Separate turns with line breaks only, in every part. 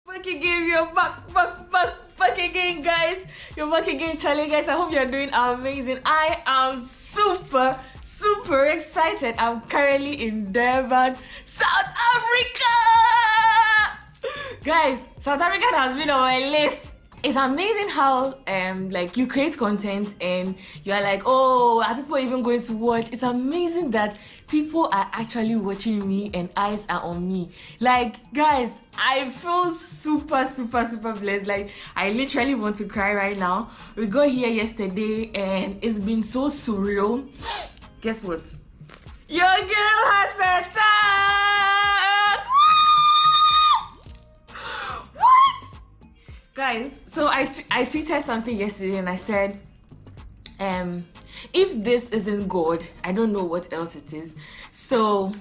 Back again, you're back again, guys. You're back again, Charlie, guys. I hope you're doing amazing. I am super excited. I'm currently in Durban, South Africa. Guys, South Africa has been on my list. It's amazing how like you create content and you're like, oh, are people even going to watch? It's amazing that people are actually watching me and eyes are on me. Like, guys, I feel super blessed. Like, I literally want to cry right now. We got here yesterday and it's been so surreal. Guess what? Your girl has a tag! What? Guys, so I tweeted something yesterday and I said, if this isn't God, I don't know what else it is. So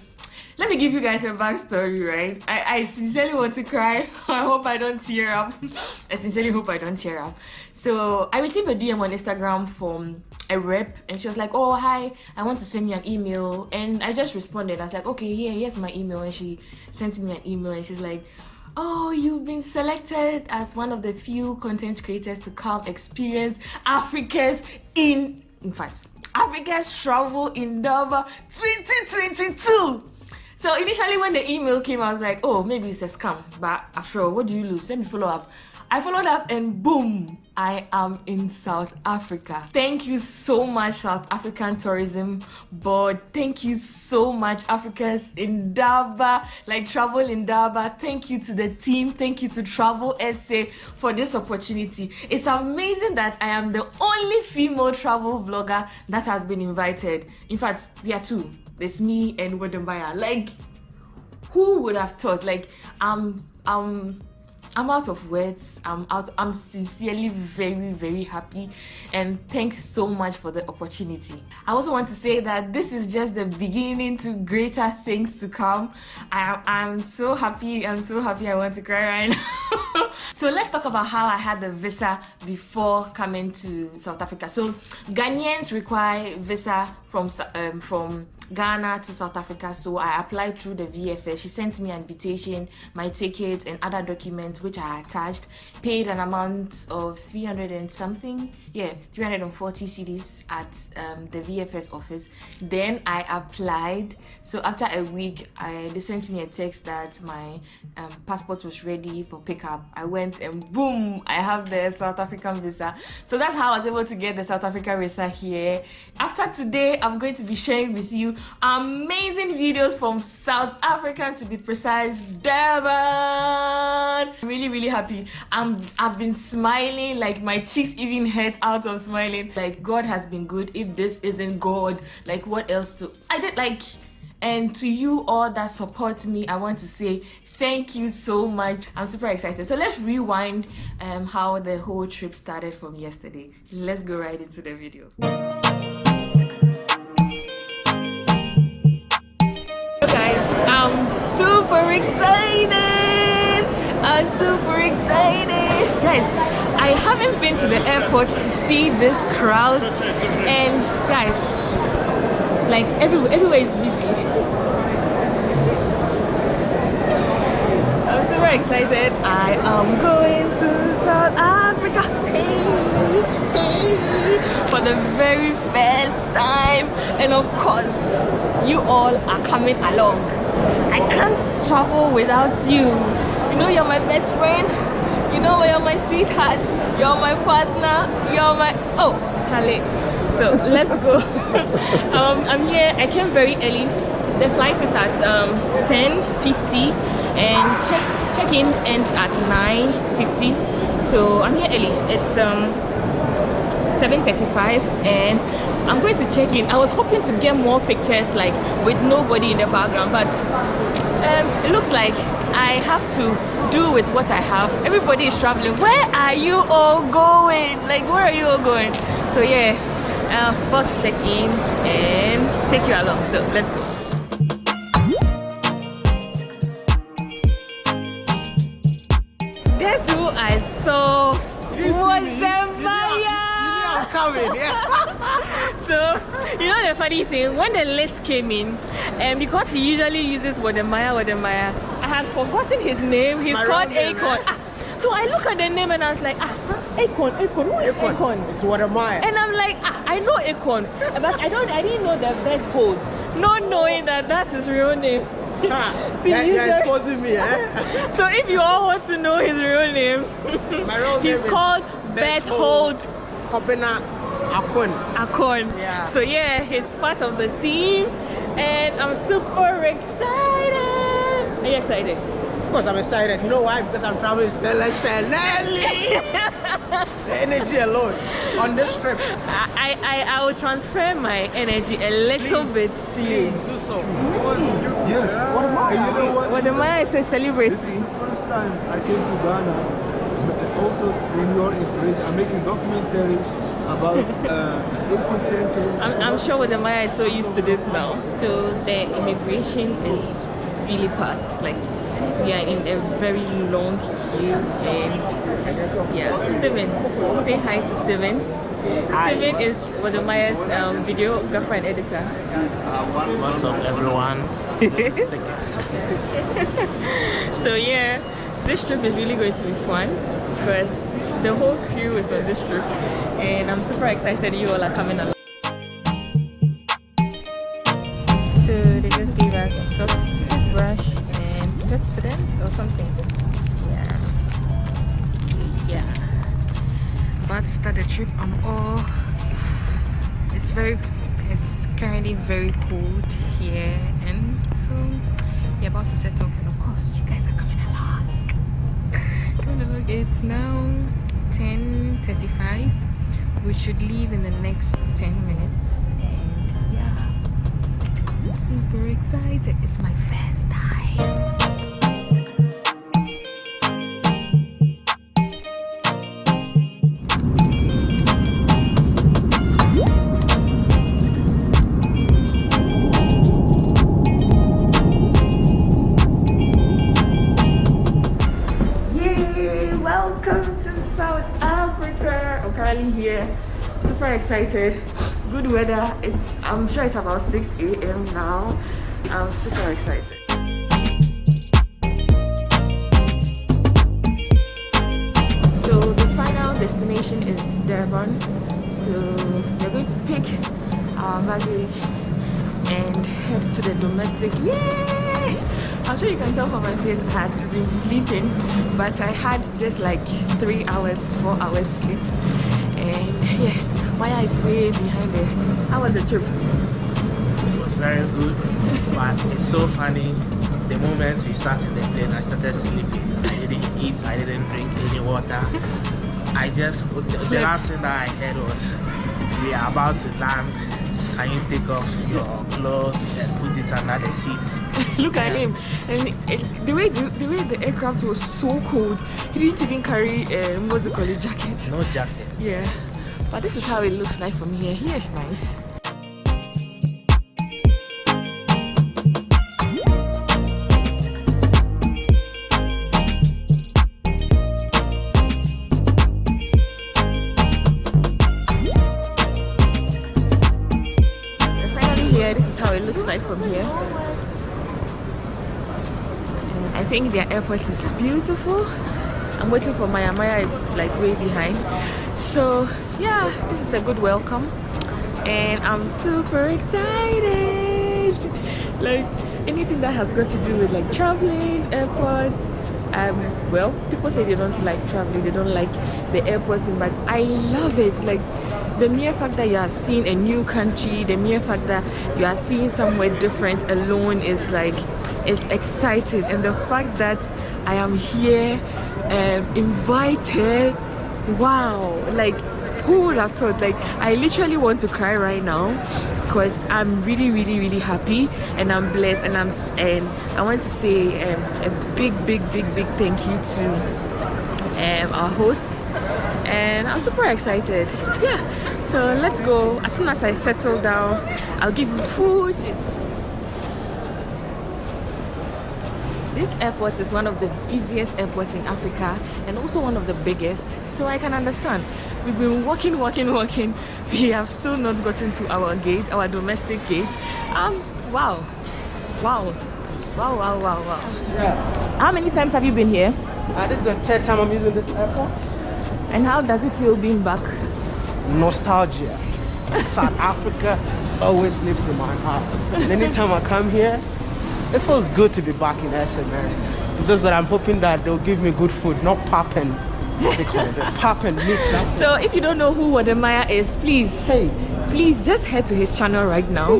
let me give you guys a backstory, right? I sincerely want to cry. I hope I don't tear up. I sincerely hope I don't tear up. So I received a DM on Instagram from a rep and she was like, oh, hi, I want to send you an email. And I just responded. I was like, okay, yeah, here's my email. And she sent me an email and she's like, oh, you've been selected as one of the few content creators to come experience Africa's travel in Indaba 2022. So initially when the email came, I was like, oh, maybe it's a scam. But after all, what do you lose? Let me follow up. I followed up and boom, I am in South Africa. Thank you so much, South African Tourism Board. Thank you so much, Africa's Indaba, like Travel Indaba. Thank you to the team. Thank you to Travel SA for this opportunity. It's amazing that I am the only female travel vlogger that has been invited. In fact, we are two. It's me and Wedembaya. Like, who would have thought? Like, I'm out of words. I'm sincerely very happy, and thanks so much for the opportunity. I also want to say that this is just the beginning to greater things to come. I'm so happy. I want to cry right now. So let's talk about how I had the visa before coming to South Africa. So Ghanaians require visa from Ghana to South Africa, so I applied through the VFS. She sent me an invitation, my ticket and other documents which I attached, paid an amount of 300 and something, 340 cedis at the VFS office. Then I applied. So after a week, they sent me a text that my passport was ready for pickup. I went and boom, I have the South African visa. So that's how I was able to get the South African visa here. After today, I'm going to be sharing with you amazing videos from South Africa, to be precise, Durban. I'm really happy. I've been smiling, like my cheeks even hurt out of smiling. Like, God has been good. If this isn't God, like what else and to you all that support me, I want to say thank you so much. I'm super excited. So let's rewind how the whole trip started from yesterday. Let's go right into the video. I'm super excited. Guys, I haven't been to the airport to see this crowd, and guys, like everywhere is busy. I'm super excited. I am going to South Africa for the very first time, and of course you all are coming along. I can't travel without you. You know you're my best friend. You know you're my sweetheart. You're my partner. You're my... Oh, Charlie. So let's go. I'm here. I came very early. The flight is at 10:50 and check-in ends at 9:50. So I'm here early. It's 7:35, and I'm going to check in. I was hoping to get more pictures like with nobody in the background, but it looks like I have to do with what I have. Everybody is traveling. Where are you all going? Like, where are you all going? So yeah, about to check in and take you along. So let's go. Guess who I saw? Was the Maya.
I'm coming, yeah.
So, you know the funny thing, when the list came in, and because he usually uses Wademaya, I had forgotten his name. He's called Akon. So I look at the name and I was like, Akon, who is Akon?
It's Wademaya.
And I'm like, I know Akon, but I didn't know the bed code. Not knowing that that's his real name.
You're exposing me, eh?
So if you all want to know his real name, he's called Berthold Akon.
Yeah.
So yeah, he's part of the team, and I'm super excited. Are you excited?
Of course I'm excited. You know why? Because I'm traveling Stella Chanel. The energy alone on this trip.
I will transfer my energy a little bit to you.
Please do so.
Yes.
What am I? It's a celebrity.
This is the first time I came to Ghana. Also, in your inspiration, I'm making documentaries about infrastructure.
I'm sure with the Maya is so used to this now. So the immigration is really packed. Like, we are in a very long queue, and yeah, Steven, say hi to Steven. Steven is Wademaya's videographer and editor.
What's up, everyone? This is Tickets.
So yeah, this trip is really going to be fun because the whole crew is on this trip, and I'm super excited you all are coming along. So they just gave us socks, toothbrush, and Pepsodent or something. Yeah. About to start the trip. It's currently very cold here, and so we're about to set off, and of course you guys are coming along. It's now 10:35. We should leave in the next 10 minutes, and yeah, I'm super excited. It's my first time. Here, super excited. Good weather. I'm sure it's about 6 a.m. now. I'm super excited. So the final destination is Durban. So we're going to pick our baggage and head to the domestic. Yay! I'm sure you can tell from my face I had been sleeping, but I had just like 3 hours, 4 hours sleep. And yeah, Maya is way behind there. How was the trip?
It was very good, but it's so funny. The moment we started the plane, I started sleeping. I didn't eat, I didn't drink any water. The last thing that I heard was, we are about to land. Can you take off your clothes and put it under the seat?
Look at him, and the way the aircraft was so cold, he didn't even carry what's it called, a jacket.
No jacket.
Yeah, but this is how it looks like from here. Here is nice. This is how it looks like from here. I think their airport is beautiful. I'm waiting for Maya. Maya is like way behind. So yeah, this is a good welcome, and I'm super excited. Like anything that has got to do with like traveling, airports. Well, people say they don't like traveling, they don't like the airports, but I love it. Like the mere fact that you are seeing a new country, the mere fact that you are seeing somewhere different alone is like, it's exciting. And the fact that I am here invited Wow, like who would have thought? Like I literally want to cry right now because I'm really happy and I'm blessed, and I want to say a big thank you to our hosts, and I'm super excited. Yeah, so let's go. As soon as I settle down, I'll give you food. This airport is one of the busiest airports in Africa and also one of the biggest, so I can understand. We've been walking. We have still not gotten to our gate, our domestic gate. Wow.
Yeah.
How many times have you been here?
This is the third time I'm using this airport.
And how does it feel being back?
Nostalgia. South Africa always lives in my heart. And anytime I come here, it feels good to be back in SA, man. It's just that I'm hoping that they'll give me good food, not pap and what they call it, pap and meat.
So if you don't know who Wodemaya is, please just head to his channel right now.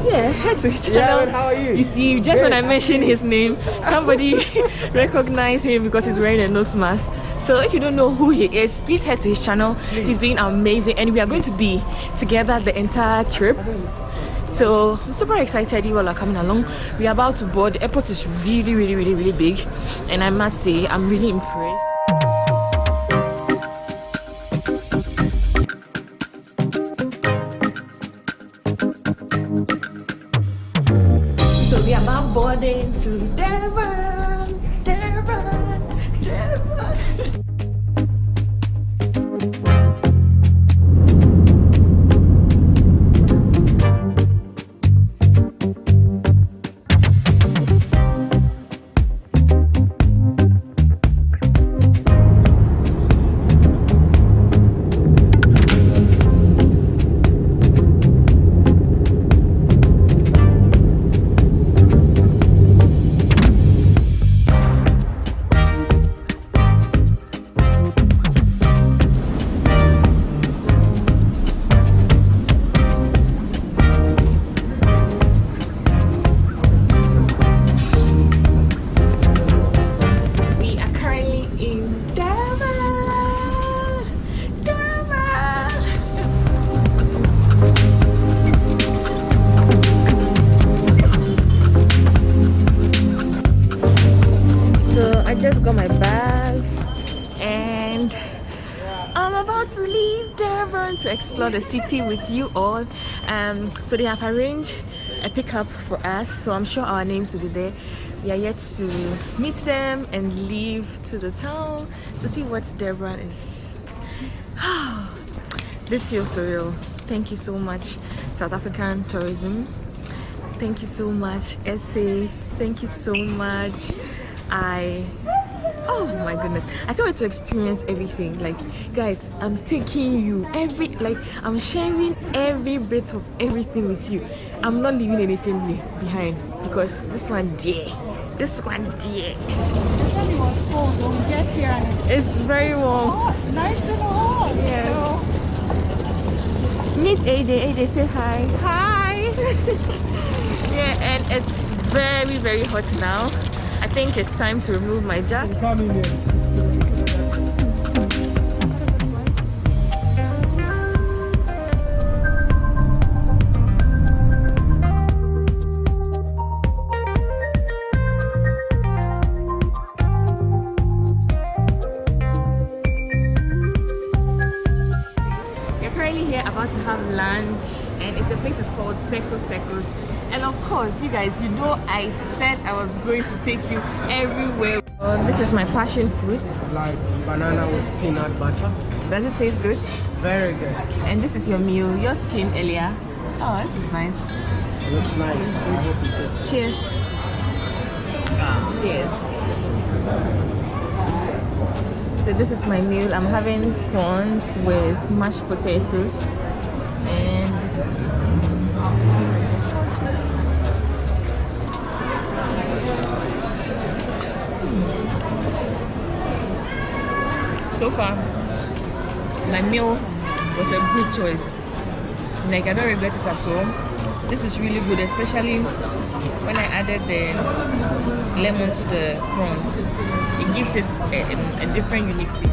Yeah, head to his channel.
Yeah, man, how are you?
You see, just when I mentioned his name, somebody recognized him because he's wearing a nose mask. So if you don't know who he is, please head to his channel. He's doing amazing, and we are going to be together the entire trip. So I'm super excited you all are coming along. We are about to board. The airport is really big, and I must say I'm really impressed. So we are about boarding to Durban. Got my bag and I'm about to leave Durban to explore the city with you all. So they have arranged a pickup for us, so I'm sure our names will be there. We are yet to meet them and leave to the town to see what Durban is. This feels surreal. Thank you so much, South African tourism. Thank you so much, SA. Thank you so much. Oh my goodness, I can't wait to experience everything. Like guys, I'm taking you I'm sharing every bit of everything with you. I'm not leaving anything behind because this one dear. The sun was cold when we get here and it's very warm. Hot, nice and hot. Yeah. So. Meet AJ, say hi. Hi. Yeah, and it's very hot now. I think it's time to remove my jacket. We're currently here about to have lunch, and the place is called Circles. And of course, you guys, you know I said I was going to take you everywhere. This is my passion fruit.
Like banana with peanut butter.
Does it taste good?
Very good.
And this is your meal. Yours came earlier. Oh, this is nice.
It looks nice. I hope it tastes.
Cheers. Cheers. So this is my meal. I'm having prawns with mashed potatoes. And this is... So far, my meal was a good choice. Like, I don't regret it at all. This is really good, especially when I added the lemon to the prawns. It gives it a different unique taste.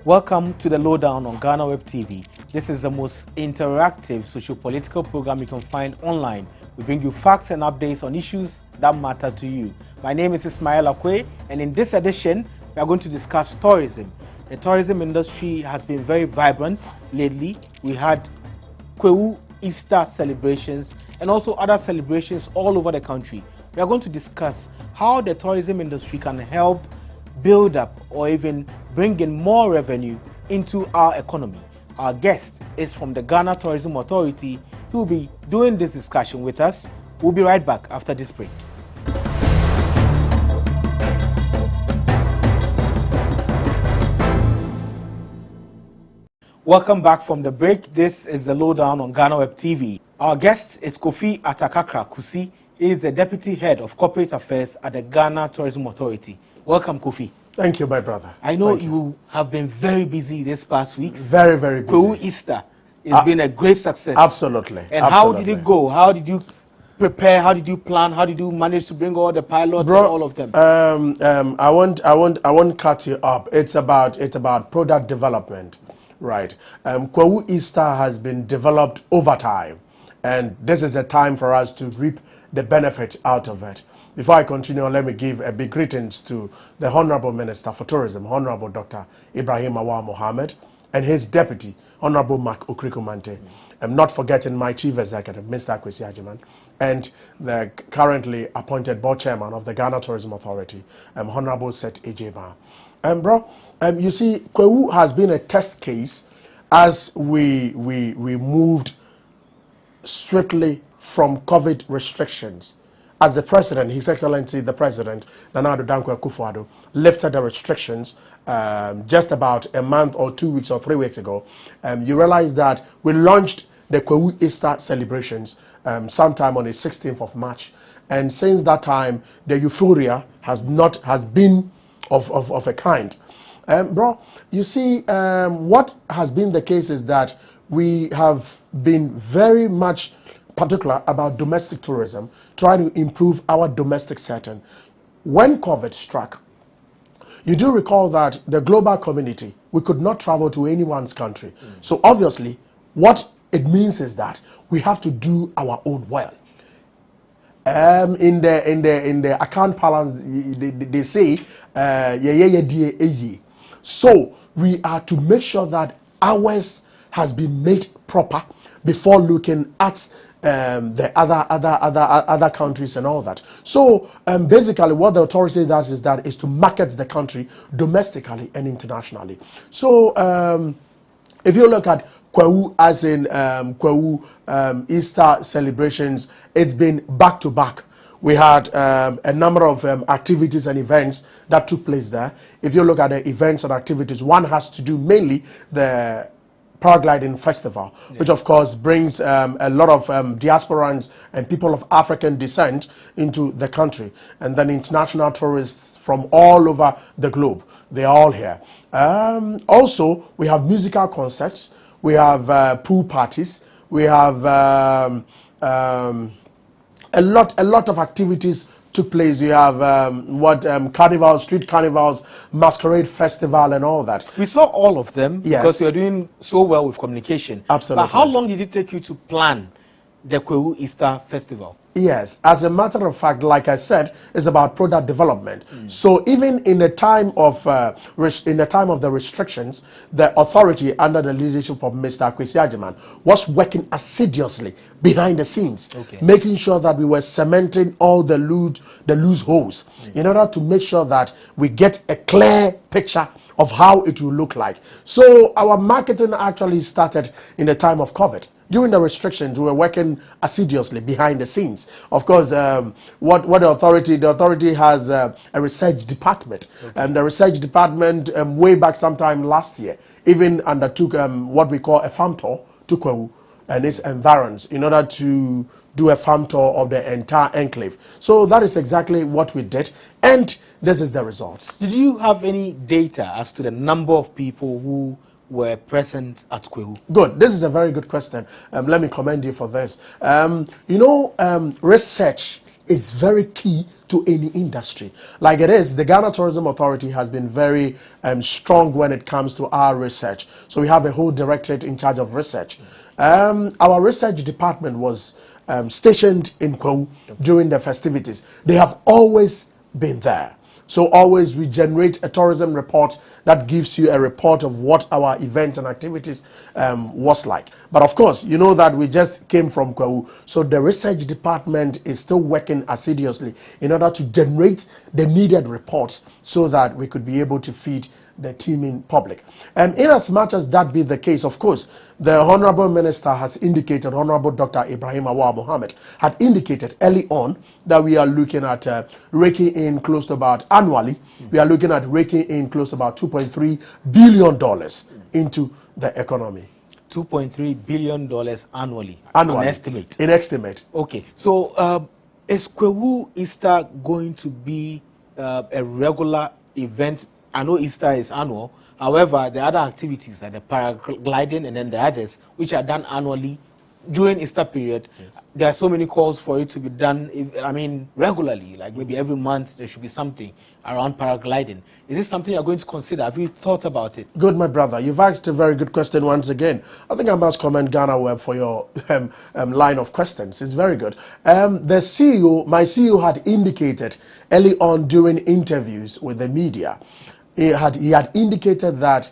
Welcome to the Lowdown on GhanaWeb TV. This is the most interactive socio-political program you can find online. We bring you facts and updates on issues that matter to you. My name is Ismail Akwe, and in this edition, we are going to discuss tourism. The tourism industry has been very vibrant lately. We had Kwewu Easter celebrations and also other celebrations all over the country. We are going to discuss how the tourism industry can help build up or even bring in more revenue into our economy. Our guest is from the Ghana Tourism Authority. He will be doing this discussion with us. We'll be right back after this break. Welcome back from the break. This is the Lowdown on GhanaWeb TV. Our guest is Kofi Atakakra Kusi. He is the Deputy Head of Corporate Affairs at the Ghana Tourism Authority. Welcome, Kofi.
Thank you, my brother.
I know you have been very busy this past week.
Very, very busy.
Kwewu Easter has been a great success.
Absolutely.
And how did it go? How did you prepare? How did you plan? How did you manage to bring all the pilots and all of them?
I won't cut you up. It's about product development, right? Kwewu Easter has been developed over time, and this is a time for us to reap the benefit out of it. Before I continue, let me give a big greetings to the Honorable Minister for Tourism, Honorable Dr. Ibrahim Awa Mohammed, and his Deputy, Honorable Mark Okrikumante. I'm not forgetting my Chief Executive, Mr. Kwesi Ajiman, and the currently appointed Board Chairman of the Ghana Tourism Authority, Honorable Seth Ejeba. You see, Kwewu has been a test case as we moved swiftly from COVID restrictions. As the President, His Excellency the President, Nana Addo Dankwa Akufo-Addo, lifted the restrictions just about a month or 2 weeks or 3 weeks ago, you realize that we launched the Kwewu Easter celebrations sometime on the 16th of March. And since that time, the euphoria has been of a kind. You see, what has been the case is that we have been very much particular about domestic tourism, trying to improve our domestic setting. When COVID struck, you do recall that the global community, we could not travel to anyone's country. So obviously, what it means is that we have to do our own well. In the account balance, they say, so we are to make sure that ours has been made proper before looking at the other countries and all that. So basically what the authority does is to market the country domestically and internationally. So If you look at Kwawu, as in Kwawu Easter celebrations, it's been back to back. We had a number of activities and events that took place there. If you look at the events and activities, one has to do mainly the Paragliding Festival, which of course brings a lot of diasporans and people of African descent into the country, and then international tourists from all over the globe. They are all here. Also, we have musical concerts, we have pool parties, we have a lot of activities took place. You have carnivals, street carnivals, masquerade festival, and all that.
We saw all of them,
yes,
because you're doing so well with communication.
Absolutely.
But how long did it take you to plan the Kwawu Easter Festival?
Yes, as a matter of fact, like I said, it's about product development. So even in the time of the restrictions, the authority under the leadership of Mr. Kwesi Agyeman was working assiduously behind the scenes, making sure that we were cementing all the loose holes in order to make sure that we get a clear picture of how it will look like. So our marketing actually started in the time of COVID. During the restrictions, we were working assiduously behind the scenes. Of course, what the authority has a research department, and the research department way back sometime last year even undertook what we call a farm tour to Kwawu and its environs in order to do a farm tour of the entire enclave. So that is exactly what we did, and this is the results.
Did you have any data as to the number of people who were present at Kwawu?
Good. This is a very good question. Let me commend you for this. Research is very key to any industry. Like it is, the Ghana Tourism Authority has been very strong when it comes to our research. So we have a whole directorate in charge of research. Our research department was stationed in Kwawu during the festivities. They have always been there. So always we generate a tourism report that gives you a report of what our event and activities was like. But of course, you know that we just came from Kwawu. So the research department is still working assiduously in order to generate the needed reports so that we could be able to feed the teeming public. And in as much as that be the case, of course, the Honorable Minister has indicated, Honorable Dr. Ibrahim Awar Mohammed had indicated early on that we are looking at raking in close to about annually, we are looking at raking in close to about $2.3 billion into the economy.
$2.3 billion annually.
Annually.
An estimate.
In estimate.
Okay. So is Kwawu Easter going to be a regular event? I know Easter is annual. However, the other activities like the paragliding and then the others, which are done annually during Easter period, there are so many calls for it to be done, regularly, like maybe every month there should be something around paragliding. Is this something you're going to consider? Have you thought about it?
Good, my brother. You've asked a very good question once again. I think I must commend GhanaWeb for your line of questions. It's very good. The CEO, my CEO had indicated early on during interviews with the media, he had indicated that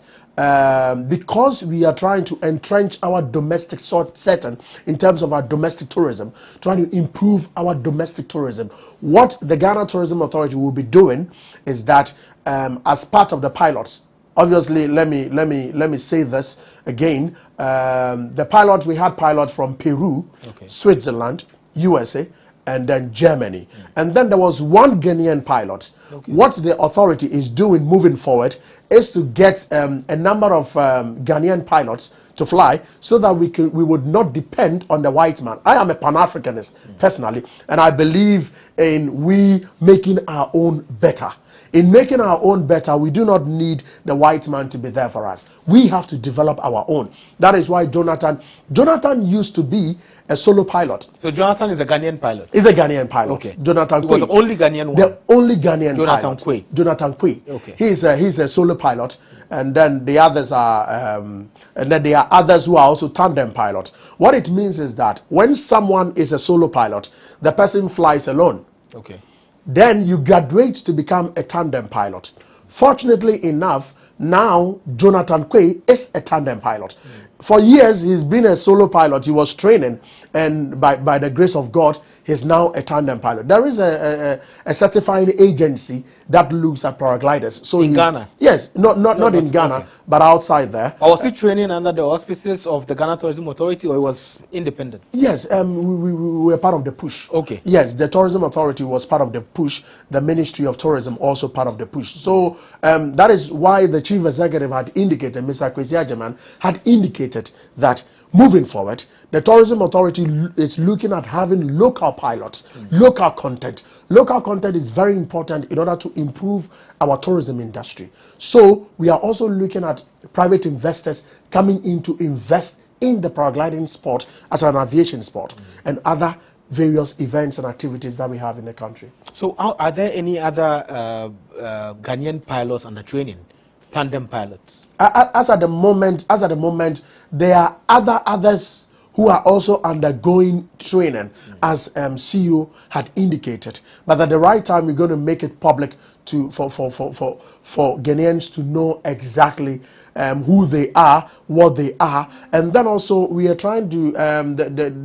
because we are trying to entrench our domestic setting in terms of our domestic tourism, trying to improve our domestic tourism, what the Ghana Tourism Authority will be doing is that as part of the pilots, obviously, let me say this again. The pilots, we had pilots from Peru, Switzerland, USA, and then Germany. And then there was one Ghanaian pilot. What the authority is doing moving forward is to get a number of Ghanaian pilots to fly so that we would not depend on the white man. I am a Pan-Africanist personally, and I believe in we making our own better. In making our own better, we do not need the white man to be there for us. We have to develop our own. That is why Jonathan used to be a solo pilot.
So Jonathan is a Ghanaian pilot?
He's a Ghanaian pilot.
Okay.
Jonathan
was the only Ghanaian one?
The only Ghanaian
Jonathan
pilot.
Quay.
Jonathan Quay.
Okay.
He's a solo pilot, and then the others are, and then there are others who are also tandem pilots. What it means is that when someone is a solo pilot, the person flies alone.
Okay.
Then you graduate to become a tandem pilot. Fortunately enough, now Jonathan Quay is a tandem pilot. For years, he's been a solo pilot. He was training, and by the grace of God, he's now a tandem pilot. There is a certifying agency that looks at paragliders. So
in Ghana?
Yes, not in Ghana,
okay,
but outside there.
Or was he training under the auspices of the Ghana Tourism Authority, or he was independent?
Yes, we were part of the push.
Okay.
Yes, the Tourism Authority was part of the push. The Ministry of Tourism also part of the push. So that is why the Chief Executive had indicated, Mr. Kwesi Agyeman had indicated that moving forward, the Tourism Authority is looking at having local pilots, local content. Local content is very important in order to improve our tourism industry. So we are also looking at private investors coming in to invest in the paragliding sport as an aviation sport and other various events and activities that we have in the country.
So are there any other Ghanaian pilots under training, tandem pilots?
As at the moment, there are others who are also undergoing training, as CEO had indicated. But at the right time, we're going to make it public for Ghanaians to know exactly who they are, what they are, and then also we are trying to.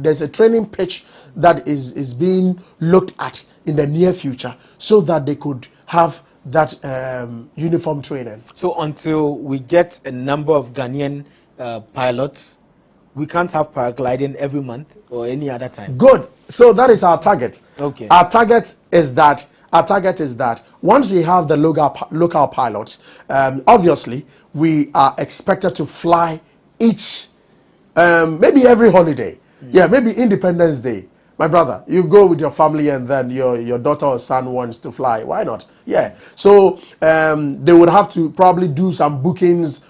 There's a training pitch that is being looked at in the near future, so that they could have that uniform training.
So until we get a number of Ghanaian pilots, we can't have paragliding every month or any other time.
Good. So that is our target.
Okay.
Our target is that once we have the local pilots, obviously we are expected to fly each, maybe every holiday. Yeah, maybe Independence Day. My brother, you go with your family and then your daughter or son wants to fly. Why not? Yeah. So they would have to probably do some bookings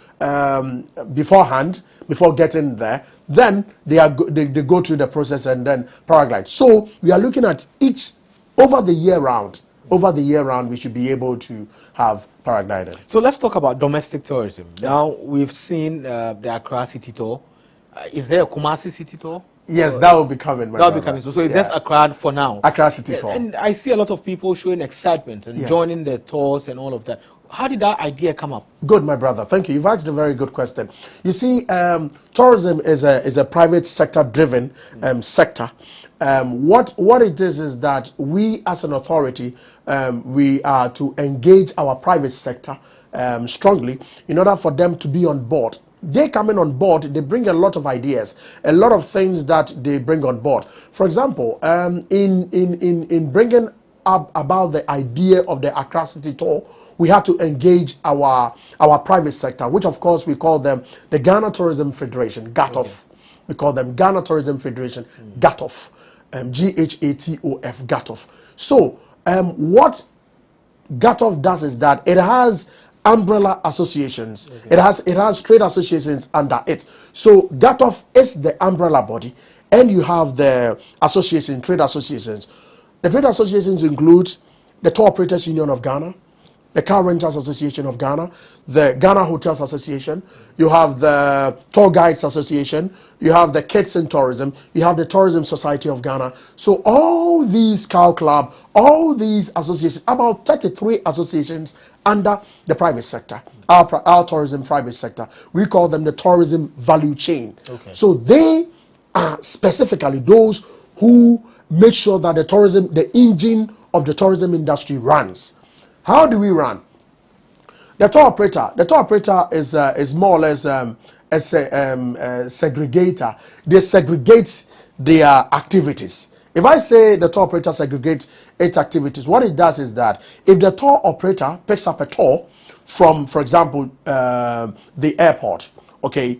beforehand, before getting there. Then they go through the process and then paraglide. So we are looking at each over the year round. Over the year round, we should be able to have paragliding.
So let's talk about domestic tourism. Now we've seen the Accra City Tour. Is there a Kumasi City Tour?
Yes, that will be coming.
That will be coming. So it's just Accra for now.
Accra City Tour.
And I see a lot of people showing excitement and joining the tours and all of that. How did that idea come up? Good,
my brother. Thank you. You've asked a very good question. You see, tourism is a private sector driven sector. What it is that we as an authority, we are to engage our private sector strongly in order for them to be on board. They coming on board, they bring a lot of ideas, a lot of things that they bring on board. For example, in bringing up about the idea of the Accra City Tour, we had to engage our private sector, which of course we call them the Ghana Tourism Federation, GATOF. We call them Ghana Tourism Federation, GATOF, GHATOF, GATOF. So what GATOF does is that it has umbrella associations. It has trade associations under it. So GATOF is the umbrella body, and you have the association, trade associations. The trade associations include the Tour Operators Union of Ghana, the Car Renters Association of Ghana, the Ghana Hotels Association, you have the Tour Guides Association, you have the Kids in Tourism, you have the Tourism Society of Ghana. So all these Cow Club, all these associations, about 33 associations under the private sector, our tourism private sector. We call them the tourism value chain. Okay. So they are specifically those who make sure that the engine of the tourism industry runs. How do we run? The tour operator is more or less a segregator. They segregate their activities. If I say the tour operator segregates its activities, what it does is that if the tour operator picks up a tour from, for example, the airport, okay,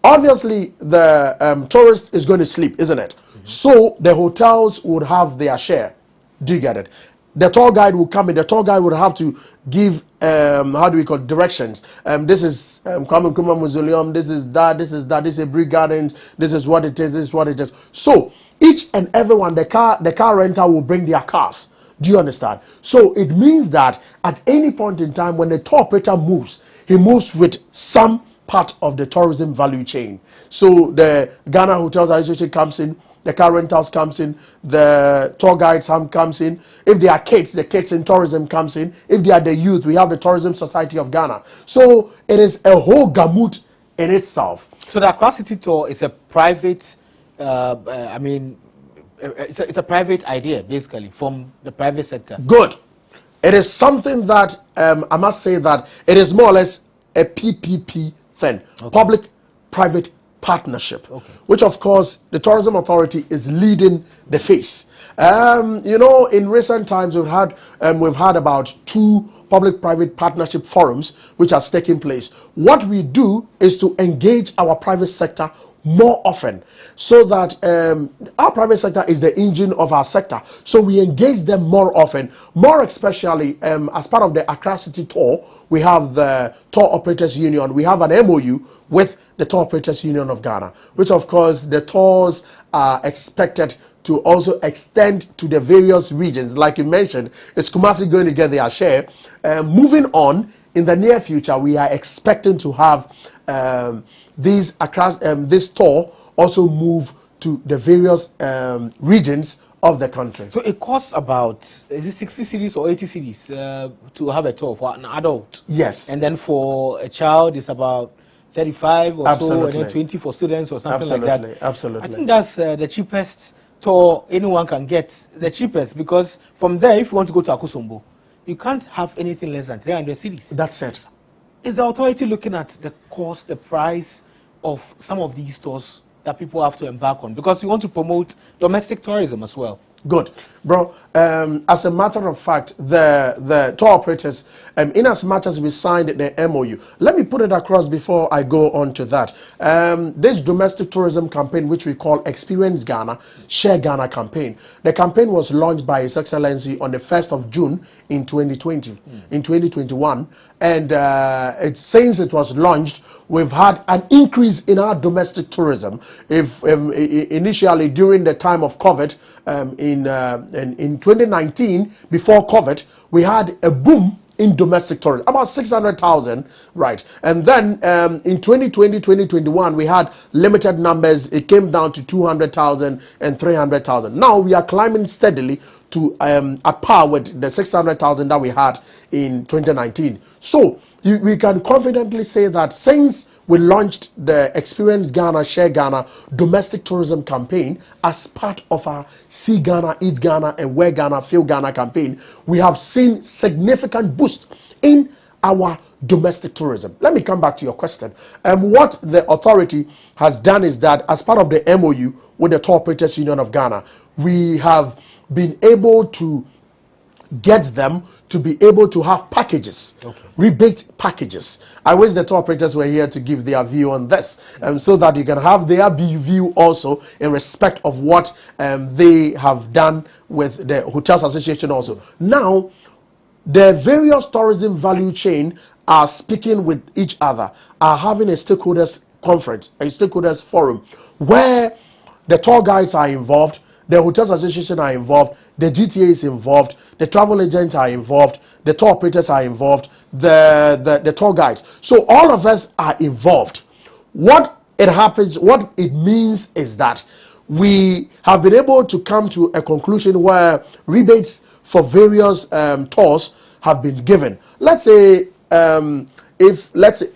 obviously the tourist is going to sleep, isn't it? So the hotels would have their share. Do you get it? The tour guide will come in. The tour guide would have to give, how do we call it, directions. This is Kwame Nkrumah Mausoleum. This is that. This is that. This is Brick Gardens. This is what it is. This is what it is. So each and everyone, the car renter will bring their cars. Do you understand? So it means that at any point in time when the tour operator moves, he moves with some part of the tourism value chain. So the Ghana Hotels Association comes in, the car rentals comes in, the tour guides comes in. If they are kids, the kids in tourism comes in. If they are the youth, we have the Tourism Society of Ghana. So it is a whole gamut in itself.
So the Accra City Tour is a private, it's a private idea, basically, from the private sector.
Good. It is something that, I must say that it is more or less a PPP thing, public-private partnership, which of course the Tourism Authority is leading the face. You know, in recent times we've had about 2 public-private partnership forums which has taken place. What we do is to engage our private sector more often, so that our private sector is the engine of our sector. So we engage them more often, more especially as part of the Accra City Tour. We have the Tour Operators Union. We have an MOU with the Tour Operators Union of Ghana, which of course the tours are expected to also extend to the various regions. Like you mentioned, is Kumasi going to get their share? Moving on, in the near future, we are expecting to have this tour also move to the various regions of the country.
So it costs about, is it 60 cedis or 80 cedis to have a tour for an adult?
Yes.
And then for a child, it's about 35 or
Absolutely.
so, and then 20 for students or something like that.
Absolutely.
I think that's the cheapest tour anyone can get, the cheapest, because from there, if you want to go to Akosombo, you can't have anything less than 300 cedis.
That's it.
Is the authority looking at the cost, the price of some of these tours that people have to embark on? Because we want to promote domestic tourism as well.
Good, bro. As a matter of fact, the tour operators, in as much as we signed the MOU, let me put it across before I go on to that. This domestic tourism campaign, which we call Experience Ghana, Share Ghana campaign, the campaign was launched by His Excellency on the 1st of June in 2020, in 2021. And since it was launched, we've had an increase in our domestic tourism. If initially during the time of COVID, in 2019, before COVID, we had a boom in domestic tourism, about 600,000, right? And then in 2020, 2021, we had limited numbers. It came down to 200,000 and 300,000. Now we are climbing steadily to at par with the 600,000 that we had in 2019. So we can confidently say that since we launched the Experience Ghana, Share Ghana domestic tourism campaign as part of our See Ghana, Eat Ghana, and Wear Ghana, Feel Ghana campaign, we have seen significant boost in our domestic tourism. Let me come back to your question. What the authority has done is that as part of the MOU with the Tour Operators Union of Ghana, we have been able to get them to be able to have packages, rebate packages. I wish the tour operators were here to give their view on this, so that you can have their view also in respect of what they have done with the Hotels Association also. Now, the various tourism value chain are speaking with each other, are having a stakeholders conference, a stakeholders forum, where the tour guides are involved, the Hotels Association are involved, the GTA is involved, the travel agents are involved, the tour operators are involved, the tour guides. So all of us are involved. What it means is that we have been able to come to a conclusion where rebates for various tours have been given. Let's say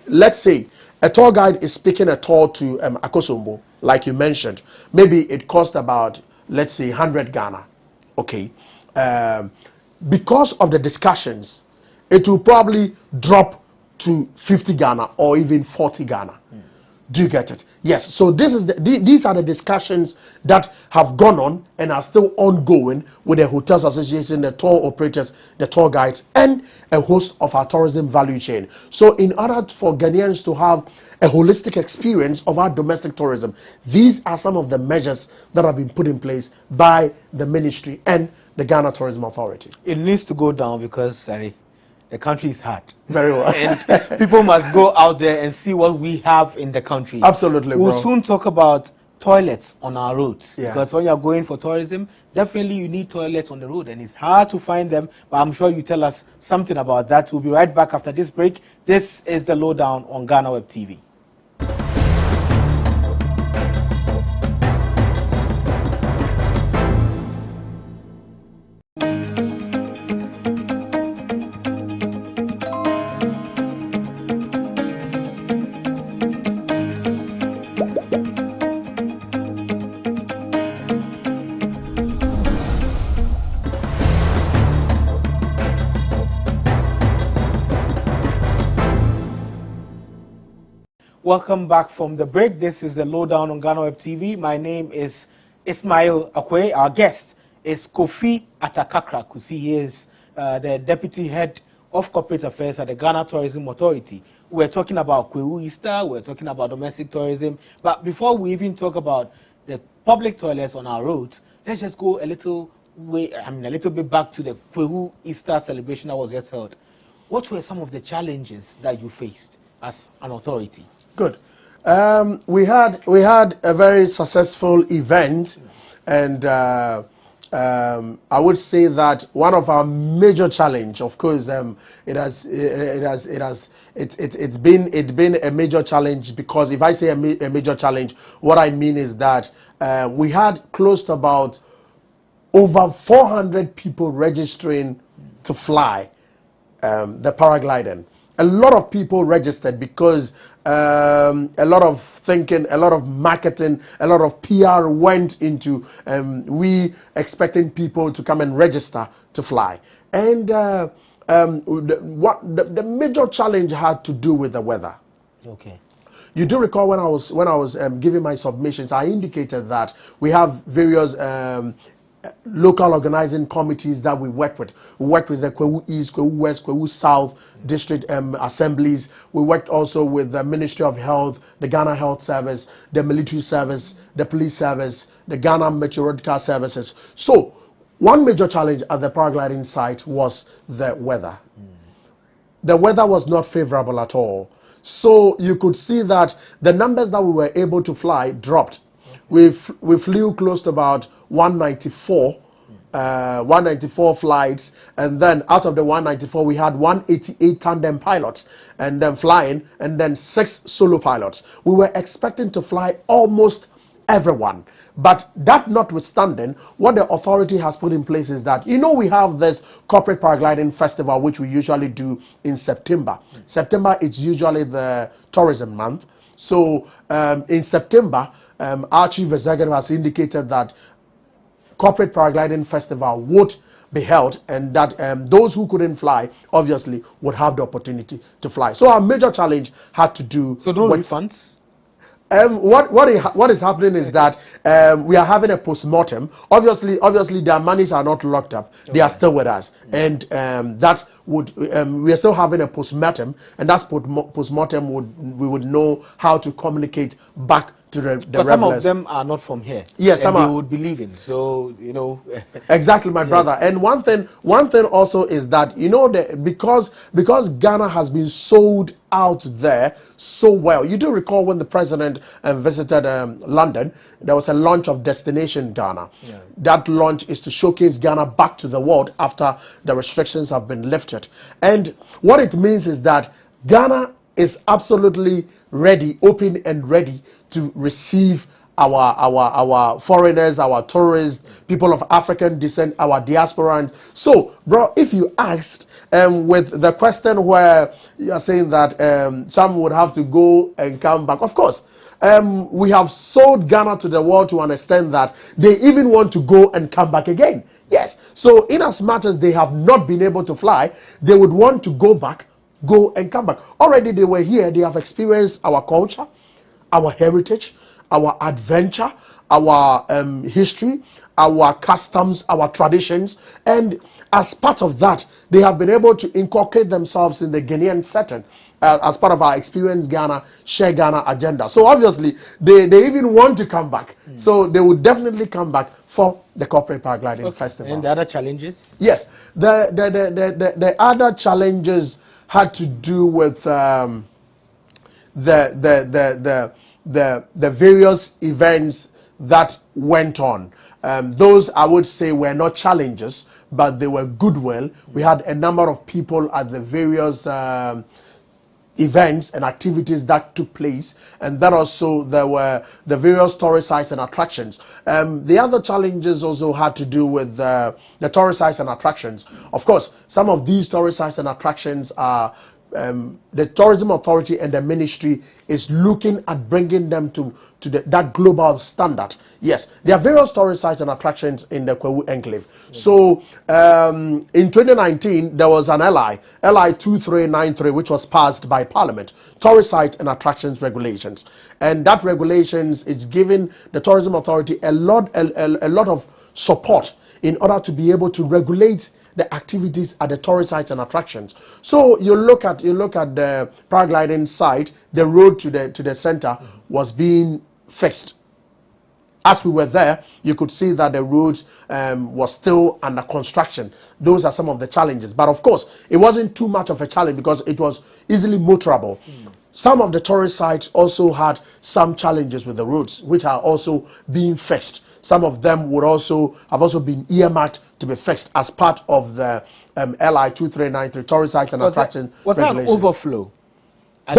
let's say a tour guide is picking a tour to Akosombo, like you mentioned. Maybe it cost about, let's say, 100 Ghana. Okay. Because of the discussions, it will probably drop to 50 Ghana or even 40 Ghana. Do you get it? Yes. So these are the discussions that have gone on and are still ongoing with the Hotels Association, the tour operators, the tour guides, and a host of our tourism value chain. So in order for Ghanaians to have a holistic experience of our domestic tourism, these are some of the measures that have been put in place by the ministry and the Ghana Tourism Authority.
It needs to go down because the country is hard.
Very well.
And people must go out there and see what we have in the country.
Absolutely,
We'll
bro.
soon talk about toilets on our roads.
Yeah.
Because when you're going for tourism, definitely you need toilets on the road. And it's hard to find them. But I'm sure you tell us something about that. We'll be right back after this break. This is The Lowdown on GhanaWeb TV. Welcome back from the break. This is the Lowdown on GhanaWeb TV. My name is Ismail Akwe. Our guest is Kofi Atakakra Kusi. He is the Deputy Head of Corporate Affairs at the Ghana Tourism Authority. We're talking about Kwewu Easter, we're talking about domestic tourism. But before we even talk about the public toilets on our roads, let's just go a little bit back to the Kwewu Easter celebration that was just held. What were some of the challenges that you faced as an authority?
Good. We had a very successful event, and I would say that one of our major challenge, of course, it's been a major challenge, because if I say a major challenge, what I mean is that we had close to about over 400 people registering to fly the paragliding. A lot of people registered because a lot of thinking, a lot of marketing, a lot of PR went into we expecting people to come and register to fly. And the major challenge had to do with the weather.
Okay.
You do recall when I was giving my submissions, I indicated that we have various local organizing committees that we work with. We work with the Kwewu East, Kwewu West, Kwewu South district assemblies. We worked also with the Ministry of Health, the Ghana Health Service, the military service, the police service, the Ghana Meteorological Services. So one major challenge at the paragliding site was the weather. The weather was not favorable at all. So you could see that the numbers that we were able to fly dropped. We flew close to about 194 flights, and then out of the 194 we had 188 tandem pilots and then flying, and then 6 solo pilots. We were expecting to fly almost everyone, but that notwithstanding, what the authority has put in place is that, you know, we have this corporate paragliding festival which we usually do in September. September, it's usually the tourism month. So in September, our chief executive has indicated that corporate paragliding festival would be held, and that those who couldn't fly obviously would have the opportunity to fly. So our major challenge had to do
no refunds.
What is happening is that we are having a post-mortem. Obviously their monies are not locked up. Okay. They are still with us. And that would we are still having a post-mortem, and that's post-mortem we would know how to communicate back to the
But some of them are not from here.
Yes, some
they would be leaving. So, you know.
Exactly, my brother. And one thing also is that, you know, because Ghana has been sold out there so well. You do recall when the president visited London, there was a launch of Destination Ghana. Yeah. That launch is to showcase Ghana back to the world after the restrictions have been lifted. And what it means is that Ghana is absolutely ready, open and ready to receive our foreigners, our tourists, people of African descent, our diasporans. So, bro, if you asked with the question where you are saying that some would have to go and come back, of course, we have sold Ghana to the world to understand that they even want to go and come back again. Yes. So, in as much as they have not been able to fly, they would want to go back, go and come back. Already they were here, they have experienced our culture, our heritage, our adventure, our history, our customs, our traditions, and as part of that, they have been able to inculcate themselves in the Ghanaian setting as part of our Experience Ghana, Share Ghana agenda. So obviously, they even want to come back. So they would definitely come back for the corporate paragliding festival.
And the other challenges?
Yes, the other challenges had to do with the various events that went on. Those, I would say, were not challenges, but they were goodwill. We had a number of people at the various events and activities that took place, and that also there were the various tourist sites and attractions. The other challenges also had to do with the tourist sites and attractions. Of course, some of these tourist sites and attractions are the Tourism Authority and the ministry is looking at bringing them to that global standard. Yes, there are various tourist sites and attractions in the Kwewu Enclave. So in 2019, there was an LI 2393, which was passed by Parliament, Tourist Sites and Attractions Regulations. And that regulations is giving the Tourism Authority a lot of support in order to be able to regulate the activities at the tourist sites and attractions. So you look at the paragliding site, the road to the center was being fixed. As we were there, you could see that the road was still under construction. Those are some of the challenges. But of course, it wasn't too much of a challenge because it was easily motorable. Some of the tourist sites also had some challenges with the roads, which are also being fixed. Some of them would have also been earmarked to be fixed as part of the LI 2393 tourist sites and attraction regulations.
Was that an overflow at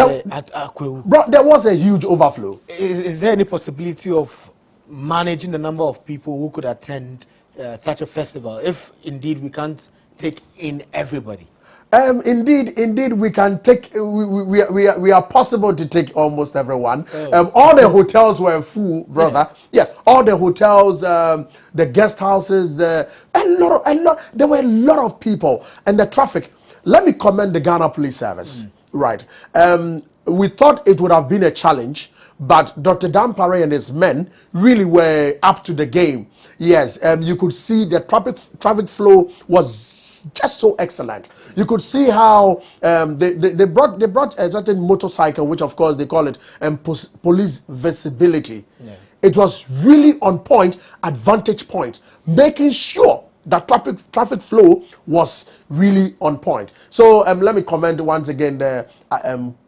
Kwewu?
Bro, there was a huge overflow.
Is there any possibility of managing the number of people who could attend such a festival if indeed we can't take in everybody?
Indeed, we can take. We are possible to take almost everyone. All the hotels were full, brother. Yeah. Yes, all the hotels, the guest houses, there were a lot of people, and the traffic. Let me commend the Ghana Police Service. Right. We thought it would have been a challenge, but Dr. Dampare and his men really were up to the game. Yes, you could see the traffic flow was just so excellent. You could see how they brought a certain motorcycle, which of course they call it police visibility. Yeah. It was really on point, advantage point, making sure that traffic flow was really on point. So let me commend once again the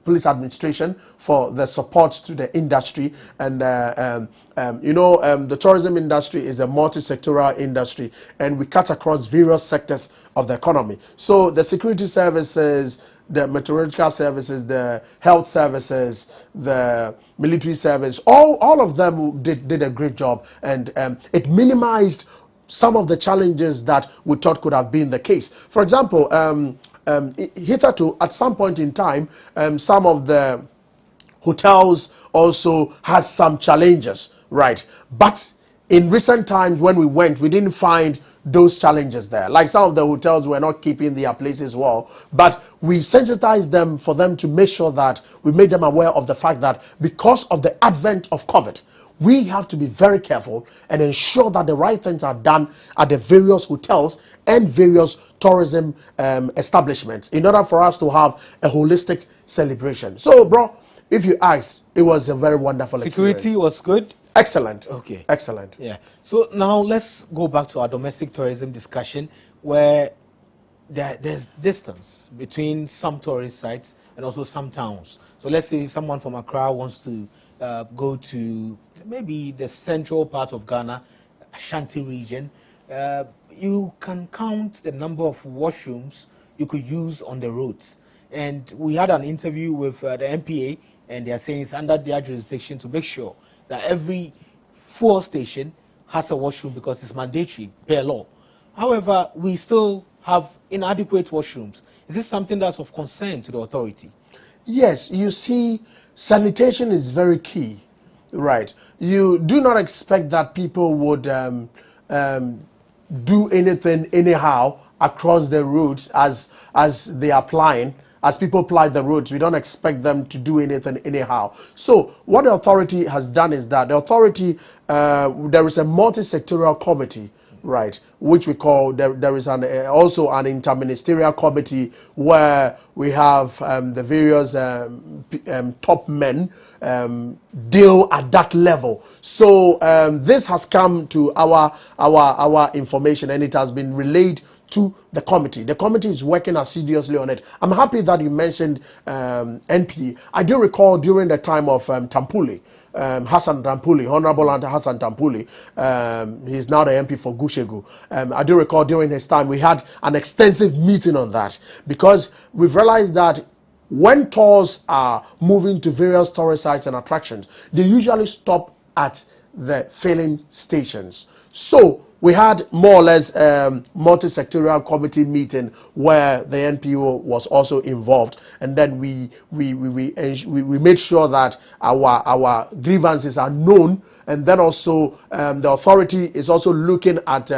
police administration for the support to the industry. And the tourism industry is a multi-sectoral industry, and we cut across various sectors of the economy. So the security services, the meteorological services, the health services, the military service, all of them did a great job, and it minimized some of the challenges that we thought could have been the case. For example, hitherto, at some point in time, some of the hotels also had some challenges, right? But in recent times when we went, we didn't find those challenges there. Like some of the hotels were not keeping their places well, but we sensitized them for them to make sure that we made them aware of the fact that because of the advent of COVID, we have to be very careful and ensure that the right things are done at the various hotels and various tourism establishments in order for us to have a holistic celebration. So, bro, if you ask, it was a very wonderful experience.
Security was good?
Excellent.
Okay.
Excellent.
Yeah. So now let's go back to our domestic tourism discussion, where there's distance between some tourist sites and also some towns. So let's say someone from Accra wants to go to maybe the central part of Ghana, Ashanti region. You can count the number of washrooms you could use on the roads. And we had an interview with the MPA, and they are saying it's under their jurisdiction to make sure that every fuel station has a washroom because it's mandatory per law. However, we still have inadequate washrooms. Is this something that's of concern to the authority?
Yes, you see, sanitation is very key, right? You do not expect that people would do anything anyhow across the roads as they are applying. As people apply the roads, we don't expect them to do anything anyhow. So what the authority has done is that the authority, there is a multi-sectorial committee, right, which we call, there is also an interministerial committee where we have the various top men deal at that level. So this has come to our information, and it has been relayed to the committee. The committee is working assiduously on it. I'm happy that you mentioned NP. I do recall during the time of Tampuli, Hassan Tampuli, Honorable Hassan Tampuli, he's now the MP for Gushegu. I do recall during his time we had an extensive meeting on that, because we've realized that when tours are moving to various tourist sites and attractions, they usually stop at the filling stations. So we had more or less multi-sectorial committee meeting where the NPO was also involved, and then we made sure that our grievances are known, and then also the authority is also looking at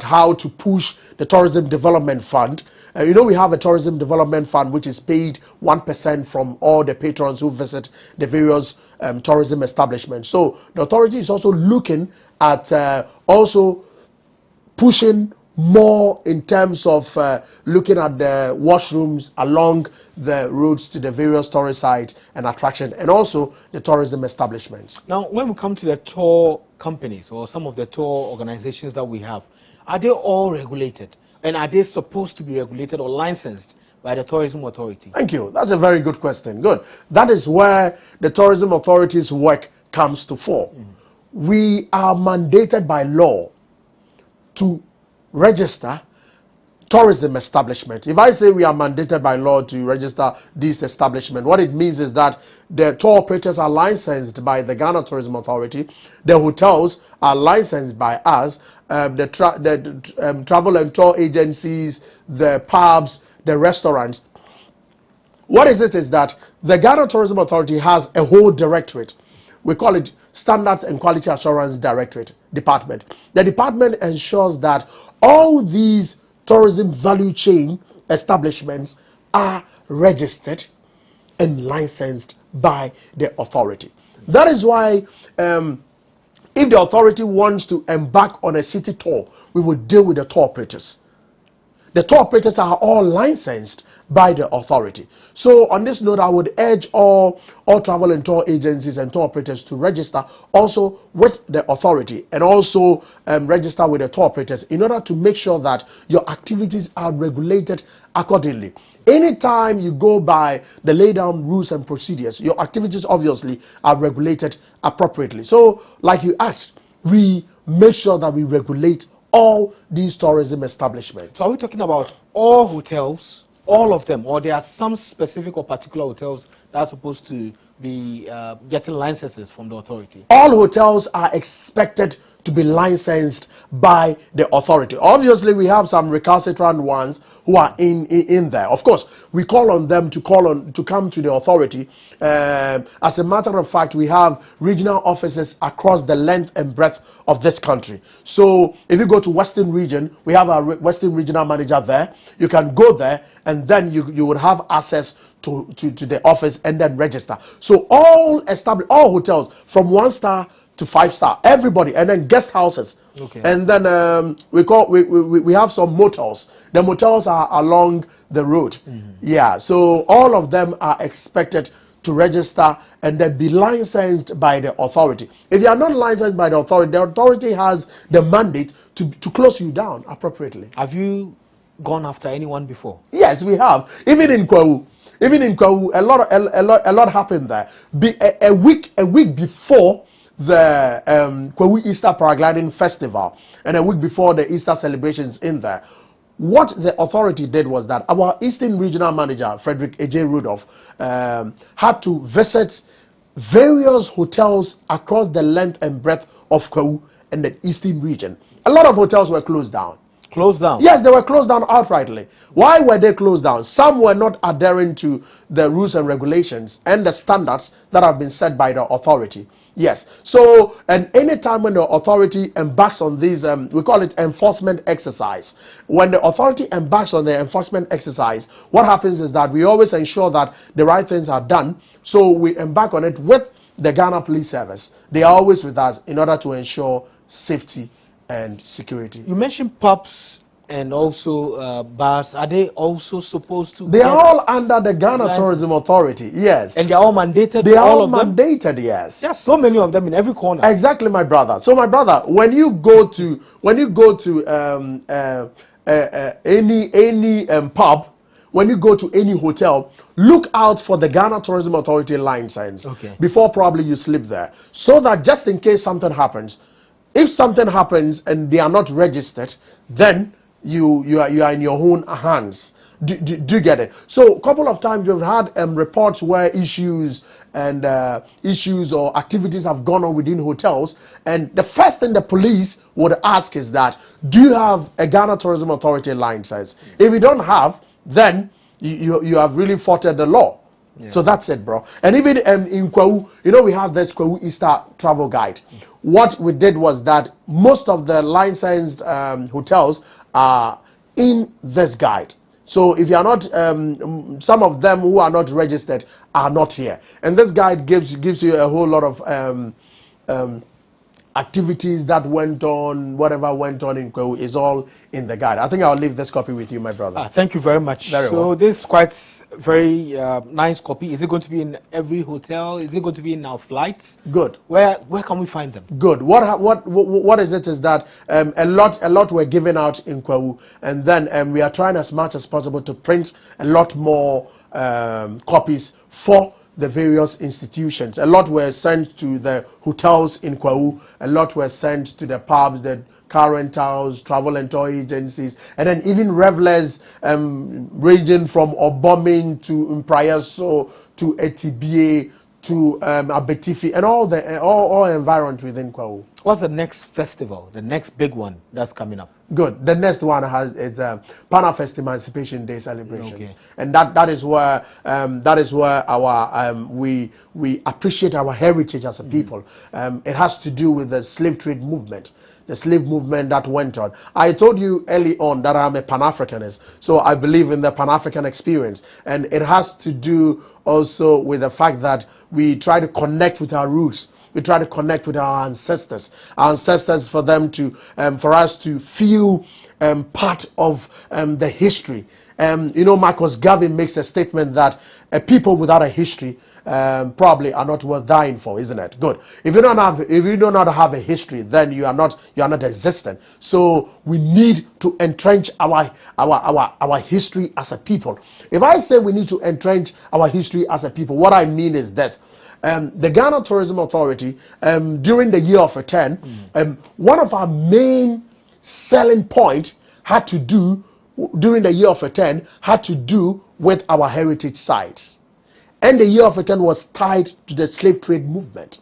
how to push the tourism development fund. You know, we have a tourism development fund which is paid 1% from all the patrons who visit the various tourism establishments. So the authority is also looking at also pushing more in terms of looking at the washrooms along the roads to the various tourist sites and attractions, and also the tourism establishments.
Now, when we come to the tour companies or some of the tour organizations that we have, are they all regulated? And are they supposed to be regulated or licensed by the tourism authority?
Thank you. That's a very good question. Good. That is where the tourism authority's work comes to fore. We are mandated by law to register tourism establishment. If I say we are mandated by law to register this establishment, what it means is that the tour operators are licensed by the Ghana Tourism Authority, the hotels are licensed by us, the travel and tour agencies, the pubs, the restaurants. What is it is that the Ghana Tourism Authority has a whole directorate. We call it Standards and Quality Assurance Department. The department ensures that all these tourism value chain establishments are registered and licensed by the authority. That is why if the authority wants to embark on a city tour, we will deal with the tour operators. The tour operators are all licensed by the authority. So on this note, I would urge all travel and tour agencies and tour operators to register also with the authority, and also register with the tour operators in order to make sure that your activities are regulated accordingly. Anytime you go by the laid down rules and procedures, your activities obviously are regulated appropriately. So like you asked, we make sure that we regulate all these tourism establishments.
So are we talking about all hotels, all of them, or there are some specific or particular hotels that are supposed to be getting licenses from the authority?
All hotels are expected to be licensed by the authority. Obviously, we have some recalcitrant ones who are in there. Of course, we call on them to come to the authority. As a matter of fact, we have regional offices across the length and breadth of this country. So if you go to Western Region, we have a Western Regional Manager there. You can go there, and then you would have access to the office and then register. So all hotels from 1-star to 5-star, everybody, and then guest houses.
Okay.
And then we have some motels. The motels are along the road. Yeah, so all of them are expected to register and then be licensed by the authority. If you are not licensed by the authority has the mandate to close you down appropriately.
Have you gone after anyone before?
Yes, we have. Even in Kwahu, a lot happened there. A week before the Kwahu Easter Paragliding Festival, and a week before the Easter celebrations in there, what the authority did was that our Eastern Regional Manager, Frederick A.J. Rudolph, had to visit various hotels across the length and breadth of Kwahu and the Eastern region. A lot of hotels were closed down.
Closed down?
Yes, they were closed down outrightly. Why were they closed down? Some were not adhering to the rules and regulations and the standards that have been set by the authority. Yes. So, and any time when the authority embarks on these, we call it enforcement exercise. When the authority embarks on the enforcement exercise, what happens is that we always ensure that the right things are done. So we embark on it with the Ghana Police Service. They are always with us in order to ensure safety and security.
You mentioned pubs and also bars. Are they also supposed to?
They are all under the Ghana Tourism Authority. Yes.
And they are all mandated.
They are all
of them?
mandated. Yes.
There are so many of them in every corner.
Exactly, my brother. So, my brother, when you go to any pub, when you go to any hotel, look out for the Ghana Tourism Authority license before probably you sleep there, so that just in case something happens, if something happens and they are not registered, then you are in your own hands. Do you get it? So a couple of times we've had reports where issues or activities have gone on within hotels, and the first thing the police would ask is that, do you have a Ghana Tourism Authority license? If you don't have, then you have really faulted the law. Yeah. So that's it, bro. And even in Kwahu, we have this Kwahu Easter travel guide. What we did was that most of the licensed hotels are in this guide. So if you are not, some of them who are not registered are not here. And this guide gives you a whole lot of activities that went on, whatever went on in Kwahu is all in the guide. I think I'll leave this copy with you, my brother.
Thank you very much. So this is quite very nice copy. Is it going to be in every hotel? Is it going to be in our flights?
Good.
Where can we find them?
Good. What is it is that a lot were given out in Kwahu, and then we are trying as much as possible to print a lot more copies for the various institutions. A lot were sent to the hotels in Kwahu, a lot were sent to the pubs, the car rentals, travel and tour agencies, and then even revelers ranging from Obomin to Mprayaso to ATBA to Abetifi, and all environment within Kwahu.
What's the next festival, the next big one that's coming up?
Good. The next one is Pan-African Emancipation Day celebrations, okay. And that is where our we appreciate our heritage as a people. It has to do with the slave trade movement. The slave movement that went on. I told you early on that I'm a Pan-Africanist, so I believe in the Pan-African experience, and it has to do also with the fact that we try to connect with our roots. We try to connect with our ancestors for them to, for us to feel part of the history. Marcus Garvey makes a statement that a people without a history probably are not worth dying for, isn't it? Good. If you do not have a history, then you are not existent. So we need to entrench our history as a people. If I say we need to entrench our history as a people, what I mean is this. The Ghana Tourism Authority, during the year of return, one of our main selling point had to do, during the year of return, had to do with our heritage sites. And the year of return was tied to the slave trade movement.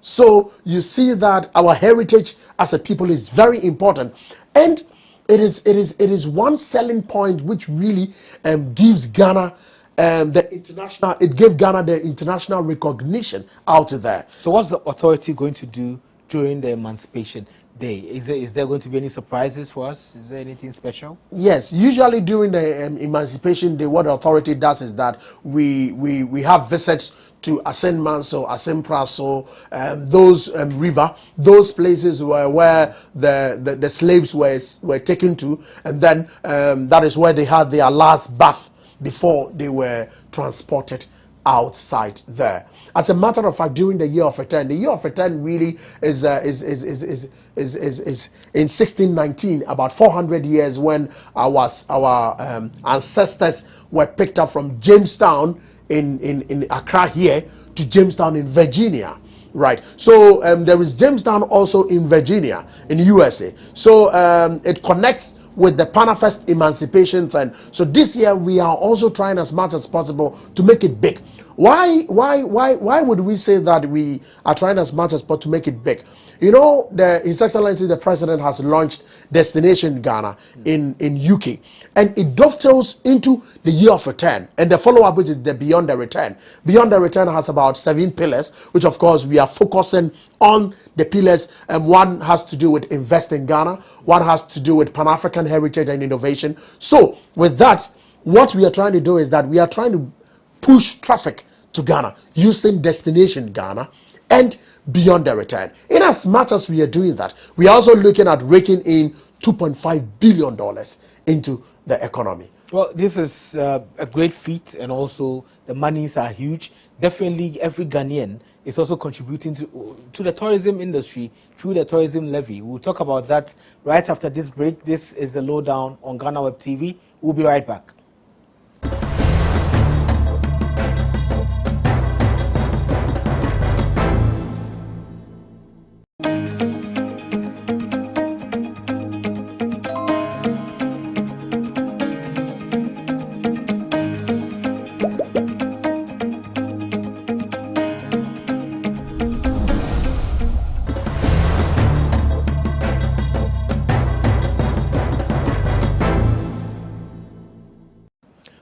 So you see that our heritage as a people is very important. And it is one selling point which really gives Ghana it gave Ghana the international recognition out there.
So what's the authority going to do during the Emancipation Day? Is there going to be any surprises for us? Is there anything special?
Yes, usually during the Emancipation Day, what the authority does is that we have visits to Assini Manso, Assini Praso, those river, those places where the slaves were taken to, and then that is where they had their last bath before they were transported outside there. As a matter of fact, during the year of return, the year of return really is in 1619, about 400 years, when our ancestors were picked up from Jamestown in Accra here to Jamestown in Virginia. Right. So there is Jamestown also in Virginia, in USA. So it connects with the Pan-African Emancipation thing. So this year we are also trying as much as possible to make it big. Why would we say that we are trying as much as possible to make it big? His Excellency the President has launched Destination Ghana in UK, and it dovetails into the year of return, and the follow-up, which is the Beyond the Return. Beyond the Return has about 7 pillars, which of course we are focusing on the pillars, and one has to do with Invest in Ghana, one has to do with Pan-African heritage and innovation. So with that, what we are trying to do is that we are trying to push traffic to Ghana using Destination Ghana and Beyond the Return. In as much as we are doing that, we are also looking at raking in $2.5 billion into the economy.
Well, this is a great feat, and also the monies are huge. Definitely every Ghanaian is also contributing to the tourism industry through the tourism levy. We'll talk about that right after this break. This is the Lowdown on GhanaWeb TV. We'll be right back.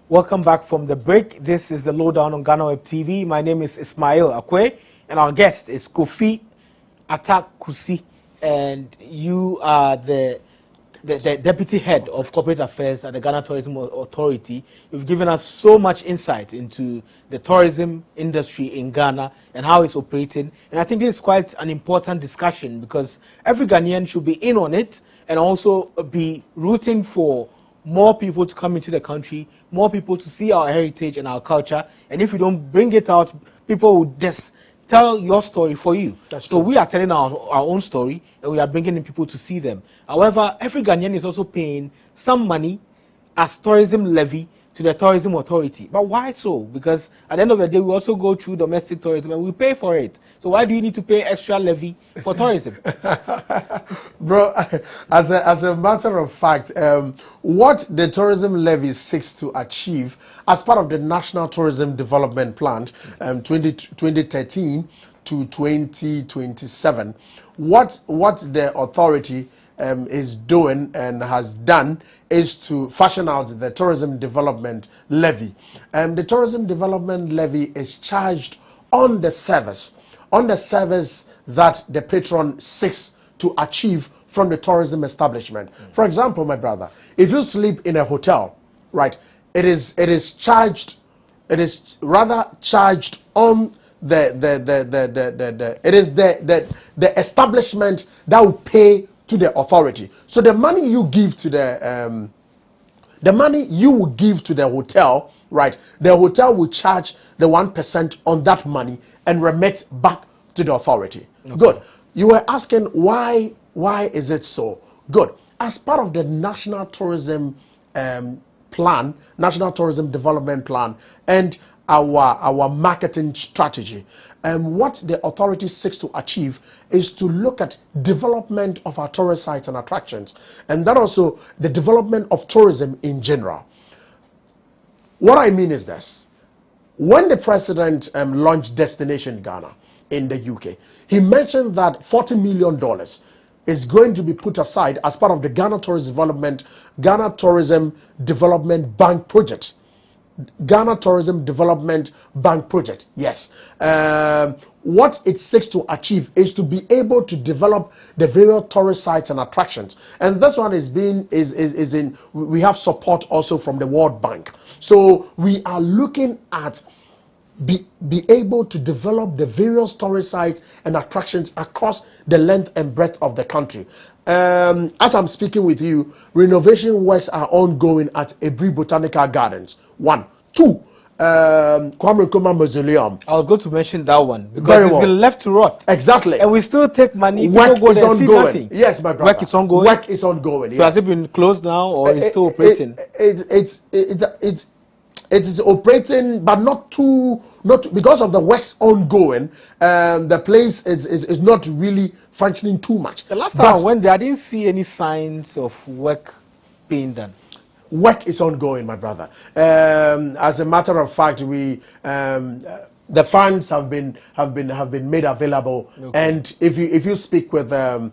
Welcome back from the break. This is the Lowdown on GhanaWeb TV. My name is Ismail Akwe, and our guest is Kofi Atakusi, and you are the Deputy Head of Corporate Affairs at the Ghana Tourism Authority. You've given us so much insight into the tourism industry in Ghana and how it's operating. And I think this is quite an important discussion because every Ghanaian should be in on it and also be rooting for more people to come into the country, more people to see our heritage and our culture. And if you don't bring it out, people will just tell your story for you. So we are telling our own story, and we are bringing in people to see them. However, every Ghanaian is also paying some money as tourism levy to the tourism authority. But why so? Because at the end of the day, we also go through domestic tourism and we pay for it. So why do you need to pay extra levy for tourism?
Bro, as a matter of fact, what the tourism levy seeks to achieve as part of the National Tourism Development Plan 2013 to 2027, what the authority is doing and has done is to fashion out the tourism development levy. The tourism development levy is charged on the service that the patron seeks to achieve from the tourism establishment. For example, my brother, if you sleep in a hotel, right, it is rather charged on the establishment that will pay to the authority. So the money you give to the money you will give to the hotel, right? The hotel will charge the 1% on that money and remit back to the authority. Okay. Good. You were asking why is it so? Good. As part of the National Tourism Plan, National Tourism Development Plan, and our marketing strategy, what the authority seeks to achieve is to look at development of our tourist sites and attractions, and that also the development of tourism in general. What I mean is this: when the president launched Destination Ghana in the UK, he mentioned that $40 million is going to be put aside as part of the Ghana Tourism Development Bank project. Ghana Tourism Development Bank project, yes. What it seeks to achieve is to be able to develop the various tourist sites and attractions, and this one we have support also from the World Bank. So we are looking at be able to develop the various tourist sites and attractions across the length and breadth of the country. As I'm speaking with you, renovation works are ongoing at Ebri Botanical Gardens. 1, 2, Kwame Nkrumah Mausoleum.
I was going to mention that one because it's been left to rot.
Exactly.
And we still take money.
Work
go
is
there
ongoing.
See nothing.
Yes, my brother.
Work is ongoing.
Work is ongoing.
So
yes.
has it been closed now, or is it still operating?
It is operating, but not because of the works ongoing. The place is not really functioning too much.
The last time I went there, I didn't see any signs of work being done.
Work is ongoing, my brother. As a matter of fact, the funds have been made available, okay. And if you speak with the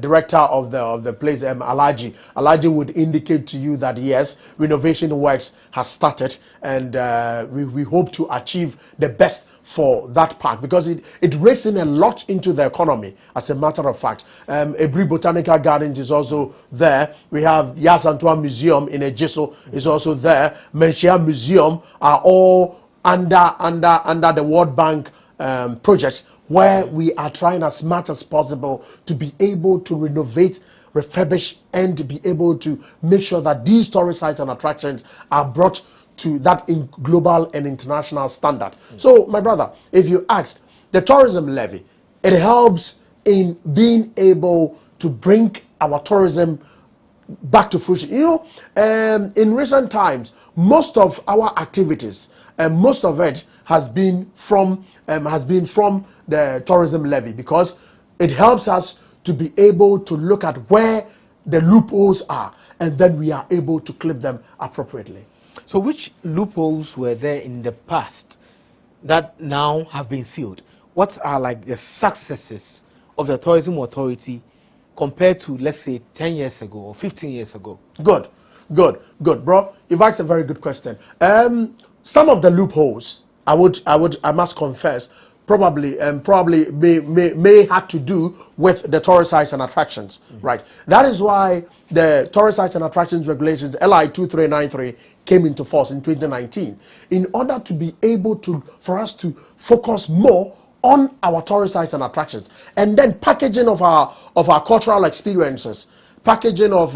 director of the place, Alaji would indicate to you that yes, renovation works has started, and we hope to achieve the best for that park because it rakes in a lot into the economy. As a matter of fact, Ebri Botanical Gardens is also there. We have Yas Antoine Museum in Ejiso is also there. Menchia Museum are all under the World Bank project, where we are trying as much as possible to be able to renovate, refurbish, and be able to make sure that these tourist sites and attractions are brought to that in global and international standard. So, my brother, if you ask, the tourism levy, it helps in being able to bring our tourism back to fruition. You know, in recent times, most of our activities, most of it has been from the tourism levy, because it helps us to be able to look at where the loopholes are, and then we are able to clip them appropriately.
So which loopholes were there in the past that now have been sealed? What are like the successes of the tourism authority compared to, let's say, 10 years ago or 15 years ago?
Good. Good, bro. You've asked a very good question. Some of the loopholes, I must confess, probably may have to do with the tourist sites and attractions, right? That is why the tourist sites and attractions regulations LI 2393 came into force in 2019, in order to be able to, for us to focus more on our tourist sites and attractions, and then packaging of our cultural experiences, packaging of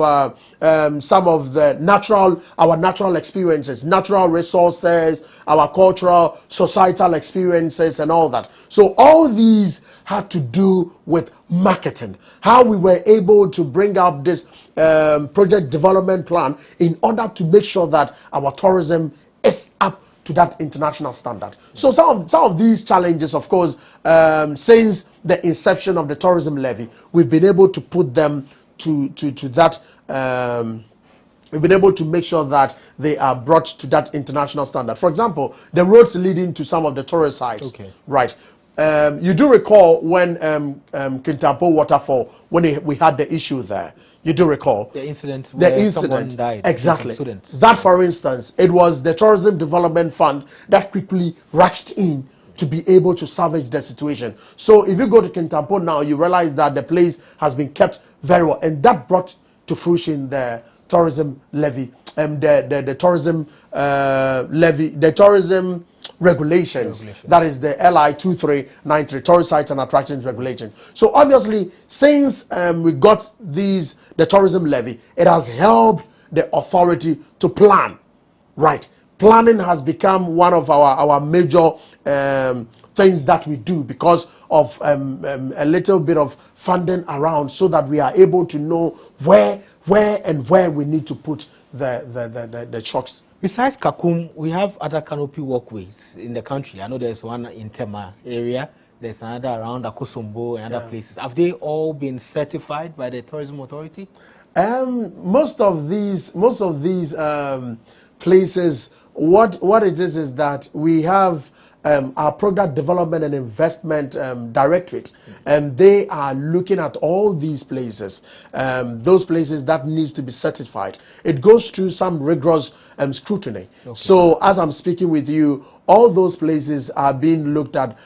some of the natural experiences, natural resources, our cultural, societal experiences, and all that. So all these had to do with marketing, how we were able to bring up this project development plan in order to make sure that our tourism is up to that international standard. So some of these challenges, of course, since the inception of the tourism levy, we've been able to put them to that. We've been able to make sure that they are brought to that international standard. For example, the roads leading to some of the tourist sites. Okay. Right. You do recall when Kintampo Waterfall, when we had the issue there. You do recall
the incident where someone died.
Exactly. That, for instance, it was the Tourism Development Fund that quickly rushed in to be able to salvage the situation. So if you go to Kintampo now, you realize that the place has been kept very well, and that brought to fruition the tourism levy, the tourism levy, the tourism regulations. That is the LI 2393, tourist sites and attractions regulation. So obviously, since we got the tourism levy, it has helped the authority to plan. Right. Planning has become one of our major things that we do, because of a little bit of funding around, so that we are able to know where we need to put the trucks.
Besides Kakum, we have other canopy walkways in the country. I know there's one in Tema area. There's another around Akosombo and other places. Have they all been certified by the Tourism Authority?
Most of these places, what it is that we have our Product Development and Investment Directorate, and they are looking at all these places, those places that needs to be certified. It goes through some rigorous scrutiny. Okay. So as I'm speaking with you, all those places are being looked at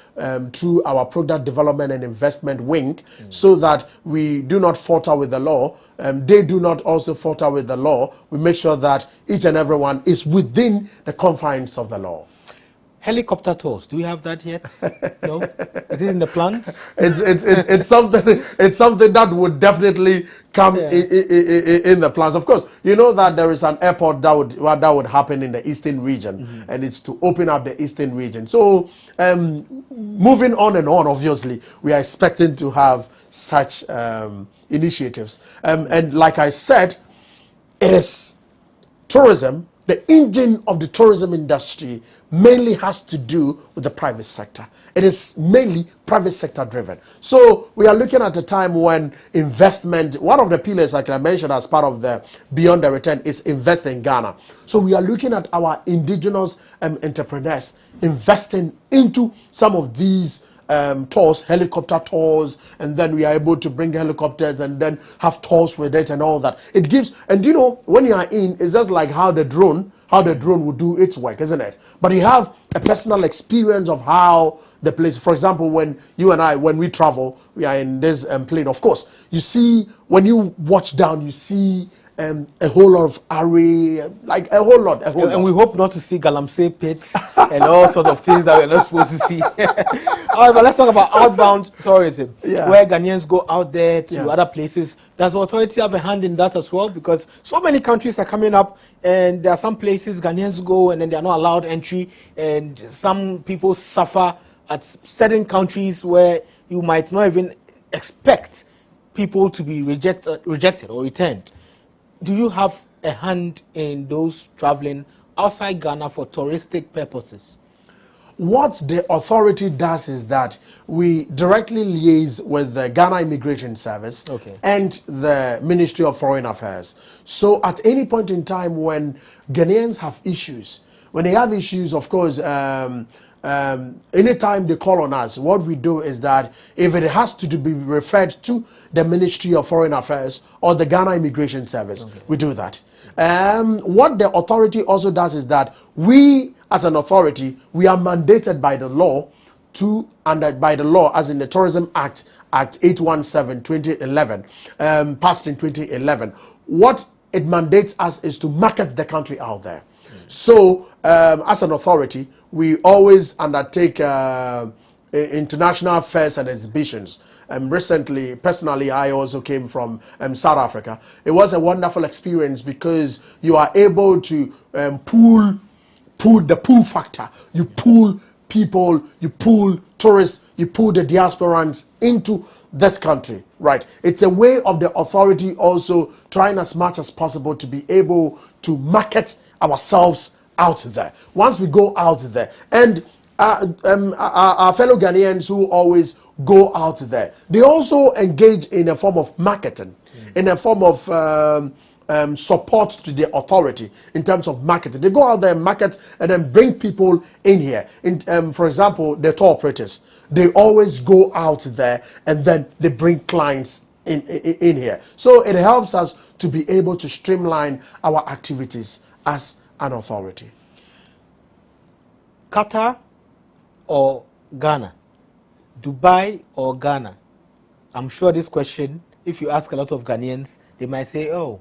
through our Product Development and Investment wing, so that we do not falter with the law. They do not also falter with the law. We make sure that each and everyone is within the confines of the law.
Helicopter tours, do you have that yet? No? Is it in the plans?
It's something that would definitely come in the plans. Of course, you know that there is an airport that would happen in the eastern region, and it's to open up the eastern region. So moving on and on, obviously, we are expecting to have such initiatives. And like I said, it is tourism. The engine of the tourism industry mainly has to do with the private sector. It is mainly private sector driven. So we are looking at a time when investment, one of the pillars I can mention as part of the Beyond the Return is Invest in Ghana. So we are looking at our indigenous entrepreneurs investing into some of these tours, helicopter tours, and then we are able to bring helicopters and then have tours with it and all that. It gives, and you know, when you are in, it's just like how the drone would do its work, isn't it? But you have a personal experience of how the place, for example, when you and I, when we travel, we are in this plane, of course, you see, when you watch down, you see a whole lot of array, like a whole lot.
And we hope not to see galamsey pits and all sort of things that we're not supposed to see. However, let's talk about outbound tourism, where Ghanaians go out there to other places. Does the authority have a hand in that as well? Because so many countries are coming up, and there are some places Ghanaians go and then they are not allowed entry, and some people suffer at certain countries where you might not even expect people to be rejected or returned. Do you have a hand in those traveling outside Ghana for touristic purposes?
What the authority does is that we directly liaise with the Ghana Immigration Service and the Ministry of Foreign Affairs. So at any point in time when Ghanaians have issues, when they have issues, of course, anytime they call on us, what we do is that if it has to be referred to the Ministry of Foreign Affairs or the Ghana Immigration Service, we do that. What the authority also does is that we, as an authority, we are mandated by the law by the law, as in the Tourism Act, Act 817/2011, passed in 2011. What it mandates us is to market the country out there. So, as an authority, we always undertake international fairs and exhibitions. Recently, personally, I also came from South Africa. It was a wonderful experience because you are able to pool the pull factor. You pull people, you pull tourists, you pull the diasporans into this country, right? It's a way of the authority also trying as much as possible to be able to market ourselves out there. Once we go out there, and our fellow Ghanaians who always go out there, they also engage in a form of marketing, in a form of support to the authority in terms of marketing. They go out there and market and then bring people in here. For example, the tour operators, they always go out there and then they bring clients in here. So it helps us to be able to streamline our activities as an authority.
Qatar or Ghana? Dubai or Ghana? I'm sure this question, if you ask a lot of Ghanaians, they might say, oh,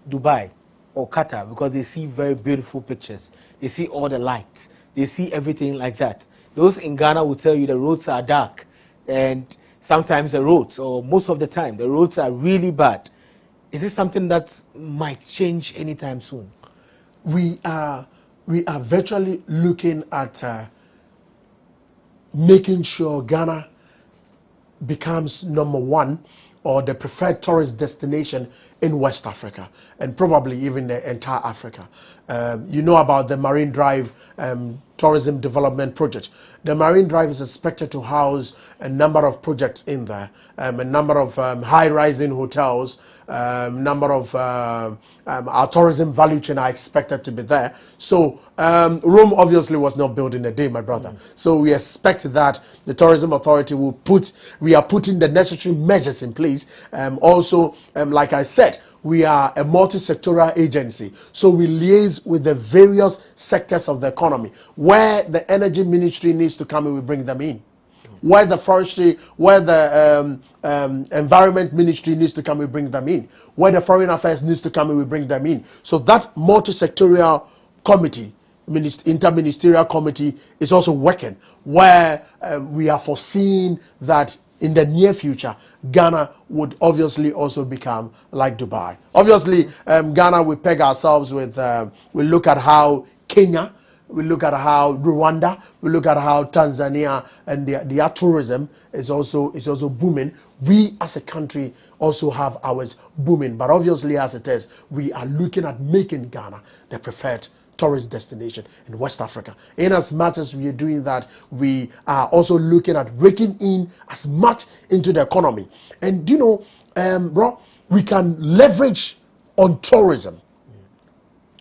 Dubai or Qatar, because they see very beautiful pictures. They see all the lights. They see everything like that. Those in Ghana will tell you the roads are dark, and sometimes the roads, or most of the time, the roads are really bad. Is this something that might change anytime soon?
We are virtually looking at making sure Ghana becomes #1 or the preferred tourist destination in West Africa, and probably even the entire Africa. You know about the Marine Drive tourism development project. The Marine Drive is expected to house a number of projects in there, a number of high-rising hotels, number of our tourism value chain are expected to be there. So Rome obviously was not built in a day, my brother. So we expect that the tourism authority we are putting the necessary measures in place. Also, like I said, we are a multi-sectoral agency, so we liaise with the various sectors of the economy. Where the energy ministry needs to come in, we bring them in. Where the forestry, where the environment ministry needs to come, we bring them in. Where the foreign affairs needs to come in, we bring them in. So that multi-sectorial committee, interministerial committee, is also working, where we are foreseeing that in the near future, Ghana would obviously also become like Dubai. Obviously, Ghana, we peg ourselves with, we look at how Kenya, we look at how Rwanda, we look at how Tanzania and their tourism is also booming. We as a country also have ours booming. But obviously, as it is, we are looking at making Ghana the preferred tourist destination in West Africa. In as much as we are doing that, we are also looking at raking in as much into the economy. And you know, bro, we can leverage on tourism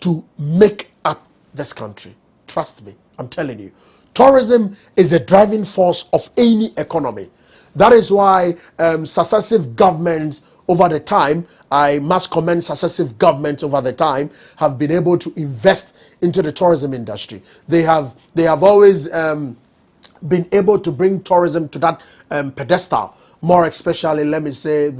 to make up this country. Trust me, I'm telling you. Tourism is a driving force of any economy. That is why successive governments over the time, I must commend successive governments over the time, have been able to invest into the tourism industry. They have always been able to bring tourism to that pedestal. More especially, let me say,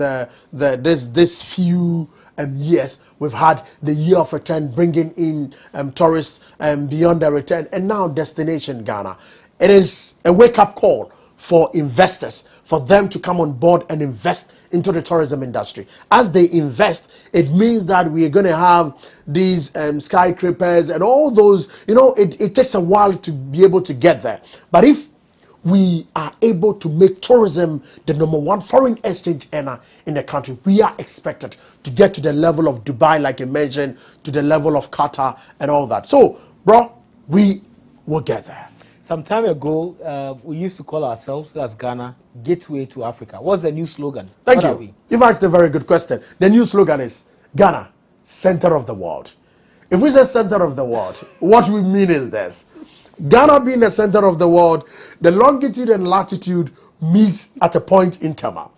this few years, we've had the year of return bringing in tourists beyond the return, and now Destination Ghana. It is a wake-up call for investors, for them to come on board and invest into the tourism industry. As they invest, it means that we are going to have these skyscrapers and all those, you know, it takes a while to be able to get there. But if we are able to make tourism the #1 foreign exchange earner in the country, we are expected to get to the level of Dubai, like you mentioned, to the level of Qatar and all that. So, bro, we will get there.
Some time ago, we used to call ourselves as Ghana Gateway to Africa. What's the new slogan?
Thank you. You've asked a very good question. The new slogan is Ghana, center of the world. If we say center of the world, what we mean is this. Ghana being the center of the world, the longitude and latitude meets at a point in Tema.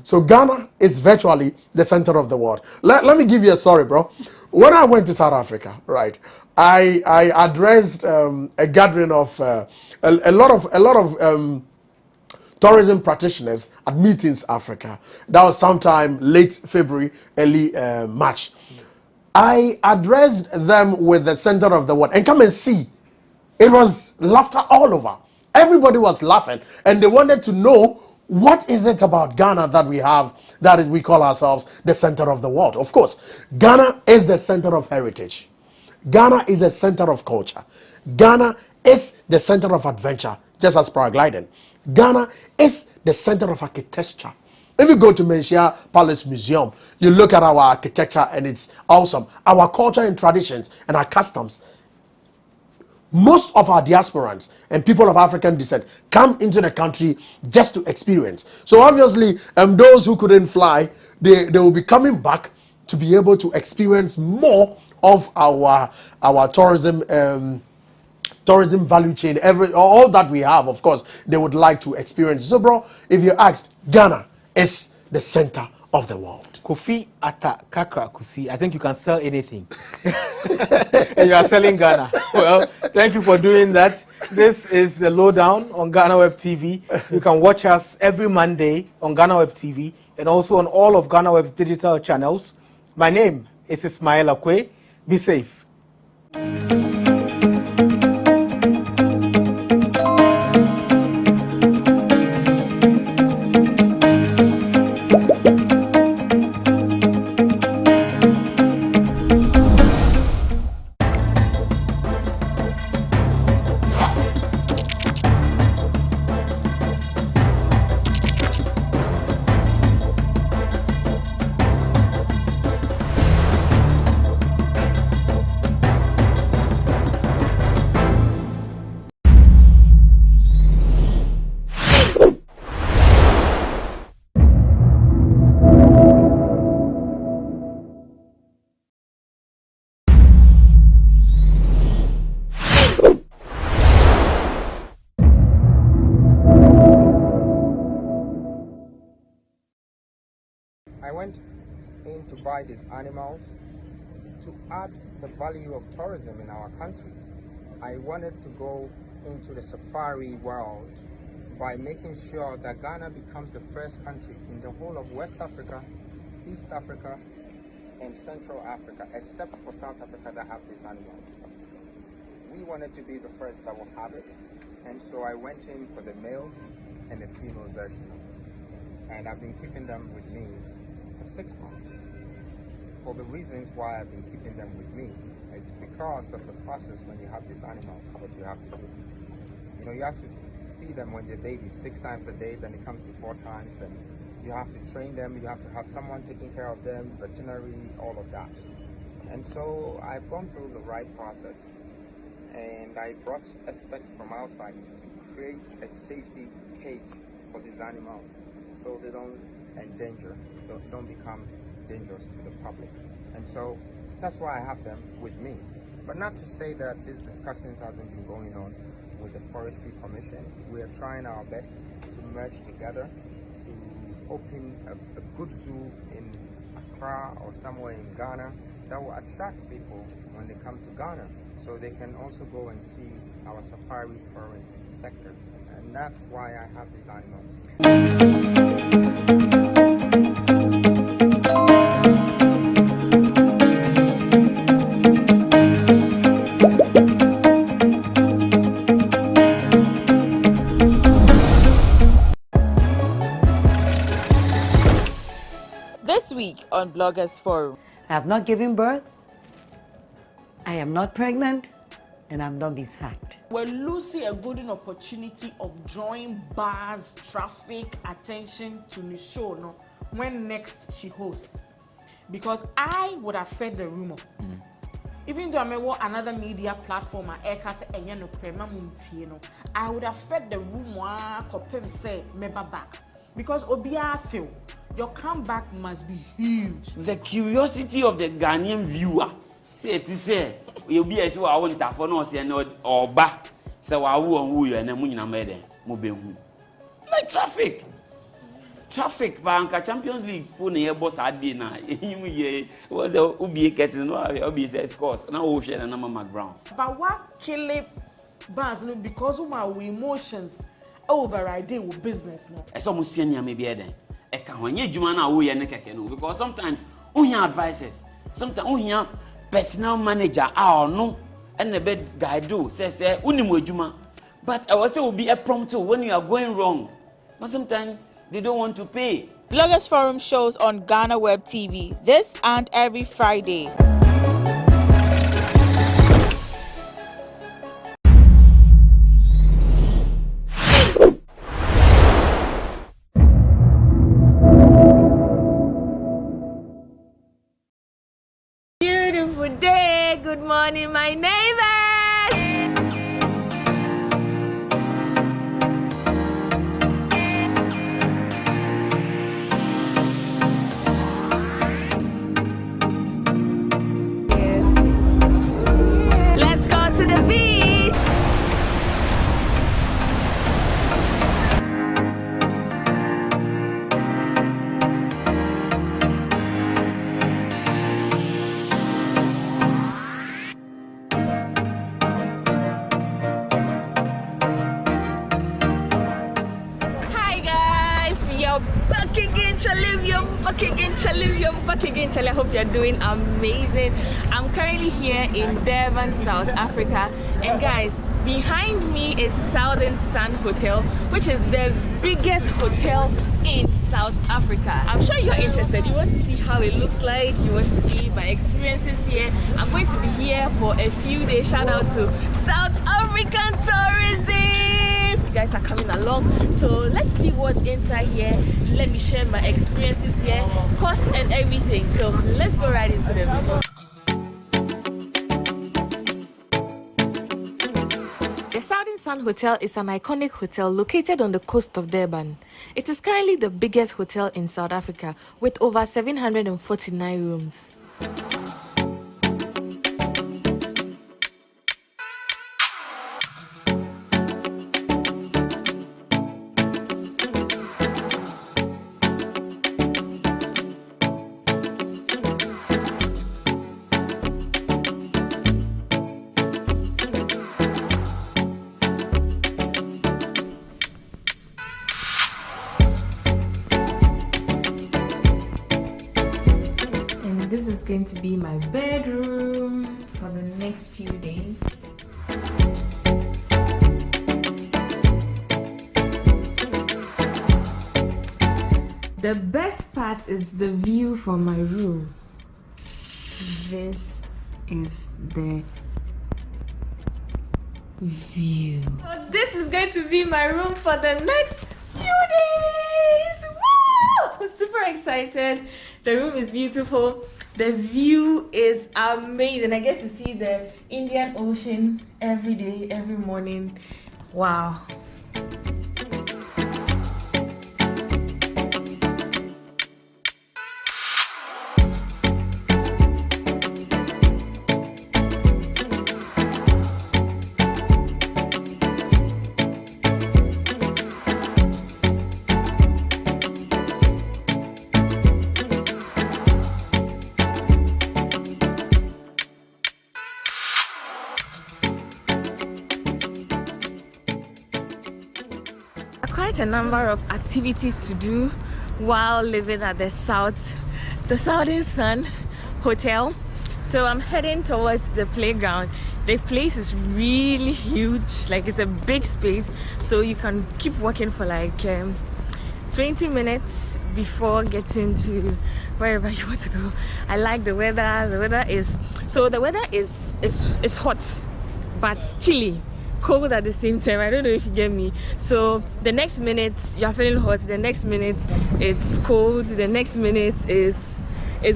So Ghana is virtually the center of the world. Let me give you a story, bro. When I went to South Africa, right, I addressed a gathering of a lot of tourism practitioners at Meetings Africa. That was sometime late February, early March. I addressed them with the center of the world, and come and see. It was laughter all over. Everybody was laughing, and they wanted to know what is it about Ghana that we have, that we call ourselves the center of the world. Of course, Ghana is the center of heritage. Ghana is the center of culture. Ghana is the center of adventure, just as paragliding. Ghana is the center of architecture. If you go to Menchia Palace Museum, you look at our architecture and it's awesome. Our culture and traditions and our customs. Most of our diasporans and people of African descent come into the country just to experience. So obviously, those who couldn't fly, they will be coming back to be able to experience more of our tourism value chain, all that we have. Of course, they would like to experience. So, bro, if you asked, Ghana is the center of the world.
Kofi Ata Kakra Kusi, I think you can sell anything. And you are selling Ghana. Well, thank you for doing that. This is the lowdown on GhanaWeb TV. You can watch us every Monday on GhanaWeb TV and also on all of GhanaWeb's digital channels. My name is Ismail Akwe. Be safe.
I went in to buy these animals to add the value of tourism in our country. I wanted to go into the safari world by making sure that Ghana becomes the first country in the whole of West Africa, East Africa, and Central Africa, except for South Africa, that have these animals. We wanted to be the first that will have it, and so I went in for the male and the female version of it. And I've been keeping them with me for 6 months. For the reasons why I've been keeping them with me, it's because of the process when you have these animals, what you have to do. You know, you have to feed them when they're babies 6 times a day, then it comes to 4 times, and you have to train them, you have to have someone taking care of them, veterinary, all of that. And so I've gone through the right process, and I brought experts from outside to create a safety cage for these animals so they don't endanger, don't become dangerous to the public. And so that's why I have them with me. But not to say that these discussions hasn't been going on with the Forestry Commission. We are trying our best to merge together to open a good zoo in Accra or somewhere in Ghana that will attract people when they come to Ghana, so they can also go and see our safari touring sector. And that's why I have these animals.
This week on Bloggers Forum.
I have not given birth, I am not pregnant, and I'm not being sacked.
We're losing a golden opportunity of drawing bars, traffic, attention to the show no, when next she hosts. Because I would have fed the rumor. Even though I may want another media platform, I would have fed the rumor, say, meba back. Because Obia feel your comeback must be huge.
The curiosity of the Ghanaian viewer, say it is say you'll be as well. I want to for no say no or back. So I who you and then when you like traffic banka Champions League phone here boss adi na you was obi getting no obi says course na ocean and mama ground
but what kill it bars no because of my emotions overriding with business no
e so mo sua nia me be den e ka ho nya adwuma na wo ye ne keke no because sometimes we hear advices sometimes we hear personal manager no and the bed guide do says unimu adwuma but I was say will be a prompt when you are going wrong but sometimes they don't want to pay.
Bloggers Forum shows on GhanaWeb TV this and every Friday.
Beautiful day. Good morning, my neighbors. Back again, Charlie. I hope you're doing amazing. I'm currently here in Durban, South Africa, and guys, behind me is Southern Sun Hotel, which is the biggest hotel in South Africa. I'm sure you're interested. You want to see how it looks like, you want to see my experiences here. I'm going to be here for a few days. Shout out to South African tourism. You guys are coming along, so let's see what's inside here. Let me share my experiences here, cost and everything. So let's go right into the video. The Southern Sun Hotel is an iconic hotel located on the coast of Durban. It is currently the biggest hotel in South Africa with over 749 rooms. This is going to be my bedroom for the next few days. The best part is the view from my room. This is the view. So this is going to be my room for the next few days. Woo! I'm super excited. The room is beautiful. The view is amazing. I get to see the Indian Ocean every day, every morning. Wow. Quite a number of activities to do while living at the Southern Sun Hotel. So I'm heading towards the playground. The place is really huge, like it's a big space, so you can keep walking for like 20 minutes before getting to wherever you want to go. I like the weather. The weather is hot but chilly, cold at the same time. I don't know if you get me. So the next minute you're feeling hot, the next minute it's cold, the next minute is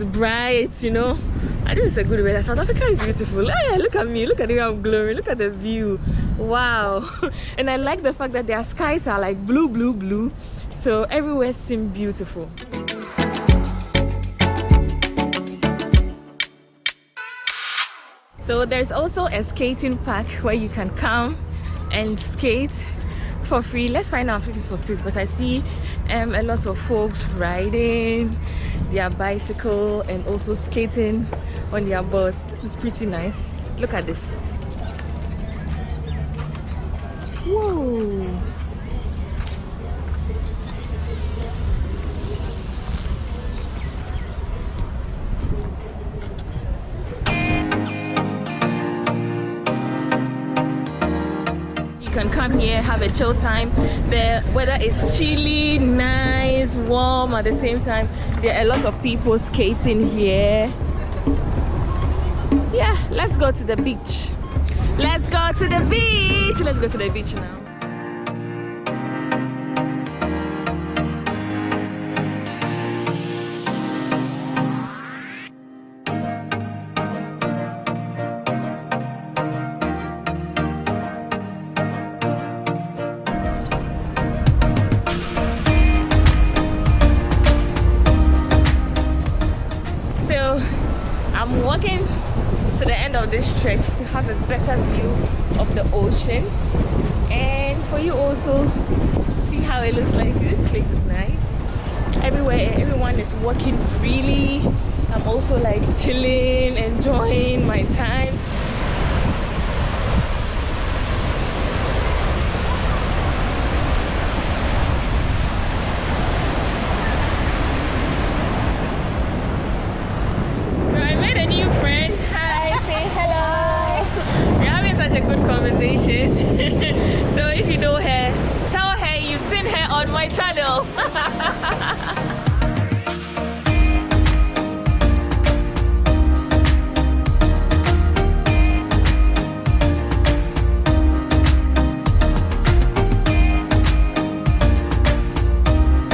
bright, you know. And this is a good weather. South Africa is beautiful. Hey, look at me, look at the way I'm glowing, look at the view. Wow. And I like the fact that their skies are like blue, so everywhere seems beautiful. So there's also a skating park where you can come and skate for free. Let's find out if it's for free, because I see a lot of folks riding their bicycle and also skating on their boards. This is pretty nice. Look at this. Whoa. Can come here, have a chill time. The weather is chilly, nice, warm at the same time. There are a lot of people skating here. Yeah, let's go to the beach. Let's go to the beach. Let's go to the beach now. I'm walking to the end of this stretch to have a better view of the ocean, and for you also to see how it looks like. This place is nice. Everyone is walking freely. I'm also like chilling, enjoying my time. So if you know her, tell her you've seen her on my channel.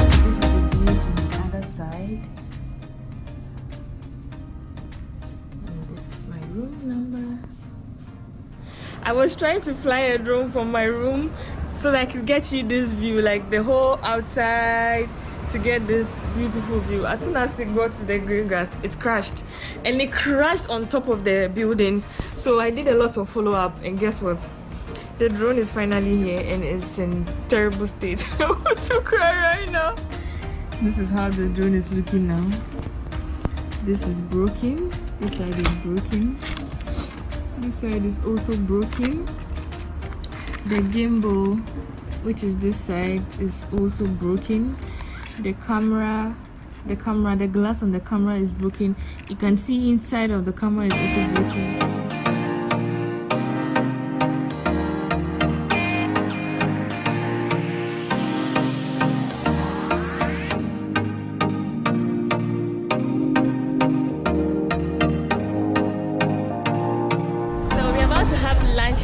This is the view from the other side. And this is my room number. I was trying to fly a drone from my room so that I could get you this view, like the whole outside, to get this beautiful view. As soon as it got to the green grass, it crashed, and it crashed on top of the building. So I did a lot of follow-up, and guess what? The drone is finally here and it's in terrible state. I want to cry right now. This is how the drone is looking now. This is broken. This side is broken. This side is also broken. The gimbal, which is this side, is also broken. The glass on the camera is broken. You can see inside of the camera is also broken.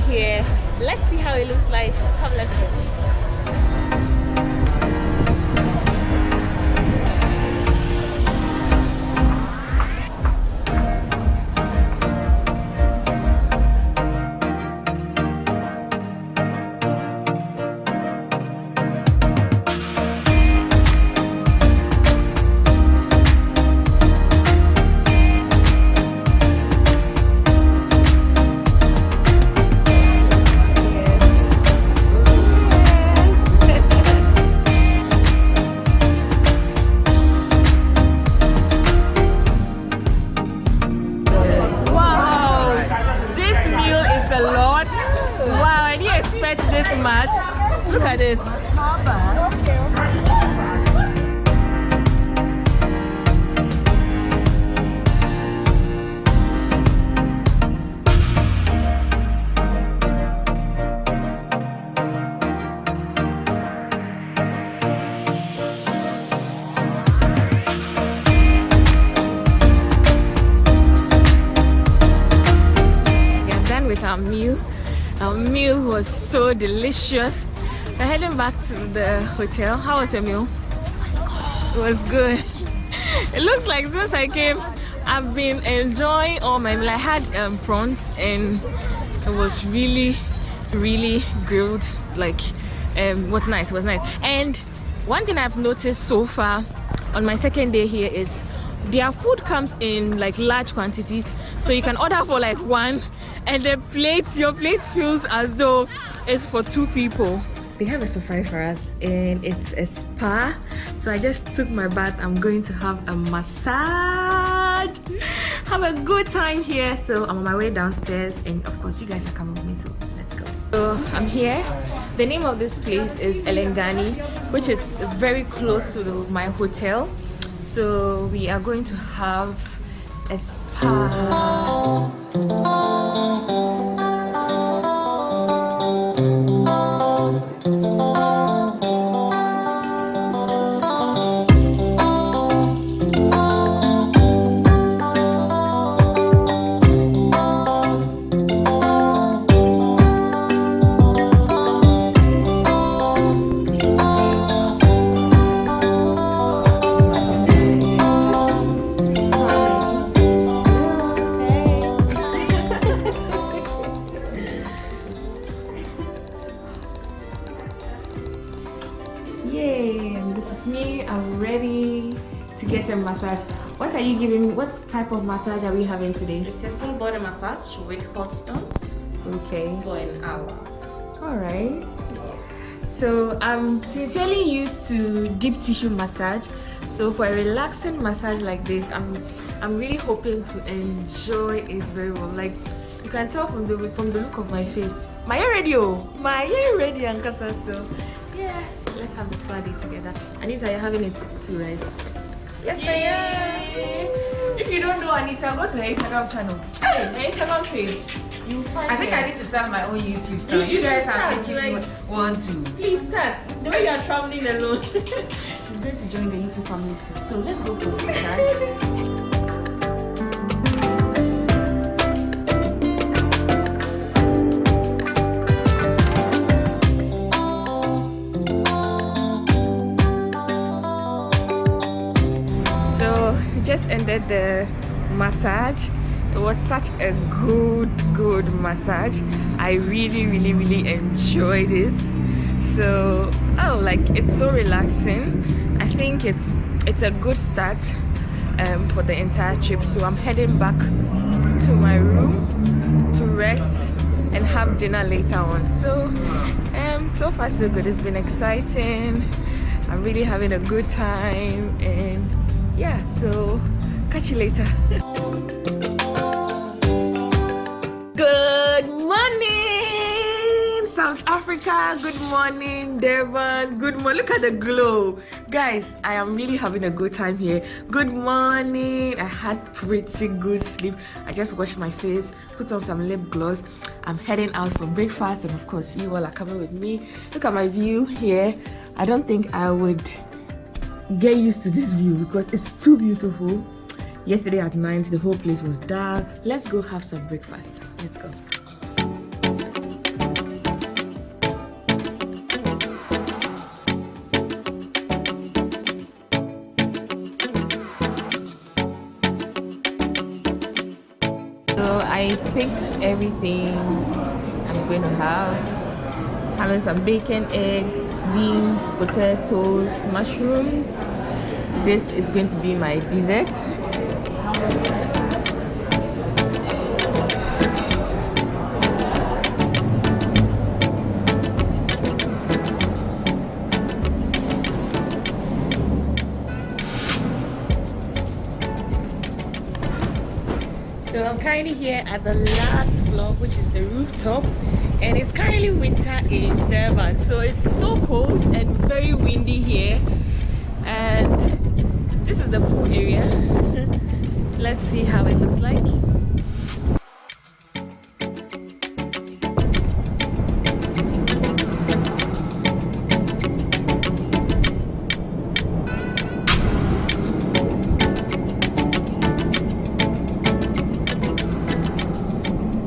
Here, let's see how it looks like. Come, let's go. This much. Look at this. We are done with our meal. Our meal was so delicious. We're heading back to the hotel. How was your meal? It was good. It looks like since I came, I've been enjoying all my meal. I had prawns and it was really grilled. Like, was nice. It was nice. And one thing I've noticed so far on my second day here is their food comes in like large quantities, so you can order for like one. And the plate, your plate feels as though is for 2 people. They have a surprise for us, and it's a spa. So I just took my bath. I'm going to have a massage, have a good time here. So I'm on my way downstairs, and of course you guys are coming with me, so let's go. So I'm here. The name of this place is Elengani, which is very close to my hotel. So we are going to have a spa. Massage. What are you giving me? What type of massage are we having today?
It's a full body massage with hot stones.
Okay.
For an hour.
Alright. Yes. So I'm sincerely used to deep tissue massage. So for a relaxing massage like this, I'm really hoping to enjoy it very well. Like you can tell from the look of my face. My hair ready, Ankasa. So yeah, let's have this party together. Anita, you're having it too, right? Yes, I am. If you don't know Anita, go to her Instagram channel. Hey, her Instagram page. You find
I think I need to start my own YouTube channel. You guys have to like, want to.
Please start. The way you are traveling alone. She's going to join the YouTube family soon. So let's go for the massage. Just ended the massage. It was such a good massage. I really enjoyed it. So like it's so relaxing. I think it's a good start for the entire trip. So I'm heading back to my room to rest and have dinner later on. So so far so good. It's been exciting. I'm really having a good time, and yeah, so catch you later. Good morning, South Africa. Good morning, Durban. Good morning. Look at the glow. Guys, I am really having a good time here. Good morning. I had pretty good sleep. I just washed my face, put on some lip gloss. I'm heading out for breakfast, and of course, you all are coming with me. Look at my view here. I don't think I would get used to this view because it's too beautiful. Yesterday at night the whole place was dark. Let's go have some breakfast. Let's go. So I picked everything I'm going to have. Having some bacon, eggs, beans, potatoes, mushrooms. This is going to be my dessert. So I'm currently here at the last floor, which is the rooftop, and it's currently winter in Durban, so it's so cold and very windy here. And this is the pool area. Let's see how it looks like.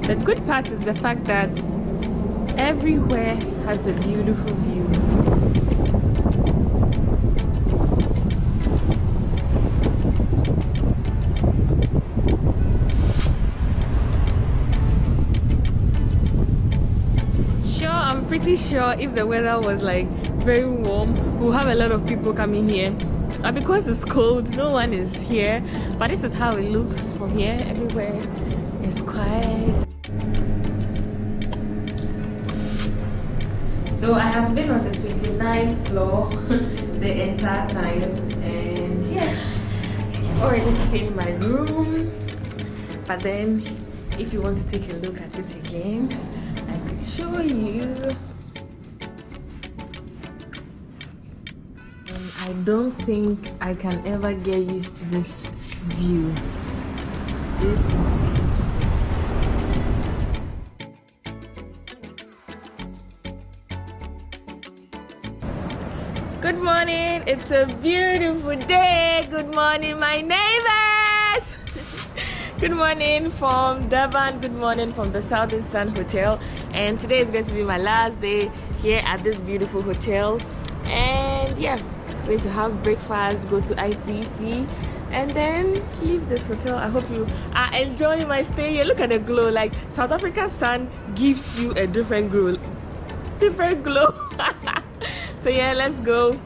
The good part is the fact that everywhere has a beautiful view. I'm pretty sure if the weather was like very warm, we'll have a lot of people coming here. And because it's cold, no one is here. But this is how it looks from here. Everywhere is quiet. So I have been on the 29th floor the entire time, and yeah, I've already seen my room. But then, if you want to take a look at it again, I could show you. And I don't think I can ever get used to this view. This is beautiful. Good morning, it's a beautiful day. Good morning, my neighbors. Good morning from Durban, good morning from the Southern Sun Hotel. And today is going to be my last day here at this beautiful hotel. And yeah, going to have breakfast, go to ITC, and then leave this hotel. I hope you are enjoying my stay here. Look at the glow. Like, South Africa's sun gives you a different glow. So yeah, let's go.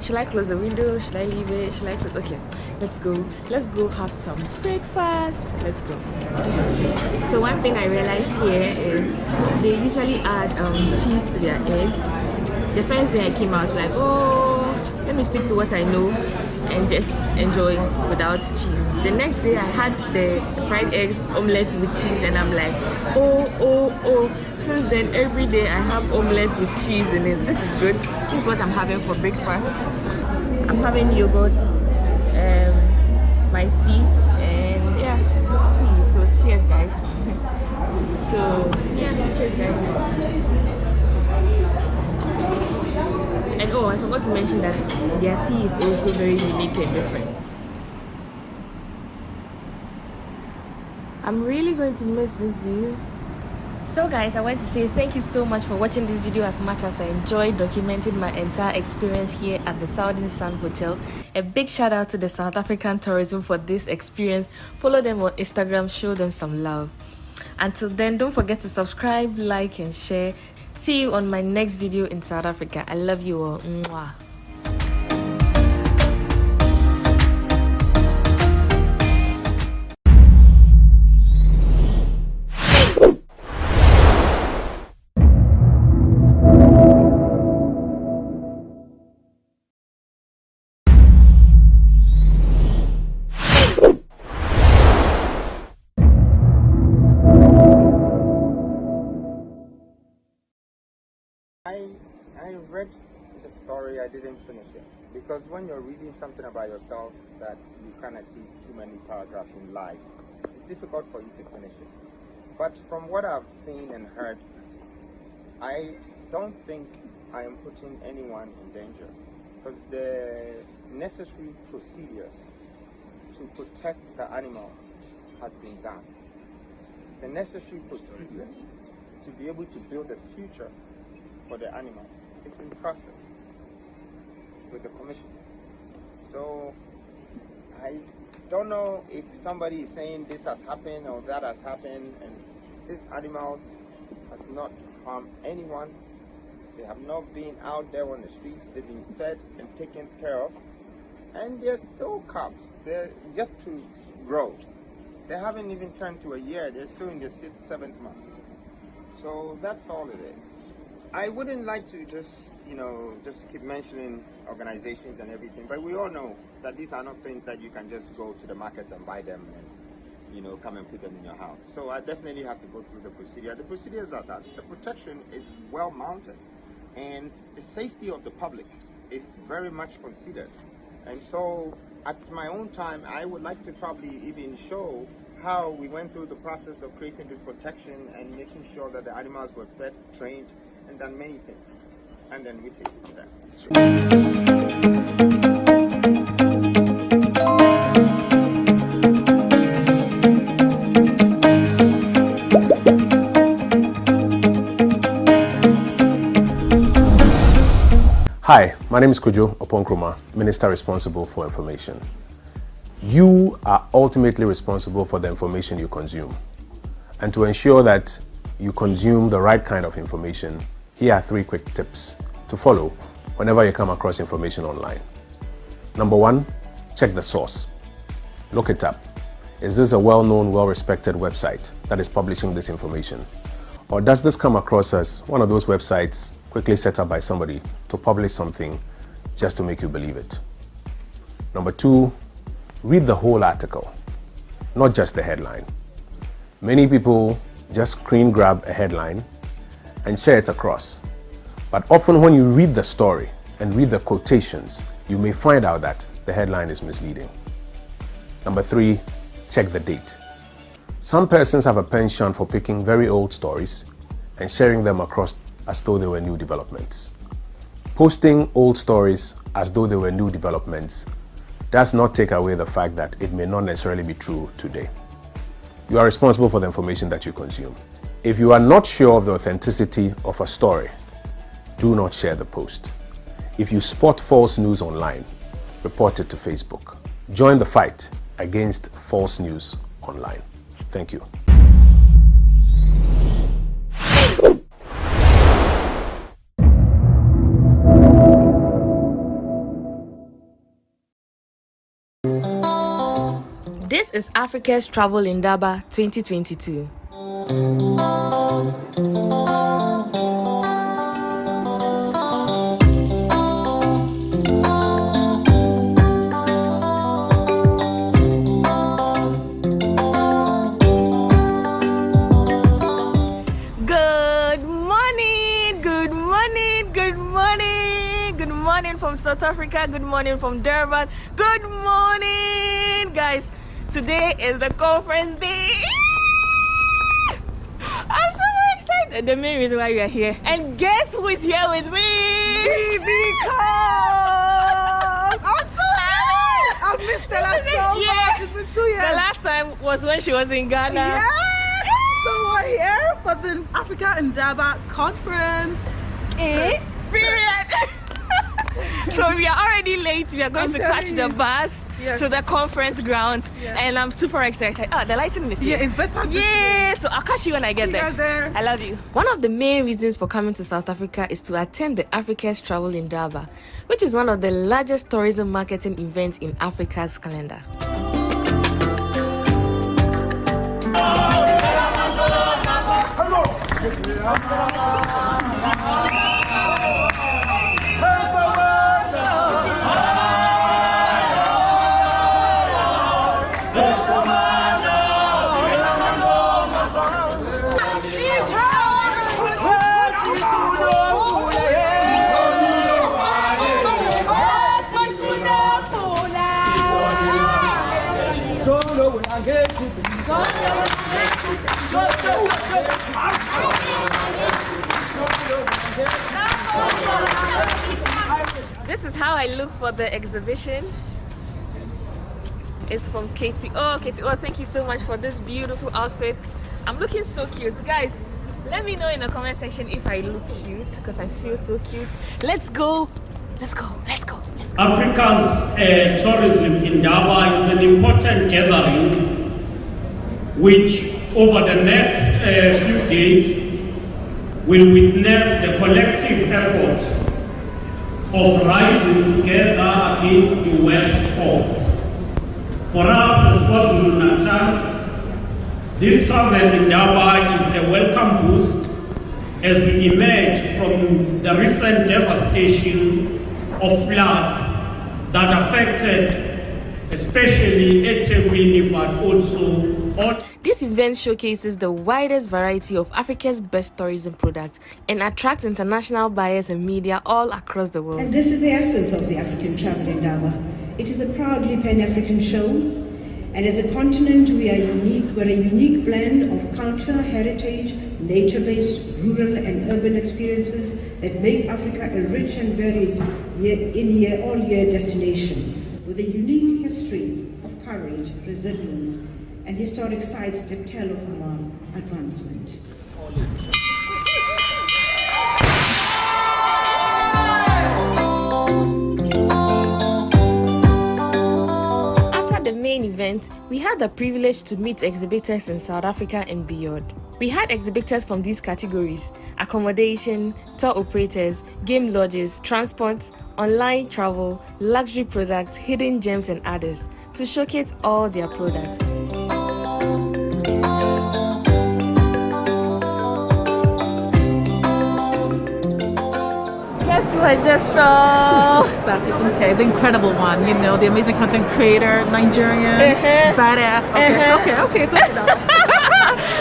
Should I close the window? Should I leave it? Should I close? Okay, let's go. Let's go have some breakfast. Let's go. So one thing I realized here is they usually add cheese to their egg. The first day I came, I was like, oh, let me stick to what I know and just enjoy without cheese. The next day I had the fried eggs omelette with cheese, and I'm like, oh. Since then, every day I have omelette with cheese in it. This is good. This is what I'm having for breakfast. I'm having yogurt, my seeds, and yeah, tea. So cheers, guys. So yeah, cheers, guys. And oh, I forgot to mention that their tea is also very unique and different. I'm really going to miss this view. So guys, I want to say thank you so much for watching this video as much as I enjoyed documenting my entire experience here at the Southern Sun Hotel. A big shout out to the South African tourism for this experience. Follow them on Instagram, show them some love. Until then, don't forget to subscribe, like and share. See you on my next video in South Africa. I love you all. Mwah.
I read the story, I didn't finish it. Because when you're reading something about yourself that you kind of see too many paragraphs in lies, it's difficult for you to finish it. But from what I've seen and heard, I don't think I am putting anyone in danger. Because the necessary procedures to protect the animals has been done. The necessary procedures to be able to build a future for the animals is in process with the commissioners. So I don't know if somebody is saying this has happened or that has happened, and these animals has not harmed anyone. They have not been out there on the streets. They've been fed and taken care of, and they're still cubs. They're yet to grow. They haven't even turned to a year. They're still in their 6th, 7th month. So that's all it is. I wouldn't like to just keep mentioning organizations and everything, but we all know that these are not things that you can just go to the market and buy them and, come and put them in your house. So I definitely have to go through the procedure. The procedures are that the protection is well mounted, and the safety of the public is very much considered. And so at my own time, I would like to probably even show how we went through the process of creating this protection and making sure that the animals were fed, trained, and done many things, and then we take it from there.
Hi, my name is Kojo Oponkroma, Minister responsible for information. You are ultimately responsible for the information you consume. And to ensure that you consume the right kind of information, here are 3 quick tips to follow whenever you come across information online. Number 1, check the source. Look it up. Is this a well-known, well-respected website that is publishing this information? Or does this come across as one of those websites
quickly set up by somebody to publish something just to make you believe it. Number 2, read the whole article, not just the headline. Many people just screen grab a headline and share it across. But often when you read the story and read the quotations, you may find out that the headline is misleading. Number 3, check the date. Some persons have a penchant for picking very old stories and sharing them across as though they were new developments. Posting old stories as though they were new developments does not take away the fact that it may not necessarily be true today. You are responsible for the information that you consume. If you are not sure of the authenticity of a story, do not share the post. If you spot false news online, report it to Facebook. Join the fight against false news online. Thank you.
This is Africa's Travel Indaba 2022. From South Africa, good morning from Durban, good morning guys. Today is the conference day. I'm super excited. The main reason why we are here, and guess who is here with me?
I'm so happy. I've missed Stella so much. It's been 2 years.
The last time was when she was in Ghana.
Yes. So we're here for the Africa Indaba conference.
Period. So we are already late. We are going to catch the bus to the conference ground, and I'm super excited. Oh, the lighting is here.
Yeah, it's better.
Yeah, so I'll catch you when I get there. I love you. One of the main reasons for coming to South Africa is to attend the Africa's Travel Indaba, which is one of the largest tourism marketing events in Africa's calendar. This is how I look for the exhibition. It's from Katie. Oh, Katie, oh, thank you so much for this beautiful outfit. I'm looking so cute. Guys, let me know in the comment section if I look cute, because I feel so cute. Let's go. Let's go. Let's go. Let's go.
Africa's tourism Indaba is an important gathering which over the next few days will witness the collective effort of rising together against the West faults. For us as KwaZulu-Natal, this travel Indaba is a welcome boost as we emerge from the recent devastation of floods that affected especially eThekwini, but also
This event showcases the widest variety of Africa's best tourism products and attracts international buyers and media all across the world.
And this is the essence of the African Travel Indaba. It is a proudly Pan-African show, and as a continent we're a unique blend of culture, heritage, nature-based rural and urban experiences that make Africa a rich and varied all-year destination with a unique history of courage, resilience, and historic sites that tell of our advancement.
After the main event, we had the privilege to meet exhibitors in South Africa and beyond. We had exhibitors from these categories: accommodation, tour operators, game lodges, transport, online travel, luxury products, hidden gems, and others to showcase all their products.
who I just saw.
Sassy Funke, the incredible one, you know, the amazing content creator, Nigerian, badass. Okay, it's okay now.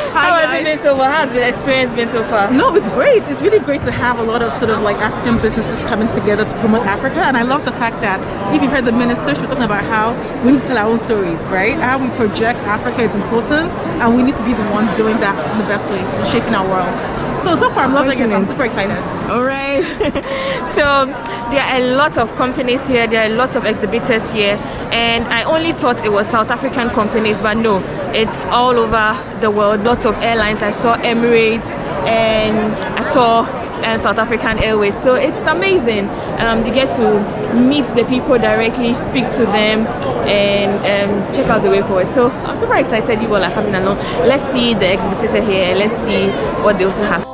How has it been so far? How has the experience been so far?
No, it's great. It's really great to have a lot of sort of like African businesses coming together to promote Africa. And I love the fact that if you heard the minister, she was talking about how we need to tell our own stories, right? How we project Africa is important, and we need to be the ones doing that in the best way, shaping our world. So far I'm loving it. I'm super excited.
All right. So there are a lot of companies here. There are a lot of exhibitors here. And I only thought it was South African companies, but no, it's all over the world. Lots of airlines. I saw Emirates and I saw South African Airways. So it's amazing. You get to meet the people directly, speak to them, and check out the way forward. So I'm super excited you all are coming along. Let's see the exhibitors are here. Let's see what they also have.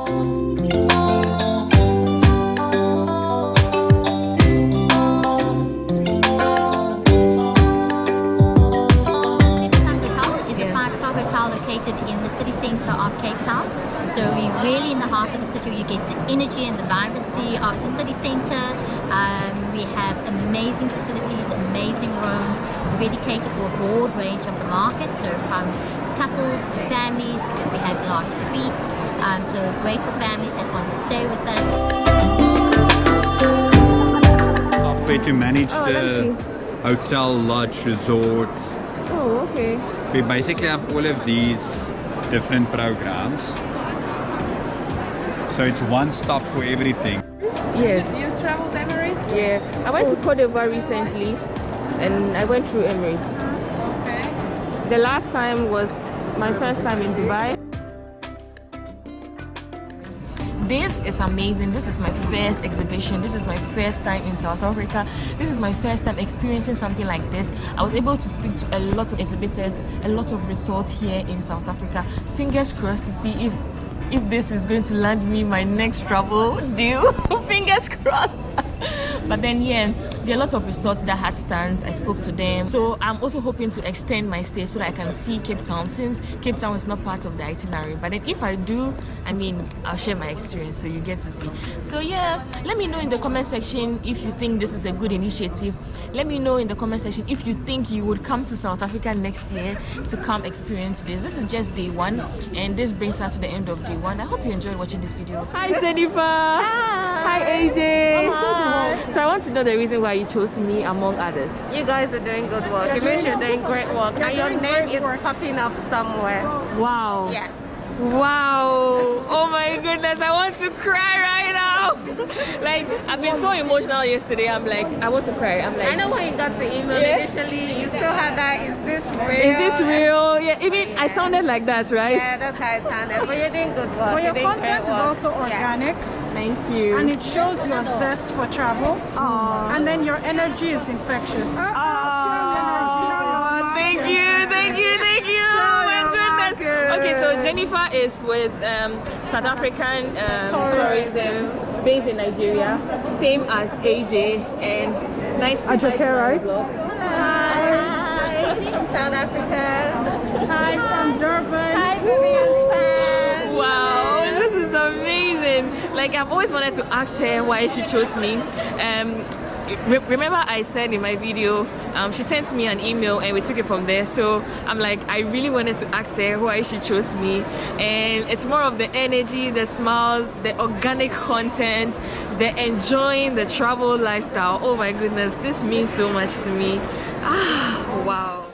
Located in the city centre of Cape Town. So we're really in the heart of the city. You get the energy and the vibrancy of the city centre. We have amazing facilities, amazing rooms, really cater for a broad range of the market. So from couples to families, because we have large suites. So great for families that want to stay with us.
Software to manage the hotel, lodge, resort.
Oh, okay.
We basically have all of these different programs. So it's one stop for everything.
Yes.
You traveled Emirates?
Yeah. I went to Côte d'Ivoire recently and I went through Emirates.
Okay.
The last time was my first time in Dubai. This is amazing. This is my first exhibition. This is my first time in South Africa. This is my first time experiencing something like this. I was able to speak to a lot of exhibitors, a lot of resorts here in South Africa. Fingers crossed to see if this is going to land me my next travel deal. Fingers crossed. But then yeah, there are a lot of resorts that had stands. I spoke to them. So I'm also hoping to extend my stay so that I can see Cape Town, since Cape Town is not part of the itinerary. But then if I do, I mean, I'll share my experience so you get to see. So yeah, let me know in the comment section if you think this is a good initiative. Let me know in the comment section if you think you would come to South Africa next year to come experience this. This is just day one, and this brings us to the end of day one. I hope you enjoyed watching this video. Hi Jennifer. Hi AJ.
Hi.
So I want to know the reason why you chose me among others.
You guys are doing good work. It means you're doing great work. And your name is popping up somewhere.
Wow.
Yes.
Wow. Oh my goodness, I want to cry right now. Like, I've been so emotional yesterday. I'm like, I want to cry. I'm like,
I know when you got the email initially, you still had that, is this real?
Is this real? Yeah, even I sounded like that, right?
Yeah, that's how it sounded. But you're doing good work.
But your content is also organic.
Thank you.
And it shows your zest for travel. And then your energy is infectious.
Thank you, thank you, thank you. Oh my goodness. Okay, so Jennifer is with South African tourism based in Nigeria, same as AJ, and nice to meet you.
Right?
Hi, from South Africa.
Hi, from Durban.
Hi, Vivian's fan.
Wow, this is amazing. Like, I've always wanted to ask her why she chose me. Remember I said in my video, she sent me an email and we took it from there. So I'm like, I really wanted to ask her why she chose me. And it's more of the energy, the smiles, the organic content, the enjoying the travel lifestyle. Oh my goodness, this means so much to me. Ah, wow.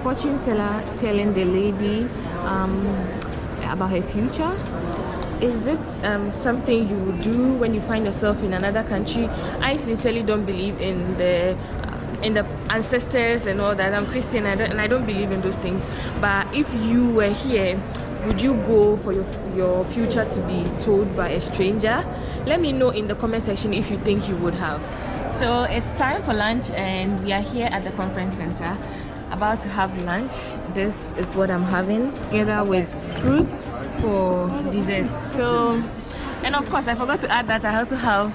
Fortune teller telling the lady
about her future. Is it something you would do when you find yourself in another country? I sincerely don't believe in the ancestors and all that. I'm Christian and I don't believe in those things. But if you were here, would you go for your future to be told by a stranger? Let me know in the comment section if you think you would have. So it's time for lunch and we are here at the conference center about to have lunch. This is what I'm having together with fruits for dessert. So, and of course I forgot to add that I also have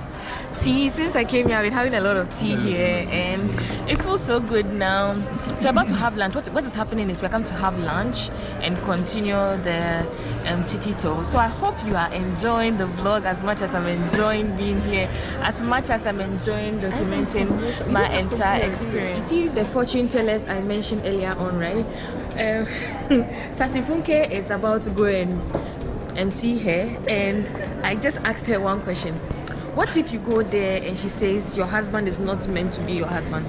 tea. Since I came here, I've been having a lot of tea here and it feels so good now. So we're about to have lunch. What is happening is we're going to have lunch and continue the city tour. So I hope you are enjoying the vlog as much as I'm enjoying being here, as much as I'm enjoying documenting my entire experience. You see the fortune tellers I mentioned earlier on, right? Sasifunke is about to go and MC her, and I just asked her one question. What if you go there and she says your husband is not meant to be your husband?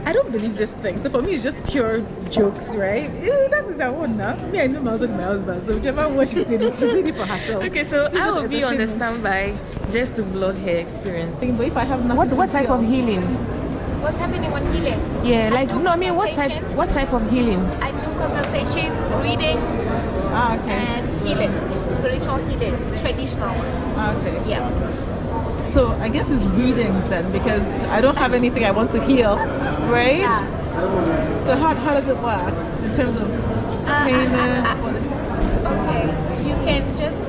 I don't believe this thing. So for me, it's just pure jokes, right? That is her own now. Me, I know my husband, so whichever one she said, she's doing it for herself.
Okay, so I will be on the standby just to vlog her experience.
But if I have nothing,
what type of healing?
What's happening on healing?
Yeah, like no, I mean what type of healing?
I do consultations, readings, and healing, spiritual healing, traditional ones.
Okay.
Yeah.
So I guess it's readings then, because I don't have anything I want to heal, right?
Yeah.
So how does it work in terms of payment?
Okay, you can just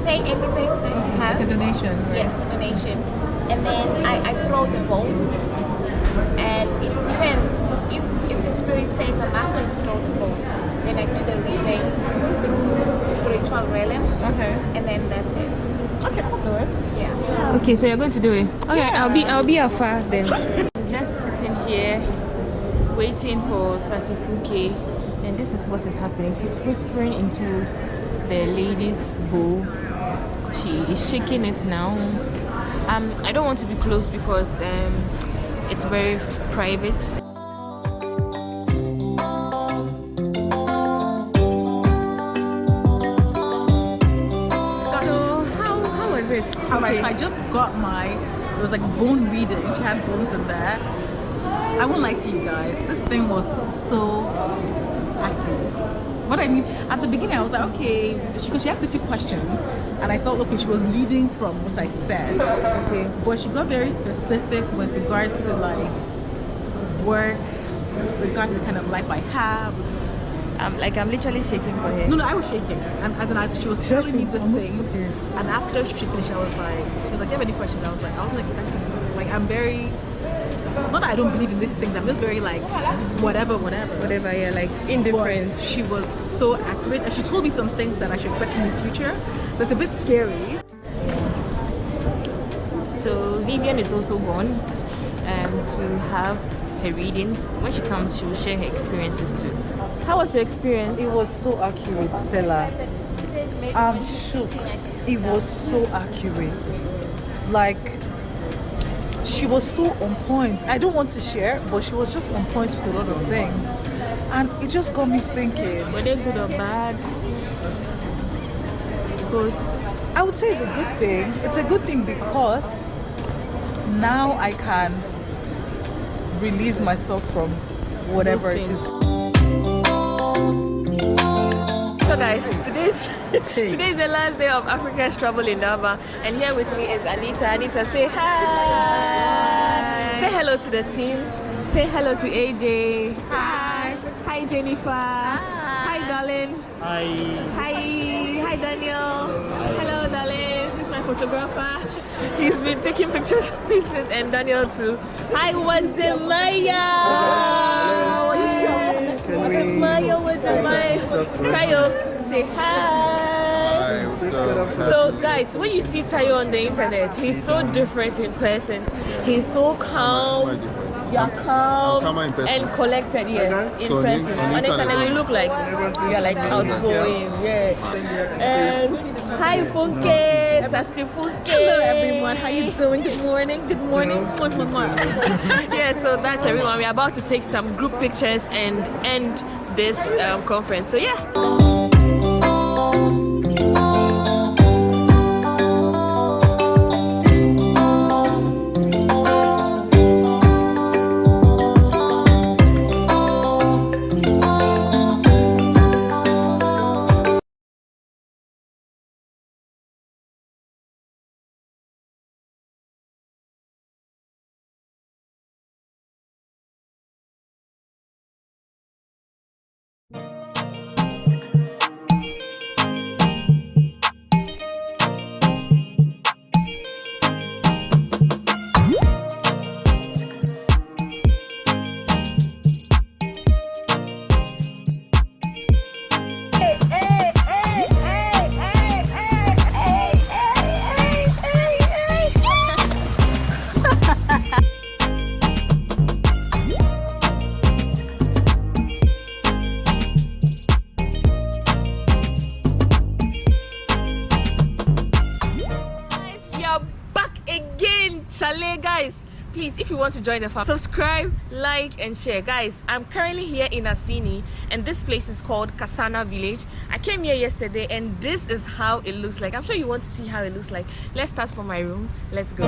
pay everything that you have.
Like a donation, right?
Yes, a donation. And then I throw the bones, and it depends. If the spirit says I'm asked to throw the bones, then I do the reading through spiritual realm.
Okay.
And then that's it.
Okay, I'll do it.
Yeah.
Okay, so you're going to do it. Okay,
Yeah.
I'll be afar then. Just sitting here, waiting for Sasifunke, and this is what is happening. She's whispering into the lady's bowl. She is shaking it now. I don't want to be close because it's very private.
Alright, so I just got it was like bone reading. She had bones in there. I won't lie to you guys, this thing was so accurate. What I mean, at the beginning I was like, okay, because she asked a few questions and I thought, okay, she was leading from what I said. Okay, but she got very specific with regard to like work, with regard to the kind of life I have.
I'm literally shaking for her.
No, I was shaking. And as she was telling me this thing, and after she finished, she was like, do you have any questions? I was like, I wasn't expecting this. Like, I'm very, not that I don't believe in these things, I'm just very like, whatever,
yeah, like indifferent.
But she was so accurate, and she told me some things that I should expect in the future. That's a bit scary.
So Vivian is also gone to have her readings. When she comes, she will share her experiences too. How was your experience?
It was so accurate, Stella. I'm shook. It was so accurate. Like, she was so on point. I don't want to share, but she was just on point with a lot of things. And it just got me thinking.
Were they good or bad? Good.
I would say it's a good thing. It's a good thing because now I can release myself from whatever it is.
So guys, today's the last day of Africa's Travel in Durban, and here with me is Anita. Anita, say hi. Say hello to the team. Say hello to AJ. Hi. Hi Jennifer. Hi darling.
Hi.
Hi Daniel. Hello darling. This is my photographer. He's been taking pictures of me and Daniel too. Hi Wadzemaya. Wadzemaya. Tayo, say hi. So guys, when you see Tayo on the internet, he's so different in person. He's so calm. You're calm and collected, yes, in person. On internet, you look like you're like outgoing, yes. And hi, Funke, Sasti Funke.
Hello, everyone. How you doing? Good morning. Good morning.
Yeah, so that's everyone. We're about to take some group pictures and end this conference. So yeah. please, if you want to join the family, subscribe, like, and share. Guys, I'm currently here in Assini, and this place is called Kasana Village. I came here yesterday, and this is how it looks like. I'm sure you want to see how it looks like. Let's start from my room. Let's go.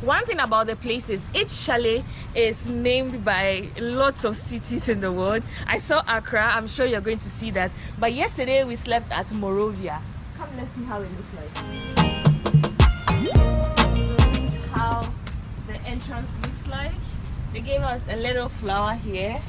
One thing about the place is each chalet is named by lots of cities in the world. I saw Accra, I'm sure you're going to see that. But yesterday we slept at Monrovia. Come, let's see how it looks like. So this is how the entrance looks like. They gave us a little flower here.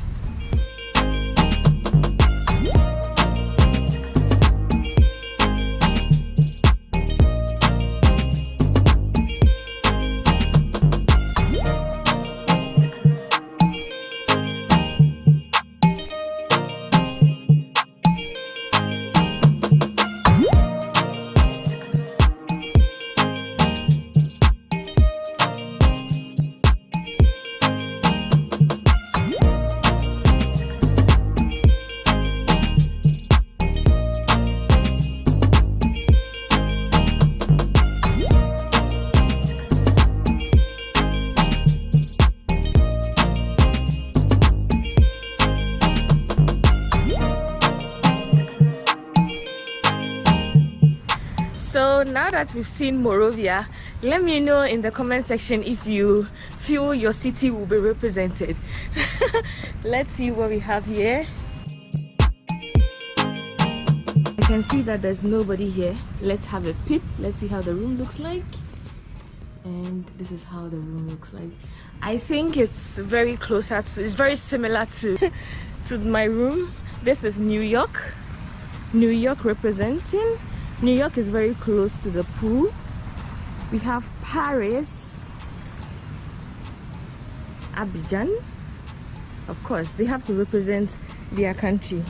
So now that we've seen Monrovia, let me know in the comment section if you feel your city will be represented. Let's see what we have here. I can see that there's nobody here. Let's have a peep. Let's see how the room looks like. And this is how the room looks like. I think it's very closer to, it's very similar to my room. This is New York. New York representing. New York is very close to the pool. We have Paris, Abidjan. Of course, they have to represent their country.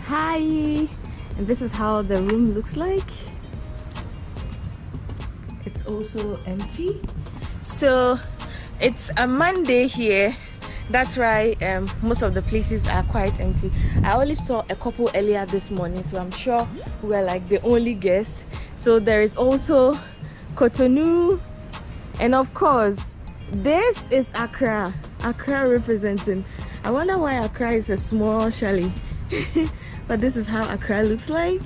Hi, and this is how the room looks like. It's also empty, so it's a Monday here. That's why most of the places are quite empty. I only saw a couple earlier this morning, so I'm sure we're like the only guests. So there is also Cotonou, and of course this is Accra representing. I wonder why Accra is a small chalet. But this is how Accra looks like.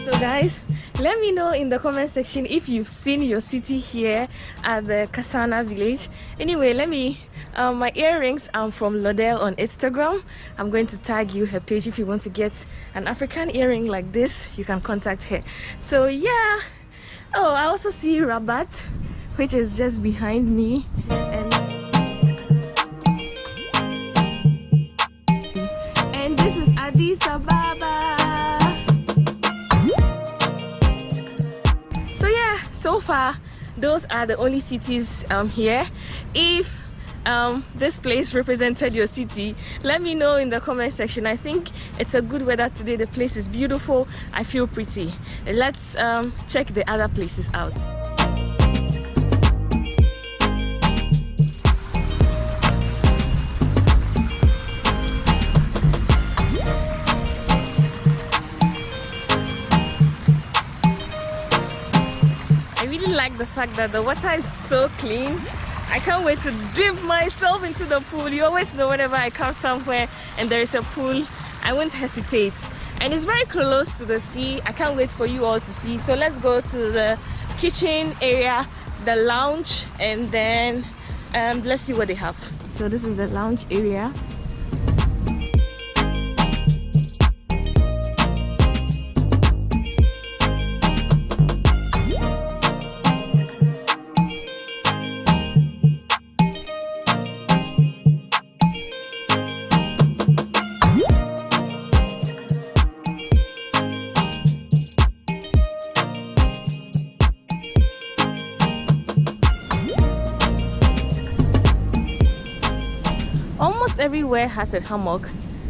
So guys, let me know in the comment section if you've seen your city here at the Kasana village. Anyway, let me my earrings are from Lodell on Instagram. I'm going to tag you her page. If you want to get an African earring like this, you can contact her. So yeah. Oh, I also see Rabat, which is just behind me, and this is Addis Ababa. So yeah, so far those are the only cities here. If this place represented your city, let me know in the comment section. I think it's a good weather today. The place is beautiful. I feel pretty. Let's check the other places out. Like the fact that the water is so clean. I can't wait to dip myself into the pool. You always know whenever I come somewhere and there is a pool, I won't hesitate. And it's very close to the sea. I can't wait for you all to see. So let's go to the kitchen area, the lounge, and then let's see what they have. So this is the lounge area. almost everywhere has a hammock,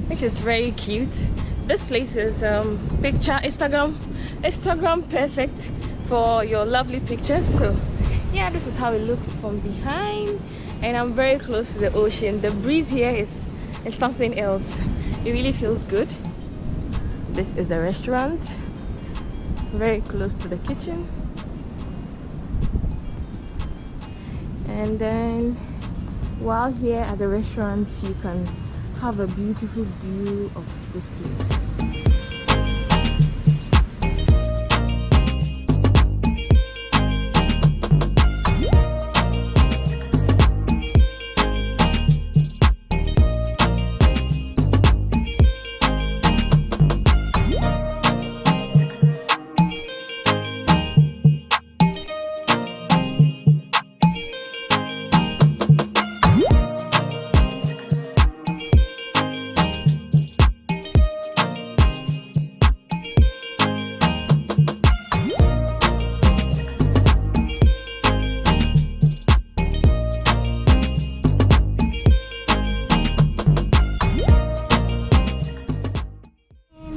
which is very cute. This place is Instagram perfect for your lovely pictures. So yeah, this is how it looks from behind, and I'm very close to the ocean. The breeze here is something else. It really feels good. This is the restaurant, very close to the kitchen. And then while here at the restaurant, you can have a beautiful view of this place.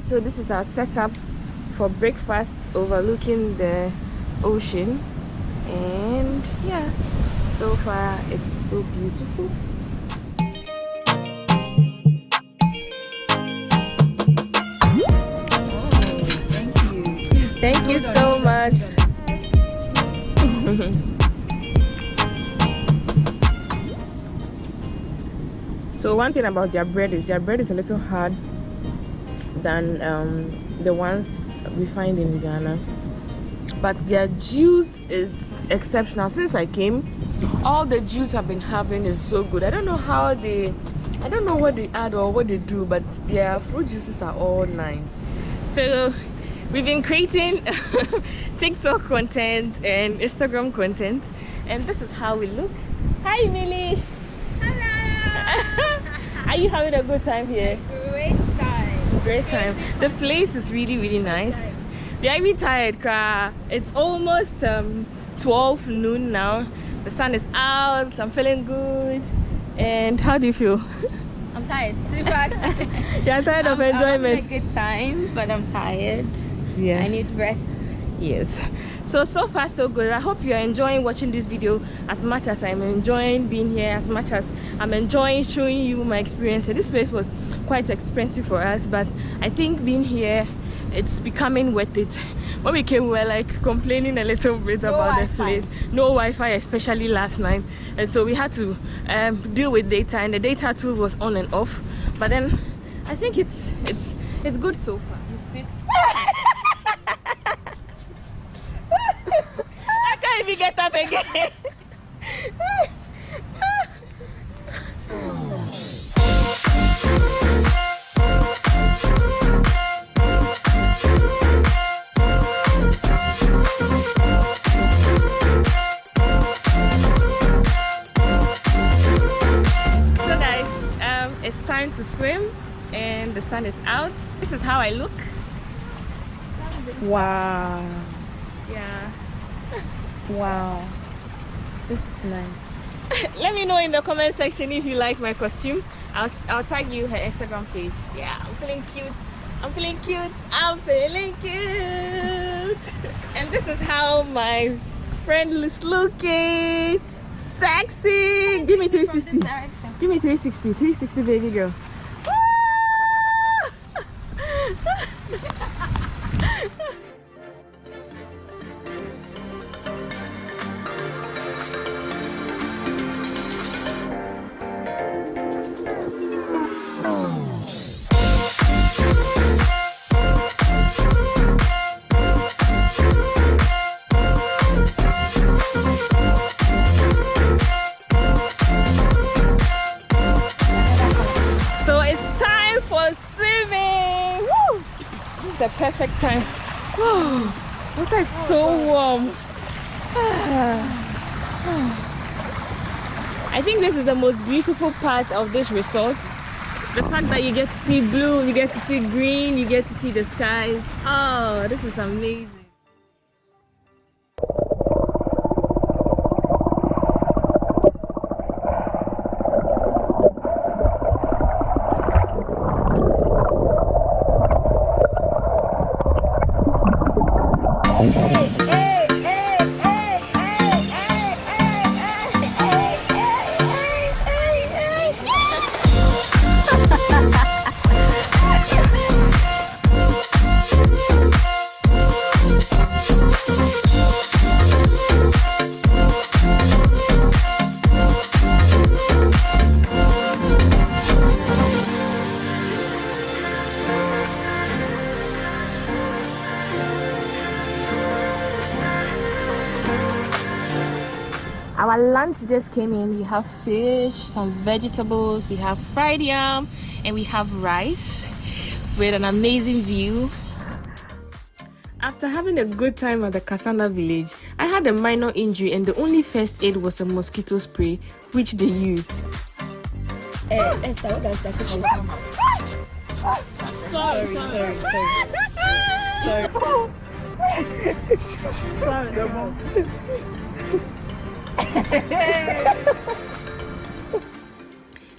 So this is our setup for breakfast overlooking the ocean, and yeah, so far it's so beautiful. Thank you so much. So one thing about their bread is a little hard than the ones we find in Ghana, but their juice is exceptional. Since I came, all the juice I've been having is so good. I don't know what they add or what they do, but their fruit juices are all nice. So we've been creating TikTok content and Instagram content, and this is how we look. Hi Millie. Hello. Are you having a good time here? Great time. The place is really nice. We are even tired. It's almost 12 noon now. The sun is out. I'm feeling good. And how do you feel?
I'm tired. Too bad.
You're tired of enjoyment.
I'm having a good time, but I'm tired.
Yeah.
I need rest.
Yes. So far so good. I hope you're enjoying watching this video as much as I'm enjoying being here, as much as I'm enjoying showing you my experience. This place was quite expensive for us, but I think being here, it's becoming worth it. When we came, we were like complaining a little bit about the place. No Wi-Fi, especially last night, and so we had to deal with data, and the data tool was on and off. But then I think it's good so far. You sit. I can't even get up again. So guys, it's time to swim and the sun is out. This is how I look.
Wow.
Yeah.
Wow. This is nice.
Let me know in the comment section if you like my costume. I'll tag you her Instagram page. Yeah, I'm feeling cute. I'm feeling cute. I'm feeling cute. And this is how my friend is looking. Sexy. Give me 360. Give me 360. 360, baby girl. The perfect time. Oh, water is so warm. I think this is the most beautiful part of this resort. The fact that you get to see blue, you get to see green, you get to see the skies. Oh, this is amazing. lunch just came in. We have fish, some vegetables, we have fried yam, and we have rice with an amazing view. After having a good time at the Kasana village, I had a minor injury and the only first aid was a mosquito spray, which they used.
Esther, what does that mean?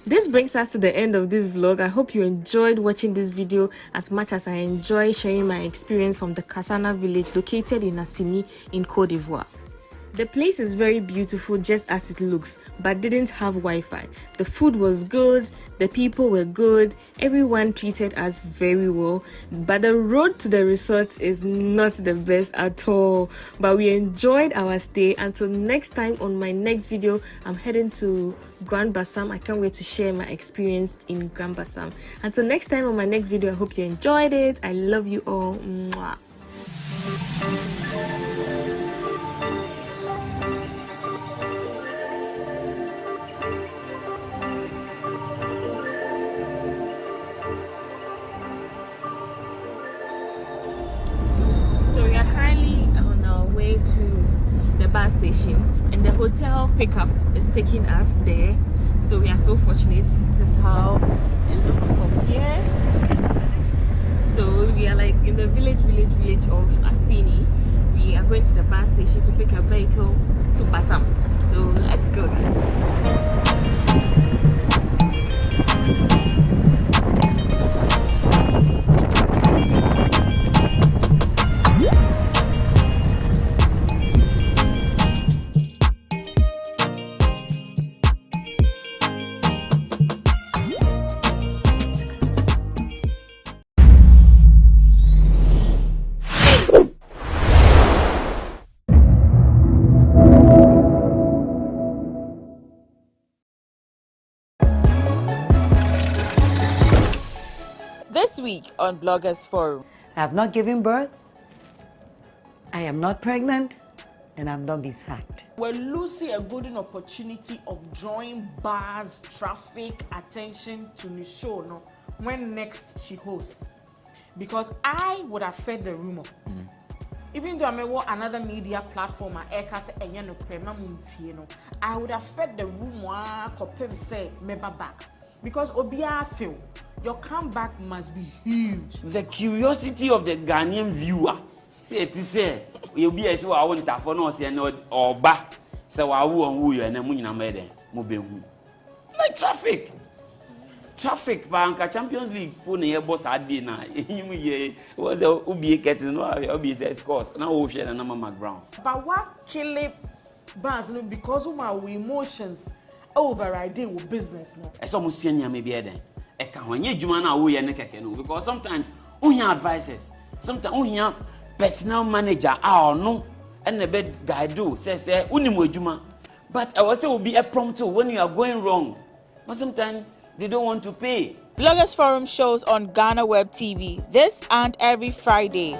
This brings us to the end of this vlog. I hope you enjoyed watching this video as much as I enjoy sharing my experience from the Kasana village located in Assini in Côte d'Ivoire. The place is very beautiful just as it looks, but didn't have Wi-Fi. The food was good, the people were good, everyone treated us very well, but the road to the resort is not the best at all. But we enjoyed our stay. Until next time, on my next video, I'm heading to Grand Bassam. I can't wait to share my experience in Grand Bassam. Until next time on my next video, I hope you enjoyed it. I love you all. Mwah. So we are currently on our way to the bus station, and the hotel pickup is taking us there. So we are so fortunate. This is how it looks from here. So we are like in the village of Assini. We are going to the bus station to pick a vehicle to Bassam. So let's go.
This week on Bloggers Forum.
I have not given birth, I am not pregnant, and I'm not being sacked.
We're losing a golden opportunity of drawing bars, traffic, attention to the show no, when next she hosts. Because I would have fed the rumor. Even though I'm another media platform, I would have fed the rumor, say, maybe back. Because Obia feel your comeback must be huge.
The curiosity of the Ghanaian viewer. Say it is you'll be as well. I want to for no say no or back. So I will you and then when I'm like traffic. Traffic bank Champions League phone here boss adi na was the Ubi getting no Ubi says course now ocean and number ground.
But what kill it bars because of our emotions overriding with business now.
I saw Musiania maybe then. I can't when you Jumana we and because sometimes we hear advices, sometimes we hear personal manager no and the bed guy do says Juma. But I was say will be a prompt when you are going wrong. But sometimes they don't want to pay.
Bloggers Forum shows on GhanaWeb TV this and every Friday.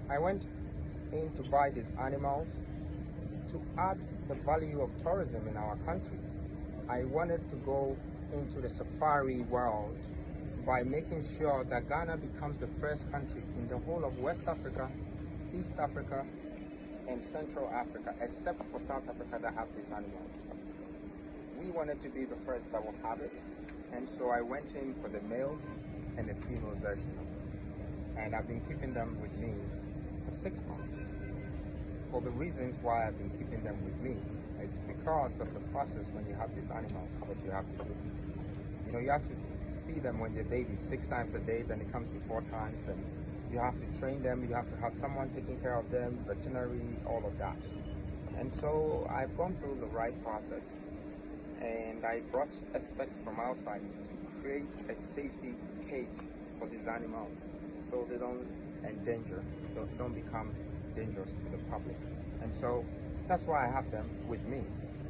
I went in to buy these animals to add the value of tourism in our country. I wanted to go into the safari world by making sure that Ghana becomes the first country in the whole of West Africa, East Africa, and Central Africa, except for South Africa that have these animals. We wanted to be the first that will have it, and so I went in for the male and the female version of it. And I've been keeping them with me for 6 months. For the reasons why I've been keeping them with me, it's because of the process when you have these animals, what you have to do. You know, you have to feed them when they're babies 6 times a day, then it comes to 4 times, and you have to train them, you have to have someone taking care of them, veterinary, all of that. And so I've gone through the right process, and I brought experts from outside to create a safety cage for these animals so they don't endanger, don't become dangerous to the public. And so that's why I have them with me.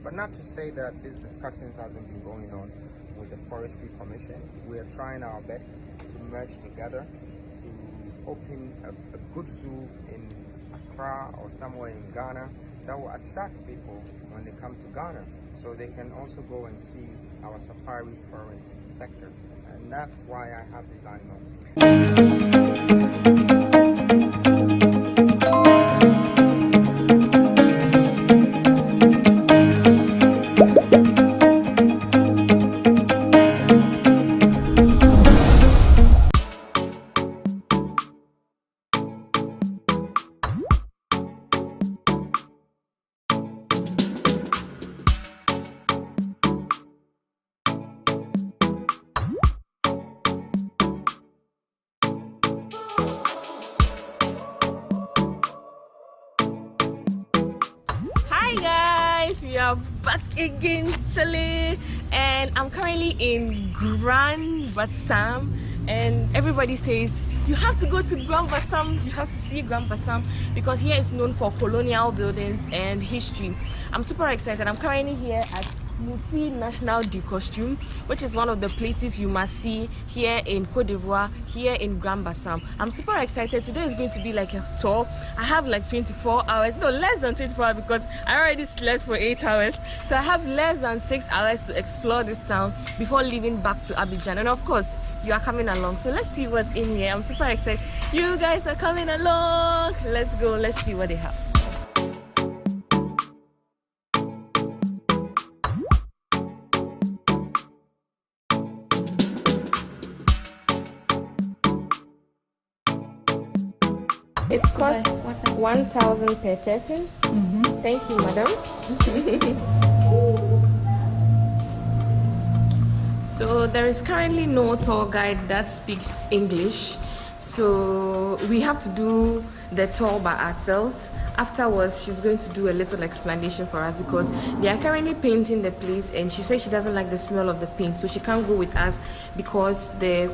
But not to say that these discussions hasn't been going on with the Forestry Commission. We are trying our best to merge together to open a good zoo in Accra or somewhere in Ghana that will attract people when they come to Ghana, so they can also go and see our safari touring sector. And that's why I have these animals.
We are back again, Chile, and I'm currently in Grand Bassam, and everybody says you have to go to Grand Bassam, you have to see Grand Bassam, because here is known for colonial buildings and history. I'm super excited. I'm currently here at Mufi National du Costume, which is one of the places you must see here in Côte d'Ivoire, here in Grand Bassam. I'm super excited. Today is going to be like a tour. I have like 24 hours, no, less than 24 hours, because I already slept for 8 hours. So I have less than 6 hours to explore this town before leaving back to Abidjan. And of course, you are coming along. So let's see what's in here. I'm super excited. You guys are coming along. Let's go. Let's see what they have. It costs 1,000 per person. Thank you, madam. So there is currently no tour guide that speaks English, so we have to do the tour by ourselves. Afterwards, she's going to do a little explanation for us, because they are currently painting the place, and she says she doesn't like the smell of the paint, so she can't go with us because the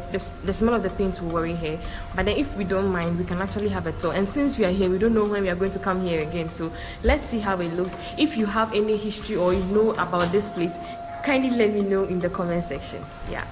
smell of the paint will worry her. But then if we don't mind, we can actually have a tour. And since we are here, we don't know when we are going to come here again, so let's see how it looks. If you have any history or you know about this place, kindly let me know in the comment section. Yeah.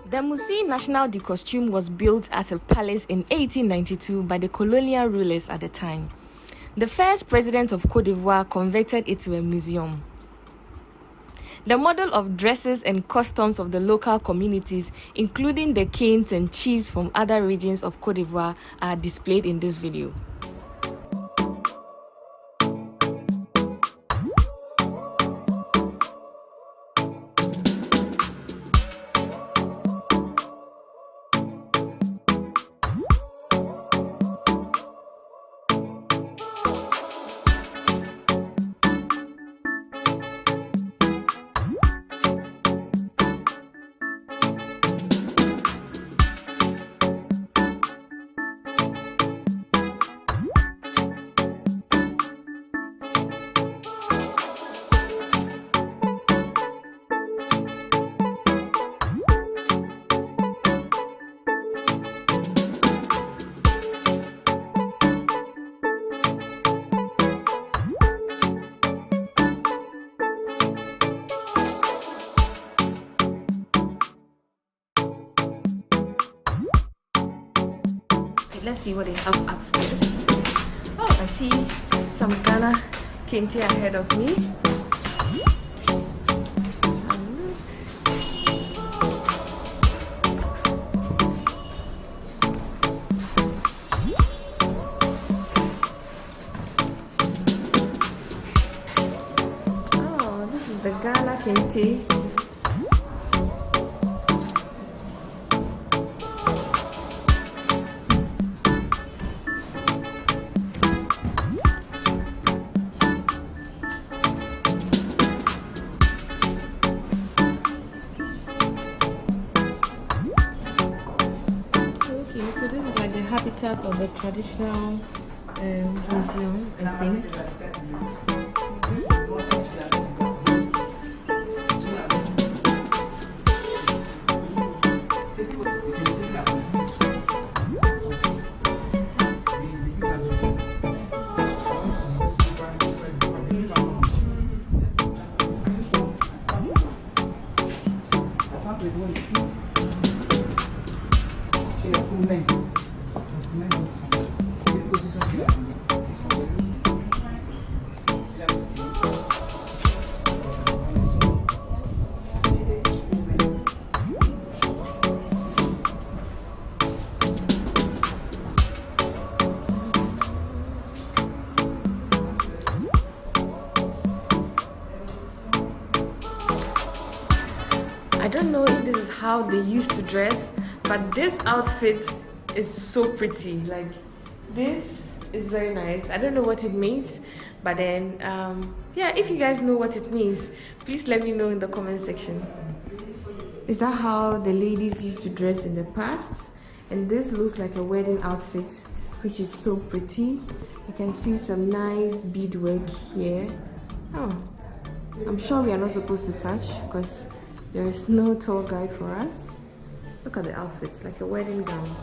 The Musée National du Costume was built as a palace in 1892 by the colonial rulers at the time. The first president of Côte d'Ivoire converted it to a museum. The model of dresses and customs of the local communities, including the kings and chiefs from other regions of Côte d'Ivoire, are displayed in this video. Let's see what they have upstairs. Oh, I see some Ghana kente ahead of me. Oh, this is the Ghana kente. Habitat of the traditional museum, I think. I don't know if this is how they used to dress, but this outfit is so pretty. Like, this is very nice. I don't know what it means, but then yeah, if you guys know what it means, please let me know in the comment section. Is that how the ladies used to dress in the past? And this looks like a wedding outfit, which is so pretty. You can see some nice beadwork here. Oh, I'm sure we are not supposed to touch because there is no tour guide for us. Look at the outfits, like a wedding gown.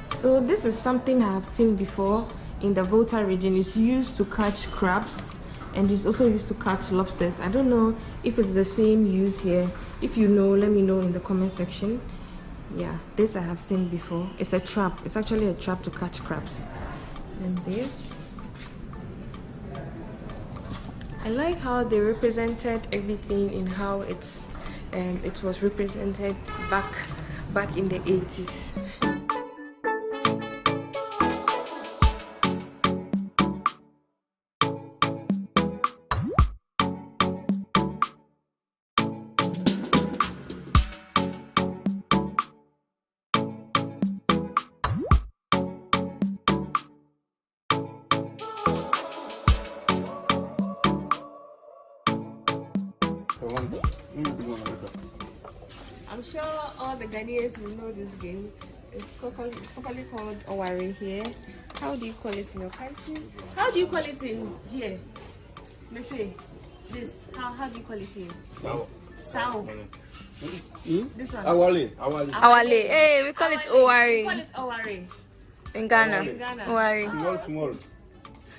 So this is something I have seen before in the Volta region. It's used to catch crabs and it's also used to catch lobsters. I don't know if it's the same use here. If you know, let me know in the comment section. Yeah, this I have seen before. It's a trap. It's actually a trap to catch crabs. And this, I like how they represented everything in how it was represented back in the 80s. I'm sure all the Ghanaians will know this game. It's properly called Owari here. How do you call it in your country? How do you call it in here? Monsieur, this, how do you call it here? Sao. Sao. This one?
Awale. Hey, we call it Owari.
We call it Owari.
In Ghana.
In Ghana.
Owari.
Small.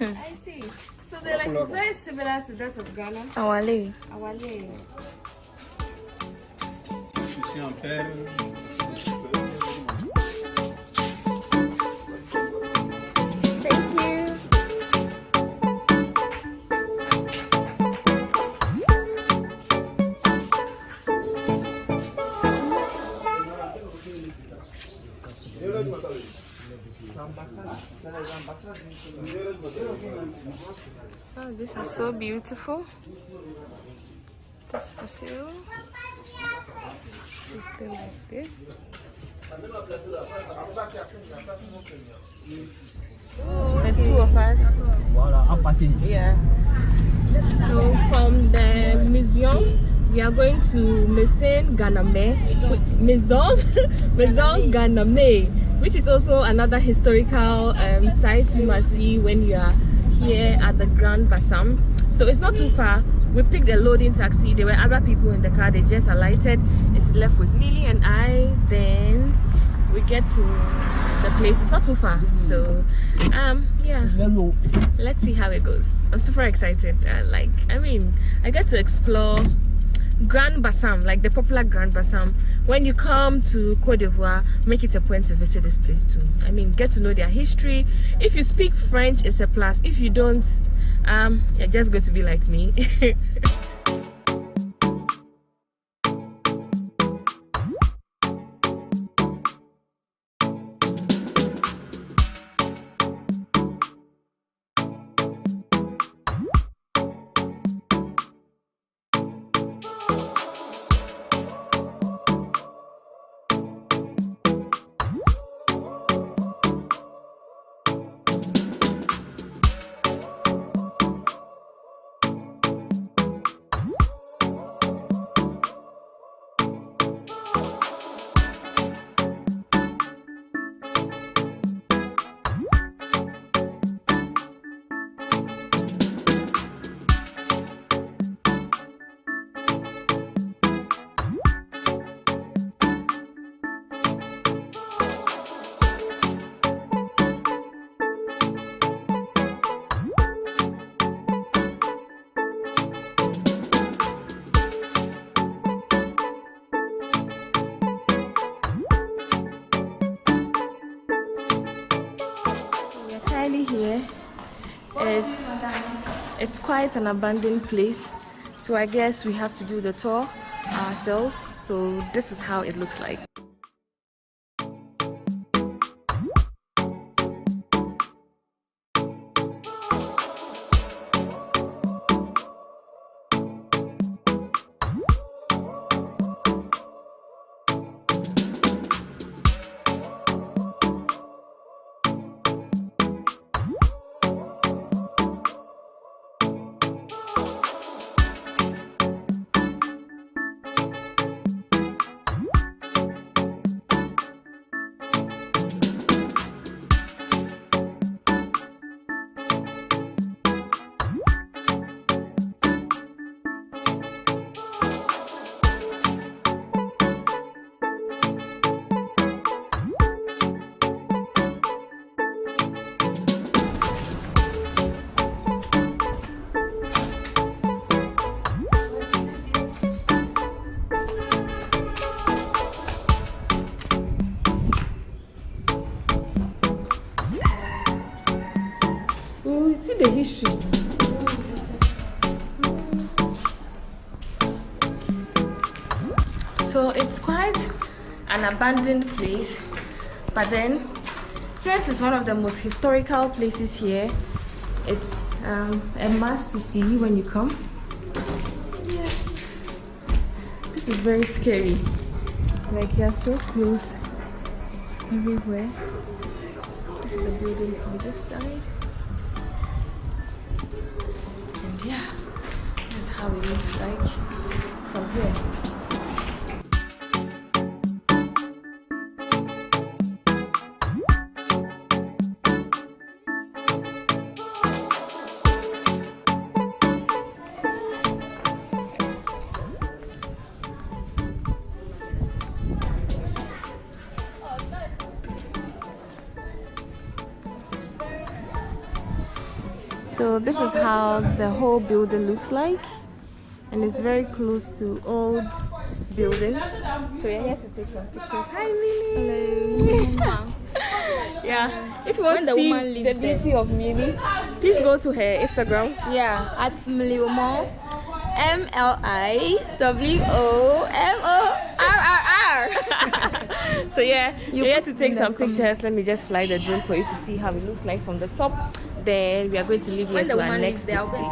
I see. So they're like, it's very similar to that of Ghana.
Awale.
Awale.
Thank you.
Oh, this is so beautiful. This facility. Something like this. The two of us. Yeah. So from the museum, we are going to Maison Ganame, which is also another historical site you must see when you are here at the Grand Bassam. So it's not too far. We picked a loading taxi. There were other people in the car. They just alighted. It's left with Lily and I. Then we get to the place. It's not too far. So yeah, let's see how it goes. I'm super excited. I get to explore Grand Bassam, like the popular Grand Bassam. When you come to Côte d'Ivoire, make it a point to visit this place too. Get to know their history. If you speak French, it's a plus. If you don't, you're just going to be like me. It's quite an abandoned place, so I guess we have to do the tour ourselves. So this is how it looks like. The history. So it's quite an abandoned place, but then since it's one of the most historical places here, it's a must to see when you come. Yeah. This is very scary. Like you're so close everywhere. This is the building on this side. Yeah, this is how it looks like from here. So this is how the whole building looks like, and it's very close to old buildings. So we're here to take some pictures. Hi Mimi! Hello! Yeah, if you want to see the beauty of Mimi, please go to her Instagram.
Yeah, at Miliwomorrr, MLIWOMORRR.
So yeah, you're here to take some pictures. Let me just fly the drone for you to see how it looks like from the top. Then we are going to leave here to our next destination.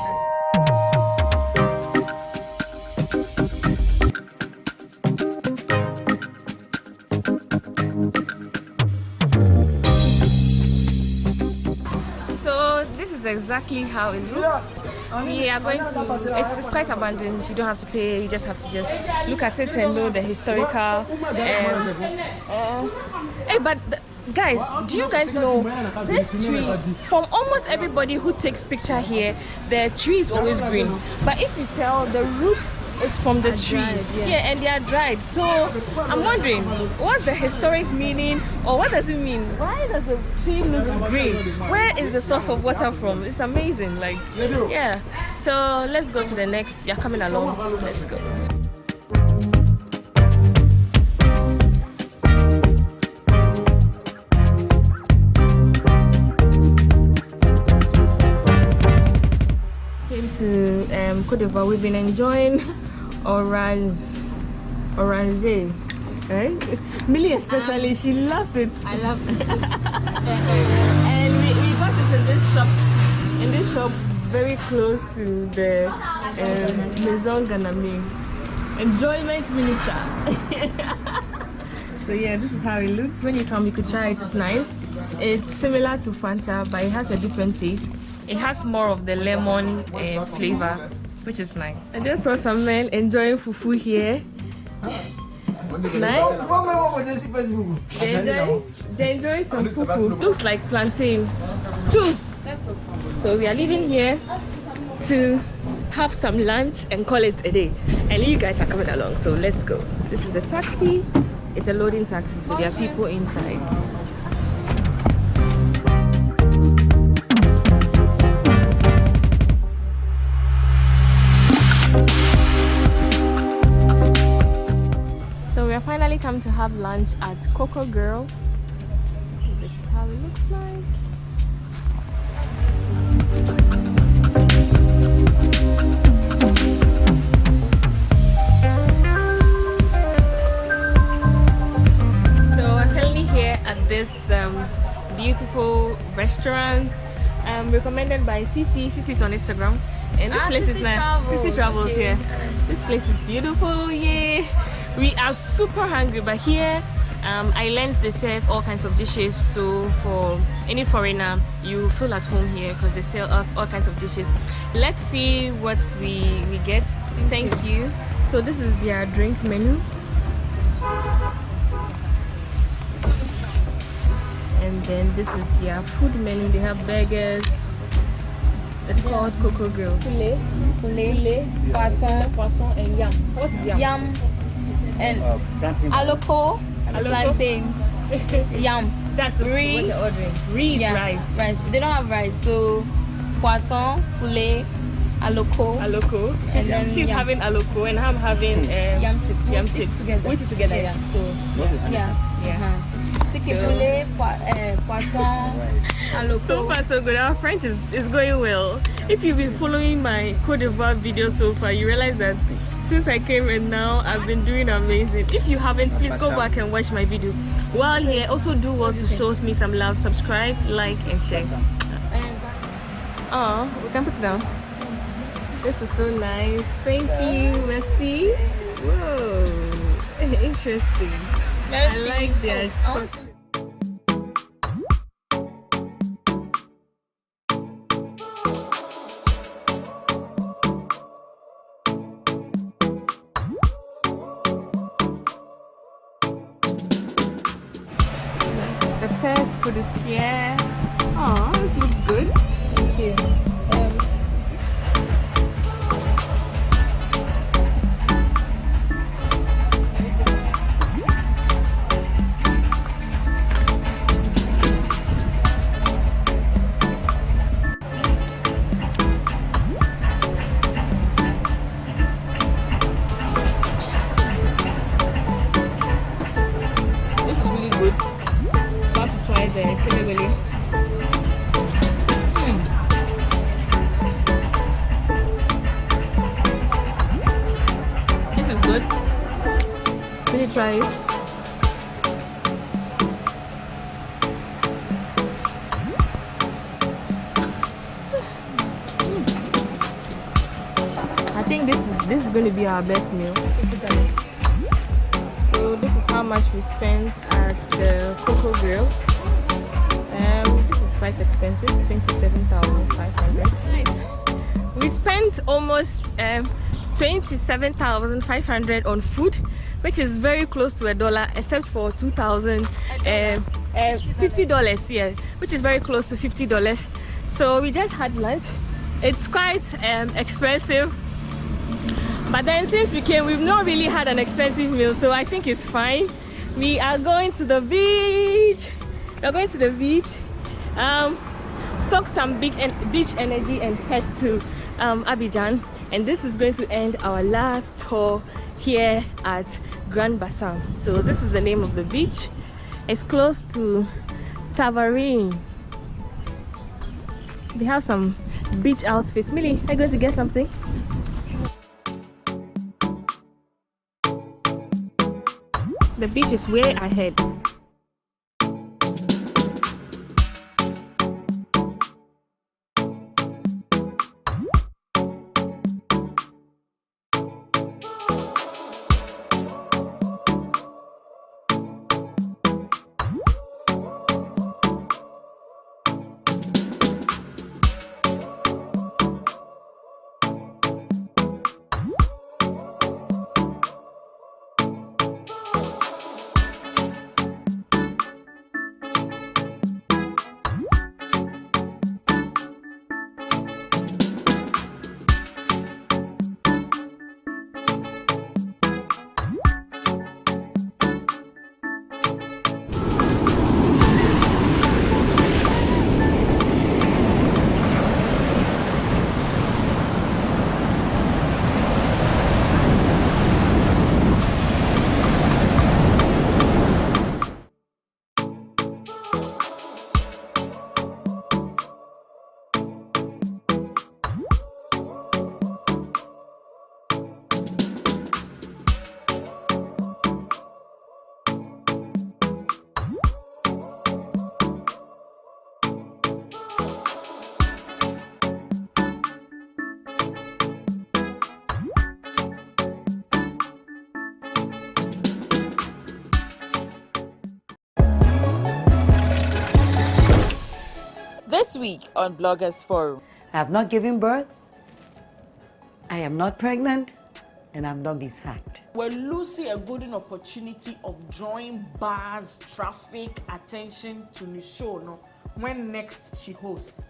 So this is exactly how it looks. We are going to, it's quite abandoned. You don't have to pay, you just have to just look at it and know the historical. Hey, but guys, do you guys know this tree? From almost everybody who takes picture here, the tree is always green. But if you tell, the root is from the tree. Yeah, and they are dried. So I'm wondering, what's the historic meaning, or what does it mean? Why does the tree look green? Where is the source of water from? It's amazing. Like, yeah. So let's go to the next. You're coming along. Let's go. To Côte d'Ivoire, we've been enjoying orange, right? Millie especially, she loves it.
I love it.
And we got it in this shop very close to the Maison Ganame, enjoyment minister. So yeah, this is how it looks. When you come, you could try it. It's nice. It's similar to Fanta, but it has a different taste. It has more of the lemon flavor, which is nice. I just saw some men enjoying fufu here. Nice. They enjoy some fufu. Looks like plantain. Two. So we are leaving here to have some lunch and call it a day. And you guys are coming along, so let's go. This is the taxi. It's a loading taxi, so there are people inside. So we are finally come to have lunch at Coco Girl. This is how it looks like.
recommended by CC. CC's on Instagram. And this place is nice. CC Travels,
okay.
Yeah. This place is beautiful, yeah. We are super hungry, but here I learned they serve all kinds of dishes. So for any foreigner, you feel at home here because they sell all kinds of dishes. Let's see what we get. Thank you. So this is their drink menu. And then this is their food menu. They have burgers. It's called Coco Grill.
Poulet, poisson,
and yam. What's yam?
Yam and aloko, plantain, yam.
That's what you're ordering. Rice,
yeah,
rice.
They don't have rice, so poisson, poulet, aloko.
And then she's having aloko, and I'm having
yam chips.
Yam chips together. With it together, yeah. So
yeah. Chicken poulet, poisson, aloko.
So far so good. Our French is going well. If you've been following my Côte d'Ivoire video so far, you realize that since I came and now I've been doing amazing. If you haven't, please go back and watch my videos. While here, also do well to show me some love, subscribe, like and share. Oh, we can put it down. This is so nice. Thank you, merci. Whoa, interesting. I like that. The first food is here. Oh, this looks good.
Thank you.
Try it. I think this is going to be our best meal. So this is how much we spent at the Coco Grill. This is quite expensive, 27,500. We spent almost 27,500 on food, which is very close to $1, except for $50, yeah, which is very close to $50. So we just had lunch. It's quite expensive, but then since we came, we've not really had an expensive meal, so I think it's fine. We are going to the beach. We're going to the beach, soak some beach energy, and head to Abidjan. And this is going to end our last tour here at Grand Bassam. So this is the name of the beach. It's close to Tavarine. They have some beach outfits. Millie, are you going to get something? The beach is way ahead.
Next week on Bloggers Forum.
I have not given birth. I am not pregnant. And I'm not being sacked.
We're losing a golden opportunity of drawing bars, traffic, attention to the show no, when next she hosts.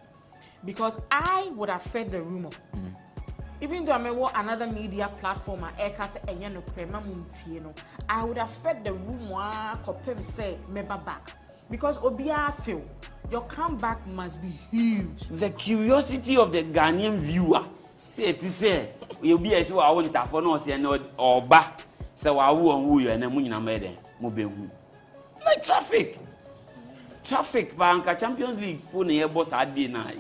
Because I would have fed the rumor. Even though I may want another media platform, I would have fed the rumor, say, meba back. Because Obia feel your comeback must be huge.
The curiosity of the Ghanaian viewer. Say, you'll be as well. I want to for no say no or back. So I won't you and I'm made like traffic. Traffic, Banka Champions League, Pony, boss, I did now.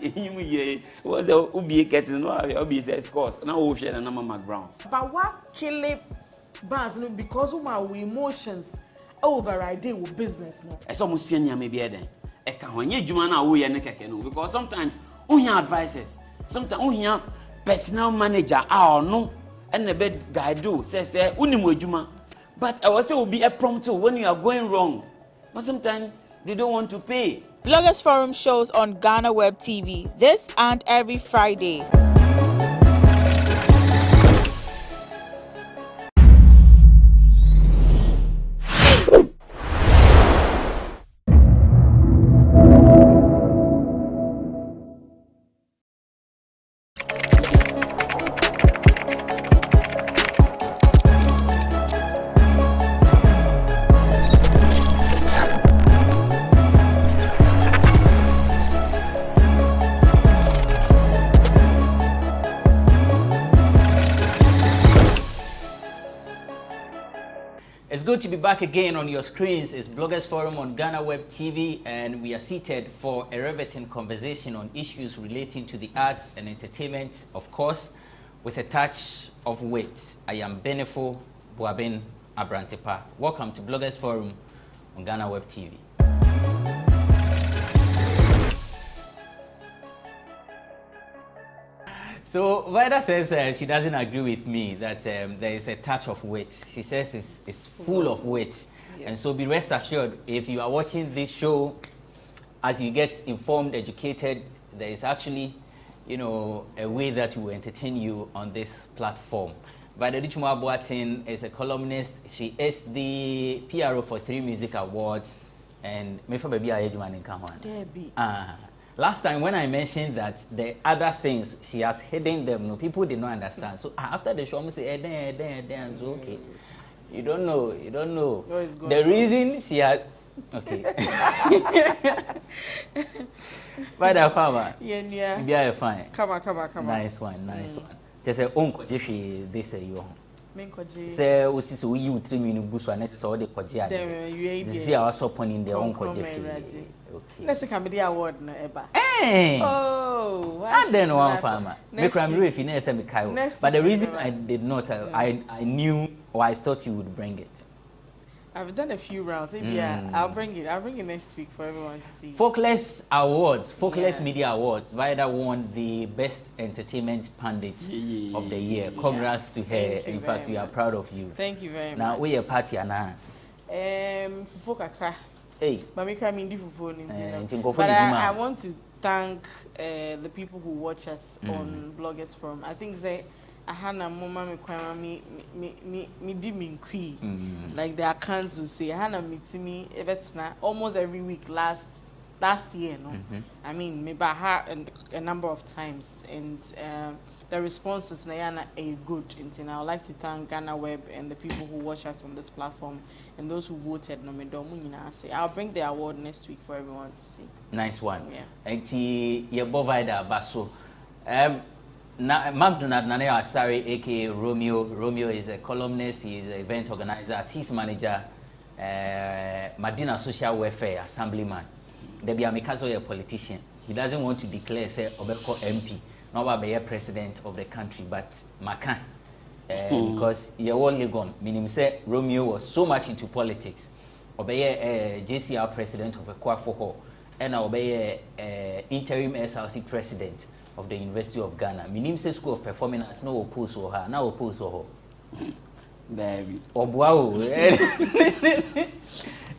Was the Ubi getting no Obi says course. Now we share a number Brown.
But what kill it, Baz, because of our emotions overriding with business now.
It's almost maybe then. I can't when you Jumana, we are because sometimes we have advices, sometimes we have personal manager no and the bed guy do says unimojuma, but I was say will be a prompt when you are going wrong, but sometimes they don't want to pay.
Bloggers Forum shows on GhanaWeb TV this and every Friday.
It's good to be back again on your screens. It's Bloggers Forum on GhanaWeb TV, and we are seated for a riveting conversation on issues relating to the arts and entertainment, of course, with a touch of wit. I am Benefo Boabin Abrantepa. Welcome to Bloggers Forum on GhanaWeb TV. So Vida says she doesn't agree with me that there is a touch of wit. She says it's full of wit. Yes. And so be rest assured, if you are watching this show, as you get informed, educated, there is actually, you know, a way that will entertain you on this platform. Vida Dichuma Boatin is a columnist. She is the PRO for 3 music awards. And maybe I last time when I mentioned that the other things she has hidden them, no, people did not understand. So after the show, I'm say, then so okay. You don't know. The reason she had, okay. By the power, yeah, fine.
Come on.
Nice one. Just say, uncle Jeffy, they say you. Say, we see so you 3 minutes bush and it's all the Koja. This is our support in the uncle Jeffy.
Okay. Let's come the award no eba.
Hey.
Oh,
and then one farmer. Make I'm really finesse me Kyle. But the reason I did not, I knew or I thought you would bring it.
I've done a few rounds. Maybe I'll bring it next week for everyone to see.
Folkless Awards, Folkless Media Awards. Vida won the Best Entertainment Pundit of the year. Congrats to her. In fact, we are proud of you.
Thank you very much.
Now we are party now.
Hey. But I want to thank the people who watch us on Bloggers Forum. I think they Ahana mama me di me kui like the accounts will say Ahana me almost every week last year, no. I mean maybe I had a number of times, and the responses are good. And I would like to thank GhanaWeb and the people who watch us on this platform and those who voted. I'll bring the award next week for everyone to see.
Nice one. Yeah. McDonald Nane Asari, aka Romeo. Romeo is a columnist, he is an event organizer, artist manager, Madina Social Welfare Assemblyman. Debbie Amikazo, a politician. He doesn't want to declare, say, Obeko MP, not be a president of the country, but Macan. Because you're all legal, meaning say Romeo was so much into politics. Obey JCR president of a Kwafoho, and obey interim SRC president of the University of Ghana. Minim say School of Performing Arts no oppose or her, now oppose or her. Baby. Oh wow.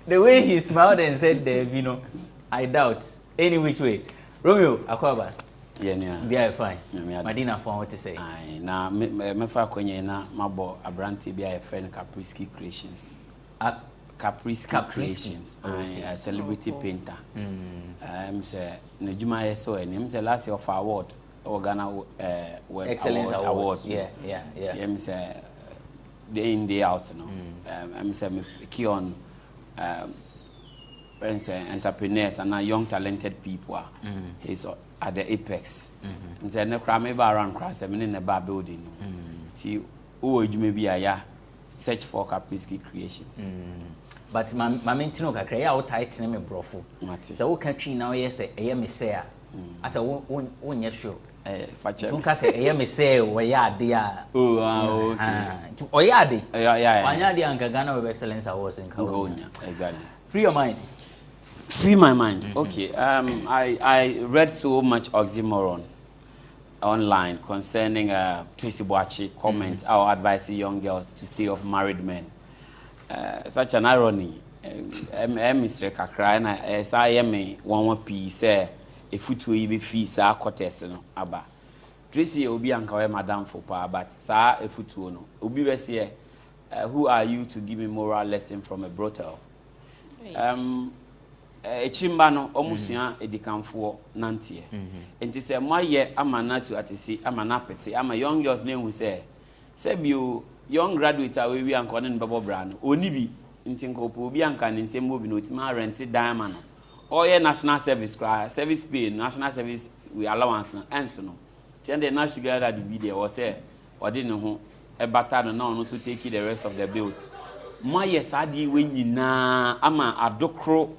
The way he smiled and said, you know, I doubt. Any which way. Romeo, Akwaba.
Yeah,
be fine. Madina found what to say.
Aye, now me fa kwenye na mabo abranti be a friend Capriski Creations. Capriski Creations. A celebrity painter. Say Nejuma so and say last year of award or Ghana
Excellence Award. Yeah.
Say day in day out no. Say me key on entrepreneurs and young talented people. He's at the apex. Say no crime around cross in the bar building. See who you may be a search for Capriski Creations.
But my mentino kakra out tight name brofo. So what country now yes a say I said one yes sure. Don't say a say where ya dear. Oh okay. Oh yeah de. Yeah. Wanya de anka GhanaWeb Excellence Awards in California.
Exactly.
Free your mind.
Free my mind. Okay. I read so much oxymoron online concerning Tracy Boachi comment our advising young girls to stay off married men. Such an irony. Mr. Kakra na SIM one p say a foot will be fee sa contest no aba. Tracy obi anka madam for pa but sa a foot no. Obi we say who are you to give me moral lesson from a brothel? Chimba no omusua edikanfo nantie. Enti say moye amana to atisi amana pete ama young girls name who say you young graduates are we and calling Babo Brand. Oni bi ntinko po bi anka ne nsem obi no tima rent diamond. All your national service cry, service pay, national service we allowance no enso no. Tian the national together the video was say or didn't ho e bata no so take the rest of the bills. Moye sadi we nyina ama adokro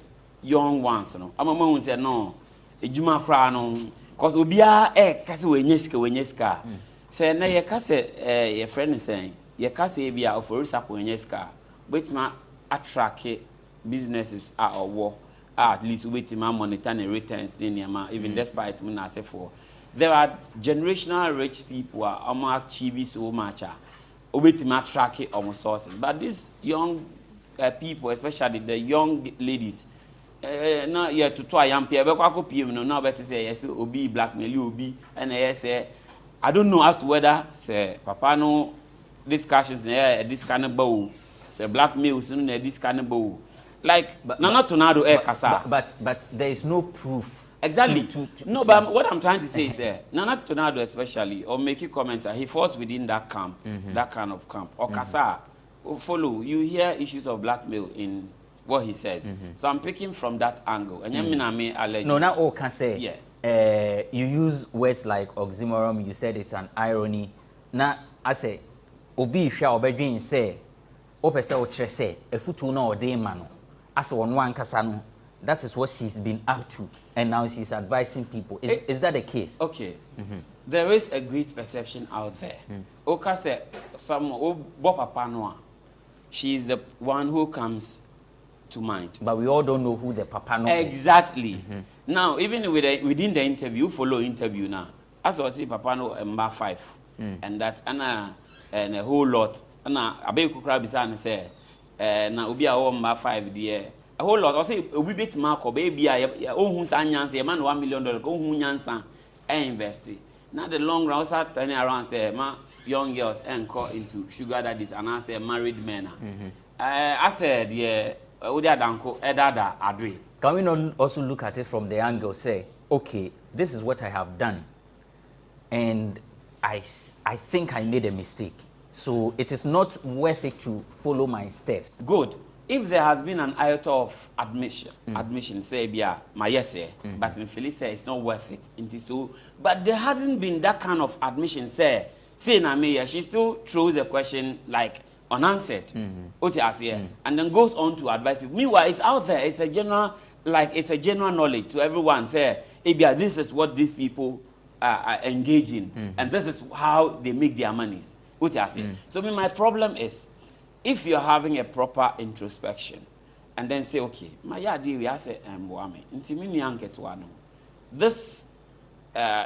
young ones no. Ama ma say no ejuma kra no cause obia kase we nyesika. Say na ye kase your friend is saying ye kase bia oforisa kwenyeska but ma attract businesses or war at least wait ma monitor and returns even despite me na say for there are generational rich people are achieve so much wait ma track almost sources but these young people especially the young ladies na ye to yam pia be kwa pm no na bet say yes obi blackmail obi and yes I don't know as to whether say papa no discussions this kind of bow say blackmail soon this kind of bow like Nana Tornado kasa
but there is no proof
exactly no but what I'm trying to say is Nana Tornado especially or make a comment he falls within that camp that kind of camp or kasa follow you hear issues of blackmail in what he says so I'm picking from that angle and
no not all can say yeah you use words like oxymoron you said it's an irony now I say obi hwa obedwen say opese o kire say efutu na ode ma no as one kasa no that is what she's been up to and now she's advising people is that the case
okay there is a great perception out there oka say some bo papa no she is the one who comes to mind
but we all don't know who the papa no
exactly now even within the interview follow interview now as I see papa no number 5 and that and a whole lot na abeku kra bisa ne say na obi a wo mba 5 there a whole lot I say obi betima ko be bia ohun san nyansa e man $1 million ko ohun nyansa invest now the long run also turning around say ma young girls go into sugar daddies and I say married men I said yeah odi adanko edada adwe.
Can we not also look at it from the angle say okay this is what I have done and I think I made a mistake. So it is not worth it to follow my steps.
Good. If there has been an iota of admission, say, yeah, my yes, but me feel say it's not worth it. So, but there hasn't been that kind of admission, say na me, she still throws the question like unanswered. And then goes on to advise people. Meanwhile, it's out there. It's a general, knowledge to everyone. Say, this is what these people are engaging, and this is how they make their monies. So my problem is, if you're having a proper introspection, and then say, okay, my yadi we say this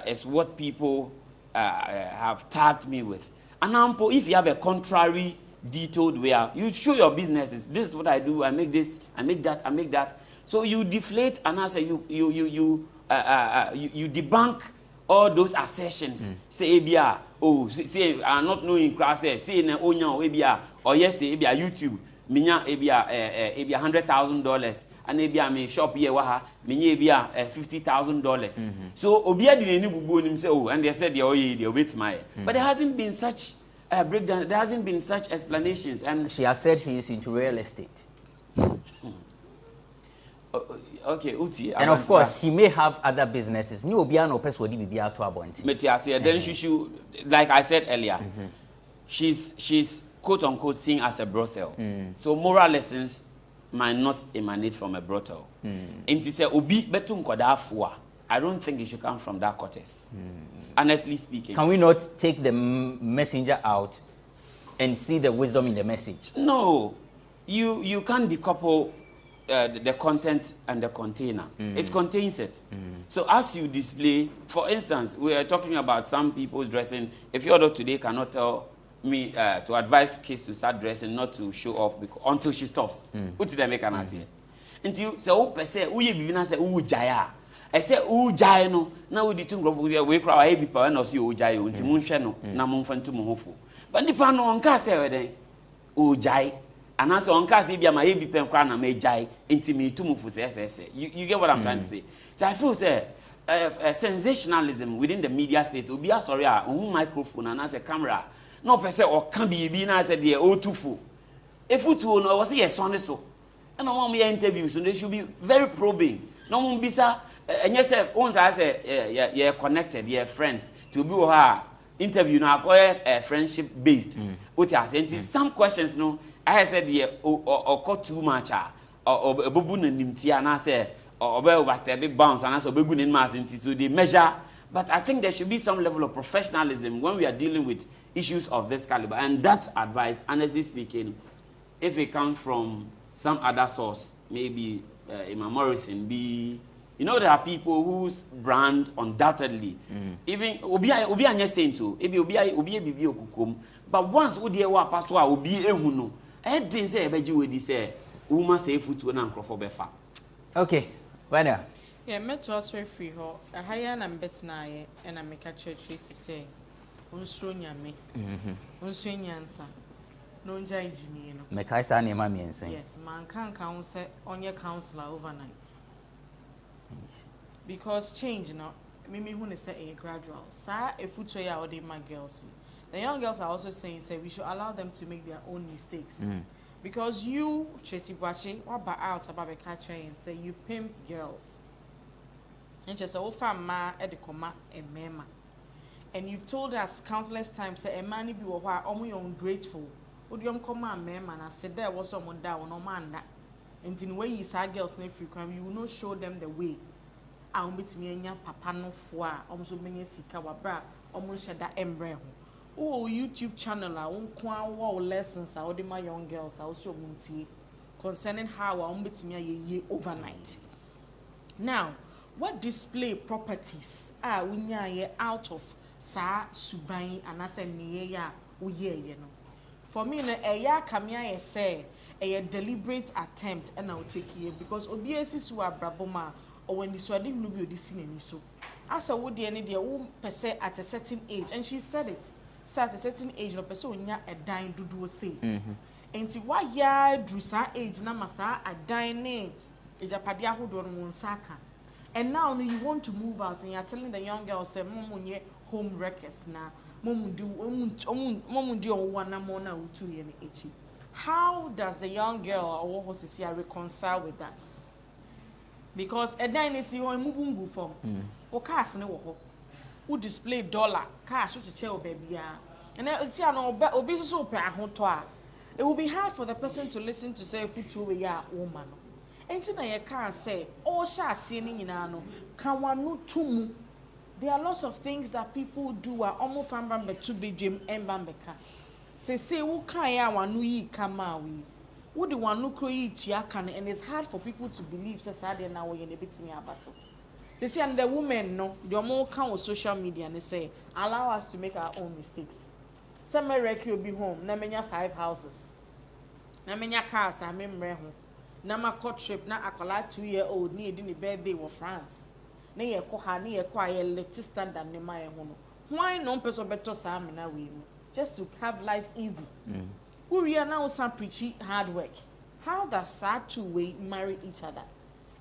is what people have tagged me with. And if you have a contrary detailed where you show your businesses, this is what I do, I make this, I make that, I make that. So you deflate and I say you you debunk all those assertions. Say ebia, oh, say are not knowing class. Say na onya ebia, or yes, say ebia YouTube. Minya ebia $100,000 and ebia me shop here waha minya ebia $50,000. So obia di ni bubu nim say oh, and they said they wait my. But there hasn't been such breakdown. There hasn't been such explanations. And
she has said she is into real estate.
Okay, Uti.
And of course, she may have other businesses. Ni obia no person wodi bibia to abonti.
Then she should, like I said earlier, she's quote unquote seen as a brothel. So moral lessons might not emanate from a brothel. And to say obi betu nkoda afua, I don't think it should come from that quarters. Honestly speaking.
Can we not take the messenger out and see the wisdom in the message?
No, you can't decouple the content and the container. It contains it. So as you display, for instance, we are talking about some people's dressing. If your daughter today cannot tell me to advise kids to start dressing, not to show off until she stops. What did I make an answer? Until so per se, we be say jaya. I say jaya no. Now we do we cry heavy power and see jaya until moon no na moon fan to mohofu. But the pan on cast then jaya. And also on cast if you my heavy pen crown and may jaya into me to move for you get what I'm trying to say. So I feel say sensationalism within the media space will be a story on microphone and as a camera. No person or can be na said the O2 if you to know was yes on so and no one interviews so they should be very probing. No one be sir and yes once I say you're connected, you're friends to be her interview now friendship based. What I said some questions no I said or cut too much or bubun and nimtia and I say or overstep bounce and also begun in mass into so they measure. But I think there should be some level of professionalism when we are dealing with issues of this caliber. And that advice, honestly speaking, if it comes from some other source, maybe Emma Morrison, you know, there are people whose brand undoubtedly, even Obi Anya saying to, but once Odi Ewa Pastor Obi Ehuno, I didn't say Ebeji Wedi say, Uma say Futu and Crofo. Okay, where
yeah, met to us free ho. A higher and better and I make a church to say, Unstrunya me, Unstrunyansa, no judge me.
Make I say, Mammy and say,
yes, man can't counsel on your counselor overnight. Because change, now, Mimi who is a gradual. Sir, a footwear or my girls. The young girls are also saying, say, we should allow them to make their own mistakes. Because you, Tracy Bache, what about out about the catcher and say, you pimp girls. And just oh ma edikoma and mema. And you've told us countless times say a man be why almost ungrateful. Would you come and mema and I said there was someone down no man that. And in the way you saw girls near frequent, you will not show them the way. I'll meet me and your papa no for almost many sika wabra almost shed that embryo. Oh, YouTube channel, I won't quite lessons. I order my young girls also munti concerning how I'll meet me a year overnight. Now, what display properties are we out of sa subai and as a near uye? For me, a ya kamia say a deliberate attempt and I'll take here because obviously you are braboma or when you saw the movie this scene so. As a would the any dear per se at a certain age, and she said it. So at a certain age, no person a dine do say. And why ya drew sa age na masa a dine name is a padia who don't want saka. And now you want to move out and you're telling the young girl say mom ye home wreckers na mom do one mona or 2 years each. How does the young girl or horses reconcile with that? Because a dine is you move from or cast no who display dollar cash to chair baby and then see no be so per it will be hard for the person to listen to say futu ya woman. Enti na ye can say all sha see ni nyina no kan wanu tumu. There are lots of things that people do are almost famba be to be dream embambeka. Say wo kan ya wanu yi kama we. Wo the wanu kro yi tia kan and it's hard for people to believe say sad na wo ye na betimi abaso. Say and the women no the omo kan on social media and say allow us to make our own mistakes. Some may you be home na menya 5 houses. Na menya cars a memre ho. Na ma court trip na akola 2-year-old ni edi ni birthday in France. na ye ko ha na ye ko aye lift standard ne ma ye ho no why no person better sa amena we mu just to have life easy who we are now some preachy hard work how does that two way marry each other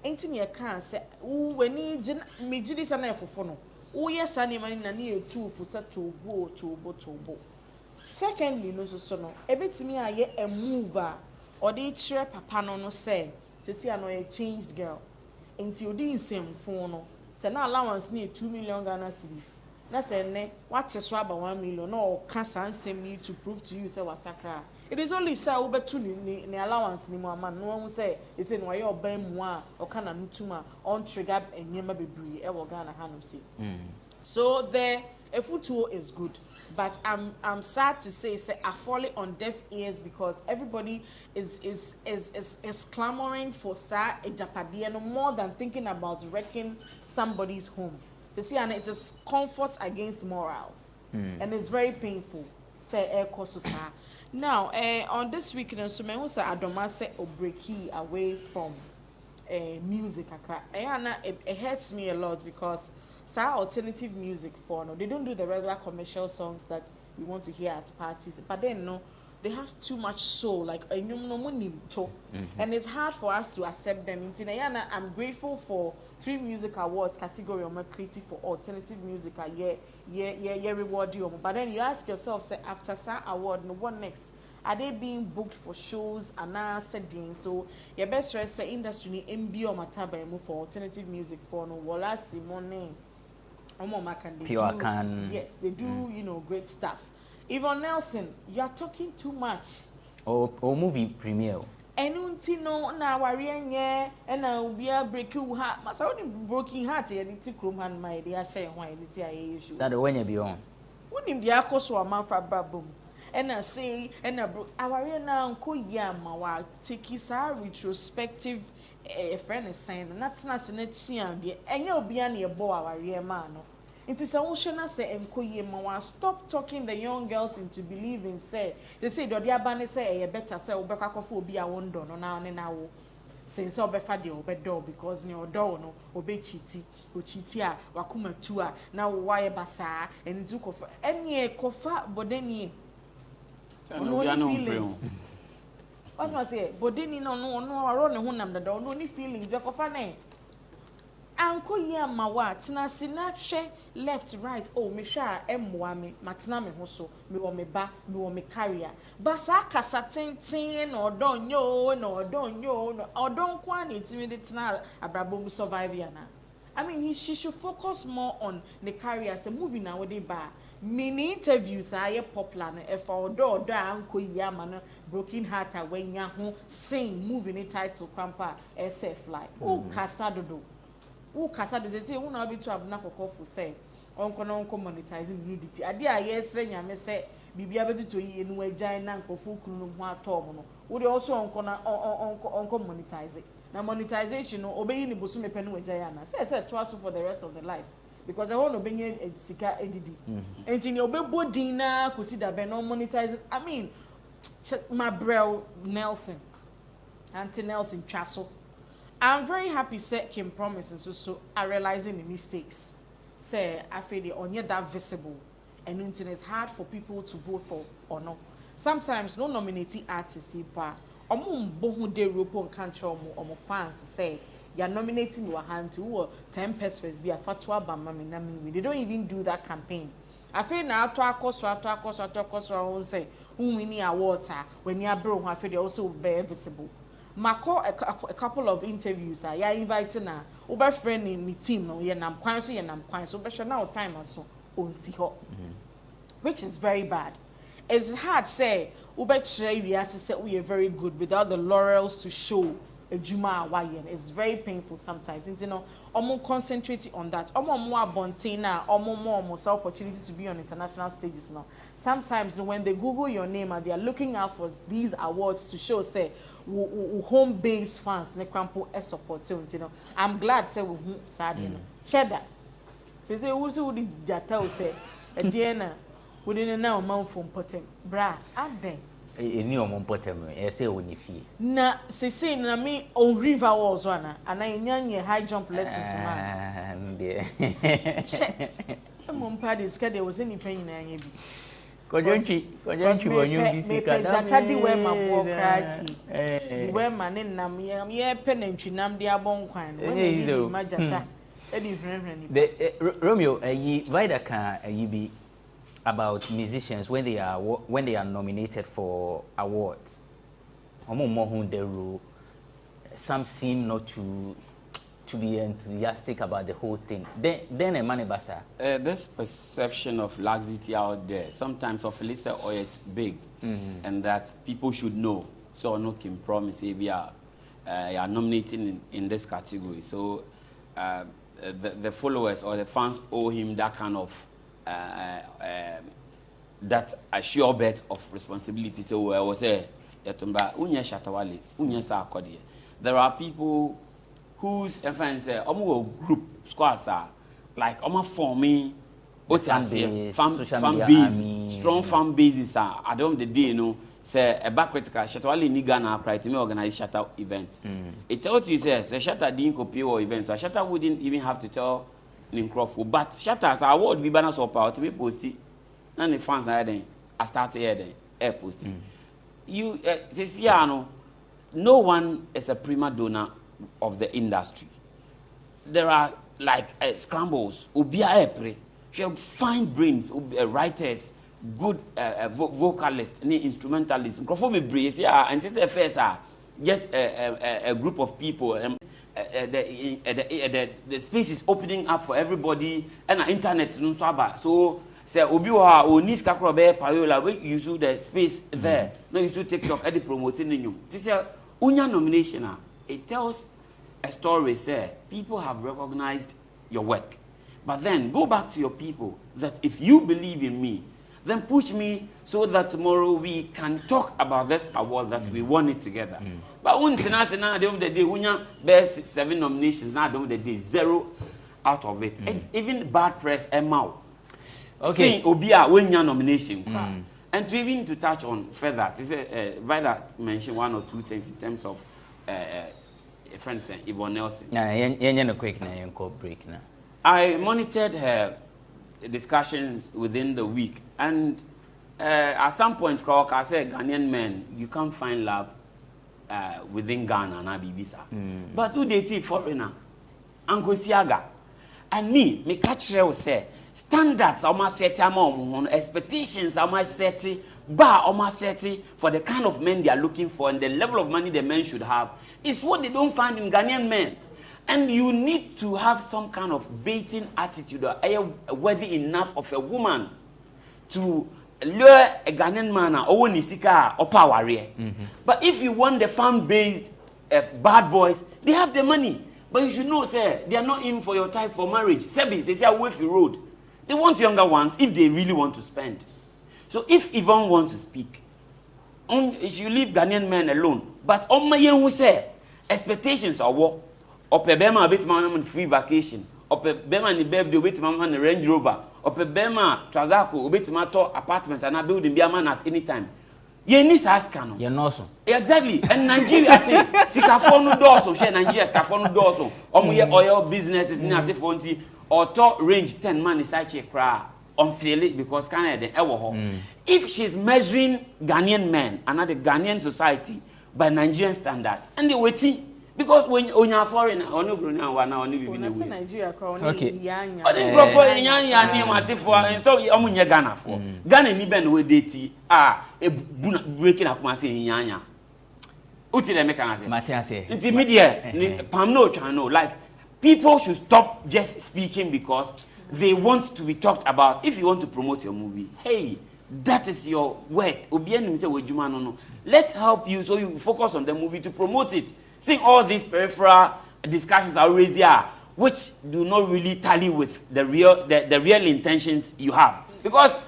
enti ne kan say wo wani me gidi sa na efofo no wo yes ani mani na ne etu fu sa tobo secondly no so no ebetimi aye a mover or dey chere papa no say sesi ano a changed girl enti odi nsem fon no say na allowance ne 2 million Ghana cedis na say ne what so about 1 million no can nsem need to prove to you say wasakra it is only say obetu ni allowance ni mo ama no won say e say no ye oban mu a o kana nutuma on trigger enyema bebree e wo Ghana hanum say so the Efutuo is good, but I'm sad to say I falling on deaf ears because everybody is clamoring for a Japadia no more than thinking about wrecking somebody's home. You see, and it is comfort against morals, and it's very painful. Say now on this weekend, so me say Adoma say breaki away from music. It hurts me a lot because. So alternative music for no, they don't do the regular commercial songs that we want to hear at parties. But then no, they have too much soul, like and it's hard for us to accept them. I'm grateful for 3 music awards category on my creative for alternative music. Yeah, reward you. But then you ask yourself, say after that award, no what next? Are they being booked for shows and now setting? So your best rest say industry MB or mataba for alternative music for no wala Simone.
Pure can.
Yes, they do, you know, great stuff. Yvonne Nelson, you are talking too much.
Or movie premiere.
And no na warrior yeah, and I will be a break you heart. Must only broken heart and it's a chrome and my dear share why it's a issue.
That when you be on.
When him the akos or man for babum. And I say, and I broke our now, Koyama, take his retrospective. A friend is saying, that's not in it, and you'll be an your boy, our real man. It is a ocean, say, and Koyama, stop talking the young girls into believing, say, they say, the Diabane say, a better say, Obekako be a wonder, no now and now. Since Obefadi Obedo, because no door, no, Obe Chiti, Uchitia, Wakuma Tua, now why Basa, and Zuko, any kofa, but then ye. No feelings. What's my say? But then no around the one that don't any feelings. You're confident. Uncle Yamawa, Tina Sinache left, right. Oh, Misha, Mwame, Matiname Hoso, me or me ba, me or me carrier. Basaka satin or don't yo, no, or don't quan intimidate now. Abrabum surviviana. I mean, she should focus more on the carrier as a movie nowadays. Many interviews are popular if although Uncle Yamana broken heart when Yahoo sing moving a title crampa SF like Casado. Casado say una be to abnako for say uncle monetizing nudity. Adia yes renya me say bibia betu to yi enu agyan na nkofo kunu ho atom no. Wo de also uncle monetize it. Now monetization no obeyi ni bosu me penu agyan na. Say twice for the rest of the life. Because I want to bring in sika edidi. And in your bebo dina consider be no monetizing. I mean, my bro Nelson, Auntie Nelson Chasso. I'm very happy set Kim promises so are realizing the mistakes. Say I feel they only that visible, and it's hard for people to vote for or not. Sometimes no nominating artists but bohu de ropo country or fans say. You're nominating your hand to 10 pesos be a fatwa bamami. They don't even do that campaign. I feel now to I say who winning awards when you're broke, I feel they also very visible. Mako a couple of interviews you're inviting a over friend in the team no you're nam kwan so be now time so on see her. Which is very bad. It's hard say Uber we say we are very good without the laurels to show. It's very painful sometimes. You know, almost concentrating on that. More bontina, more opportunity to be on international stages now. Sometimes when they Google your name and they are looking out for these awards to show, say, home-based fans, ne crampo support. You know, I'm glad say we sad. You know, cheddar. Say who's who did that? Say, Diana, we didn't know amount from Potem. Bra, add them.
Any of Mompotem, I say when you feel.
Na say na me on river walls one and I nyanya high jump lessons man. Mompad is scared there was any pain in any.
Kojonchi when you be sick.
Jatadi where my poor crati. Where man in nam ye pen and chinam dia bon quine. Majata.
Romeo, why that can you be about musicians when they are nominated for awards? Some seem not to be enthusiastic about the whole thing. Then a money basa.
This perception of laxity out there, sometimes of Lisa or big, and that people should know. So no can promise if you are nominating in this category. So the followers or the fans owe him that kind of that a sure bet of responsibility. So I was there. There are people whose friends say, group squads are like forming fan base, strong fan bases are at the end of the day, you know, say a back critical Shatawali ni Ghana pride to organize shatter events. It tells you says a shatter didn't copy or events, so a shatter wouldn't even have to tell Nincroft. But shatters are what we banners of power to be posted. None of the fans are there. I started here then air posting. You say no one is a prima donna of the industry. There are like scrambles, ubia fine brains, writers, good vocalists, instrumentalists. And this affairs are just a group of people. The space is opening up for everybody, and the internet is not so. Say obiwa o nis kakro be payola we use the space there. No use TikTok edit promoting you. This is unya nomination. It tells a story. Say people have recognized your work, but then go back to your people that if you believe in me, then push me so that tomorrow we can talk about this award that we won it together. But when the end of the day, unya best 7 nominations. Now at the end of the day, 0 out of it. It's even bad press and mouth. Okay. Obia when your nomination. And to even to touch on further, to say Vida mention 1 or 2 things in terms of friends Yvonne Nelson.
Quick break now.
I monitored her discussions within the week, and at some point, I said, Ghanaian men, you can't find love within Ghana na Bibisa. But who date foreigner? Uncle Siaga. And me catch her say standards are my set expectations are my set bar or my set for the kind of men they are looking for and the level of money the men should have is what they don't find in Ghanaian men. And you need to have some kind of baiting attitude or worthy enough of a woman to lure a Ghanaian man or nisika or power. But if you want the fan-based bad boys, they have the money. But you should know, sir, they are not in for your type for marriage. Sebi, they say away from road. They want younger ones if they really want to spend. So if Yvonne wants to speak, you leave Ghanaian men alone. But on my who say expectations are what? Or pe bema bit man free vacation. Or pe bema ni babe do bit man Range Rover. Or pe bema Trazako bit man to apartment and a building be a man at any time. You need to ask no.
You know so.
Exactly. And Nigeria say Sikafono doors share Nigeria Sikafono doors oil businesses ni ase fonti or to range 10 man is actually cry unfairly because Canada if she's measuring Ghanaian men and the Ghanaian society by Nigerian standards and they waiting because when you're foreign or no Brunei one now only
Nigeria
okay and so Ghana for Ghana ni ben we date breaking up my say nyanya uti dem can say
Matia say
inti media pam no channel like people should stop just speaking because they want to be talked about. If you want to promote your movie, hey, that is your work. Let's help you so you focus on the movie to promote it. Seeing all these peripheral discussions are always here, which do not really tally with the real intentions you have. Because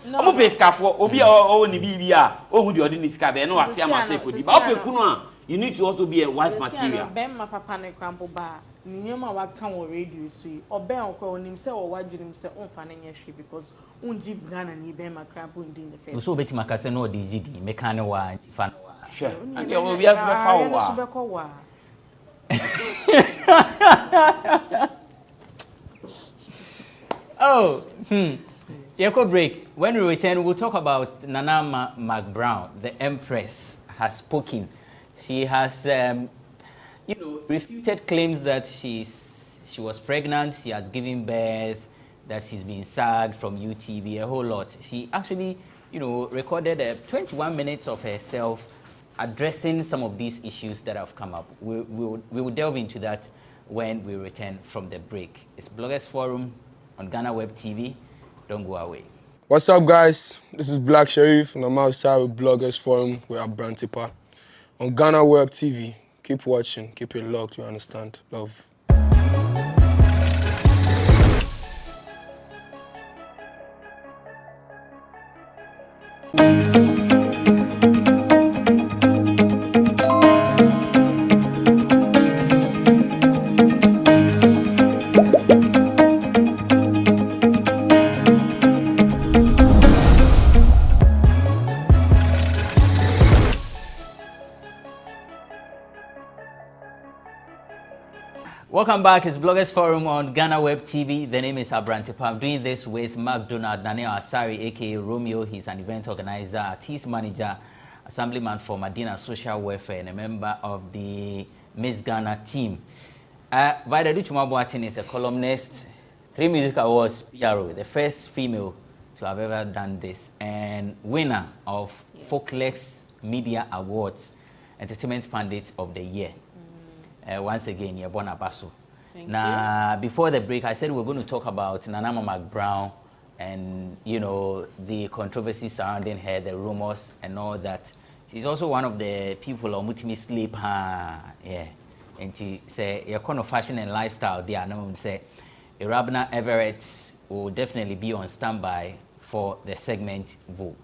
you need to also be a wife material.
Bema papa ne crampo ba. Nyoma wa kan o radio so yi. Obe onko onim se o wadwunim se onfa ne nyehwe because unji Ghana ni bema crampo ndi ne fe.
So beti makase no de gidi meka ne wa antifa no wa.
Sure. And you will be as me fa wa.
Oh, Yeko break. When we return, we'll talk about Nana McBrown, the Empress, has spoken. She has, refuted claims that she was pregnant, she has given birth, that she's been sacked from UTV, a whole lot. She actually, recorded 21 minutes of herself addressing some of these issues that have come up. We will delve into that when we return from the break. It's Bloggers Forum on GhanaWeb TV. Don't go away.
What's up, guys? This is Black Sharif, and I'm outside with Bloggers Forum with Abrantipa on GhanaWeb TV. Keep watching, keep it locked, you understand? Love.
Welcome back. It's Bloggers Forum on GhanaWeb TV. The name is Abrantipa. I'm doing this with McDonald Daniel Asari, aka Romeo. He's an event organizer, artist manager, assemblyman for Medina Social Welfare, and a member of the Miss Ghana team. Vida Duchumabuatin is a columnist, 3 music awards, PRO, the first female to have ever done this, and winner of Folklex Media Awards, Entertainment Pundit of the Year. Once again, you're born Abaso. Now, before the break, I said we're going to talk about Nana McBrown and, the controversy surrounding her, the rumors and all that. She's also one of the people on Mutimi Sleep. Yeah. And she say, your kind of fashion and lifestyle there. I say, Irabna Everett will definitely be on standby for the segment Vogue.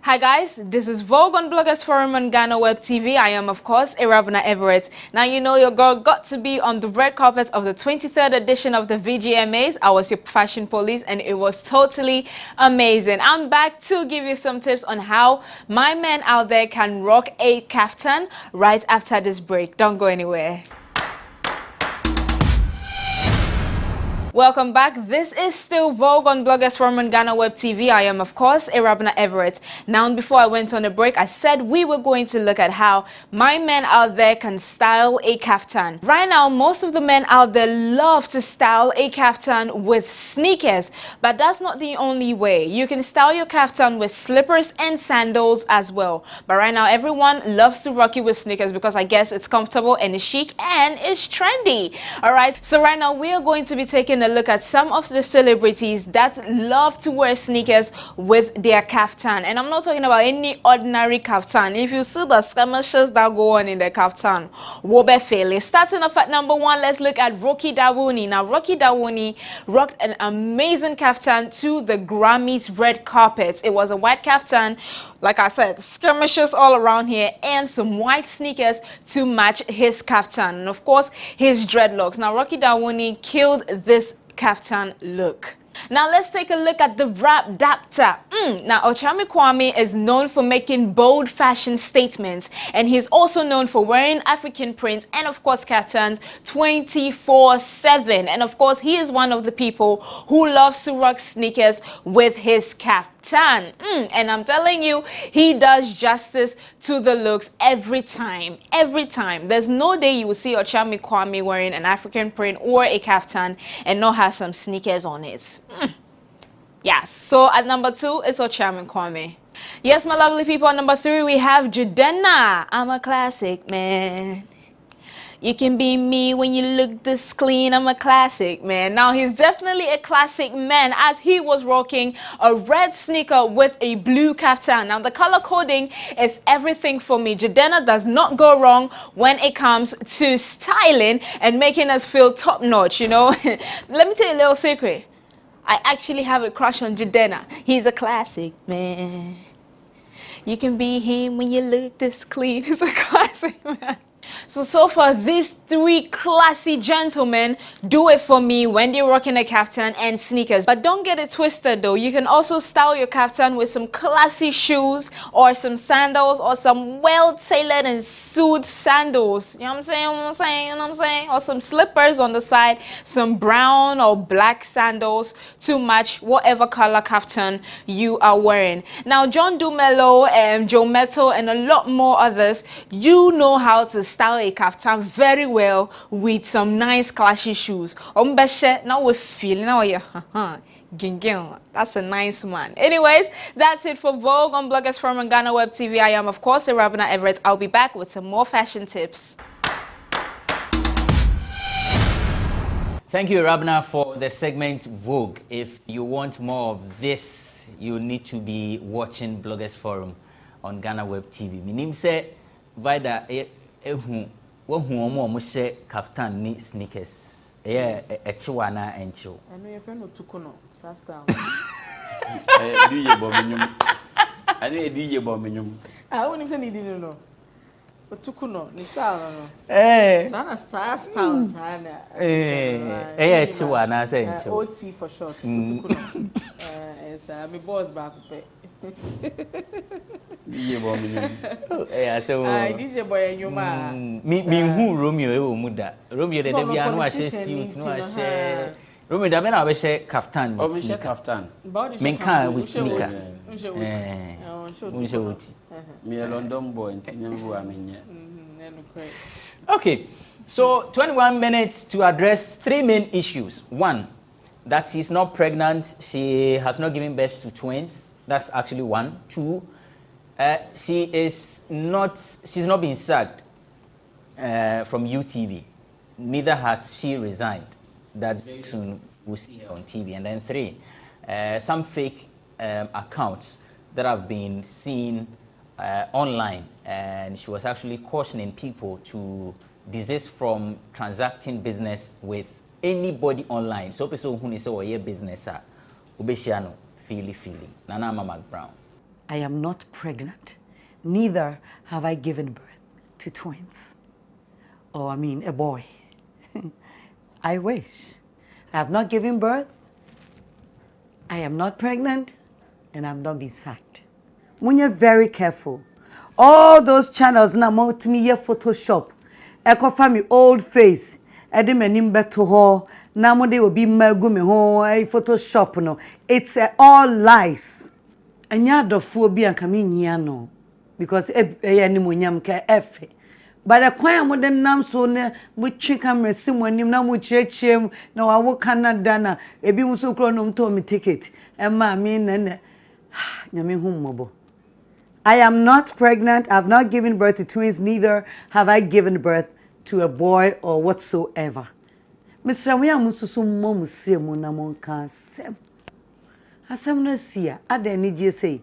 Hi guys, this is Vogue on Bloggers Forum on GhanaWeb TV. I am, of course, Irabna Everett. Now you know your girl got to be on the red carpet of the 23rd edition of the VGMAs. I was your fashion police and it was totally amazing. I'm back to give you some tips on how my men out there can rock a kaftan right after this break. Don't go anywhere. Welcome back. This is still Vogue on Bloggers Forum on GhanaWeb TV. I am, of course, Irabna Everett. Now, before I went on a break, I said we were going to look at how my men out there can style a kaftan. Right now, most of the men out there love to style a kaftan with sneakers, but that's not the only way. You can style your kaftan with slippers and sandals as well. But right now, everyone loves to rock it with sneakers because I guess it's comfortable and it's chic and it's trendy. All right. So right now, we are going to be taking a look at some of the celebrities that love to wear sneakers with their kaftan. And I'm not talking about any ordinary kaftan. If you see the skirmishes that go on in the kaftan, wobe fail. Starting off at number 1, let's look at Rocky Dawuni. Now, Rocky Dawuni rocked an amazing kaftan to the Grammys red carpet. It was a white kaftan, like I said, skirmishes all around here, and some white sneakers to match his kaftan. And of course, his dreadlocks. Now, Rocky Dawuni killed this kaftan look. Now let's take a look at the rap doctor. Now Ochami Kwame is known for making bold fashion statements, and he's also known for wearing African prints and of course kaftans 24/7. And of course he is one of the people who loves to rock sneakers with his kaftan. And I'm telling you, he does justice to the looks every time. Every time. There's no day you will see Ochami Kwame wearing an African print or a kaftan and not have some sneakers on it. Yes, so at number 2 is Ochami Kwame. Yes, my lovely people, at number 3 we have Judena. I'm a classic man. You can be me when you look this clean. I'm a classic man. Now he's definitely a classic man as he was rocking a red sneaker with a blue kaftan. Now the color coding is everything for me. Jadena does not go wrong when it comes to styling and making us feel top notch, you know. Let me tell you a little secret. I actually have a crush on Jadena. He's a classic man. You can be him when you look this clean. He's a classic man. So far, these three classy gentlemen do it for me when they're rocking a kaftan and sneakers. But don't get it twisted though. You can also style your kaftan with some classy shoes or some sandals or some well-tailored and sewed sandals. You know what I'm saying? Or some slippers on the side, some brown or black sandals to match whatever color kaftan you are wearing. Now, John Dumelo, Joe Metal, and a lot more others, you know how to style a kaftan very well with some nice classy shoes. Now we're feeling that's a nice man. Anyways, that's it for Vogue on Bloggers Forum and GhanaWeb TV. I am, of course, Rabina Everett. I'll be back with some more fashion tips.
Thank you, Rabna, for the segment Vogue. If you want more of this, you need to be watching Bloggers Forum on GhanaWeb TV. Minim say Vida kaftan ni sneakers. Yeah, a chiwana and chill.
I know your friend no tukono, sasta.
DJ Bominum. I need a DJ Bominum.
I wouldn't say need no. But tukono, ni style no.
Eh.
Sana style sana.
Eh, chiwana say chill.
OT for short. Tukono. Yes, my boss back.
DJ Bominum.
Eh, so
DJ boy and your man.
Me who Romeo muda. Romeo the Debbie anu a share suit, no a share. Romeo the man a share kaftan.
Oh, we share kaftan.
Me can with sneakers.
Me a London boy and Tinabu Amenya.
Okay, so 21 minutes to address three main issues. One, that she's not pregnant, she has not given birth to twins. That's actually one. Two, she's not been sacked from UTV. Neither has she resigned. That very soon we'll see her on TV. And then three, some fake accounts that have been seen online, and she was actually cautioning people to desist from transacting business with anybody online. So person who is a business ubeshiano feely. Nana Mama Brown.
I am not pregnant. Neither have I given birth to twins. Or a boy. I wish. I have not given birth. I am not pregnant. And I'm not being sacked. When you're very careful, all those channels now mount me here Photoshop. Echo family old face. Edi menimbe to her. Now they will be megumi ho Photoshop no. It's all lies. Anya do phobia kami no. Because any munyam ke efe. But the choir modern nam so ne we trick camera simwanim na mu chirechim na wa wo Canada na ebi muso kro no mto me ticket. Emma me nene. Nyame hummobo. I am not pregnant. I have not given birth to twins. Neither have I given birth to a boy or whatsoever. Mr. We are mususu mom semu na monka sem. Asem na sia ade ni je say.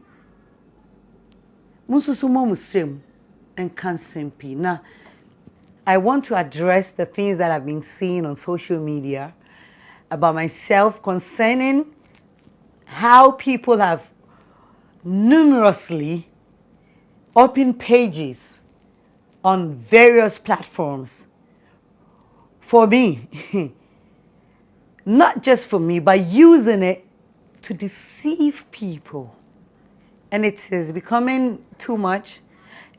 Mususu mom semu and can sempi. Now I want to address the things that I've been seeing on social media about myself concerning how people have numerously opened pages on various platforms for me, not just for me, but using it to deceive people. And it is becoming too much.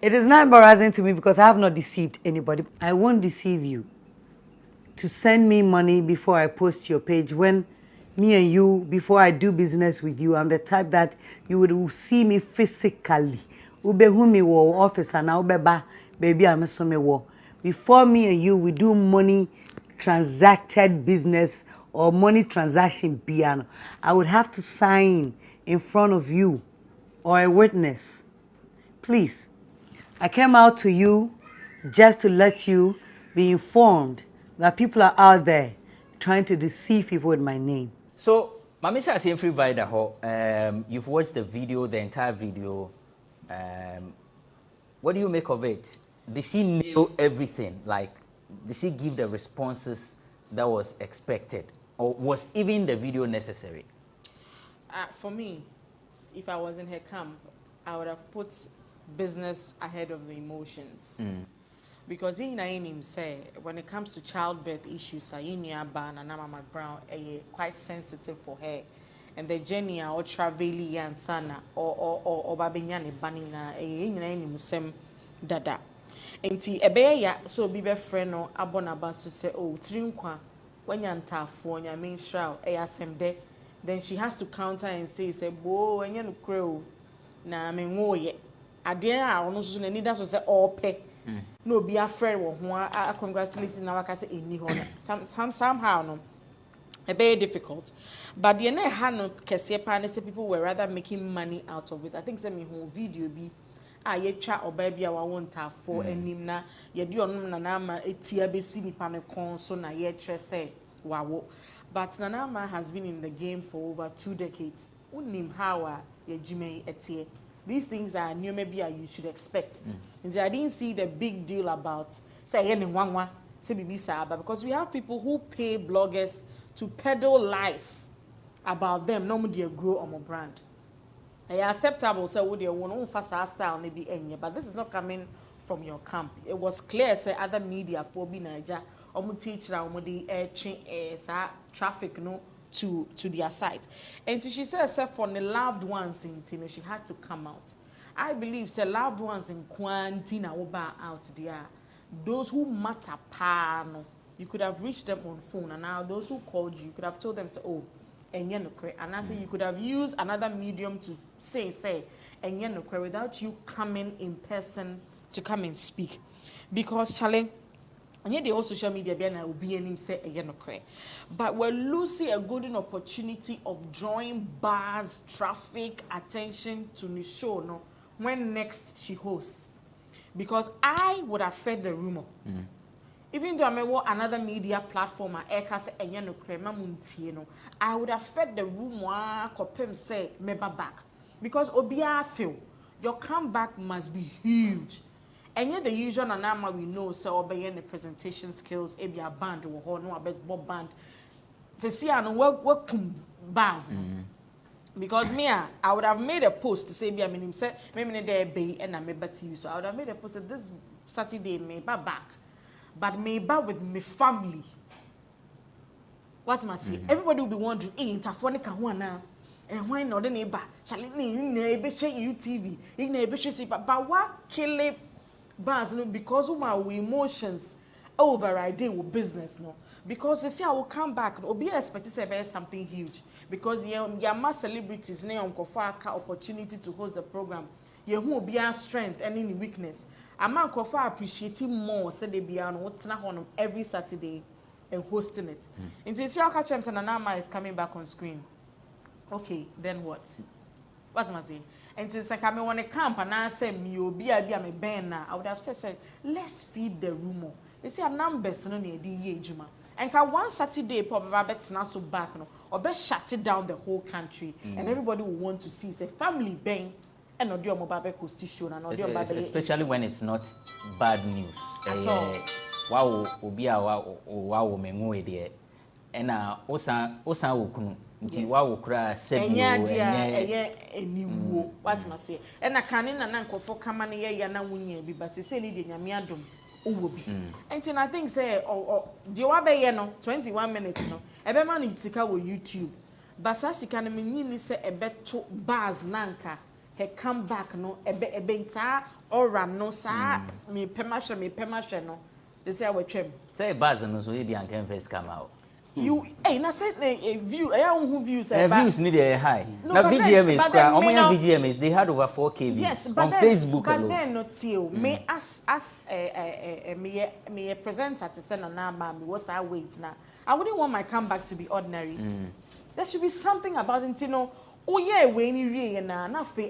It is not embarrassing to me because I have not deceived anybody. I won't deceive you to send me money before I post your page. When me and you, before I do business with you, I'm the type that you would see me physically. Ube humi wo office and ube ba baby I'm so me wo. Before me and you, we do money transacted business or money transaction piano. I would have to sign in front of you or a witness. Please, I came out to you just to let you be informed that people are out there trying to deceive people with my name.
So, Mamisha is free Vida. You've watched the video, the entire video. What do you make of it? Did she nail everything? Like, did she give the responses that was expected? Or was even the video necessary?
For me, if I was in her camp, I would have put business ahead of the emotions. Because in him say, when it comes to childbirth issues, Indaba and Mama Brown are quite sensitive for her. And the journey or traveling and sana or babinyane banina in sem dada. Enti ebeya so bibe friend no abonaba so say oh trinkwa when yantafo nya mean shroud asem de, then she has to counter and say bo enye no kro na me ngoye ade a ono so na nida so say ope no be a friend wo ho congratulations na waka say eni ho somehow no very difficult, but the na ha no kese pa na say people were rather making money out of it. I think say me whole video be ye twa oba bia wa wonta for enim na ye di onum na na ma etia be si nipa ne kon so na ye tre say wawo. But Nanama has been in the game for over 2 decades. Unim hawa ye jume etie. These things are new maybe you should expect. And I didn't see the big deal about say yen wangwa say bibi saba, because we have people who pay bloggers to peddle lies about them. No media grow on a brand. Acceptable, so would you want fast style maybe any, but this is not coming from your camp. It was clear, say other media for be Niger, teach traffic no to their site. And she says for the loved ones in Tino, she had to come out. I believe say loved ones in Quantina Oba out there, those who matter no, you could have reached them on phone, and now those who called you could have told them say, oh, and I say you could have used another medium to say and without you coming in person to come and speak. Because Charlie, and yet the whole social media will be any say but we're losing a golden opportunity of drawing bars, traffic, attention to the show no when next she hosts. Because I would have fed the rumor. Even though I may want another media platform, I would have fed the rumor, say, meba back. Because Obia feel your comeback must be huge. And yet the usual Nanama we know, so obey the presentation skills, a band or no, a bit band. To see, I know what bars. Because me, I would have made a post to say, maybe there be and I may bet you. So I would have made a post that this Saturday, maybe back. But maybe with my family. What must say? Everybody will be wondering, hey, Tafonica one and why not the neighbor? Shall it neighbor TV? But what kill it bars because of our emotions overriding with business no? Because you see, I will come back. Will be expected to say something huge. Because your mass celebrities now opportunity to host the program. You will be our strength and any weakness. A man appreciating more, said they be on what's not on every Saturday and hosting it. And you see how Kachem and Anama is coming back on screen. Okay, then what? What am I saying? And since I come on a camp and I say me be a banner, I would have said, let's feed the rumor. They say a numbers no near the juma. And can one Saturday probably bet not so back no or best shut it down the whole country and everybody will want to see say family bang. And
especially when it's not bad news.
At all.
Wow, wow, mengo ide. And osan okunu. Nti wow kura said
you what must say. And I can in an uncle for come and ye na wunye be but say ni de nyame adom owobi. And I think say or the wabe no 21 minutes no. Ebe man sika wo YouTube. Basa sika na menyi say ebeto bars nanka. He come back no ebe sa or no sa me pemashe no. They say we trim.
Say bars no so you can first come out.
You na say a view who views
views need a high. Now VGM is VGM is they had over 4K views
yes,
on Facebook
but
alone.
Then not till me as me a presenter to send on number me what's our weight now. I wouldn't want my comeback to be ordinary. There should be something about it, you know. Oh yeah, when you read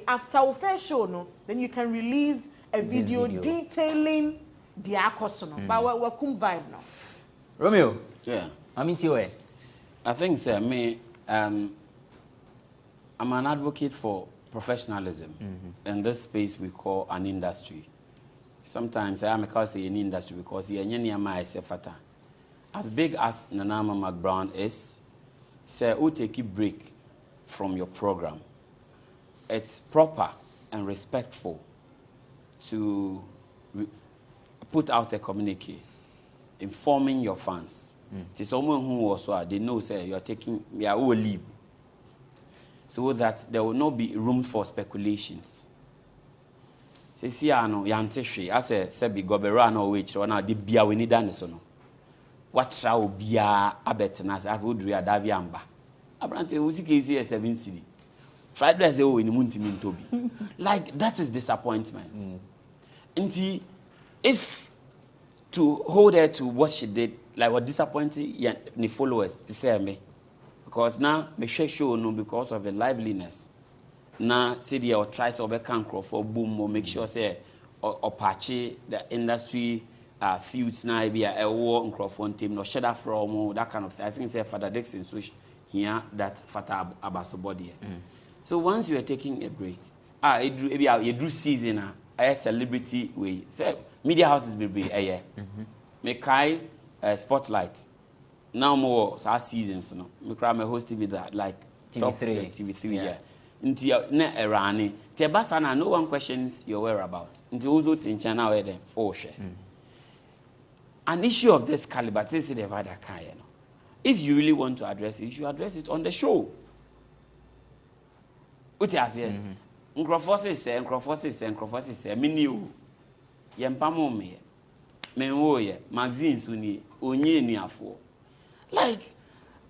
after our first show, no, then you can release a video detailing the akosono. But we're kum vibe now.
Romeo.
Yeah.
I mean, you.
I think, sir, me, I'm an advocate for professionalism in this space we call an industry. Sometimes I am a say an industry because the Nyama is a fata. As big as Nanama McBrown is, sir, who take a break from your program. It's proper and respectful to put out a communique informing your fans. It's someone who also they know say you are taking your own leave, so that there will not be room for speculations. See, I know Yanteshi. I say be goberano which one the bia we need danisono. What shall be a abetnas? I would read Daviamba. Abrante Uziki 7 city. Friday is in Muntimintobi. Like that is disappointment. And if to hold her to what she did, like what disappointing the followers to say me, because now me show no because of the liveliness. Now city or tries to become for boom or make sure say or patch the industry fields now be a war and Crawford team no shut up from that kind of thing. I think say Father Dixon so here that Father Abaso body. So once you are taking a break, you do season a celebrity way. Say media houses be a year. Make spotlight. Now more seasons no. Me cry my host TV that like TV3 yeah. Until ne erani. Te basana no one questions your whereabouts. Until also tinchana where them share. An issue of this caliber, say the Vada Kaya. If you really want to address it, you should address it on the show. Uti asie. Nkrofose say, me new. Yempamo me. Me woye, magazines uni, onye ni afo. Like,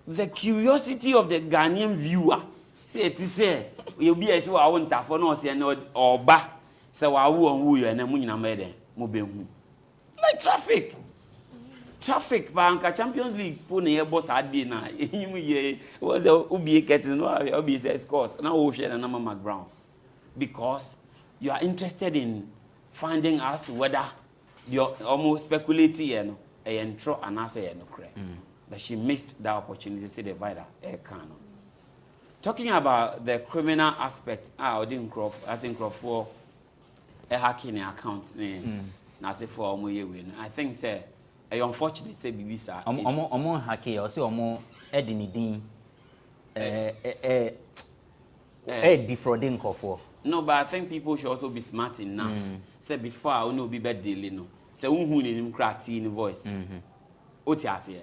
the curiosity of the Ghanaian viewer. Say, it is say, you'll be as well, I want to for no say, or ba. So I won't you and then when made like traffic, Banka Champions League, pony a boss at dinner. Was the Ubi getting no Ubi says course, now Ocean and Nama McBrown. Because you are interested in finding as to whether you're almost speculating and throw an answer and but she missed that opportunity to see the wider air canon. Talking about the criminal aspect, I didn't for a hacking account. I think say I unfortunately say Bibisa.
Omo hacking or say omo edinidin defrauding for.
No, but I think people should also be smart enough. Say before I will be bad dealing. No, say who in cracky in voice. Otiasie.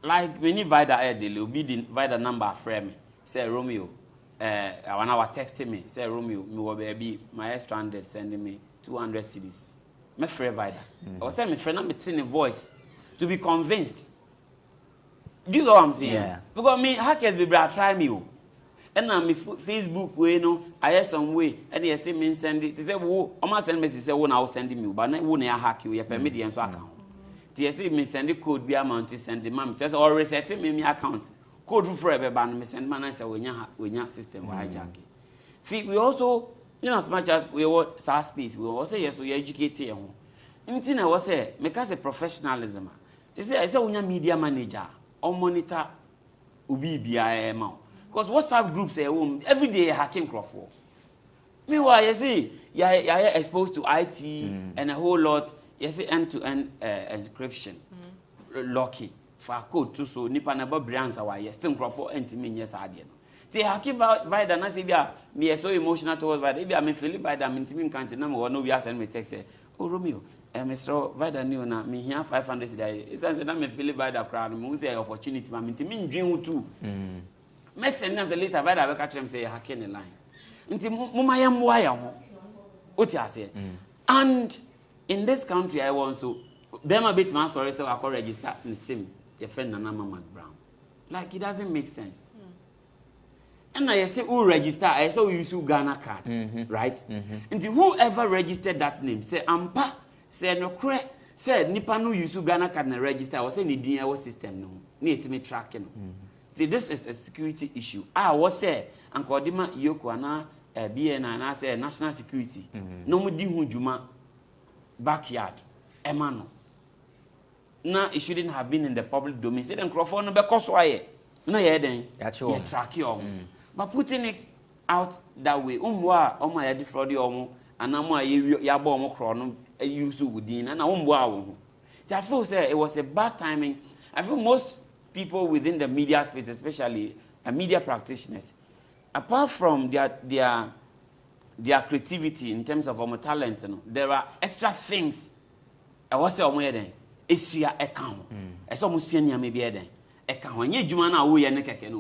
Like many vida air deal will be the vida number frame. Say Romeo. When I was texting me, say Romeo, me will be my stranded sending me 200 CDs. My friend vida. Or say my friend I'm in voice to be convinced. Do you know what I'm saying?
Yeah.
Because me hackers be try me. And now me Facebook way no, I have some way. And they say me send it. They say wo, almost send message say wo na sending me, but na wo na hack you. You permit the so account. They say me send the code be amount send the mom. Just or reset me account. Code for every ban me send man say we nya system we hijack. See we also, you know, as much as we want SaaS space, we also yes we educate here. Nti na we say make us a professionalism. They say I say we nya media manager or monitor ubi bia ma. Because WhatsApp groups every day hacking Crawford. Meanwhile, you see, you're exposed to IT and a whole lot. You see, end-to-end encryption, lucky for code too. So, nipa na ba brands away. You still Crawford anti-me yes idea. See, hacking Vida na say me so emotional towards Vida. Maybe I'm feeling Vida. I'm intimate can't na me no we are send me text say, oh Romeo, Mr. Vida new na me here 500 today. It's say na me feeling Vida crowd. Me say opportunity. I'm intimate dream too. Message later by the catch them say hacking the line. Until Mumayam wire what you say. And in this country I want so them a bit man sorry so I can register in the same your friend Nana McBrown. Like it doesn't make sense. And I say who register, I saw you use Ghana card, right? Until whoever registered that name say ampa say no cre say nipa no use Ghana card and register or say ni DNA system no. Need me tracking. This is a security issue. I was say, and Kodima Yoko na BN and I say national security. No more di juma backyard. Emano. Now it shouldn't have been in the public domain. Say the microphone no because why? No, yeah, then. You track you. But putting it out that way, my defraud you and I'm ya bomb chrono use within and I feel say it was a bad timing. I feel most people within the media space, especially media practitioners, apart from their creativity in terms of talent, there are extra things. I was saying then. It's your account. It's almost maybe account. When you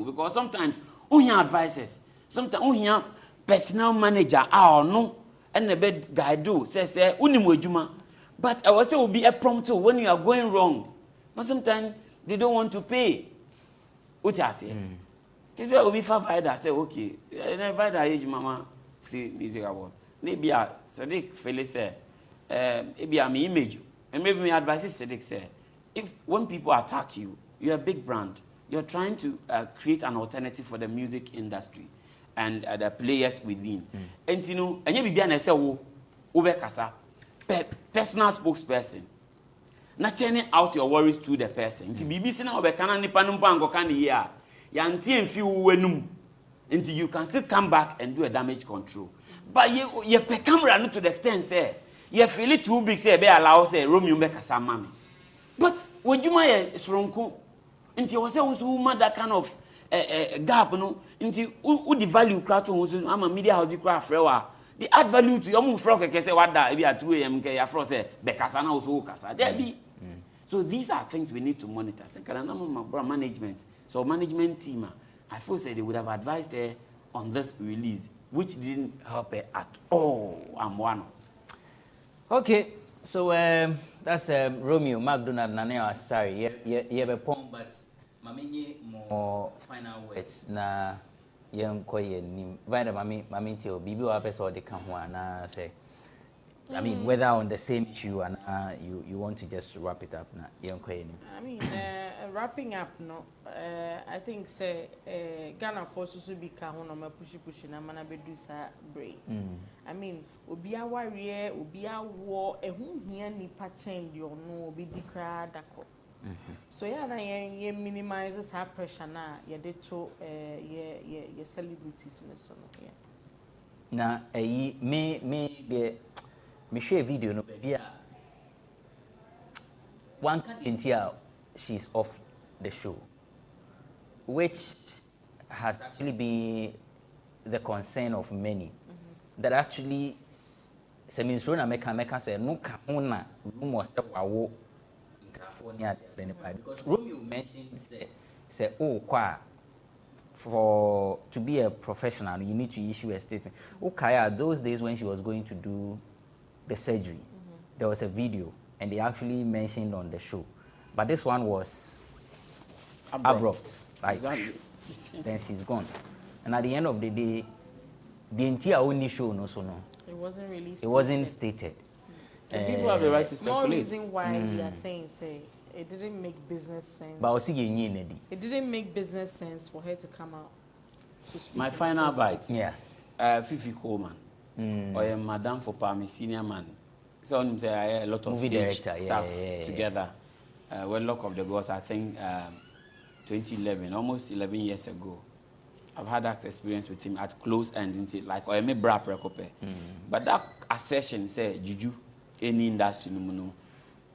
because sometimes we have advisors, sometimes we have personal manager no, and the bed guy do says but I was say will be a prompt when you are going wrong. But sometimes they don't want to pay. What I say? This will be for I say okay. I age mama free music award. Maybe a Sadiq Felix say maybe I'm image. And maybe my advice is Sadiq say, if when people attack you, you're a big brand. You're trying to create an alternative for the music industry and the players within. And you know, and you be an SEO over kasa personal spokesperson. Not turning out your worries to the person. To be busy now, can ni panumpango can ya yanti and few wenum until you can still come back and do a damage control. But you per camera not to the extent say. You feel it too big, say, be allow, say, Romeo make a samami. But when you may strong, until was that kind of gap, no, until who the value crowd to I'm a media how the craft, the add value to your moon frog, I can say what that be at 2 a.m. Say, Becasana also Casa. There be. So these are things we need to monitor. Management. So management team, I feel say they would have advised her on this release, which didn't help her at all. I'm one.
Okay, so that's Romeo McDonald Naneo. Sorry, you have a point, but mami more final words na young koye ni. Vada mami tell bibi wa person de kanwa na say. I mean, whether on the same issue and you want to just wrap it up na young koye ni.
I mean, wrapping up no. I think say Ghana forces to be kahuna ma pushi na mana be do sa break. I mean, obia warrior, obia war, ehun hia nipa change yo no obi dikra dako. So yeah, na ye minimizes her pressure na ye de to ye celebrities in so no yeah.
Na me share video no baby one can until she's off the show, which has actually been the concern of many. That actually, Seminstrona Meka say no kahuna rumors in California because Romeo mentioned say oh for to be a professional you need to issue a statement. Okay, those days when she was going to do the surgery, there was a video and they actually mentioned on the show, but this one was abrupt. Like exactly. Then she's gone, and at the end of the day, the entire only show no. It wasn't really stated. It wasn't stated.
People have the right to speculate.
More reason why we are saying it didn't make business sense.
But
it didn't make business sense for her to come out to speak.
My final bite.
Yeah.
Fifi Coleman. Or a madam for Palmy senior man. So I say a lot of
movie
stage
director,
stuff together. Well, Lock of the Gods, I think 2011, almost 11 years ago. I've had that experience with him at close end, like or me bra precope. But that assertion say juju any industry no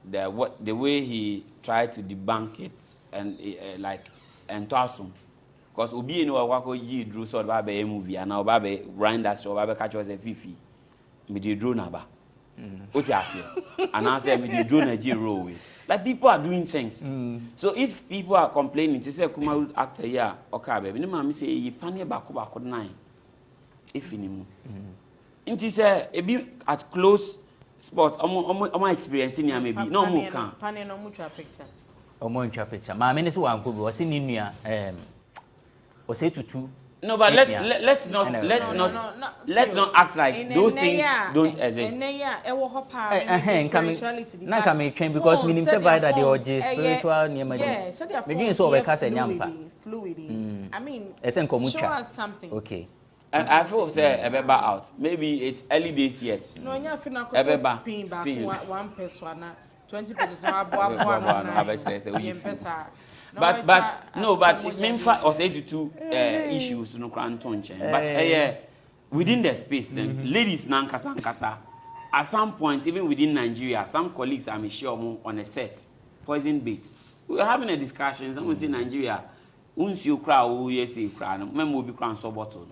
the way he tried to debunk it and like entoasum because obi eno wako yi drew so ba be movie and now ba be grinder so ba be catch us a fifi me dey draw na ba what you say and I say me dey draw na ji roll way like people are doing things so if people are complaining to say kuma actor here okay baby no ma me say yi pane ba ko 9 if inimu nti say e be at close spot omo experiencing ya maybe no more can
pane no mucha picture
omo mucha picture ma me ne se wan ko bi o se ni nua o se tutu
no but let's not act like those things don't exist
na ka me twen because meaning say by that the spiritual name me dream so we ka say nyampa
fluid I mean
show
us something
okay.
And I feel say Ebeba out. Maybe it's early days yet.
No, nya fina ko pin back one person 20 pesos. But
Memfa was 82 issues no krantonche. But within the space, then ladies nankasa. At some point, even within Nigeria, some colleagues I'm sure on a set, poison bait. We were having a discussion. Someone say Nigeria, once you cry, yes, you cry. Remember, we be crying so bottle.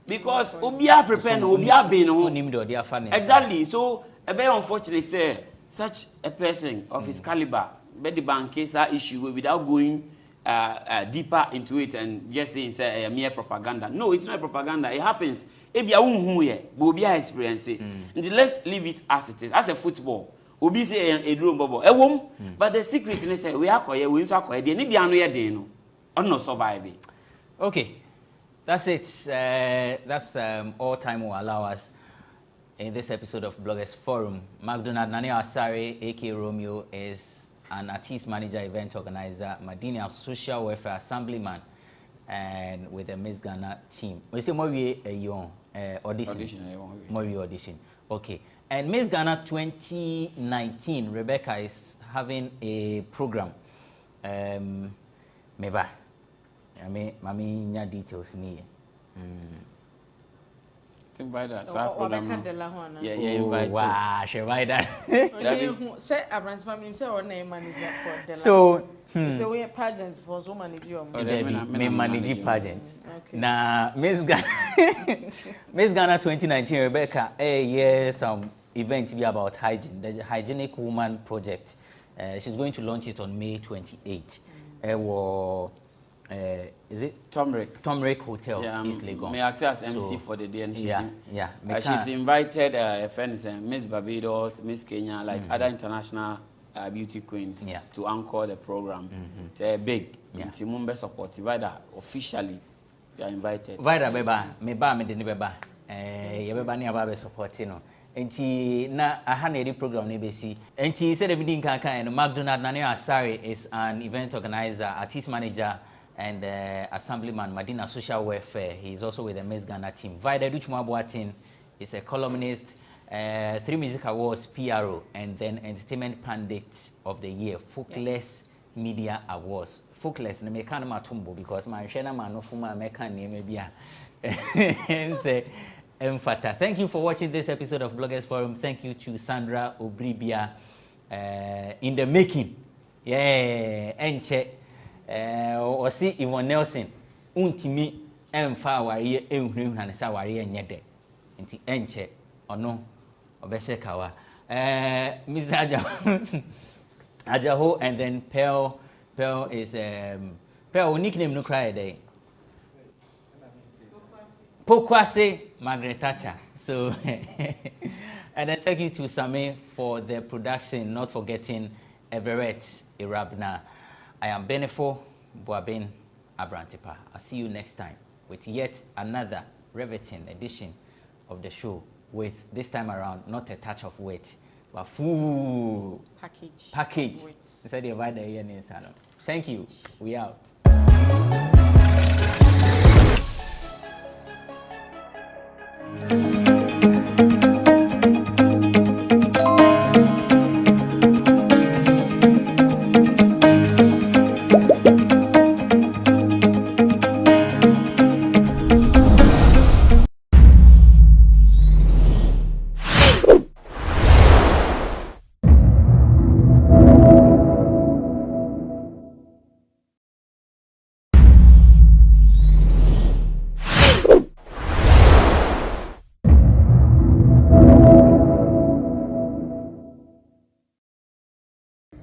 Because Obia prepared, Obia been exactly. So a very unfortunate say such a person of his caliber, but the bank case issue without going deeper into it and just saying say mere propaganda. No, it's not propaganda. It happens. Ebia unhuye, but Obia experience it. And let's leave it as it is. As a football, Obi say a drum bubble, a womb. But the secret is say we are quiet, we are quiet. They need the annual day, no, or no surviving.
Okay. That's it. That's all time will allow us in this episode of Bloggers Forum. McDonald Nani Asare, aka Romeo, is an artist manager, event organizer, Madina social welfare assemblyman, and with the Miss Ghana team. We say more audition. Okay. And Miss Ghana 2019, Rebecca is having a program. Meba. Mami nya details ni.
Think by that.
Yeah,
invite.
Wow, she by that.
Say Abrams family say or name manager for the.
So,
so we pageants for so manager.
Me manage pageants. Na Miss Ghana 2019 Rebecca, some event be about hygiene, the hygienic woman project. She's going to launch it on May 28th. Is it Tomrick Hotel, East Legon.
May act as MC for the day, and she's invited friends, Miss Barbados, Miss Kenya, like other international beauty queens to anchor the program. It's big. Timumbe support. Vida officially, you are invited.
Vida beba, me deni beba. Beba ni ababe support no. Enti na aha program ne besi. Enti said everything kan and McDonald Nani Asare is an event organizer, artist manager, and assemblyman Madina social welfare. He is also with the Miss Ghana team. Vida Duchmabuatin is a columnist, 3 music awards, PRO, and then entertainment pundit of the year, Folkless Media Awards. Folkless, ne mekana matumbo because my shena manofuma mekani maybe. Thank you for watching this episode of Bloggers Forum. Thank you to Sandra Obribia in the making. Yeah, enche. Or see Yvonne Nelson. Untimi emfa wari ehunu hanesa wari enyede. Nti enche ono obese kawa. Miss Ajaho and then Pearl is Pearl nickname no cry day. Pokwase Margaret Thatcher. So and then thank you to Sami for the production, not forgetting Everett Irabna. I am Benefo Boabin Abrantipa. I'll see you next time with yet another riveting edition of the show with, this time around, not a touch of weight, but full package. Thank you. We out.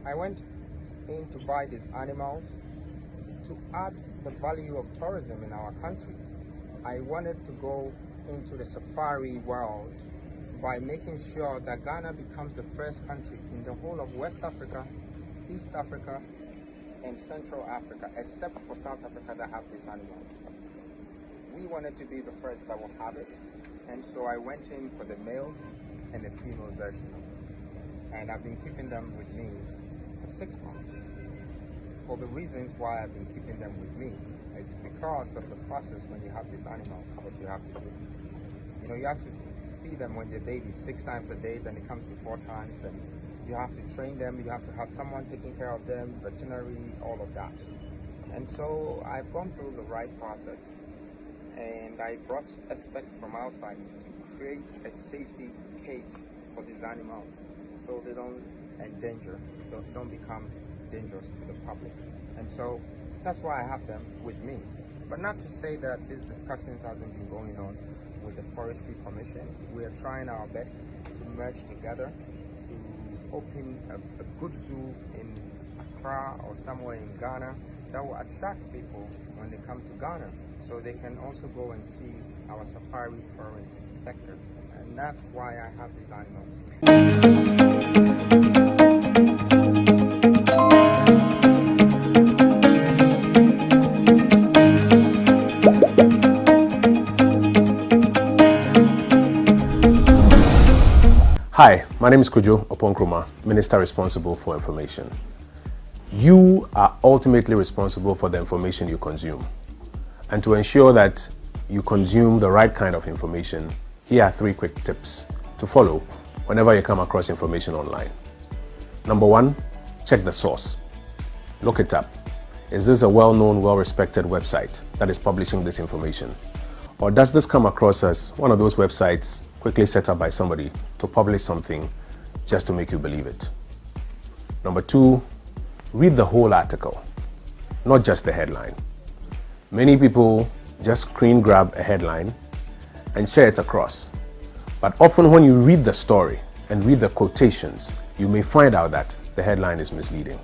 I went in to buy these animals to add the value of tourism in our country. I wanted to go into the safari world by making sure that Ghana becomes the first country in the whole of West Africa, East Africa, and Central Africa, except for South Africa, that have these animals. We wanted to be the first that will have it, and so I went in for the male and the female version of it. And I've been keeping them with me for 6 months. For the reasons why I've been keeping them with me, it's because of the process when you have these animals, what you have to do. You know, you have to feed them when they're babies 6 times a day, then it comes to 4 times, and You have to train them, you have to have someone taking care of them, veterinary, all of that. And so I've gone through the right process, and I brought experts from outside to create a safety cage for these animals so they don't endanger, don't become dangerous to the public. And so that's why I have them with me. But not to say that these discussions hasn't been going on with the Forestry Commission. We are trying our best to merge together to open a good zoo in Accra or somewhere in Ghana that will attract people when they come to Ghana, so they can also go and see our safari touring sector. And that's why I have these animals.
Hi, my name is Kojo Oponkroma, Minister responsible for information. You are ultimately responsible for the information you consume. And to ensure that you consume the right kind of information, here are 3 quick tips to follow whenever you come across information online. Number 1, check the source. Look it up. Is this a well-known, well-respected website that is publishing this information? Or does this come across as one of those websites quickly set up by somebody to publish something just to make you believe it? Number 2, read the whole article, not just the headline. Many people just screen grab a headline and share it across. But often when you read the story and read the quotations, you may find out that the headline is misleading.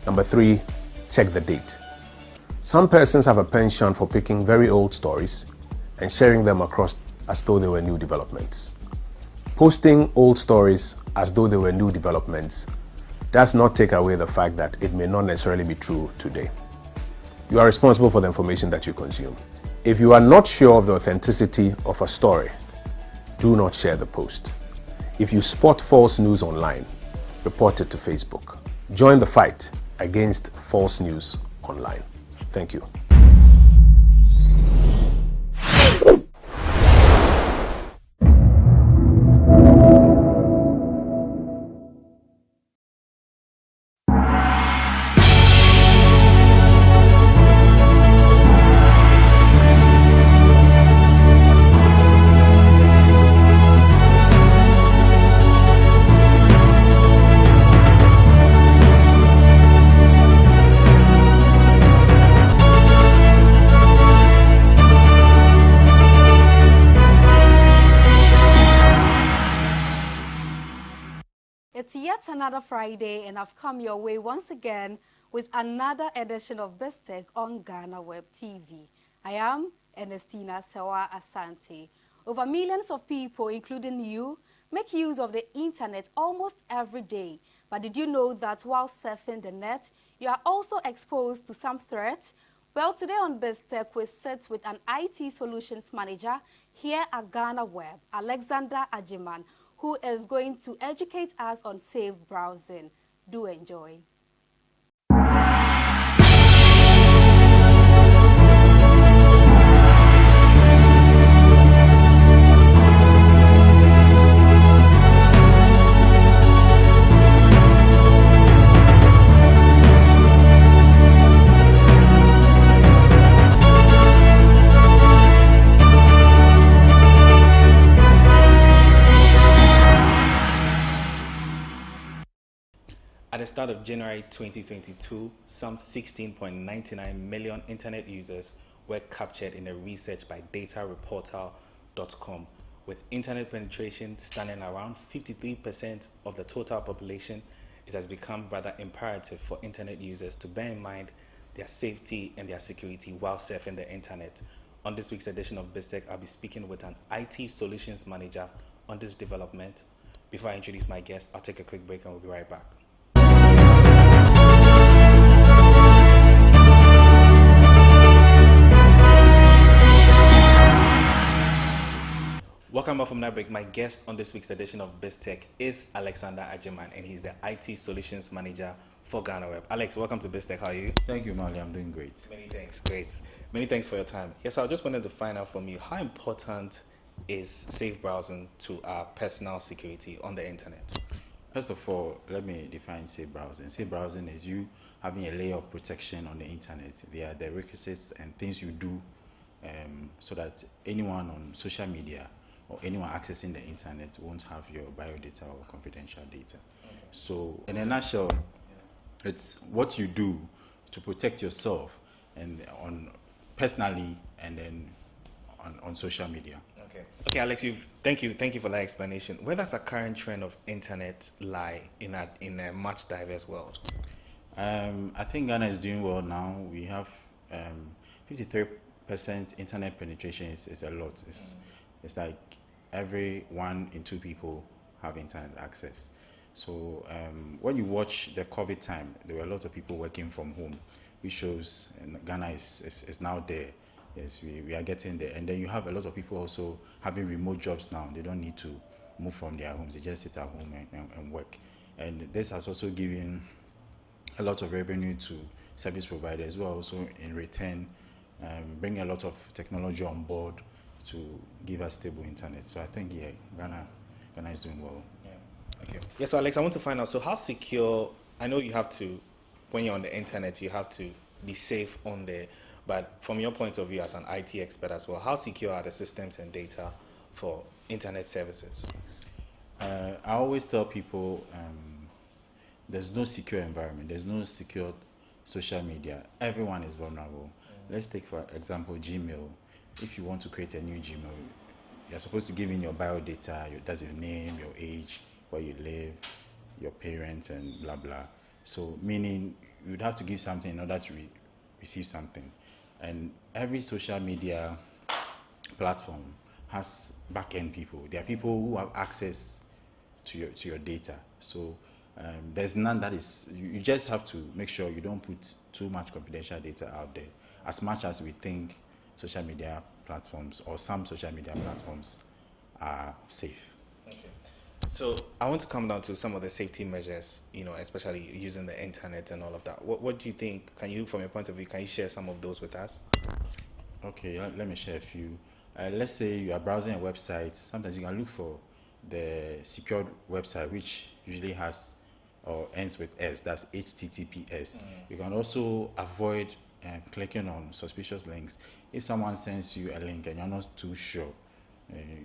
Number 3, check the date. Some persons have a penchant for picking very old stories and sharing them across as though they were new developments. Posting old stories as though they were new developments does not take away the fact that it may not necessarily be true today. You are responsible for the information that you consume. If you are not sure of the authenticity of a story, do not share the post. If you spot false news online, report it to Facebook. Join the fight against false news online. Thank you.
It's yet another Friday, and I've come your way once again with another edition of BizTech on GhanaWeb TV. I am Ernestina Sewa Asante. Over millions of people, including you, make use of the internet almost every day. But did you know that while surfing the net, you are also exposed to some threats? Well, today on BizTech, we sit with an IT solutions manager here at GhanaWeb, Alexander Ajiman, who is going to educate us on safe browsing. Do enjoy.
At the start of January 2022, some 16.99 million internet users were captured in a research by datareportal.com, with internet penetration standing around 53% of the total population. It has become rather imperative for internet users to bear in mind their safety and their security while surfing the internet. On this week's edition of BizTech, I'll be speaking with an IT solutions manager on this development. Before I introduce my guest, I'll take a quick break and we'll be right back. Welcome back from that break. My guest on this week's edition of BizTech is Alexander Ajiman, and he's the IT Solutions Manager for GhanaWeb. Alex, welcome to BizTech. How are you?
Thank you, Mali. I'm doing great.
Many thanks. Great. Many thanks for your time. Yes, so I just wanted to find out from you, how important is safe browsing to our personal security on the internet?
First of all, let me define safe browsing. Safe browsing is you having a layer of protection on the internet. They are the requisites and things you do so that anyone on social media or anyone accessing the internet won't have your biodata or confidential data. Okay. So in a nutshell, it's what you do to protect yourself and personally and then on social media.
Okay, Alex, thank you for that explanation. Where does the current trend of internet lie in a much diverse world?
I think Ghana is doing well now. We have 53% internet penetration is a lot. It's like every 1 in 2 people have internet access. So when you watch the COVID time, there were a lot of people working from home, which shows Ghana is now there. Yes, we are getting there. And then you have a lot of people also having remote jobs now. They don't need to move from their homes. They just sit at home and work. And this has also given a lot of revenue to service providers who are also in return bring a lot of technology on board to give us stable internet. So I think, yeah, Ghana is doing well.
Yeah. Okay. Yeah, so Alex, I want to find out, so how secure, I know you have to, when you're on the internet, you have to be safe on there. But from your point of view as an IT expert as well, how secure are the systems and data for internet services?
I always tell people there's no secure environment. There's no secure social media. Everyone is vulnerable. Let's take, for example, Gmail. If you want to create a new Gmail, you're supposed to give in your biodata. That's your name, your age, where you live, your parents, and blah, blah. So meaning you'd have to give something in order to receive something. And every social media platform has back-end people. There are people who have access to your data. So there's none that is, you just have to make sure you don't put too much confidential data out there, as much as we think social media platforms or some social media platforms are safe.
Okay. So I want to come down to some of the safety measures, especially using the internet and all of that. What do you think? Can you, from your point of view, can you share some of those with us?
Okay, let me share a few. Let's say you are browsing a website. Sometimes you can look for the secured website, which usually has or ends with S. That's HTTPS. You can also avoid clicking on suspicious links. If someone sends you a link and you're not too sure,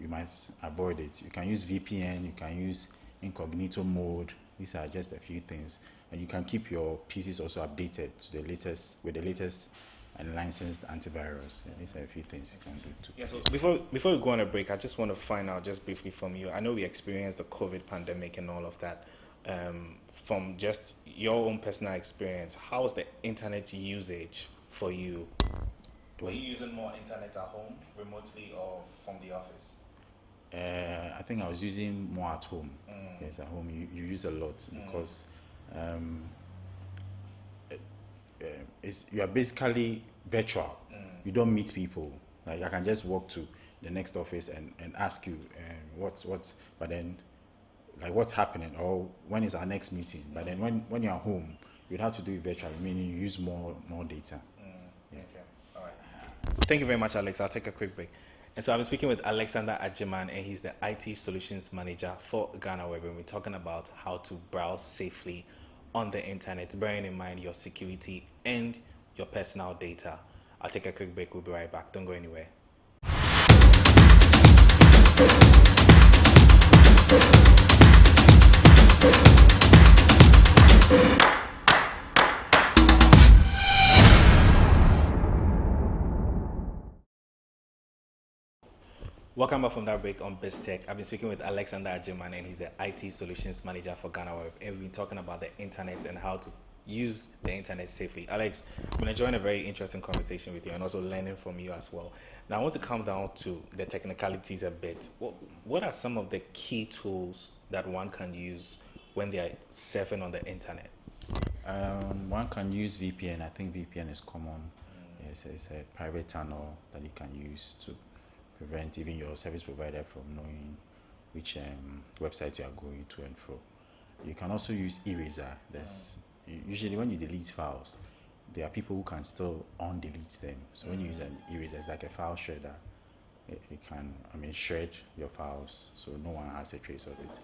you might avoid it. You can use VPN, you can use incognito mode. These are just a few things. And you can keep your PCs also updated to the latest, with the latest and licensed antivirus. Yeah, these are a few things you can do too.
Yeah, so before we go on a break, I just want to find out just briefly from you. I know we experienced the COVID pandemic and all of that. From just your own personal experience, how was the internet usage for you? Were you using more internet at home, remotely, or from the office?
I think I was using more at home. Yes, at home you use a lot because you are basically virtual. You don't meet people. Like I can just walk to the next office and ask you what's but then like what's happening or when is our next meeting. But then when you're at home, you'd have to do it virtually, meaning you use more data.
Yeah. Okay. All right. Thank you very much, Alex. I'll take a quick break. And so I've been speaking with Alexander Ajiman, and he's the IT Solutions Manager for GhanaWeb, and we're talking about how to browse safely on the internet, bearing in mind your security and your personal data. I'll take a quick break. We'll be right back. Don't go anywhere. Welcome back from that break on BizTech. I've been speaking with Alexander Ajiman, and he's the IT Solutions Manager for GhanaWeb, and we've been talking about the internet and how to use the internet safely. Alex, I'm going to join a very interesting conversation with you and also learning from you as well. Now, I want to come down to the technicalities a bit. What are some of the key tools that one can use when they are surfing on the internet?
One can use VPN. I think VPN is common. It's a private tunnel that you can use to prevent even your service provider from knowing which websites you are going to and fro. You can also use eraser. Usually when you delete files, there are people who can still undelete them. So when you use an eraser, it's like a file shredder. It can shred your files so no one has a trace of it.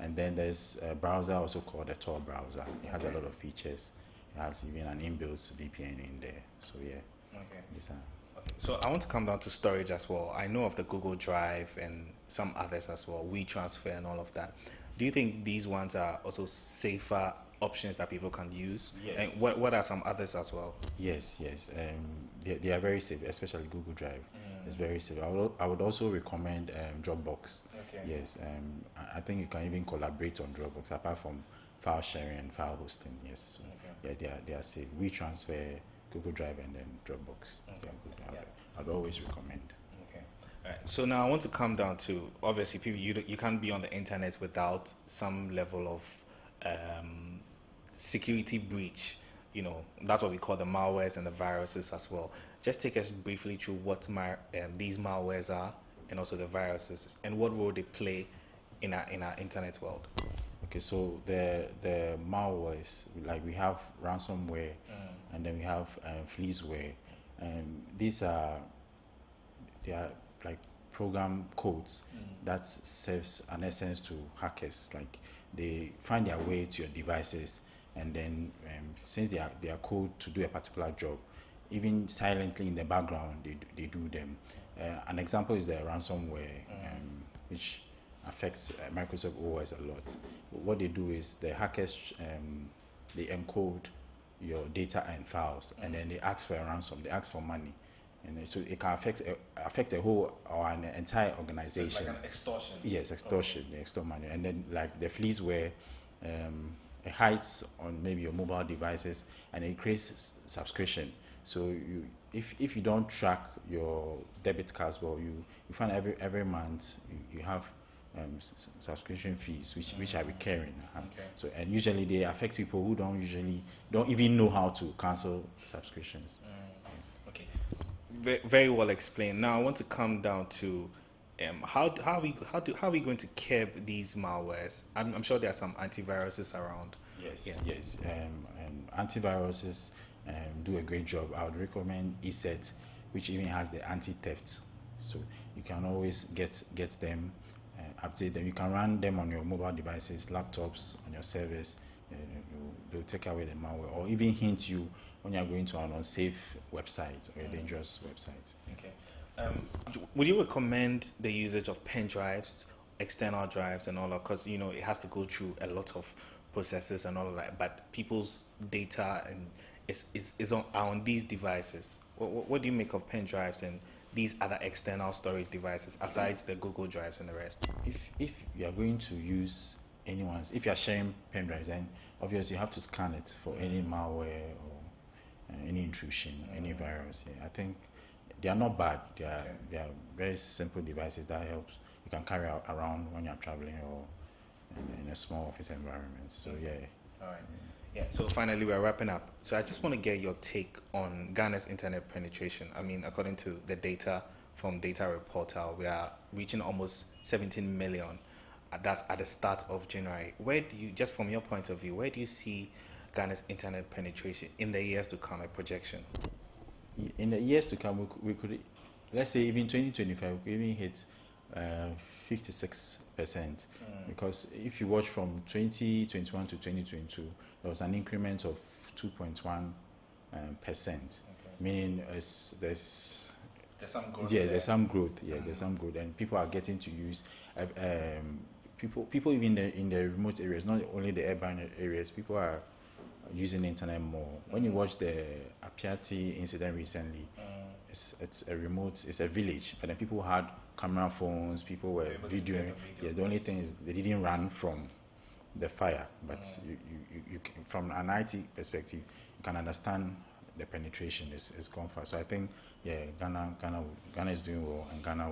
And then there's a browser also called a Tor browser. It has a lot of features. It has even an inbuilt VPN in there. So yeah.
Okay.
These are
Okay. So I want to come down to storage as well. I know of the Google Drive and some others as well, WeTransfer and all of that. Do you think these ones are also safer options that people can use?
Yes.
And what are some others as well?
Yes. They are very safe, especially Google Drive. It's very safe. I would also recommend Dropbox.
Okay.
Yes. I think you can even collaborate on Dropbox apart from file sharing and file hosting. Yes. So, yeah, they are safe. WeTransfer, Google Drive, and then Dropbox. They are good. I'd always recommend.
Okay. All right. So now I want to come down to, obviously, people, you can't be on the internet without some level of security breach. You know, that's what we call the malwares and the viruses as well. Just take us briefly through what these malwares are, and also the viruses, and what role they play in our internet world.
Okay, so the malwares, like we have ransomware, and then we have fleeceware. They are like program codes that serves an essence to hackers. Like they find their way to your devices, and then since they are code to do a particular job, even silently in the background they do them. An example is the ransomware, which affects Microsoft OS a lot. What they do is the hackers they encode your data and files, and then they ask for a ransom. They ask for money, and so it can affect a whole or an entire organization.
So it's like an extortion.
Yes, extortion. They extort money, and then like the fleeceware, it hides on maybe your mobile devices, and it creates subscription. So if you don't track your debit cards well, you find every month you have subscription fees which are recurring. So and usually they affect people who don't even know how to cancel subscriptions.
Okay, very well explained. Now I want to come down to how are we going to curb these malwares? I'm sure there are some antiviruses around.
Yes. Antiviruses do a great job. I would recommend ESET, which even has the anti-theft. So you can always get them, update them. You can run them on your mobile devices, laptops, on your servers. They'll take away the malware, or even hint you when you're going to an unsafe website or a dangerous website.
Okay. Would you recommend the usage of pen drives, external drives, and all that? Because it has to go through a lot of processes and all of that. But people's data and is on these devices. What do you make of pen drives and these other external storage devices aside the Google Drives and the rest?
If you are going to use if you are sharing pen drives, then obviously you have to scan it for any malware or any intrusion, any virus. I think they are not bad. They are very simple devices that helps you can carry around when you are traveling or in a small office environment. So
All right. Yeah, so finally we're wrapping up. So I just want to get your take on Ghana's internet penetration. I mean, according to the data from Data Reporter, we are reaching almost 17 million. That's at the start of January. Where do you, just from your point of view, where do you see Ghana's internet penetration in the years to come, a projection?
In the years to come, we could, let's say even 2025, we could even hit 56%. Because if you watch from 2021 to 2022, there was an increment of 2.1%, meaning there's
some growth.
There's some growth. There's some growth, and people are getting to use. People even in the remote areas, not only the urban areas, people are using the internet more. When you watch the Apiati incident recently, it's a village, but then people had camera phones, people were videoing. The only thing is they didn't run from the fire, but you from an IT perspective, you can understand the penetration is gone far. So I think Ghana is doing well, and Ghana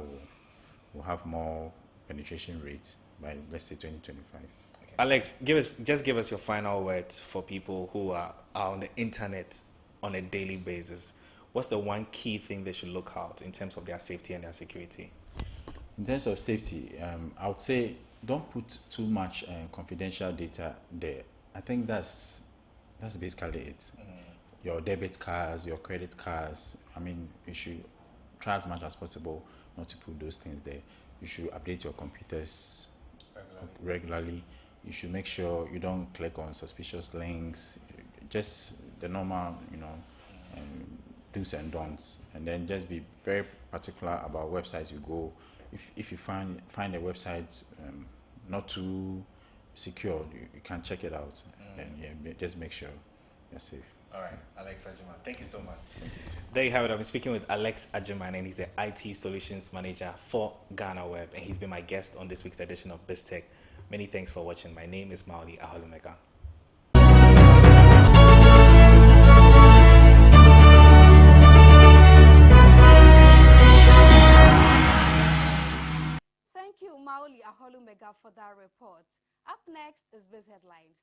will have more penetration rates by, let's say, 2025.
Okay. Alex, give us your final words for people who are on the internet on a daily basis. What's the one key thing they should look out in terms of their safety and their security?
In terms of safety, I would say don't put too much confidential data there. I think that's basically it. Your debit cards, your credit cards. I mean, you should try as much as possible not to put those things there. You should update your computers regularly. you should make sure you don't click on suspicious links, just the normal, do's and don'ts, and then just be very particular about websites you go. If you find a website not too secure, you can check it out, and yeah, just make sure you're safe.
All right, Alex Ajiman, thank you so much. There you have it. I've been speaking with Alex Ajiman, and he's the IT Solutions Manager for GhanaWeb, and he's been my guest on this week's edition of BizTech. Many thanks for watching. My name is Mauli Aholumega.
Thank you, Mauli Aholumega, for that report. Up next is Biz Headlines.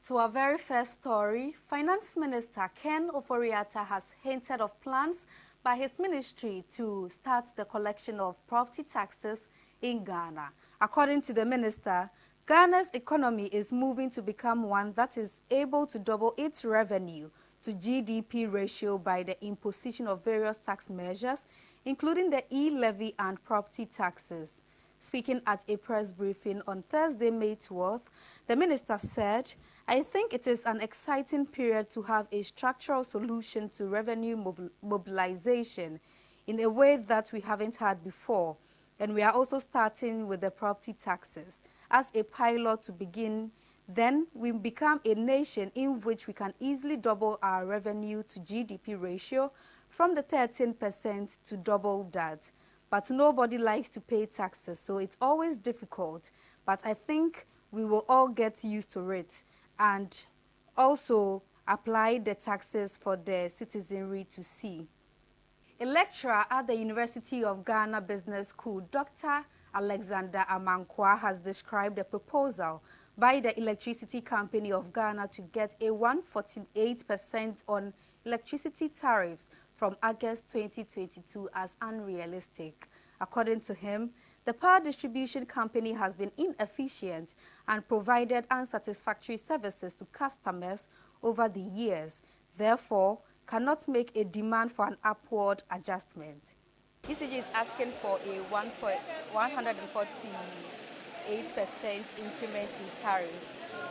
To our very first story, Finance Minister Ken Ofori-Atta has hinted of plans by his ministry to start the collection of property taxes in Ghana. According to the minister, Ghana's economy is moving to become one that is able to double its revenue to GDP ratio by the imposition of various tax measures, including the e-levy and property taxes. Speaking at a press briefing on Thursday, May 12th, the minister said, "I think it is an exciting period to have a structural solution to revenue mobilization in a way that we haven't had before. And we are also starting with the property taxes as a pilot to begin. Then we become a nation in which we can easily double our revenue to GDP ratio from the 13% to double that. But nobody likes to pay taxes, so it's always difficult. But I think we will all get used to it and also apply the taxes for the citizenry to see." A lecturer at the University of Ghana Business School, Dr. Alexander Amankwa, has described a proposal by the Electricity Company of Ghana to get a 148% on electricity tariffs from August 2022 as unrealistic. According to him, the power distribution company has been inefficient and provided unsatisfactory services to customers over the years, therefore cannot make a demand for an upward adjustment. ECG is asking for a 148% increment in tariff.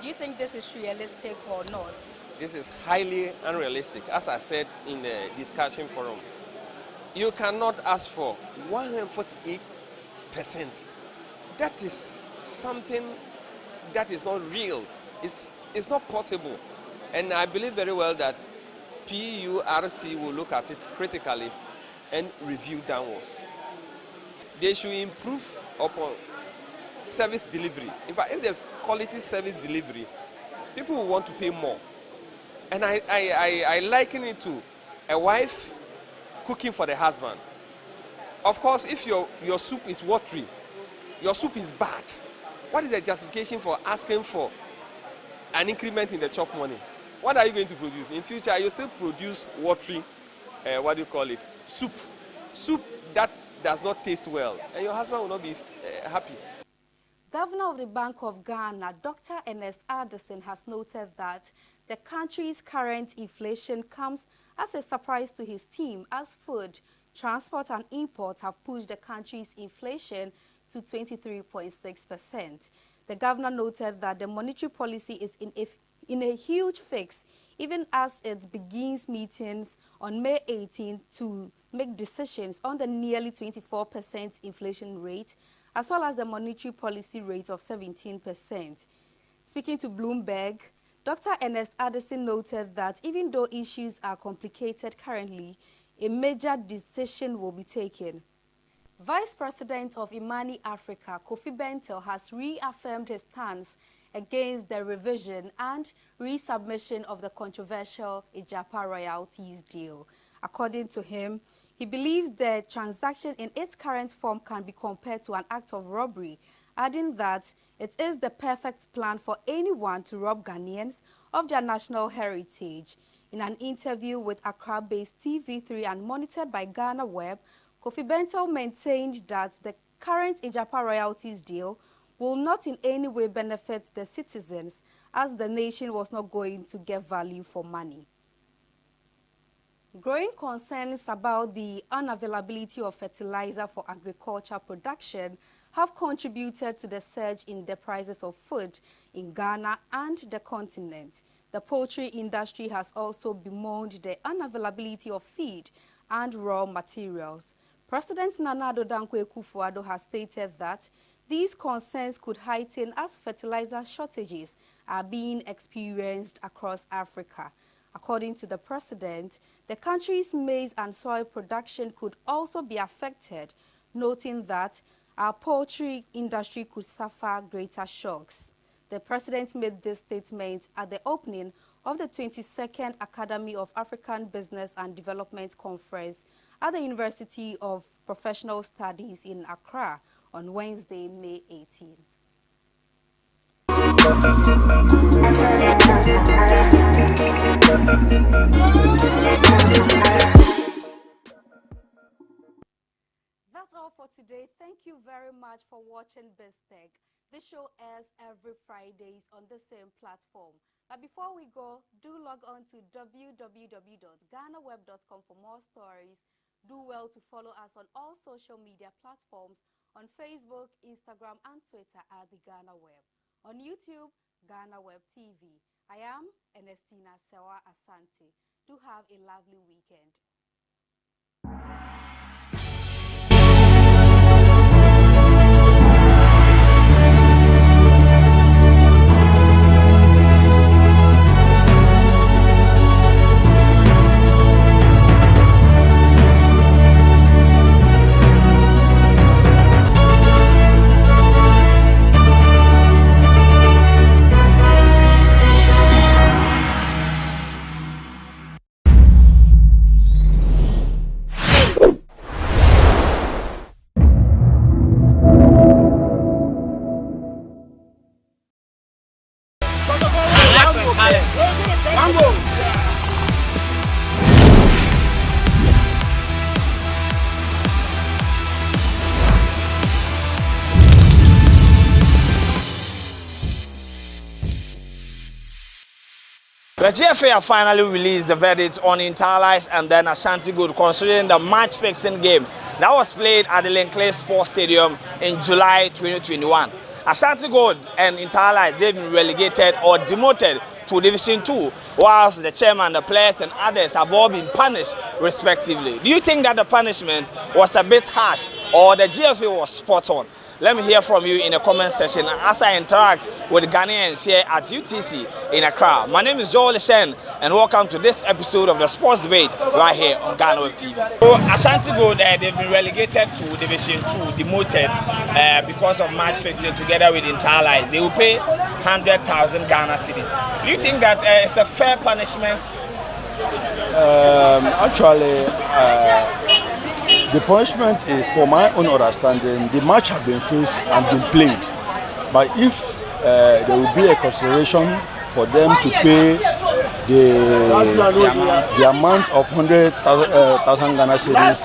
Do you think this is realistic or not?
This is highly unrealistic, as I said in the discussion forum. You cannot ask for 148%. That is something that is not real. It's not possible. And I believe very well that PURC will look at it critically and review downwards. They should improve upon service delivery. In fact, if there's quality service delivery, people will want to pay more. And I liken it to a wife cooking for the husband. Of course, if your soup is watery, your soup is bad, what is the justification for asking for an increment in the chop money? What are you going to produce? In future, you still produce watery, soup. Soup that does not taste well, and your husband will not be happy.
Governor of the Bank of Ghana, Dr. Ernest Addison, has noted that the country's current inflation comes as a surprise to his team, as food, transport and imports have pushed the country's inflation to 23.6%. The governor noted that the monetary policy is in a huge fix, even as it begins meetings on May 18 to make decisions on the nearly 24% inflation rate, as well as the monetary policy rate of 17%. Speaking to Bloomberg, Dr. Ernest Addison noted that even though issues are complicated currently, a major decision will be taken. Vice President of Imani Africa, Kofi Bentel, has reaffirmed his stance against the revision and resubmission of the controversial Indaba royalties deal. According to him, he believes the transaction in its current form can be compared to an act of robbery, adding that it is the perfect plan for anyone to rob Ghanaians of their national heritage. In an interview with Accra-based TV3 and monitored by GhanaWeb, Kofi Bentel maintained that the current Indaba royalties deal will not in any way benefit the citizens, as the nation was not going to get value for money. Growing concerns about the unavailability of fertilizer for agriculture production have contributed to the surge in the prices of food in Ghana and the continent. The poultry industry has also bemoaned the unavailability of feed and raw materials. President Nana Addo Dankwa Akufo-Addo has stated that these concerns could heighten as fertilizer shortages are being experienced across Africa. According to the president, the country's maize and soy production could also be affected, noting that our poultry industry could suffer greater shocks. The president made this statement at the opening of the 22nd Academy of African Business and Development Conference at the University of Professional Studies in Accra on Wednesday, May 18. That's all for today. Thank you very much for watching BizTech. This show airs every Fridays on the same platform. But before we go, do log on to www.GhanaWeb.com for more stories. Do well to follow us on all social media platforms on Facebook, Instagram, and Twitter at the Ghana Web. On YouTube, GhanaWeb TV. I am Ernestina Sewa Asante. Do have a lovely weekend.
The GFA have finally released the verdict on Interlice and then Ashanti Gold considering the match-fixing game that was played at the Linkley Sports Stadium in July 2021. Ashanti Gold and Interlice, they've been relegated or demoted to Division 2, whilst the chairman, the players and others have all been punished respectively. Do you think that the punishment was a bit harsh or the GFA was spot on? Let me hear from you in the comment section as I interact with Ghanaians here at UTC in Accra. My name is Joel Shen and welcome to this episode of the Sports Debate right here on GhanaWeb TV. So Ashanti Gold, they've been relegated to Division 2, demoted because of match fixing together with Interlice. They will pay 100,000 Ghana cedis. Do you think that it's a fair punishment?
The punishment is, for my own understanding, the match has been fixed and been played. But if there will be a consideration for them to pay the amount of 100,000 Ghana cedis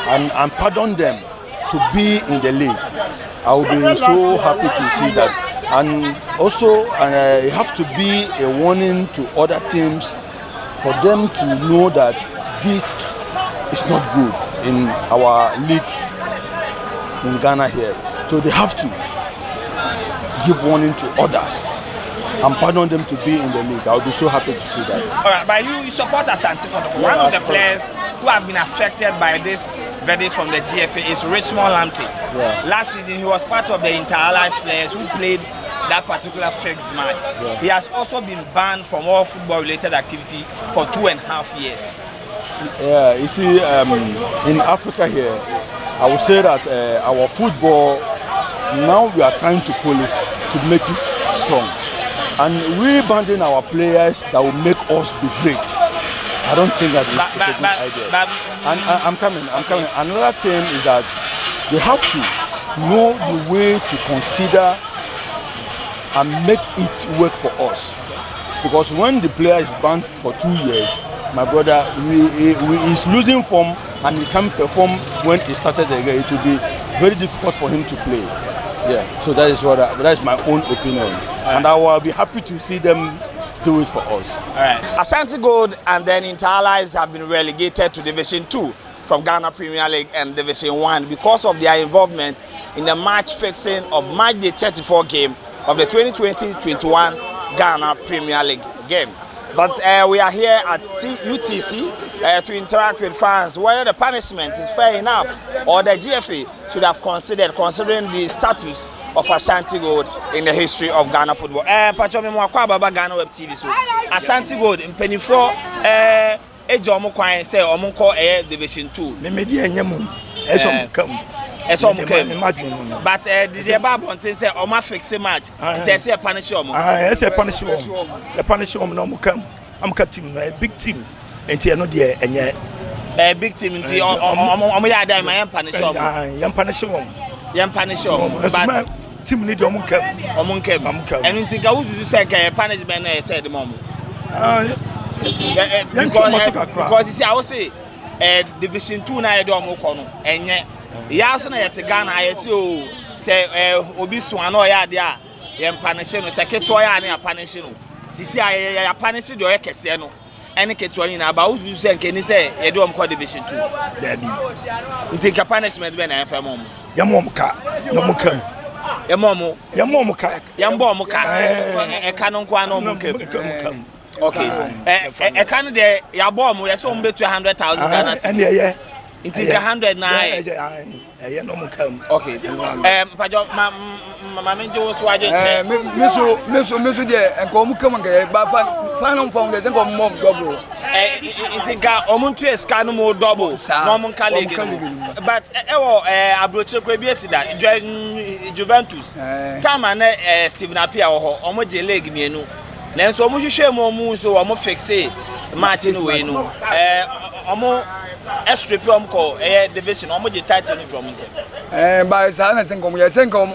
and pardon them to be in the league, I will be so happy to see that. And also, it has to be a warning to other teams for them to know that this is not good in our league in Ghana here. So they have to give warning to others and pardon them to be in the league. I will be so happy to see that.
All right, but you support Asante Kotoko. One of the players who have been affected by this verdict from the GFA is Richmond Lamptey.
Yeah.
Last season, he was part of the Interlice players who played that particular fixed match. Yeah. He has also been banned from all football-related activity for 2.5 years.
Yeah, you see, in Africa here, I would say that our football, now we are trying to pull it, to make it strong. And we banding our players that will make us be great. I don't think that is a good idea. And I'm coming. Another thing is that they have to know the way to consider and make it work for us. Because when the player is banned for 2 years, my brother, he is losing form and he can't perform when he started again. It will be very difficult for him to play. Yeah, so that is my own opinion. And I will be happy to see them do it for us.
All right. Ashanti Gold and then Interallies have been relegated to Division 2 from Ghana Premier League and Division 1 because of their involvement in the match fixing of match day 34 game of the 2020-21 Ghana Premier League game. But we are here at UTC to interact with fans whether the punishment is fair enough or the GFA should have considered, considering the status of Ashanti Gold in the history of Ghana football. Pacho me mwakwa baba GhanaWeb TV so Ashanti Gold mpenifro ejo omo kwan say omo ko Division 2
me di enyam esom kam
but the Bible say omo fix match it say punish omo
say punish omo the punish omo no kam am ka team a big team enti no de enye
big team enti omo ya dai ma yam punish omo yam punish omo but
team need omo kam
and enti ga wuzu say ka punishment na say the mom because you see I will say Division 2 na do omo ko no enye ya so na yete Ghana I say o say obi so ana ya de a yam punish no say keto ya na punish no sisi ya punish do ye kese no ene keto ni na ba wuzu say nke ni say ye do omo ko Division 2
da bi
nti ka punishment be na ya fa mom
ya mom ka no mo kam
ya mom
ka
ya mbo ka e ka no kwa no mo kam okay e can de ya bomb we so mbe 200,000 Ghana
cedis
Inti 100 na
no mo kam
okay pajo ma menjo so aje
meso de enko mu kam ga ba final form de enko mo double
inti ga omuntu eska no mo double no mo nka league but abroche kwa bi esida Juventus kama na Steven Apia ho omo je league mienu nanso omo hwehwe mo so omo fixe match no we no omo strip ko division omo je title from himself
by sa na think omo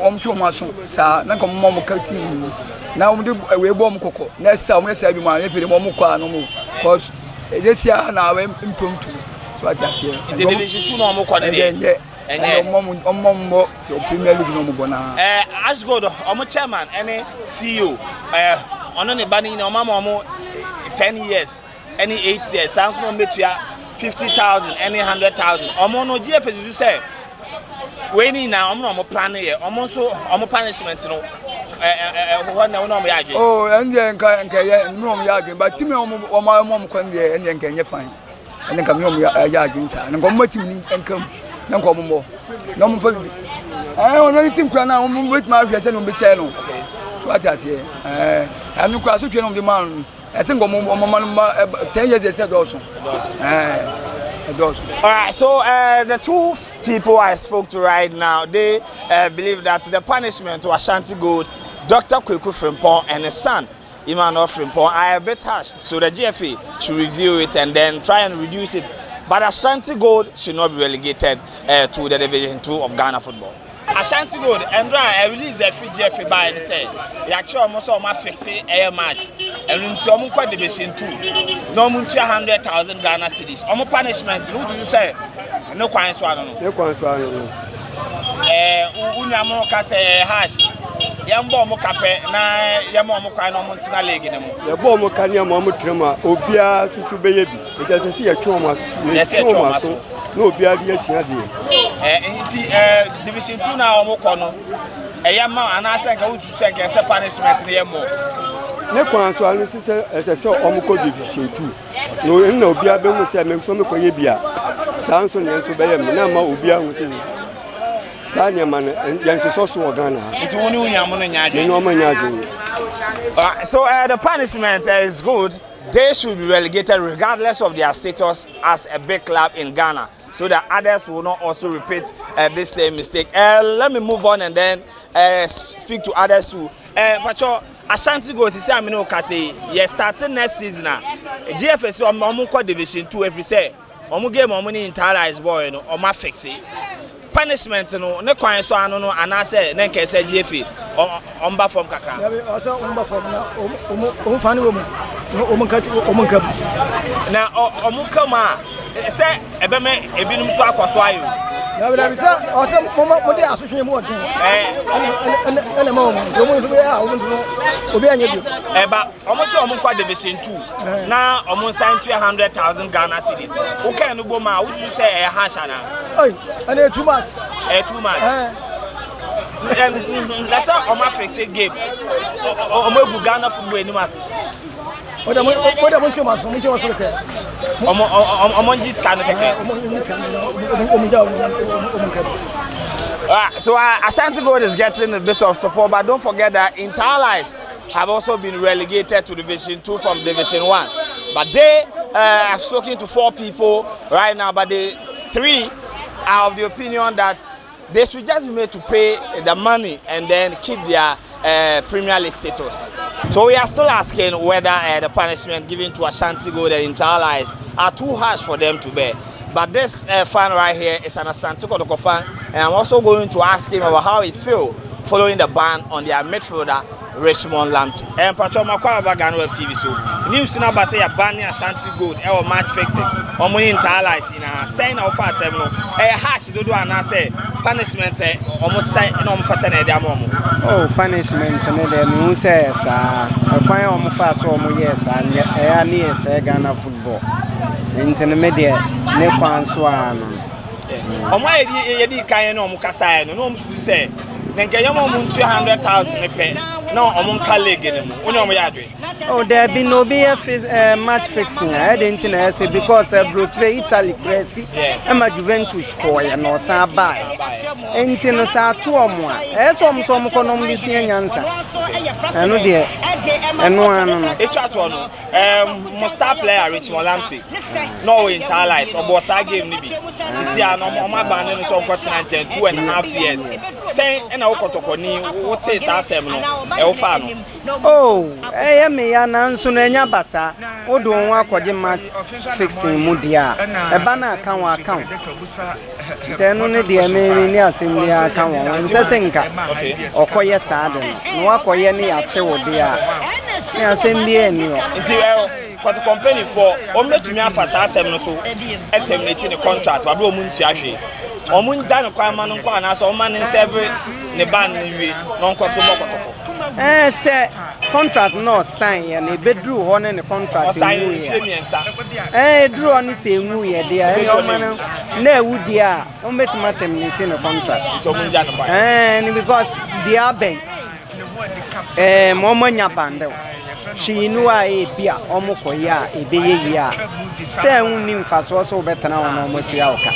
omo chuma so sa na ko mo ka team na omo de we bom kokko next time omo say bi ma referee omo kwa no mo cause this year na we impromptu so at here
division 2 no omo kwa de
omo so Premier League no mo bona
Ashgold omo chairman any CEO ono ne bani na omo 10 years any 8 years sounds no metua 50,000 any 100,000 omo no GFA you say we ni na omo plan here omo so omo punishment no what na omo ya age
ende nka ye no ya age but team omo kwan de ende nka nye fine ende nka me omo ya age nsa nka omo team ni nkam na nka omo no omo fa ono team kwa na omo wait ma hwe se no be say no what I say anu kwa so twe no de man I think 10 years they said also. All
right, so the two people I spoke to right now, they believe that the punishment to Ashanti Gold, Dr. Kweku Frimpong and his son, Emmanuel Frimpong, are a bit harsh. So the GFA should review it and then try and reduce it. But Ashanti Gold should not be relegated to the Division 2 of Ghana football. Ashanti Gold, and I release a free GFA by and say, actually almost all my fixing a match, and in some Division 2, no 100,000 Ghana cedis. Omo punishment, who do you say? No quite swallow.
No quite swallow.
Unyamoka say hash. Yambo Mokape, na Yamo Mokano Montina League.
The bomb can Yamomo Trema, Obia to baby. It doesn't see a Thomas. No, be a yes,
Division 2 now, Mokono. A young man, and I think I would say a punishment near more.
Nekwan so anu sise esese omko Division 2 no nna obi abemu se me so me koye bia san so ne so beye me na ma obi ahu se san ya man yanse so so Ghana
nti woni unyamo no nyaadwe
no ma nyaadwe.
So the punishment is good. They should be relegated regardless of their status as a big club in Ghana, so that others will not also repeat this same mistake. Let me move on and then speak to others too. Pacho Ashanti Gold say amino ka say yes starting next season GFS omo Division 2 every say omo game omo ni Interallies boy no omo fix it. Punishment no ne kwan so anu no anase ne nke say GFA omba form kakra
also omba form na omo fani omo kam
na omo kam a say ebeme ebinum so akwaso ayo
na bi da bisa o se mo de asohwe mo odin ana ma o mo so be a o mo obi anya bi
ba omo se omo kwa division 2 na omo sign 200,000 Ghana cedis o kan no bo ma wo you say hasha na
oi ana too much
too much that's how omo fix a game omo egu Ghana football animas
oda mo choma so ke
omo ji scan keke so Ashanti Gold is getting a bit of support, but don't forget that Interlies have also been relegated to Division 2 from Division 1. But they have spoken to 4 people right now, but the 3 are of the opinion that they should just be made to pay the money and then keep their Premier League status. So we are still asking whether the punishment given to Ashanti Gold and Interlies are too harsh for them to bear. But this fan right here is an Asante Kotoko fan, and I'm also going to ask him about how he feels following the ban on their midfielder Richmond Lamptey. And Patrick Makwa about GhanaWeb TV. So news now say a ban Ashanti Gold or match fixing or money Interlies in a sign of fast seven. Hash do and I say punishment almost say no fatane their mom.
Oh, punishment and then who says a quite almost fast or yes, and yes, Ghana football. Into the media, ne Swan.
On my idea, kind of Mukasa, no one to say, then get your mom 200,000 pay. No, among colleagues,
oh, there be no match fixing. I didn't say because Brooklyn, Italy, crazy, and my Juventus score and no Sabai. And in Sa 2 or more. As some economy seeing answer. I know, dear, and one.
It's a star player, Richmond Lamptey. No Interlies or Bossa game, maybe. See, I know my band in some continent 2.5 years. Say, and I'll go to what says our seminal.
Oh, I am a Nansunanya Bassa, or don't work for the match fixing Mudia, a banner account. Then only the American Assembly account, and Sassenka, or Koya Saden, no Koyani at Chewodia, Assembly and you.
What the company for only to me for Sassam so terminating the contract, but Munsiashi. Omun Jan Quaman and so man in several Neban, non Cosmo.
Say contract no sign and a bedroom on the contract. Drew on the same way, dear. No, would dear, on bet terminating a contract. And because the Abbey, Momania Bando. She knew I be a Omokoya, a Beya. Say, only fast also better now on Motiauka.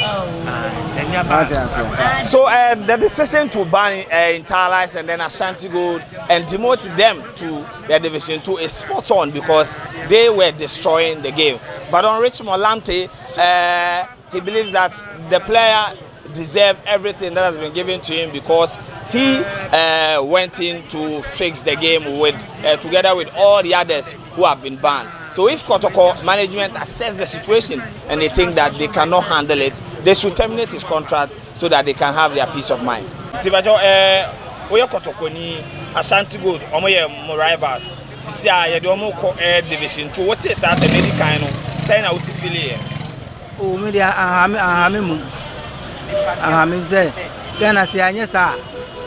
So, the decision to ban Interlies and then Ashanti Gold and demote them to their Division 2 is spot on because they were destroying the game. But on Richmond Lamptey, he believes that the player deserves everything that has been given to him because he went in to fix the game with together with all the others who have been banned. So if Kotoko management assess the situation and they think that they cannot handle it, they should terminate his contract so that they can have their peace of mind. Tibajo, Oyo Kotoko ni Ashanti Gold, omoye mo rivals. Sisi a ye de omo ko Division 2. What is as a medical no? Say na usi feel here.
Oh, media ahame say Ghana say anya sa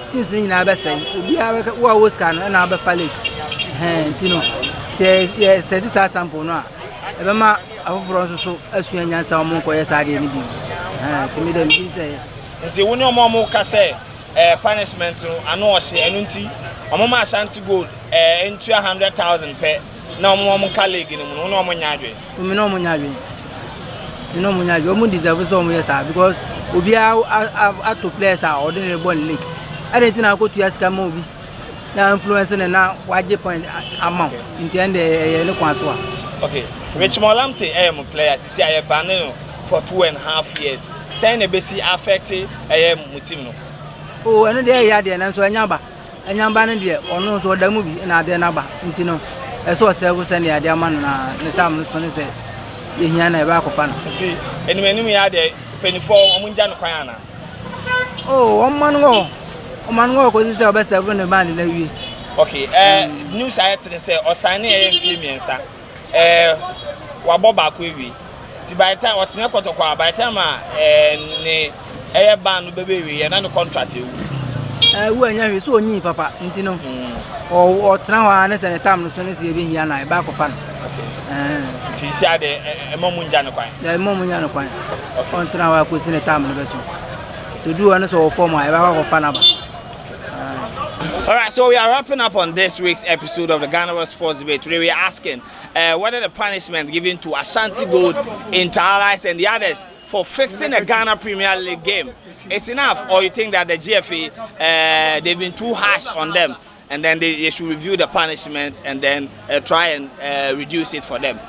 things ni na be say obi a wo wo scan na be falik ntino say this sample no a e be ma afoforo so asua nyansa o mo ko yesa de ni bi timi dem bi say
nti woni omo ka say punishment no ano o hye enu nti omo ma Ashanti Gold into 100,000 per na omo ka league ni mu no omo nyaadwe
mi no omo nyaadwe no omo nyaadwe omo deserve so omo yesa because obi a to players are ordinary ball league. I didn't know go to Yaska movie. Now influence and now wajy point amount. In the end,
okay. Richmond Lamptey players. See, I have banned for 2.5 years. Saying a basic affected Mutino.
Oh, and there you are, and so a number. And I'm banning there, or no, so the movie and other number. Intino. I saw several sending a dear man, the time the son said, Yana Rako fan. See, and when we had a penny for Munjan Quayana. Oh, 1 man more. Man go because it's our best ever in the band in the week.
Okay, news I had to say, or signing a female, sir. Waboba Quivi. By the time what's not by the time eye ban no bebe we na no contract e
wo anya hwe so onyi papa nti no o tena ho na se ne tam no so ne se ebe hia na e ba kofa no
ti si ade emamu nja no kwan
emamu nya no kwan on tena ho akosi ne tam no be so do one so form e ba kofa na ba.
All right, so we are wrapping up on this week's episode of the GhanaWeb Sports Debate. Today we are asking whether the punishment given to Ashanti Gold, Inter-Allies and the others for fixing a Ghana Premier League game is enough, or you think that the GFA, they've been too harsh on them and then they should review the punishment and then try and reduce it for them.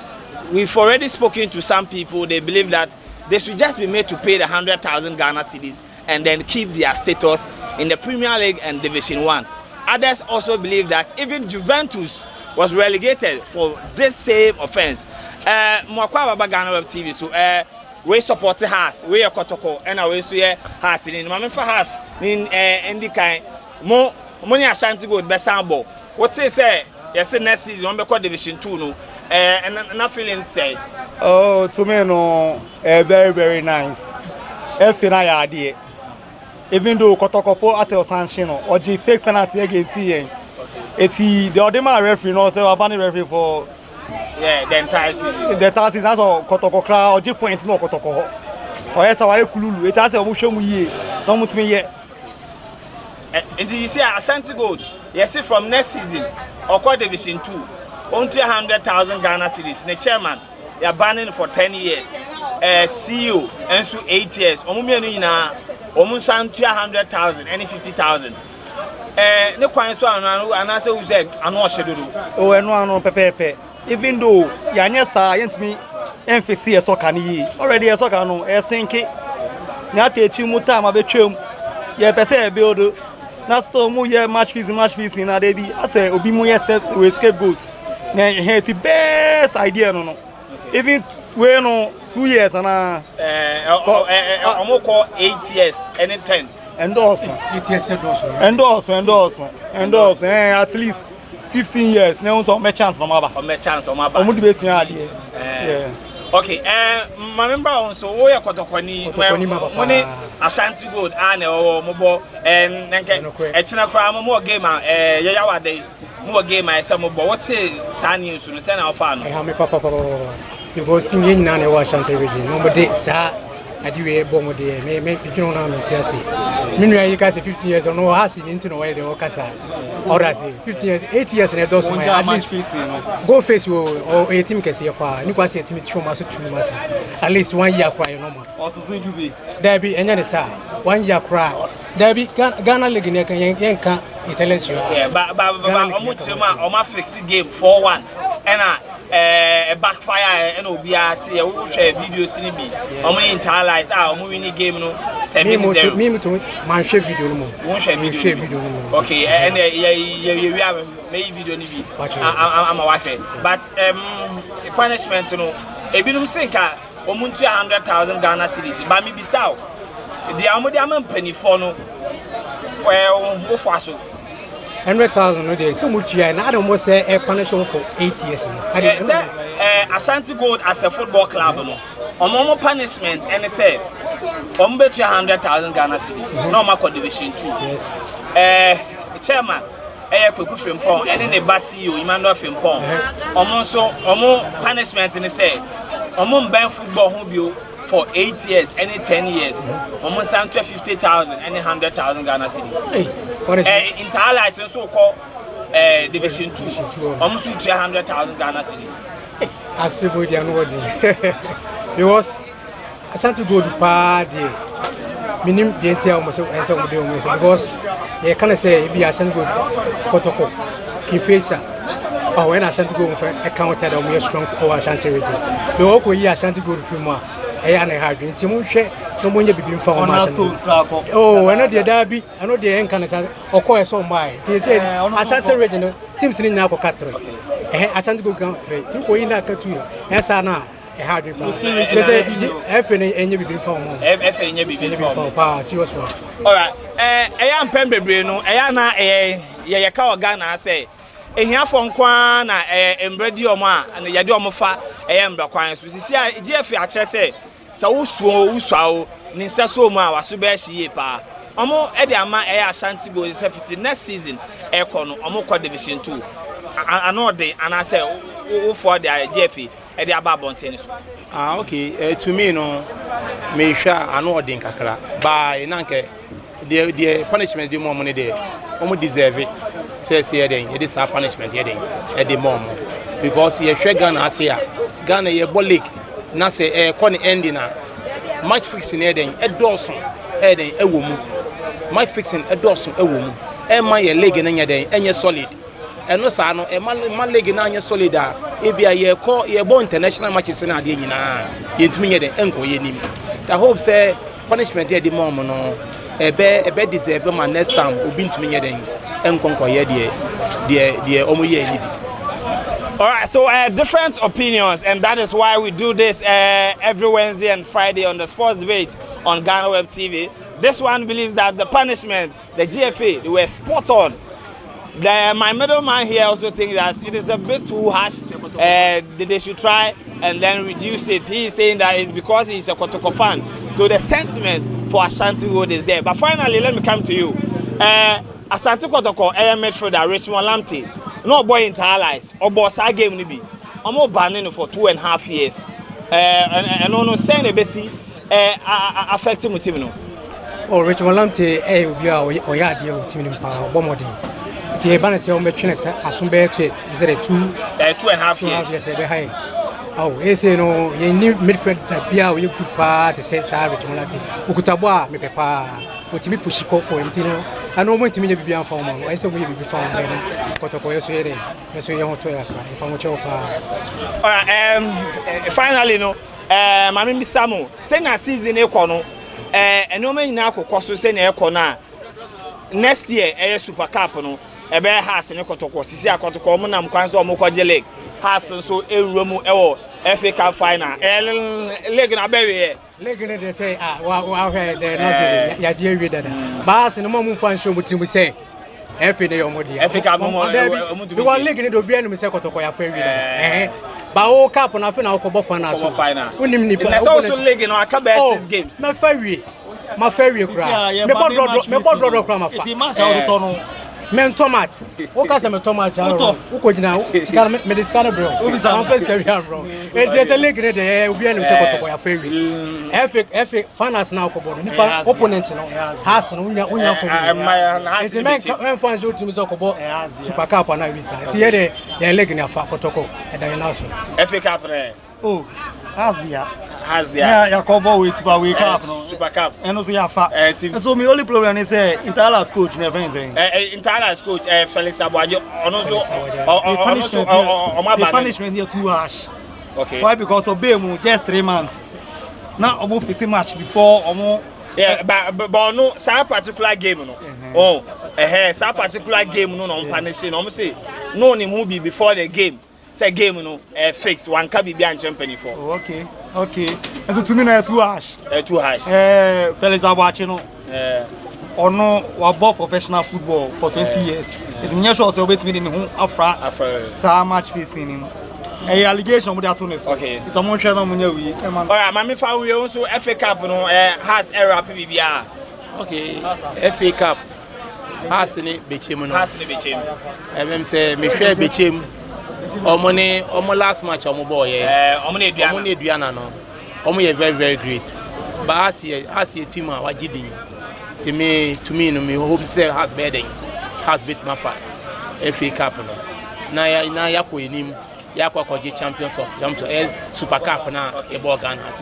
We've already spoken to some people. They believe that they should just be made to pay the 100,000 Ghana cedis and then keep their status in the Premier League and Division 1. Others also believe that even Juventus was relegated for this same offense. Mwakwa baba GhanaWeb TV, so we support the house, we are Kotoko, and we see house in Mamma for house in Indikai. Money Ashanti Gold Bassam. What they say? Yes, next season, we Division 2 no. And not feeling say.
Oh, to me no, very very nice. FNI idea. Even though Kotokopo as a sanction or the fake penalty against CN, it's the ordinary referee, no, so a funny referee for
the entire season.
The entire season, that's all Kotoko crowd, or G points, no Kotoko. Or else, I Kulu, it has a motion we no much me yet.
And you see, Ashanti Gold, yes, from next season, or quite Division 2, only 100,000 Ghana cedis. The chairman, they are banning for 10 years. CEO, and so 8 years. Almost 100,000, any 50,000. No quite so, and I say, who said, I'm not sure.
Oh, and one pepe. Even though Yanya science me, emphasis a soccer already a soccer no, a sinking. Not a chimutama betrum. Ye pese build. Not so more match fees in a baby. I say, Obimuya set with scapegoats. Now, the best idea, no. Even we no 2 years and
almost call 8 years and 10.
Endorse. 8 years endorse. At least 15 years. Now so me chance from Aba.
Me chance from Aba.
Omu debesi idea. Yeah.
Okay. My member also we are Kotokoni. Money Ashanti Gold and mobo and etina kra mo game yawa dey. Mo game I say mo what say Sani so no say na ofa no.
Me papa because team yin na wa Ashanti region no dey sa adiwe bo mo dey me pidwon na me tiase me nua yi ka say 15 years no has ni ntino wa dey o kasa or say 15 years 8 years na do so at least go face o a team kese pa ni kwa say team twoma so twoma at least 1 year cry no more
also say juve
there be enya ne sa 1 year cry there be Ghana league ne kan yen kan intellectual
yeah but omo fix game 4-1 and backfire and obia te we share videos ni bi omo internalize omo win game no 7-0
me to man share video no mo
won share video no okay and we have make video ni bi am a wife but punishment no ebinum sinka omo 100,000 Ghana cedis ba me bisao the omo dey am penifo no wo for so
100,000 no dey so much here na adam mo say a punishment for 8 years no
Ashanti Gold as a football club no omo punishment and say omo bet 100,000 Ghana cedis no ma Division 2
yes
chairman Kweku Frimpong and the CEO Emmanuel Frimpong omo punishment and say omo ban football who bio for 8 years any 10 years omo san 50,000 any 100,000 Ghana cedis entire license so called Division 2 almost 200,000 Ghana cedis.
Asibo dia no wodi. Because Ashanti Gold pa dey. Minim dey tia almost so mo dey almost because e can say be Ashanti Gold Kotoko ki face oh when Ashanti Gold for counted on we strong over Ashanti region. We work with Ashanti Gold film a e ya na ha dwen ti mo hwe no mo nya bibim fa o ma oh I know the derby I know the encan say okoye so mai ti say Ashanti region teams ni nya ko 4 Ashanti Gold count 3 ti ko ina ka 2 esa na e ha dwen pa say efe ni enye bibim fa o mo
efe enye bibim fa
pa serious one
all right e ya mpem bebre no e ya na ye ka o Ghana say ehiafo nkwa na embredi omo a na ye de omo fa embra kwan so sisi a GF a kire say sa usuo ninsa so mu a waso be hye pa omo e de ama e Ashanti Gold safety next season e ko no omo ko division 2 ano de anase wo for the GFA e de aba bonten so
okay to me no me hwa ano de kakra ba e nanke the punishment the more money there omo deserve it says here then it is a punishment here then e de more because ye hwe Ghana asia Ghana ye bolik na say e ko ni ending na match fixing here then e dawson e then e wo mu match fixing e dawson e wo mu e ma ye leg na nya then enye solid eno sa no e ma leg na anya solid a e bia ye ko ye bo international matches na ade nyina ye ntumi nya den enko ye nim I hope say punishment here the mom no ebe deserve ma next time obi ntumi nya den enko ye de omo ye ni bi.
All right, so different opinions, and that is why we do this every Wednesday and Friday on the Sports Debate on GhanaWeb TV. This one believes that the punishment, the GFA, they were spot on. My middleman here also thinks that it is a bit too harsh. They should try and then reduce it. He is saying that it's because he's a Kotoko fan. So the sentiment for Ashanti Gold is there. But finally, let me come to you. Asante Kotoko, midfielder Richmond Lamptey. No boy into allies or boss I game ni be. I'm all banning for 2.5 years. And no saying a basi affecting with him.
Oh, Richmond Lamptey, will be our yard deal with him in power. One more day. The balance of Metrinus, Asumbe, is it
2.5 years?
Behind. Oh, yes, you know, you need midfield Pia, you could part to say, Sarah, Richmond Lamptey. Ukutabwa, me papa, what me push for him, Tino. I know when to me be on form. I saw me be found by Kotoko Sweden. That's why you want to
finally, no, Mammy Samu, send a season econo, and no man now cost to send a corner. Next year, a super cup, no, a bear has in a Kotoko, Sisia Kotoko, Monam Kwanzo Mokoja Lake, has so a room or FA Cup final. Leg in a berry.
Legend they say, wow, they're not yeah, dear with that. Bass and a moment fun show with him, we say. Every day, Africa, we want legend to be enemy second to Koya Ferry. But all cup on a final final.
There's also legging on a cabin games.
My ferry cry. Me bought from a match out of tunnel. Men tomat. O ka se me tomat ya ro. U ko gina me discard bro. I'm first carry am bro. There's a leg there obi anim se kotoko ya fawi. Efe finance na ko bodo. Nipa opponent no. Has no unya fawi. It's men fans o team so ko bo super cup na wi sa. Ti here ya leg na fa kotoko e dan na so.
FA Cup re.
Oh, has there.
Yeah,
Yakobo with Super Week Cup.
Super Cup.
And also Yafa. So my only problem is Interlat coach never anything.
Interlat coach Felix Abuajo.
The punishment here too harsh.
Okay.
Why? Because of Bemu just 3 months. Now almost 50 match before almost.
Yeah, but no, some particular game no. Some particular game no punishing. Almost say no ni movie before the game. Say game no fix one can be champion for.
Oh, okay. And so to me na too harsh.
Too harsh.
Felix Abuachi no. Or no, we bought professional football for 20 years. It's me sure so wait me in home afra. So much facing him. Allegation with that one.
Okay.
It's a more share no money we.
All right, Mami fa we also FA Cup no has error PBBR.
Okay. FA Cup has ni bechem no.
Has ni bechem.
Em say me share bechem. Omo last match omo boy
omo na
eduana no omo ye very great but as a team wagidin to me no me hope say has better has beat Mafa FA Cup no na yakọ enim yakọ akọje champions of super cup na e ball Ghana has.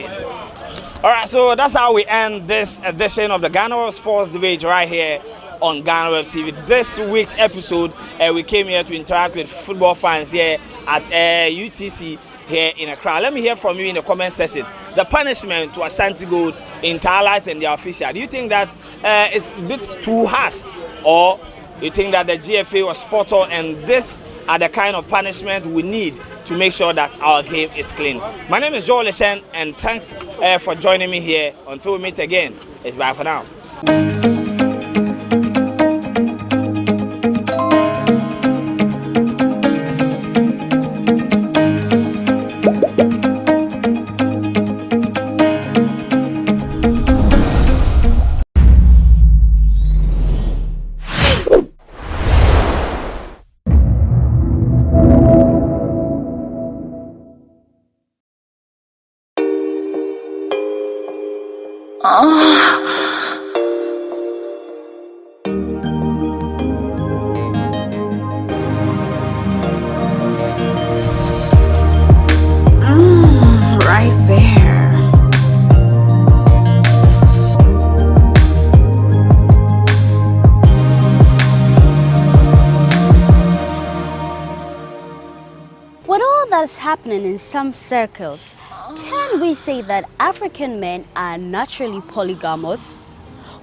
All right, so that's how we end this edition of the GhanaWeb Sports Debate right here on GhanaWeb TV. This week's episode, we came here to interact with football fans here at UTC here in Accra. Let me hear from you in the comment section. The punishment to Ashanti Gold in Tarlas and the official. Do you think that it's a bit too harsh, or you think that the GFA was spot on and this are the kind of punishment we need to make sure that our game is clean? My name is Joel Leshen, and thanks for joining me here. Until we meet again, it's bye for now.
that is happening in some circles, can we say that African men are naturally polygamous?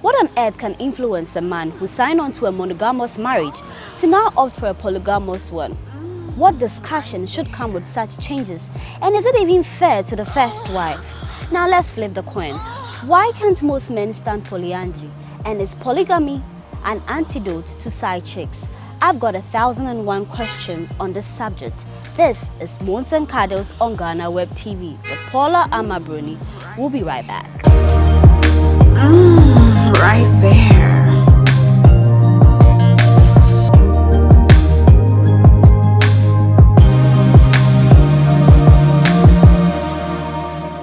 What on earth can influence a man who signed on to a monogamous marriage to now opt for a polygamous one? What discussion should come with such changes? And is it even fair to the first wife? Now let's flip the coin. Why can't most men stand polyandry? And is polygamy an antidote to side chicks? I've got 1,001 questions on this subject. This is Moons and Cuddles on GhanaWeb TV with Paula Amabruni. We'll be right back.
Right there.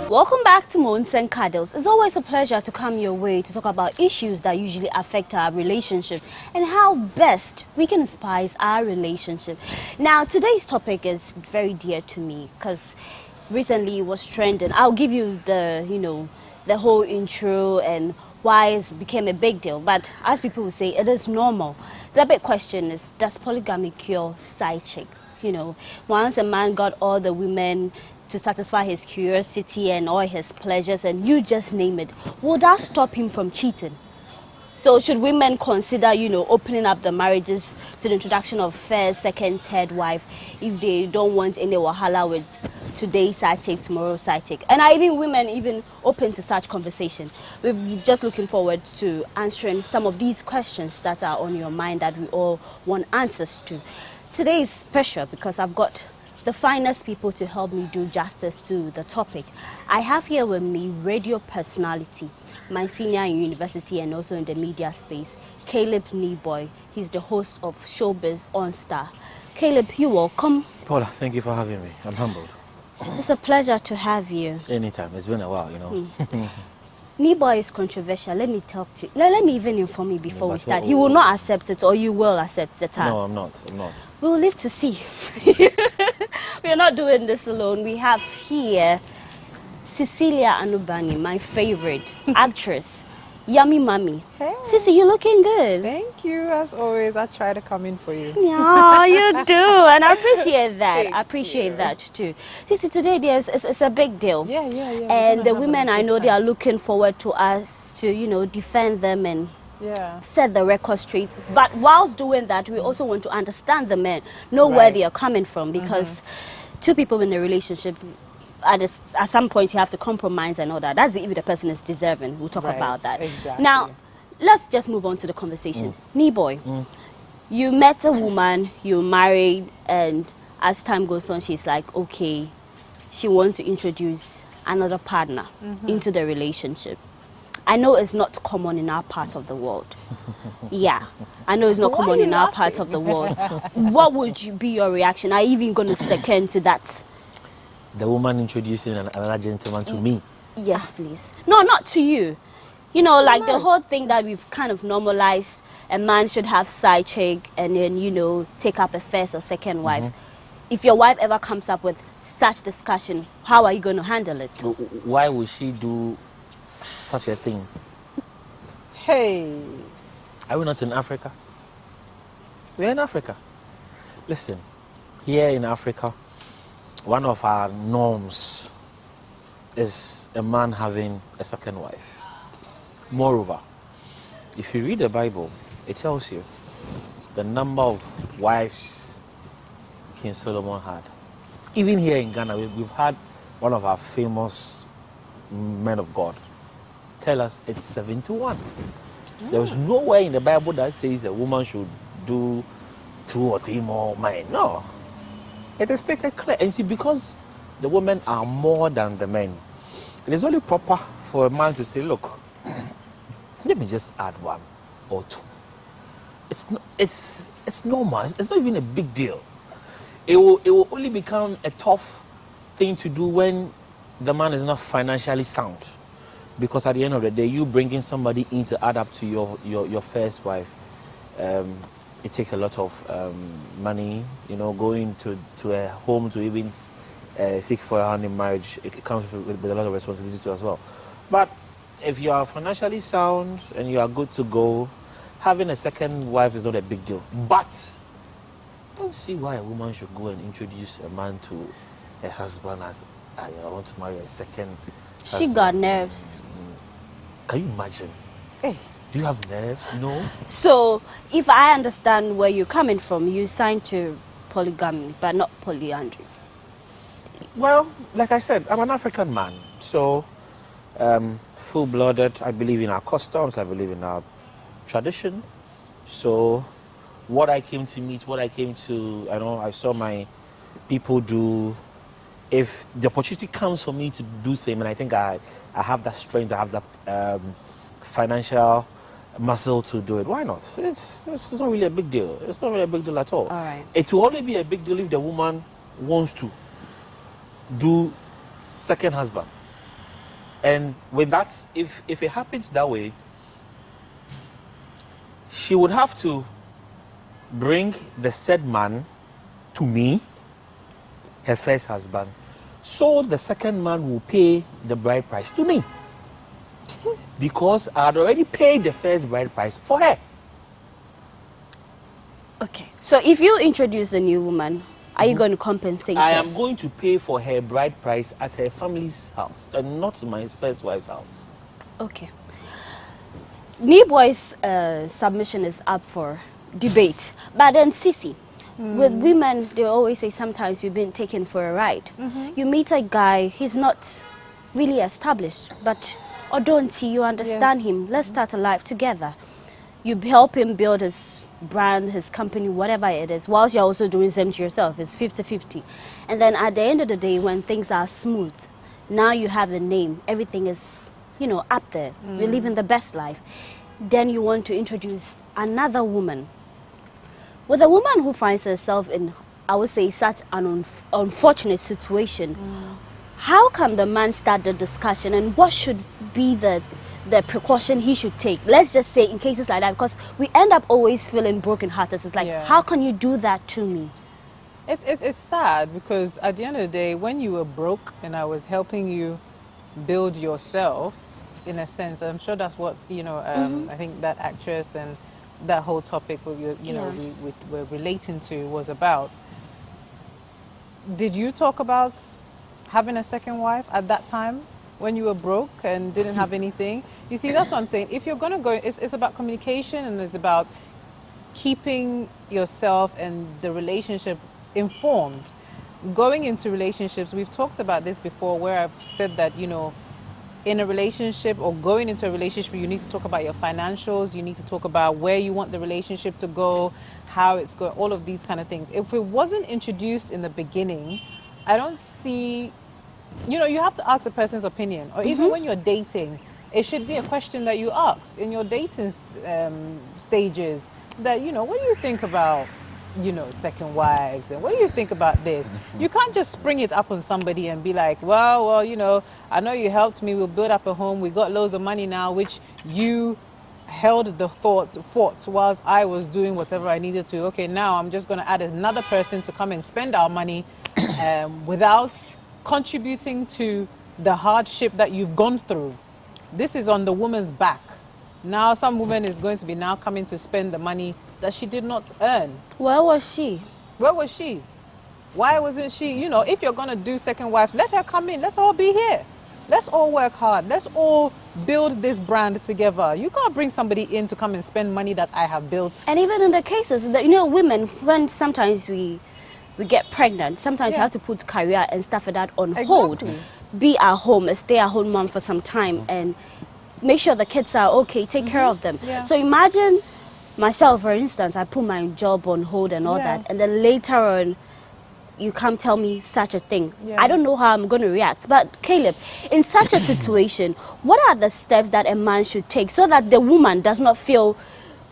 Welcome back to Moons and Cuddles. It's always a pleasure to come your way to talk about issues that usually affect our relationship and how best we can spice our relationship. Now, today's topic is very dear to me because recently it was trending. I'll give you the whole intro and why it became a big deal. But as people will say, it is normal. The big question is, does polygamy cure side chick? Once a man got all the women to satisfy his curiosity and all his pleasures, and you just name it, will that stop him from cheating? So should women consider, opening up the marriages to the introduction of first, second, third wife if they don't want any wahala with today's side chick, tomorrow's side chick? And are even women open to such conversation? We're just looking forward to answering some of these questions that are on your mind that we all want answers to. Today is special because I've got the finest people to help me do justice to the topic. I have here with me radio personality, my senior in university and also in the media space, Caleb Neboy. He's the host of Showbiz on Star. Caleb, you're welcome.
Paula, thank you for having me. I'm humbled.
It's a pleasure to have you.
Anytime. It's been a while,
Neboy is controversial. Let me talk to you. Let me even inform you before we start. He will not accept it, or you will accept it.
No, I'm not.
We'll live to see. We are not doing this alone. We have here Cecilia Anubani, my favorite actress. Yummy Mommy.
Hey.
Sissy, you're looking good.
Thank you. As always, I try to come in for you.
Yeah, you do. And I appreciate that. I appreciate that too. Sissy, today it's a big deal.
Yeah.
And the women, I know, they are looking forward to us to, defend them and set the record straight. But whilst doing that, we also want to understand the men, know where they are coming from, because two people in a relationship, at some point you have to compromise and all that. That's if the person is deserving. We'll talk about that.
Exactly.
Now, let's just move on to the conversation. Neboy, you met a woman, you married, and as time goes on, she's like, okay, she wants to introduce another partner into the relationship. I know it's not common in our part of the world. Yeah, I know it's not common in our part of the world. What would be your reaction? Are you even going to second to that?
The woman introducing another gentleman to me?
Yes, please. No, not to you. Like the whole thing that we've kind of normalized, a man should have side chick and then, take up a first or second wife. If your wife ever comes up with such discussion, how are you going to handle it?
Why would she do such a thing?
Hey.
Are we not in Africa? We're in Africa. Listen, here in Africa, one of our norms is a man having a second wife. Moreover, if you read the Bible, it tells you the number of wives King Solomon had. Even here in Ghana, we've had one of our famous men of God tell us it's 71. There is nowhere in the Bible that says a woman should do 2 or 3 more men. No. It is stated clear. And see, because the women are more than the men, it is only proper for a man to say, look, let me just add 1 or 2. It's normal. It's not even a big deal. It will only become a tough thing to do when the man is not financially sound. Because at the end of the day, you bringing somebody in to add up to your first wife, it takes a lot of money, going to a home to even seek for a hand in marriage. It comes with a lot of responsibility too as well. But if you are financially sound and you are good to go, having a second wife is not a big deal. But I don't see why a woman should go and introduce a man to her husband as I want to marry a second.
She got nerves.
Can you imagine? Hey, do you have nerves? No.
So, if I understand where you're coming from, you signed to polygamy, but not polyandry.
Well, like I said, I'm an African man, so full-blooded. I believe in our customs. I believe in our tradition. So, what I came to meet, what I came to, I saw my people do. If the opportunity comes for me to do same, and I think I have that strength, I have that financial muscle to do it, why not? It's not really a big deal. It's not really a big deal at all.
All right.
It will only be a big deal if the woman wants to do second husband. And with that, if it happens that way, she would have to bring the said man to me, her first husband, so the second man will pay the bride price to me. Because I had already paid the first bride price for her.
Okay. So if you introduce a new woman, are you going to compensate
I
her?
am going to pay for her bride price at her family's house and not my first wife's house.
Okay. Niboy's submission is up for debate. But then Sisi, with women, they always say sometimes you've been taken for a ride. You meet a guy, he's not really established, but Odonti, you understand him. Let's start a life together. You help him build his brand, his company, whatever it is, whilst you're also doing something to yourself. It's 50-50. And then at the end of the day, when things are smooth, now you have a name, everything is, up there. You're living the best life. Then you want to introduce another woman. With a woman who finds herself in, I would say, such an unfortunate situation, how can the man start the discussion, and what should be the precaution he should take? Let's just say in cases like that, because we end up always feeling broken-hearted. It's like, how can you do that to me?
It's sad, because at the end of the day, when you were broke and I was helping you build yourself, in a sense, I'm sure that's what, I think that actress and that whole topic we were relating to was about. Did you talk about having a second wife at that time when you were broke and didn't have anything? You see, that's what I'm saying. If you're going to go, it's about communication, and it's about keeping yourself and the relationship informed. Going into relationships, we've talked about this before, where I've said that, in a relationship or going into a relationship, you need to talk about your financials, you need to talk about where you want the relationship to go, how it's going, all of these kind of things. If it wasn't introduced in the beginning, I don't see, you have to ask the person's opinion. Or even when you're dating, it should be a question that you ask in your dating stages, that, what do you think about, second wives, and what do you think about this? You can't just spring it up on somebody and be like, well, I know you helped me, we'll build up a home, we got loads of money now, which you held the fort whilst I was doing whatever I needed to. Okay, now I'm just going to add another person to come and spend our money without contributing to the hardship that you've gone through. This is on the woman's back. Now some woman is going to be now coming to spend the money that she did not earn.
Where was she?
Where was she? Why wasn't she? If you're going to do second wife, let her come in. Let's all be here. Let's all work hard. Let's all build this brand together. You can't bring somebody in to come and spend money that I have built.
And even in the cases that, women, when sometimes we get pregnant, sometimes you have to put career and stuff like that on hold. Be at home, a stay-at-home mom for some time, and make sure the kids are okay, take care of them. So imagine myself, for instance, I put my job on hold and all that, and then later on, you come tell me such a thing. I don't know how I'm going to react. But Caleb, in such a situation, what are the steps that a man should take so that the woman does not feel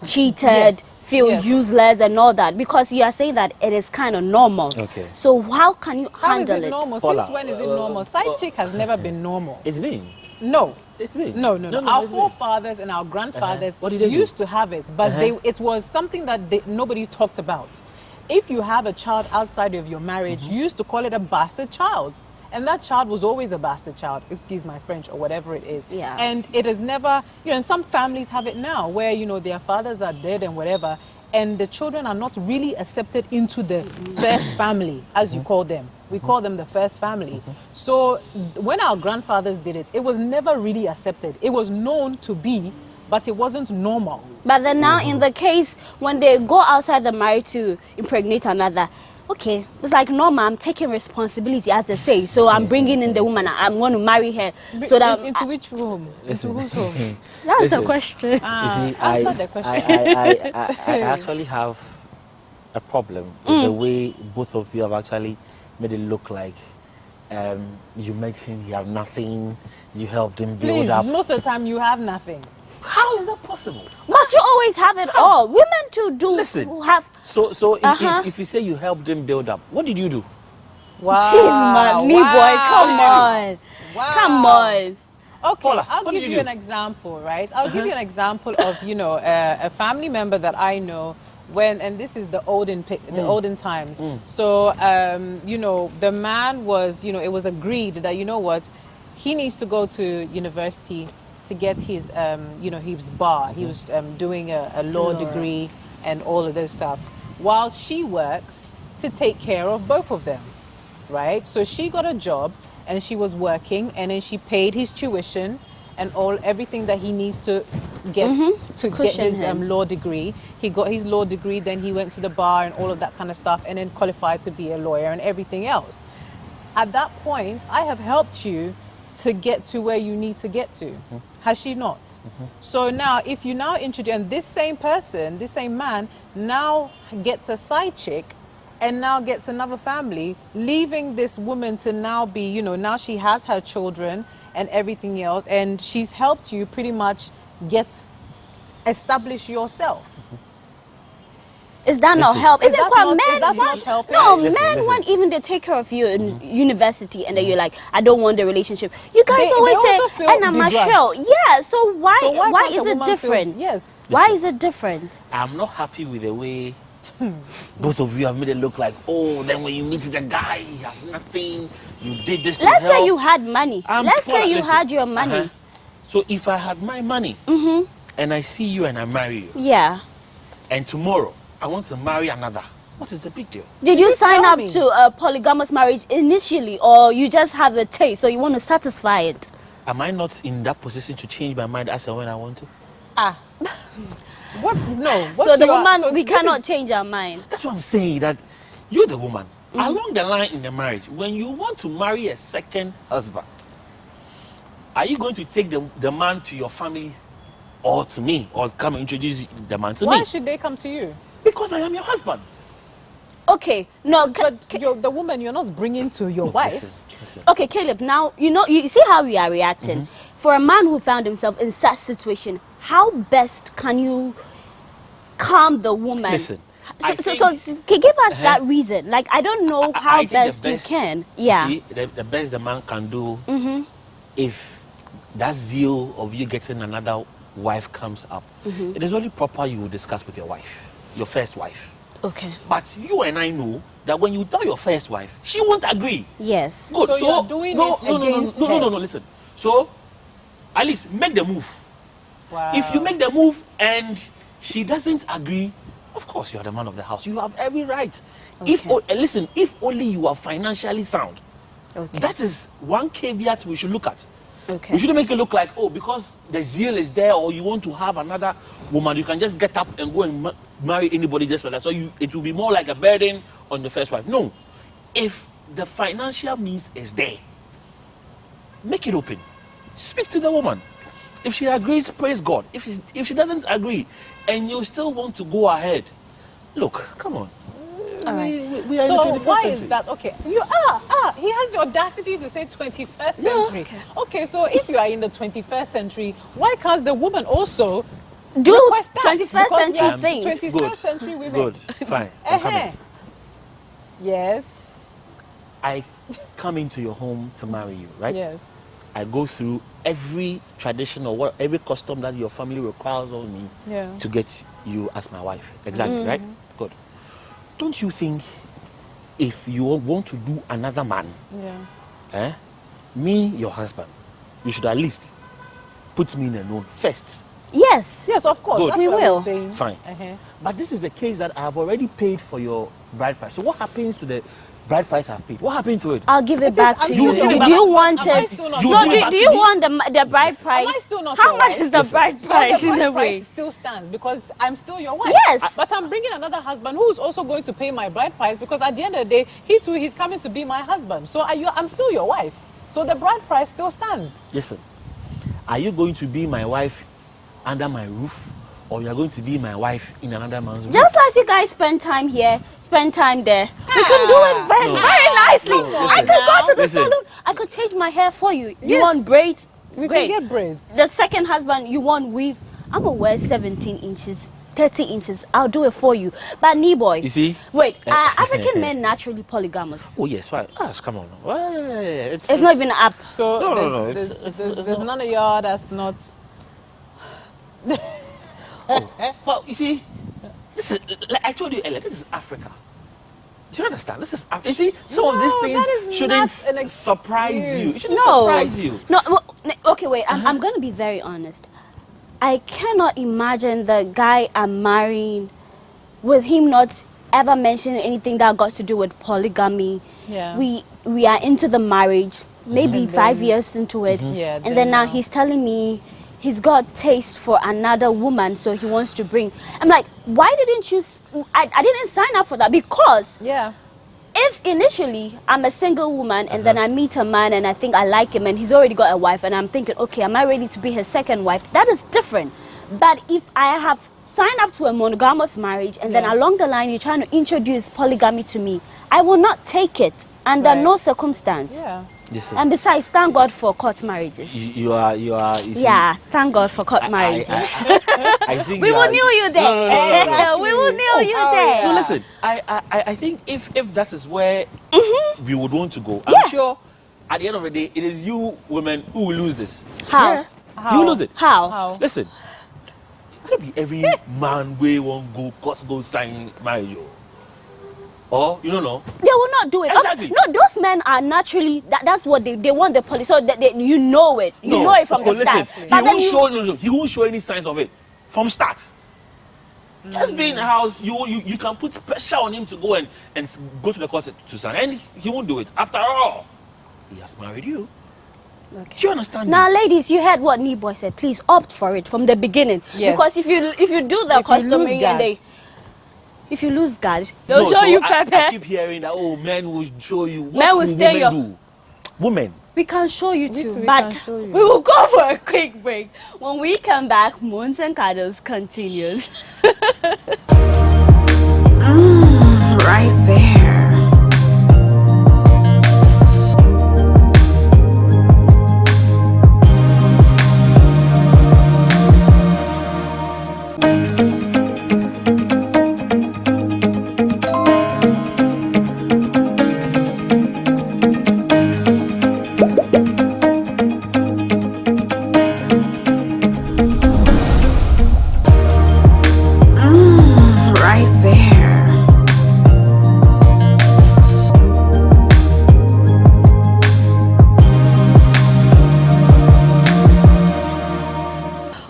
cheated, feel useless and all that? Because you are saying that it is kind of normal. Okay. So how can you handle it?
How is it normal? Since when is it normal? Side chick has never been normal.
It's been?
No.
It's been?
No. Our forefathers and our grandfathers used to have it, but it was something that nobody talked about. If you have a child outside of your marriage, you used to call it a bastard child. And that child was always a bastard child, excuse my French, or whatever it is. Yeah. And it is never, and some families have it now where, their fathers are dead and whatever, and the children are not really accepted into the first family, as you call them. We call them the first family. So when our grandfathers did it, it was never really accepted. It was known to be, but it wasn't normal.
But then now in the case, when they go outside the marriage to impregnate another, okay, it's like normal, I'm taking responsibility as they say. So I'm bringing in the woman, I'm going to marry her. So that
into which room? Into whose home?
That's the question.
You see,
answer the question.
I actually have a problem with the way both of you have actually made it look like you met him, you have nothing, you helped him build up.
Most of the time you have nothing.
How is that possible?
But you always have it all. Women too do have.
So if you say you helped him build up, what did you do?
Wow.
Jeez, man, boy, come on.
Wow.
Come on.
Okay,
Paula,
I'll give you an example, right? I'll give you an example of, you know, a family member that I know when, and this is the olden times. So, you know, the man was, you know, it was agreed that, you know what, he needs to go to university to get his, you know, his bar. He was doing a law degree and all of this stuff, while she works to take care of both of them, right? So she got a job and she was working, and then she paid his tuition and everything that he needs to get to get his law degree. He got his law degree, then he went to the bar and all of that kind of stuff, and then qualified to be a lawyer and everything else. At that point, I have helped you to get to where you need to get to. Has she not? So now, if you now introduce, and this same person, this same man, now gets a side chick and now gets another family, leaving this woman to now be, you know, now she has her children and everything else, and she's helped you pretty much establish yourself.
Is that not help?
Is that not helping?
No, men want even to take care of you in university, and then you're like, I don't want the relationship. You guys always say, and I'm a shell. Yeah, so why is it different? Why is it different?
I'm not happy with the way both of you have made it look like, oh, then when you meet the guy, he has nothing, you did this to
Let's
help.
say you had money. Let's say you had your money.
So if I had my money, and I see you and I marry you, and tomorrow I want to marry another, what is the big deal?
Did you sign up to a polygamous marriage initially, or you just have a taste, so you want to satisfy it?
Am I not in that position to change my mind as and when I want to?
What? No.
So the woman, we cannot change our mind.
That's what I'm saying, that you're the woman. Along the line in the marriage, when you want to marry a second husband, are you going to take the man to your family or to me, or come and introduce the man to me?
Why should they come to you?
Because I am your husband.
Okay, no,
but the woman you're not bringing to your wife.
Listen.
Okay, Caleb, now, you see how we are reacting. For a man who found himself in such situation, how best can you calm the woman?
Listen,
so give us that reason. Like, I don't know how best you can. Yeah.
See, the best the man can do, if that zeal of you getting another wife comes up, it is only proper you will discuss with your wife, your first wife.
Okay.
But you and I know that when you tell your first wife, she won't agree.
Yes.
Good.
So you're doing it against her.
No, listen. So, at least make the move.
Wow.
If you make the move and she doesn't agree, of course you are the man of the house. You have every right.
Okay.
If only you are financially sound, that is one caveat we should look at.
Okay.
We shouldn't make it look like, oh, because the zeal is there, or you want to have another woman, you can just get up and go and marry anybody just like that. So it will be more like a burden on the first wife. No. If the financial means is there, make it open. Speak to the woman. If she agrees, praise God. If she doesn't agree, and you still want to go ahead, look, come on.
All right.
We are
So
in the 21st
why
century.
is that? Okay, he has the audacity to say 21st century. Okay, so if you are in the 21st century, why can't the woman also
do
request that?
21st century things?
21st century women.
Good, fine. I'm coming.
Yes.
I come into your home to marry you, right?
Yes.
I go through every tradition or every custom that your family requires of me to get you as my wife. Exactly, right? Good. Don't you think if you want to do another man, me, your husband, you should at least put me in a known first?
Yes.
Yes, of course.
Good.
That's
We
what
will.
I'm saying.
Fine. But this is the case that I have already paid for your bride price. So what happens to the bride price I've paid. What happened to it?
I'll give it back to you. Do you want it? No, do you want the bride price?
Am I still not
How much is the bride price
in
a
way?
way?
Still stands because I'm still your wife.
Yes.
But I'm bringing another husband who's also going to pay my bride price because at the end of the day, he's coming to be my husband. So I'm still your wife. So the bride price still stands.
Listen, are you going to be my wife under my roof? Or you are going to be my wife in another man's room?
Just as you guys spend time here, spend time there. We can do it very nicely. I could go to the salon. I could change my hair for you. You want braids?
We can get braids.
The second husband, you want weave? I'm gonna wear 17 inches, 30 inches. I'll do it for you. But boy,
you see?
Wait, are African men naturally polygamous?
Oh yes, right. Come on.
It's not even up.
So there's none of y'all that's not.
Well, you see, this is, like I told you earlier, this is Africa. Do you understand? This is Africa. You see, some of these things shouldn't surprise you. It shouldn't surprise you.
No, okay, wait. I'm going to be very honest. I cannot imagine the guy I'm marrying with him not ever mentioning anything that got to do with polygamy.
Yeah.
We are into the marriage, maybe 5 years into it.
Yeah,
and then now he's telling me he's got taste for another woman, so he wants to bring. I'm like, why didn't you? I didn't sign up for that because if initially I'm a single woman and then I meet a man and I think I like him and he's already got a wife and I'm thinking, okay, am I ready to be his second wife? That is different. But if I have signed up to a monogamous marriage and then along the line you're trying to introduce polygamy to me, I will not take it under no circumstance.
Yeah.
Listen.
And besides, thank God for court marriages.
You are.
Yeah, thank God for court marriages.
I think
we will knew you there.
No.
We will knew you there.
No, listen. I think if that is where we would want to go, I'm sure at the end of the day, it is you women who will lose this.
How?
Yeah. You lose it.
How?
Listen. Not be every man way won't go sign marriage. Or you don't know.
They will not do it.
Exactly.
No, those men are naturally. That's what they want the police. So that you know it. You know it from the start.
He won't show any signs of it from start. Just being in the house, you can put pressure on him to go and go to the court to sign, and he won't do it. After all, he has married you. Okay. Do you understand?
Now, ladies, you heard what Niboy said. Please opt for it from the beginning. Yes. Because if you do the customary and if you lose God, they'll show you pepper.
I keep hearing that men will show you.
Men will stay
do. Women.
We can show you too, but we will go for a quick break. When we come back, Moons and Cuddles continues.
Right there.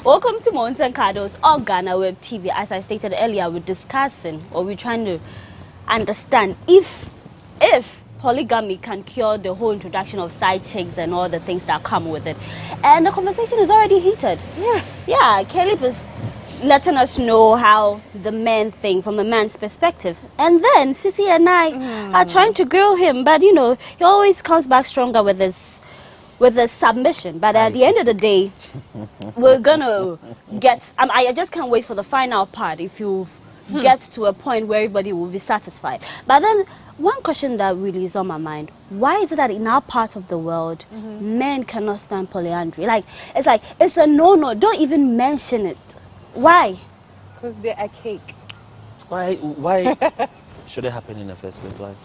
Welcome to Moons and Cuddles on GhanaWeb TV. As I stated earlier, we're discussing or we're trying to understand if polygamy can cure the whole introduction of side chicks and all the things that come with it. And the conversation is already heated. Yeah, Caleb is letting us know how the men think from a man's perspective. And then Sissy and I are trying to grill him, but you know, he always comes back stronger with his submission. But at the end of the day, we're gonna get I just can't wait for the final part if you get to a point where everybody will be satisfied. But then one question that really is on my mind: why is it that in our part of the world men cannot stand polyandry? It's a no-no. Don't even mention it. Why?
Because they're a cake.
Why should it happen in the first place?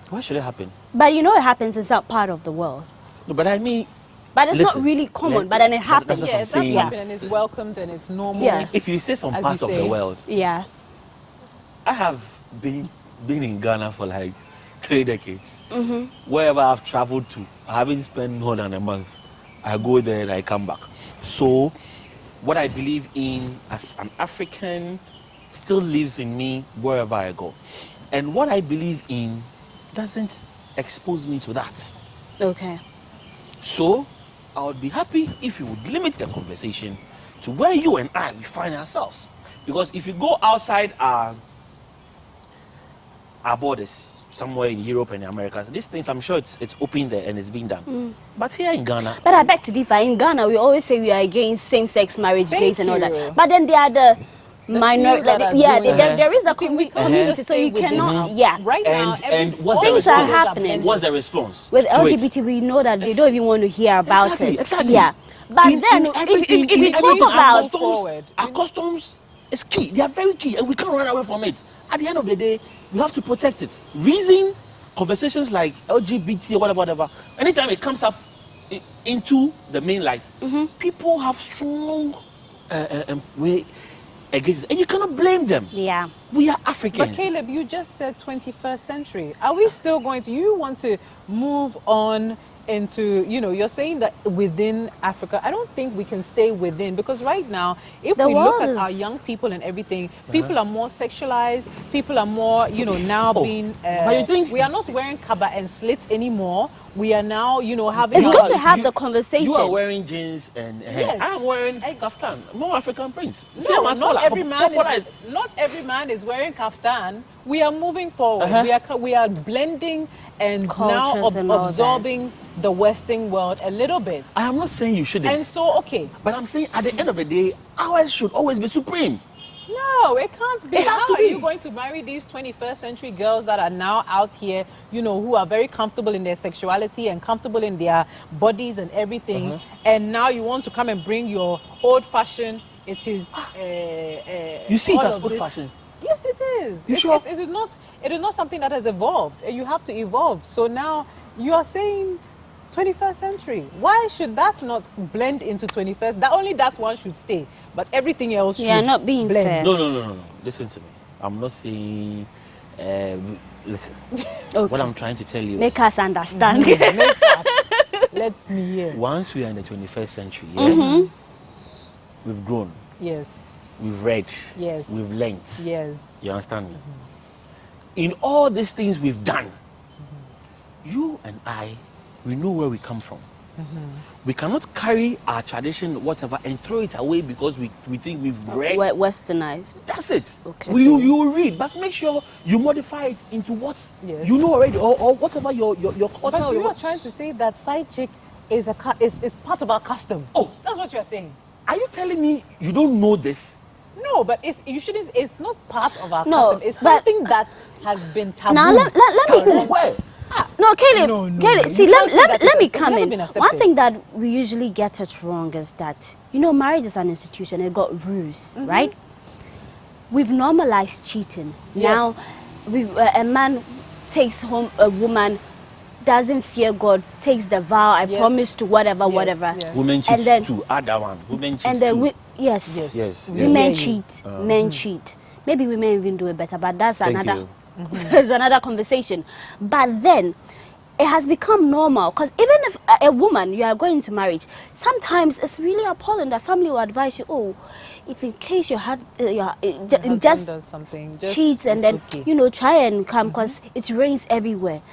Why should it happen?
But you know it happens in some part of the world.
No, but I mean...
But it's not really common, but then it happens.
Yeah, it does happen and it's welcomed and it's normal.
Yeah.
If you say some parts of the world...
Yeah.
I have been in Ghana for like 3 decades. Wherever I've traveled to, I haven't spent more than a month. I go there and I come back. So, what I believe in as an African still lives in me wherever I go. And what I believe in doesn't expose me to that.
Okay.
So, I would be happy if you would limit the conversation to where you and I we find ourselves. Because if you go outside our borders, somewhere in Europe and the Americas, these things, I'm sure it's open there and it's being done. But here in Ghana...
But I beg to differ. In Ghana, we always say we are against same-sex marriage, gays and all that. But then there are the minor... there is a community, so you cannot... Yeah.
Right now, and what's
things are happening.
What's the response?
With LGBT, we know that they don't even want to hear about it.
Exactly.
Yeah. But then, if you talk about...
Our customs is key. They are very key, and we can't run away from it. At the end of the day, we have to protect it. Reason, conversations like LGBT or whatever, anytime it comes up into the main light, people have strong way against it, and you cannot blame them.
Yeah.
We are Africans.
But Caleb, you just said 21st century. Are we still going to... You want to move on into, you know, you're saying that within Africa, I don't think we can stay within, because right now, if we look at our young people and everything, people are more sexualized, people are more, you know, now being,
but you think
we are not wearing kaba and slits anymore. We are now, you know, having...
It's good to have the conversation.
You are wearing jeans and
yes.
I'm wearing kaftan, more African prints.
No, not every man is wearing kaftan. We are moving forward. We are blending and
cultures
now absorbing the Western world a little bit.
I am not saying you shouldn't.
And so, okay.
But I'm saying at the end of the day, ours should always be supreme.
No, it can't be.
How
are you going to marry these 21st century girls that are now out here, you know, who are very comfortable in their sexuality and comfortable in their bodies and everything, and now you want to come and bring your old-fashioned, it is...
you see it as old-fashioned?
Yes, it is.
You sure?
It is not something that has evolved, and you have to evolve. So now you are saying 21st century. Why should that not blend into 21st? Only that one should stay, but everything else should
not being
blend.
fair.
No. Listen to me. I'm not saying... listen. What I'm trying to tell you
Make us understand.
Let me hear.
Once we are in the 21st century, we've grown.
Yes.
We've read.
Yes.
We've learned.
Yes.
You understand me? In all these things we've done, you and I, we know where we come from. We cannot carry our tradition, whatever, and throw it away because we think we've read.
Westernized.
That's it.
Okay.
You will read, but make sure you modify it into what you know already, or whatever your culture.
But you are trying to say that side chick is part of our custom.
Oh,
that's what you are saying.
Are you telling me you don't know this?
No, but it's not part of our custom. It's something that has been taboo.
Now let me...
Where?
No, Caleb, Caleb, see, let me come in.
One
One thing that we usually get it wrong is that, you know, marriage is an institution. It got rules, right? We've normalized cheating.
Yes.
Now, a man takes home a woman, doesn't fear God, takes the vow, I promise to whatever.
Women cheat too. Add that one. Women cheat too.
Yes. Women cheat. Men cheat. Maybe women even do it better, but that's another... There's another conversation. But then it has become normal, because even if a woman, you are going into marriage, sometimes it's really appalling that family will advise you, oh, if in case you had just
does something,
cheats and then you know, try and come, because it rains everywhere.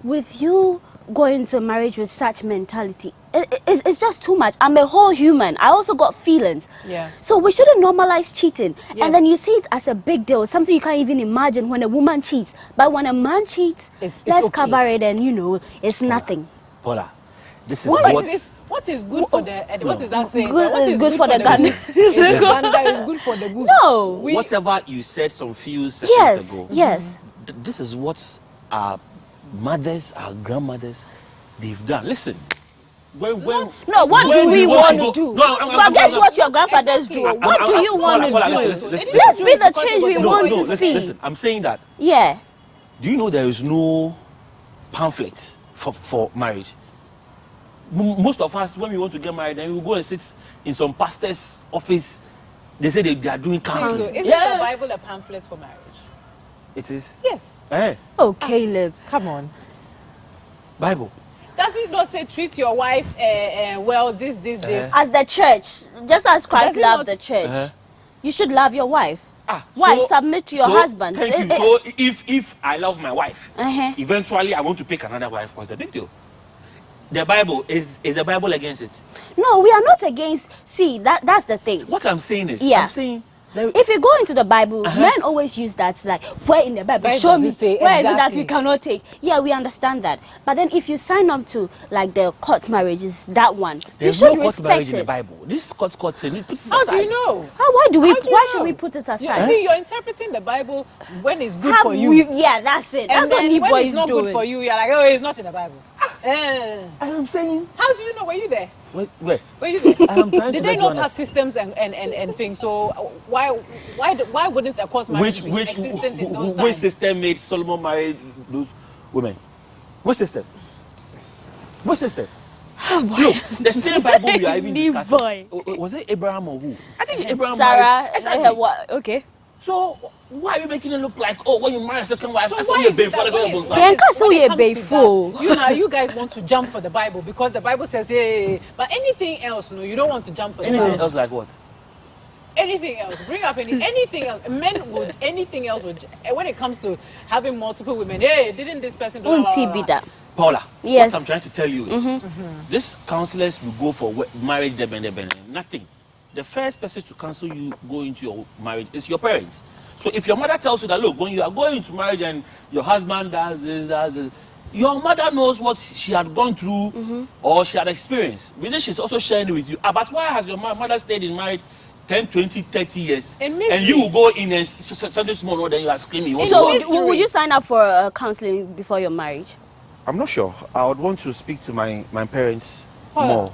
With you going into a marriage with such mentality, it's just too much. I'm a whole human. I also got feelings.
Yeah.
So we shouldn't normalize cheating.
Yes.
And then you see it as a big deal, something you can't even imagine when a woman cheats. But when a man cheats, let's
okay.
cover it and, you know, it's nothing.
Paula, this is
what is good for the... What is that saying? What is
good for the goose?
Is good for the goose.
No.
Whatever you said some few seconds ago.
Yes.
This is what our mothers, our grandmothers, they've done. Listen. What
do we want to do? Forget what your grandfathers do. What do you want to do? Let's be the change we want to see.
Listen, I'm saying that.
Yeah.
Do you know there is no pamphlet for marriage? Most of us, when we want to get married, then we go and sit in some pastor's office. They say they are doing counseling.
Isn't the Bible a pamphlet for marriage?
It is?
Yes.
Oh, Caleb.
Come on.
Bible.
Does it not say treat your wife well, this?
As the church, just as Christ loved the church, you should love your wife. Wife, submit to your husband.
Thank you. So if I love my wife, eventually I want to pick another wife. What's the big deal? The Bible is the Bible against it?
No, we are not against. See, that's the thing.
What I'm saying is,
I'm
saying.
If you go into the Bible, men always use that, like, where in the Bible? Show me where is it that we cannot take? Yeah, we understand that. But then if you sign up to, like, the court marriages, that one,
there's
you should
no court
respect
marriage
it.
in the Bible. This is court thing. It puts it
How
aside.
do you know?
Why should we put it aside?
You see, you're interpreting the Bible when it's good for you.
Yeah, that's it.
And
That's what
then when
boys
it's not
doing.
good for you, you're like, oh, it's not in the Bible.
I'm saying.
How do you know? Were you there?
Where?
Were you there?
I'm trying
Did
to
they
let
not
you
have systems and things? So why wouldn't a court marriage be existent in those times?
Which system made Solomon marry those women? Which system? Which system? Look, the same Bible we are even discussing. Was it Abraham or who? I think Abraham
Sarah.
Exactly.
Okay.
So why are you making it look like, when you marry a second wife,
So
that's
why
only a
is
babe
it
for the
that
girls?
when it comes to that, you guys want to jump for the Bible because the Bible says, hey, but anything else, no, you don't want to jump for the Bible.
Anything else like what?
Anything else, bring up anything else. Men would, anything else would, when it comes to having multiple women, hey, didn't this person do that?
Paula,
yes.
What I'm trying to tell you is, these counselors will go for marriage, nothing. The first person to counsel you go into your marriage is your parents. So if your mother tells you that, look, when you are going into marriage and your husband does this, your mother knows what she had gone through or she had experienced. Really, she's also sharing it with you. But why has your mother stayed in marriage 10, 20, 30 years? And you will go in and something small, then you are screaming.
So would you sign up for counseling before your marriage?
I'm not sure. I would want to speak to my parents more.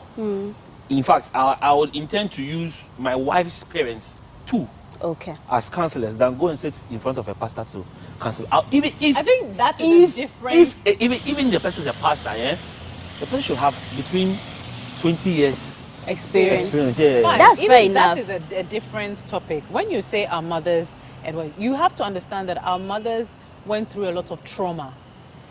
In fact, I would intend to use my wife's parents too.
Okay.
As counselors, than go and sit in front of a pastor to counsel. Even if
I think that is a difference.
Even the person is a pastor, the person should have between 20 years experience. Yeah.
Fine.
That's
Even
fair enough.
That is a different topic. When you say our mothers, and you have to understand that our mothers went through a lot of trauma.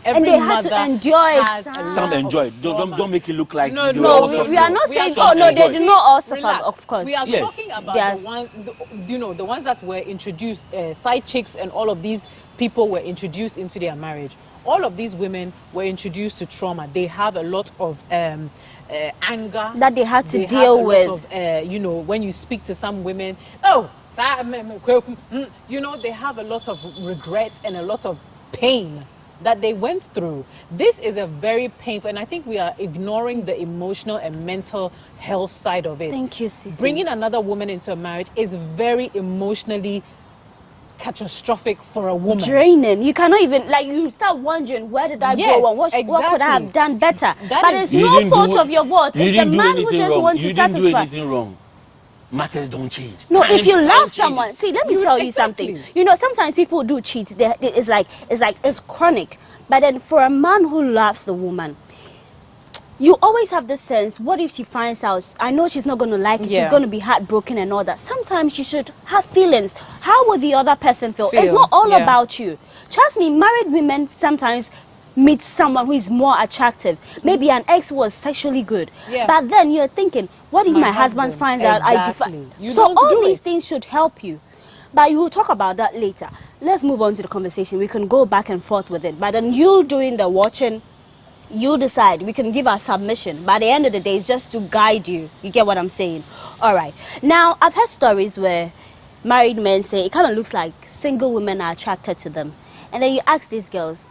And they had to enjoy it.
Some enjoy. Don't make it look like
we are not saying they did not all suffer, of course.
We are talking about the ones, the ones that were introduced, side chicks and all of these people were introduced into their marriage. All of these women were introduced to trauma. They have a lot of anger
that they had to deal with.
When you speak to some women, they have a lot of regret and a lot of pain that they went through. This is a very painful, and I think we are ignoring the emotional and mental health side of it.
Thank you, Sisi.
Bringing another woman into a marriage is very emotionally catastrophic for a woman.
Draining. You cannot even, you start wondering, where did I go and what could I have done better? But it's no fault of your worth. It's the man who just wants to satisfy.
You didn't do anything wrong. Matters don't change.
No, if you love someone, see, let me tell you something. Sometimes people do cheat. It's chronic. But then for a man who loves the woman, you always have this sense, what if she finds out? I know she's not going to like it. She's going to be heartbroken and all that. Sometimes you should have feelings. How would the other person feel? It's not all about you. Trust me, married women sometimes meet someone who is more attractive. Maybe an ex was sexually good. But then you're thinking, what if my husband finds out I defy? So all these things should help you. But you will talk about that later. Let's move on to the conversation. We can go back and forth with it. But then you doing the watching, you decide. We can give our submission. By the end of the day, it's just to guide you. You get what I'm saying? All right. Now, I've heard stories where married men say it kind of looks like single women are attracted to them. And then you ask these girls,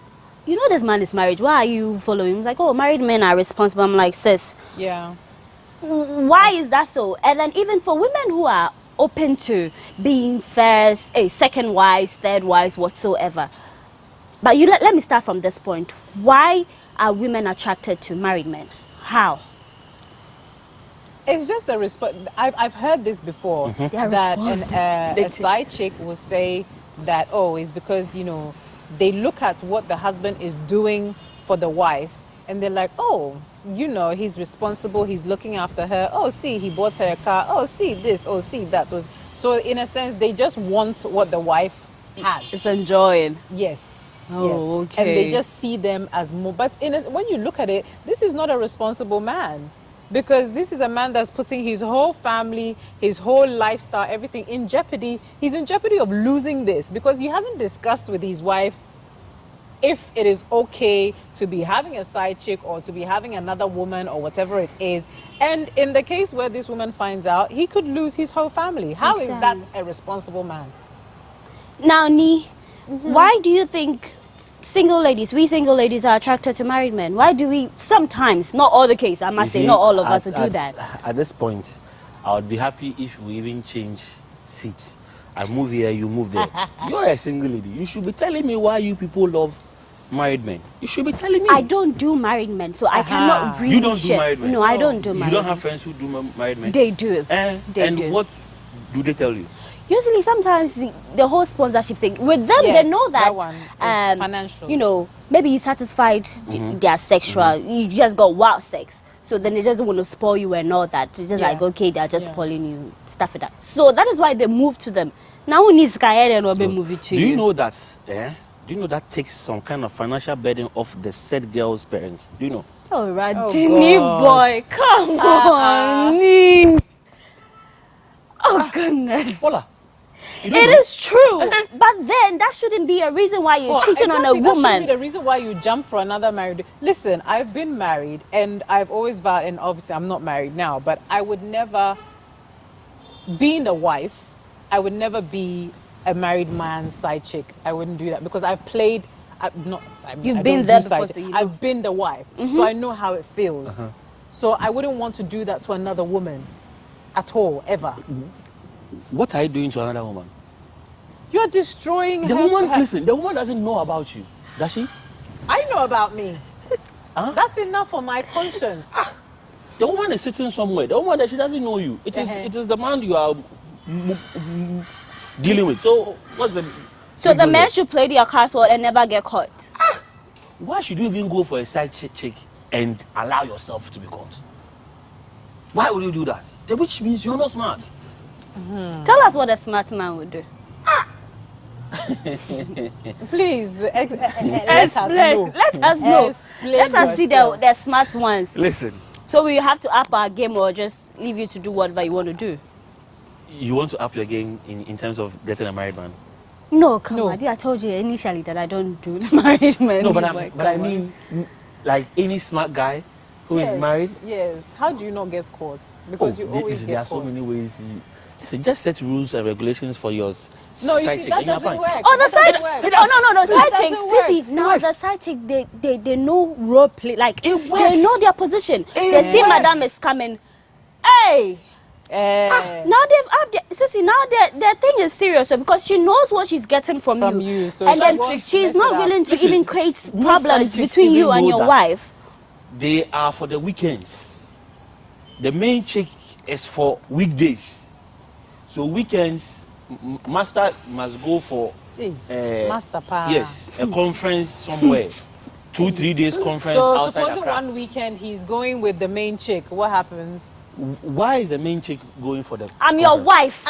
this man is married. Why are you following him? It's like, married men are responsible. I'm like, sis.
Yeah.
Why is that so? And then even for women who are open to being first, second wives, third wives, whatsoever. But let me start from this point. Why are women attracted to married men? How?
It's just a response. I've heard this before, that a side chick will say that, it's because, they look at what the husband is doing for the wife, and they're like, he's responsible, he's looking after her. Oh, see, he bought her a car. Oh, see this. Oh, see that. So in a sense, they just want what the wife has.
It's enjoying.
Yes.
Oh, okay.
And they just see them as more. But when you look at it, this is not a responsible man. Because this is a man that's putting his whole family, his whole lifestyle, everything in jeopardy. He's in jeopardy of losing this because he hasn't discussed with his wife if it is okay to be having a side chick or to be having another woman or whatever it is. And in the case where this woman finds out, he could lose his whole family. How is that a responsible man?
Now, Ni, why do you think we single ladies are attracted to married men? Why do we sometimes, not all the case, I must say, not all of us do that.
At this point, I would be happy if we even change seats. I move here, you move there. You're a single lady. You should be telling me why you people love married men. You should be telling me.
I don't do married men, so I cannot really
You don't do married men?
No, I don't do married men.
You don't have friends who do married men?
They do.
And
do.
What do they tell you?
Usually, sometimes the whole sponsorship thing, with them, they know that,
financial.
you know, maybe you satisfied their sexual, you just got wild sex. So then they just want to spoil you and all that. It's just like, okay, they're just spoiling you, stuff like that. So that is why they move to them. Now we need scared and we'll be moving to you.
Do you know that, do you know that takes some kind of financial burden off the said girl's parents? Do you know?
Oh, Radini boy, come on. Oh, goodness.
Hola.
It is true, but then that shouldn't be a reason why you're cheating on a woman.
That shouldn't be the reason why you jump for another married. Listen, I've been married and I've always vowed, and obviously I'm not married now, but I would never, being a wife, I would never be a married man's side chick. I wouldn't do that because I've played,
You've been there before, so you know.
I've been the wife, so I know how it feels. So I wouldn't want to do that to another woman at all, ever.
What are you doing to another woman?
You're destroying
the
her.
Woman, listen, the woman doesn't know about you, does she?
I know about me. That's enough for my conscience.
The woman is sitting somewhere. The woman that she doesn't know you. It is the man you are dealing with. So what's the?
So the man should play their cards and never get caught.
Why should you even go for a side chick and allow yourself to be caught? Why would you do that? Which means you're not smart.
Tell us what a smart man would do.
Please, let us know.
Let us know. Let us see the smart ones.
Listen.
So we have to up our game or just leave you to do whatever you want to do?
You want to up your game in terms of getting a married man?
No, come on. I told you initially that I don't do married men.
No, but I mean, like any smart guy who is married.
Yes. How do you not get caught? Because you always get
there are so many ways. Listen, just set rules and regulations for yours.
No, you see, that doesn't work.
Oh, the side chick. No, side chicks. Sissy, now the side chick, they know role play. Like, they know their position. They see madam is coming. Hey! Now they've upped Sissy, now their thing is serious because she knows what she's getting from you. So and then she's not willing to even create problems between you and your wife.
They are for the weekends. The main chick is for weekdays. So weekends, master must go for
master pa.
Yes, a conference somewhere. 2-3 days conference outside.
So supposing one weekend he's going with the main chick, what happens?
Why is the main chick going for the
I'm your wife.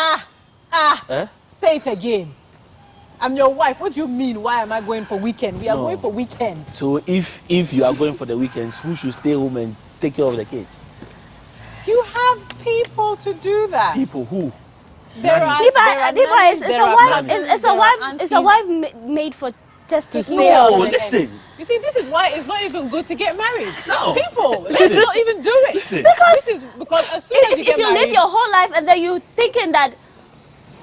Say it again. I'm your wife. What do you mean? Why am I going for weekend? We are going for weekend.
So if you are going for the weekends, who should stay home and take care of the kids?
You have people to do that.
People who?
It's a wife made for testing.
No,
listen.
You see, this is why it's not even good to get married.
No.
People, let's not even do it.
Listen.
Because as soon as you get married,
live your whole life and then you thinking that,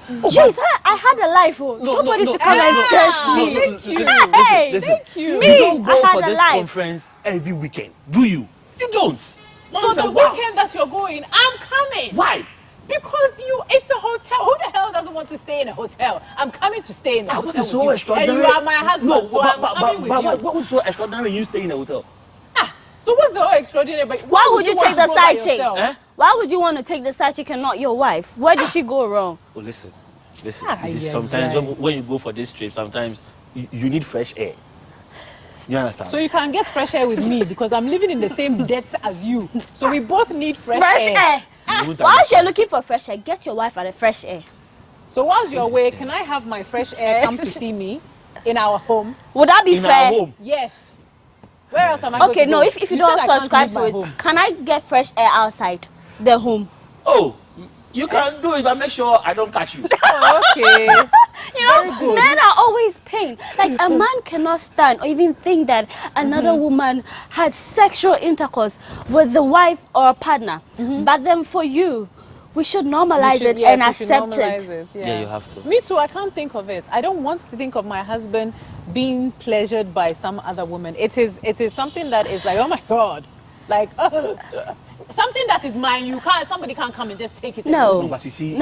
jeez, I had a life. Nobody's to come and test me.
Thank you.
Hey,
thank you.
Me,
You don't go
I had
for
a
this
life.
conference every weekend, do you? You don't.
So the weekend that you're going, I'm coming.
Why?
Because it's a hotel. Who the hell doesn't want to stay in a hotel? I'm coming to stay in the hotel.
What is so extraordinary?
And you are my husband,
No,
so I'm coming with you.
What was so extraordinary in you staying in a hotel?
So what's the whole extraordinary? But
why would you take the side chick?
Why
would you want to take the side chick and not your wife? Where did she go wrong?
Oh, listen. Sometimes when you go for this trip, sometimes you need fresh air. You understand?
So you can get fresh air with me because I'm living in the same debt as you. So we both need fresh air.
Whilst you're looking for fresh air, get your wife at the fresh air.
So whilst you're away, can I have my fresh air come to see me in our home?
Would that be fair?
Our home?
Yes. Where else am I
Okay, no, if you don't subscribe to it,
home.
can I get fresh air outside the home?
Oh, you can do it, but make sure I don't catch you.
Okay.
You know, men are always pain. Like a man cannot stand or even think that another woman had sexual intercourse with the wife or partner. But then for you, we should normalize it and accept it.
Yeah, you have to.
Me too, I can't think of it. I don't want to think of my husband being pleasured by some other woman. It is something that is like, oh my God. Like, something that is mine, somebody can't come and just take it.
No, but you see,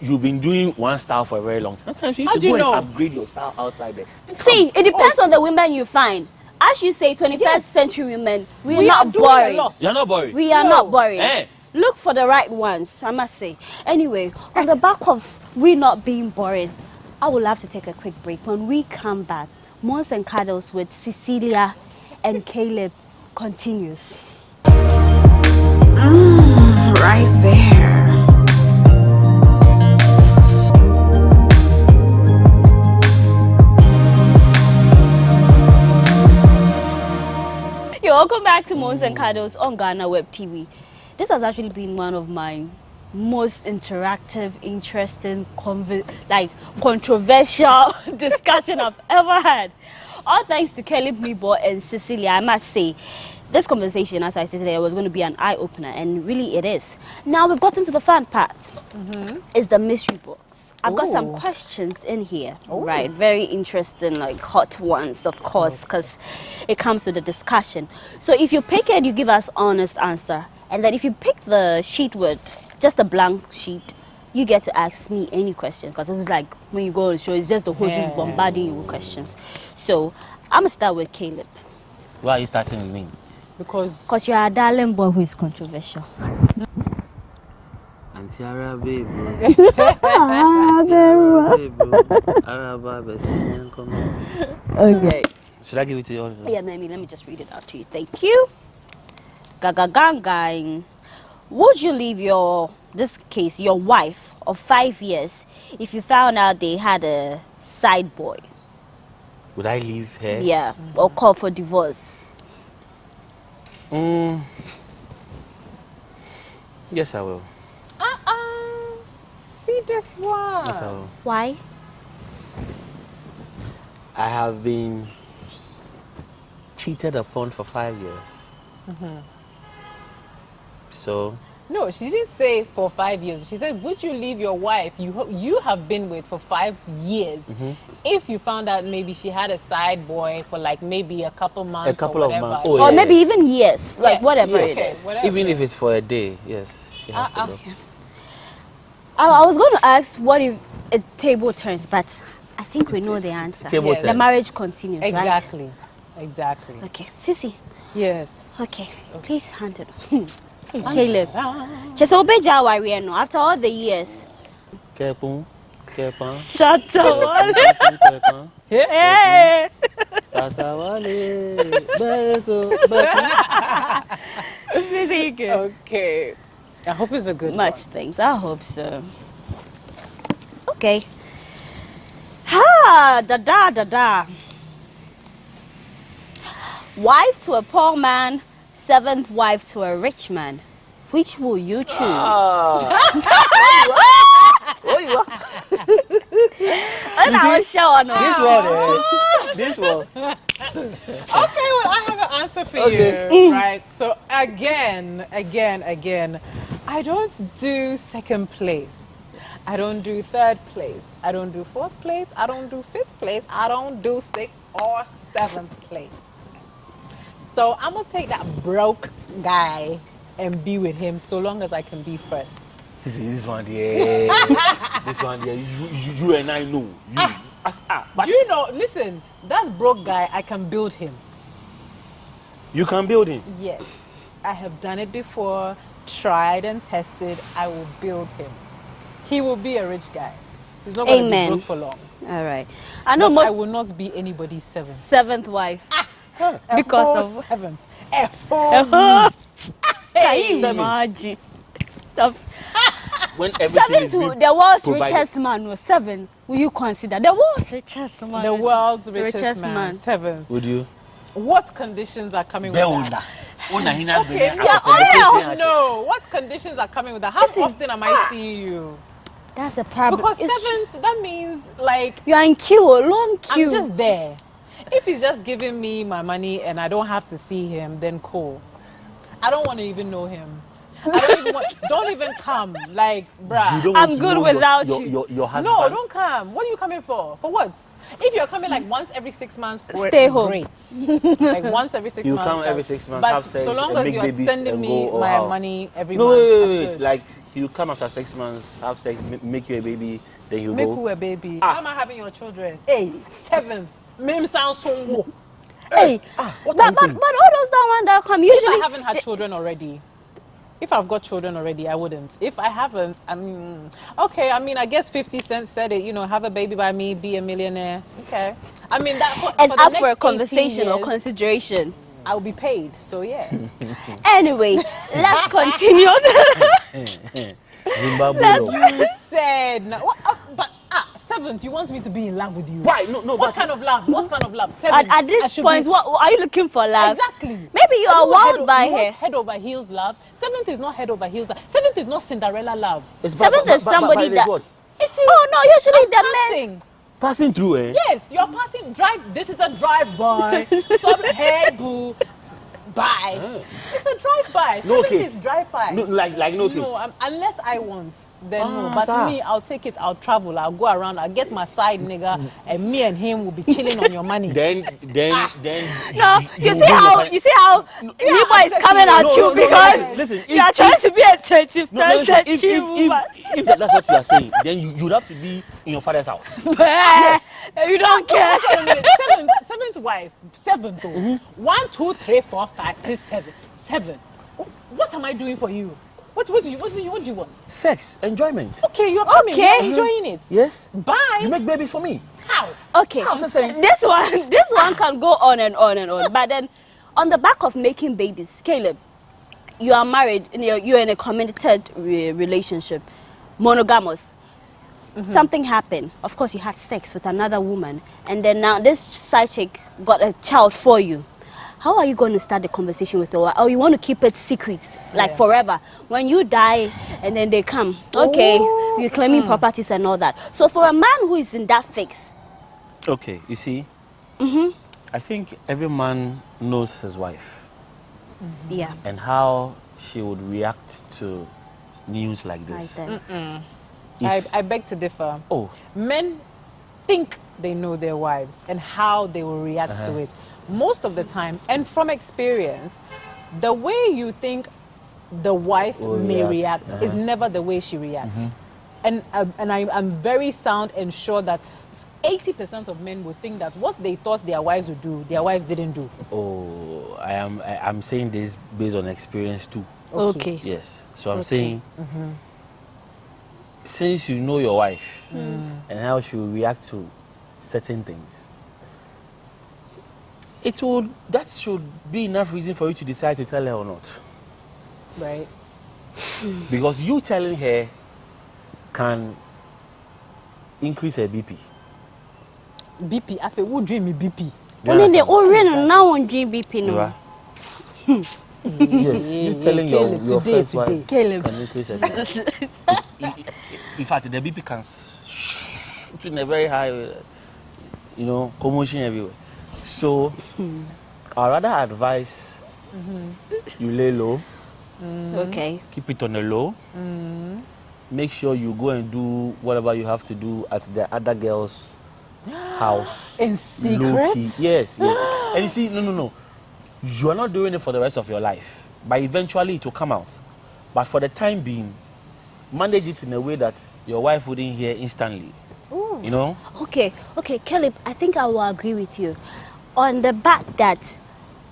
you've been doing one style for a very long time. Sometimes you need to go and upgrade your style outside there.
See, it depends on the women you find. As you say, 21st century women, we are not boring.
You're not boring.
We are not boring.
Eh.
Look for the right ones, I must say. Anyway, on the back of we not being boring, I would love to take a quick break. When we come back, Mons and Cuddles with Cecilia and Caleb continues.
Right there.
Yo, welcome back to Mons and Cuddles on GhanaWeb TV. This has actually been one of my most interactive, interesting, controversial discussion I've ever had. All thanks to Caleb Mibo and Cecilia, I must say. This conversation, as I stated, was going to be an eye-opener, and really it is. Now we've gotten to the fun part. It's the mystery box. I've got some questions in here, right? Very interesting, like hot ones, of course, because it comes with a discussion. So if you pick it, you give us honest answer. And then if you pick the sheet with just a blank sheet, you get to ask me any question, because this is like when you go on the show, it's just the host is bombarding you with questions. So I'm going to start with Caleb.
Why are you starting with me?
Because you're a darling boy who is controversial.
Antiara babe.
Okay.
Should I give it to you?
Yeah, let me just read it out to you. Thank you. Gang. Would you leave your wife of 5 years if you found out they had a side boy?
Would I leave her?
Yeah, or call for divorce?
Yes, I will.
See this one.
Yes, I will.
Why?
I have been cheated upon for 5 years. So.
No, she didn't say for 5 years. She said, would you leave your wife you have been with for 5 years if you found out maybe she had a side boy for like maybe a couple months or whatever?
Or maybe even years, like whatever it is.
Whatever.
Even if it's for a day, yes. She has to go.
Okay. I was going to ask what if a table turns, but I think we know the answer.
Table turns.
The marriage continues,
Exactly.
right?
Exactly.
Okay. Sissy.
Yes.
Okay. Please hand it. Hey, Caleb. Just obey Jawari no after all the years.
Kepun.
That's all. Hey.
Okay. I hope it's a good one.
Much thanks. I hope so. Okay. Ha! Da. Wife to a poor man, seventh wife to a rich man. Which will you choose?
This one.
Okay, well, I have an answer for you. Right. So again, I don't do second place. I don't do third place. I don't do fourth place. I don't do fifth place. I don't do sixth or seventh place. So I'm gonna take that broke guy and be with him so long as I can be first.
This one, yeah. This one, yeah. You and I know.
Do you know? Listen, that broke guy, I can build him.
You can build him?
Yes, I have done it before, tried and tested. I will build him. He will be a rich guy. He's not going to be broke for long.
All right. I know
I will not be anybody's
seventh wife. Because of
seventh.
Can you imagine?
When everything
seven to the world's richest man was 7. Will you consider the world's richest man?
The world's richest man. 7.
Would you?
What conditions are coming with that?
Okay,
no. What conditions are coming with that? How often am I seeing you?
That's the problem.
Because 7th, that means like
you're in queue, a long queue.
I'm just there. If he's just giving me my money and I don't have to see him, then cool. I don't want to even know him. Don't even come. Like, bruh.
I'm good without you.
Your husband.
No, don't come. What are you coming for? For what? If you're coming like once every 6 months,
stay home.
Great. Like once every 6 months.
You come every 6 months,
but
have sex,
so long as you're sending me my money every month.
Wait. Like, you come after 6 months, have sex, make you a baby, then you
make
go.
Make you a baby. How am I having your children? Hey, 7th. Meme sounds so low.
Hey, but all those that come usually.
If I haven't had children already. If I've got children already, I wouldn't. If I haven't, okay, I mean, I guess 50 Cent said it, you know, have a baby by me, be a millionaire. Okay. I mean, that
it's up for a conversation or consideration.
I'll be paid, so yeah.
Anyway, let's continue.
You said, no, but 7th, you want me to be in love with you?
Why? No.
What kind of love? What kind of love? 7th.
At this point, what are you looking for, love?
Exactly.
Maybe you are wild by here.
Head over heels love. 7th is not head over heels. 7th is not Cinderella love.
7th is somebody that.
It is.
Oh no, usually the men.
Passing through, eh?
Yes, you're passing drive. This is a drive-by. So hey boo. Bye. It's a drive-by.
No
7th
kids.
is drive-by.
No, like no kids.
No, unless I want, then no. But me, I'll take it. I'll travel. I'll go around. I'll get my side nigga, and me and him will be chilling on your money.
Then.
No, you see how Indaba is coming at you because
listen,
you are trying to be a sensitive person.
If that's what you are saying, then you'd have to be in your father's house.
Yes. You don't care.
7th wife. 7th. 1, 2, 3, 4, 5, 6, 7. 7. What am I doing for you? What do you want?
Sex, enjoyment.
Okay, you're coming. You're enjoying it.
Yes.
Bye.
You make babies for me.
How?
Okay. This one can go on and on and on. But then, on the back of making babies, Caleb, you are married. You're in a committed relationship, monogamous. Something happened. Of course, you had sex with another woman, and then now this side chick got a child for you. How are you going to start the conversation with her? Or you want to keep it secret, like forever? When you die, and then they come, okay, you're claiming properties and all that. So for a man who is in that fix,
okay, you see, I think every man knows his wife.
Yeah.
And how she would react to news like this.
I beg to differ.
Oh.
Men think they know their wives and how they will react to it. Most of the time, and from experience, the way you think the wife may react is never the way she reacts. And I'm very sound and sure that 80% of men would think that what they thought their wives would do, their wives didn't do.
Oh, I'm saying this based on experience too.
Okay.
Yes. So I'm saying, since you know your wife and how she will react to certain things, that should be enough reason for you to decide to tell her or not.
Right.
Because you telling her can increase her BP.
BP, I feel would dream me BP.
Only the orange now on dream BP no.
Yes, you telling your first wife
Caleb.
Can increase her BP. In fact, the BP can shoot in a very high, commotion everywhere. So, I rather advise you lay low.
Okay.
Keep it on the low. Make sure you go and do whatever you have to do at the other girl's house.
In secret?
Yes. And you see, no. You are not doing it for the rest of your life. But eventually it will come out. But for the time being, manage it in a way that your wife wouldn't hear instantly.
Ooh.
You know?
Okay, Caleb, I think I will agree with you. On the back that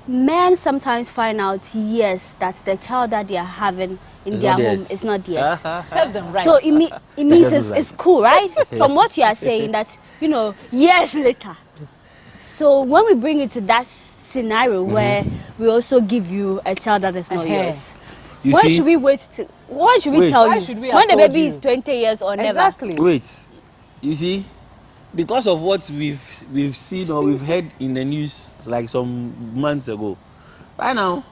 men sometimes find out, yes, that the child that they are having in their home is not theirs.
Serve them right.
So it means it's cool, right? From what you are saying, that, years later. So when we bring it to that scenario where we also give you a child that is not yours, when should we wait to? What should we tell you? When the baby is 20 years or never?
Exactly.
Wait, you see, because of what we've seen or we've heard in the news like some months ago, right now,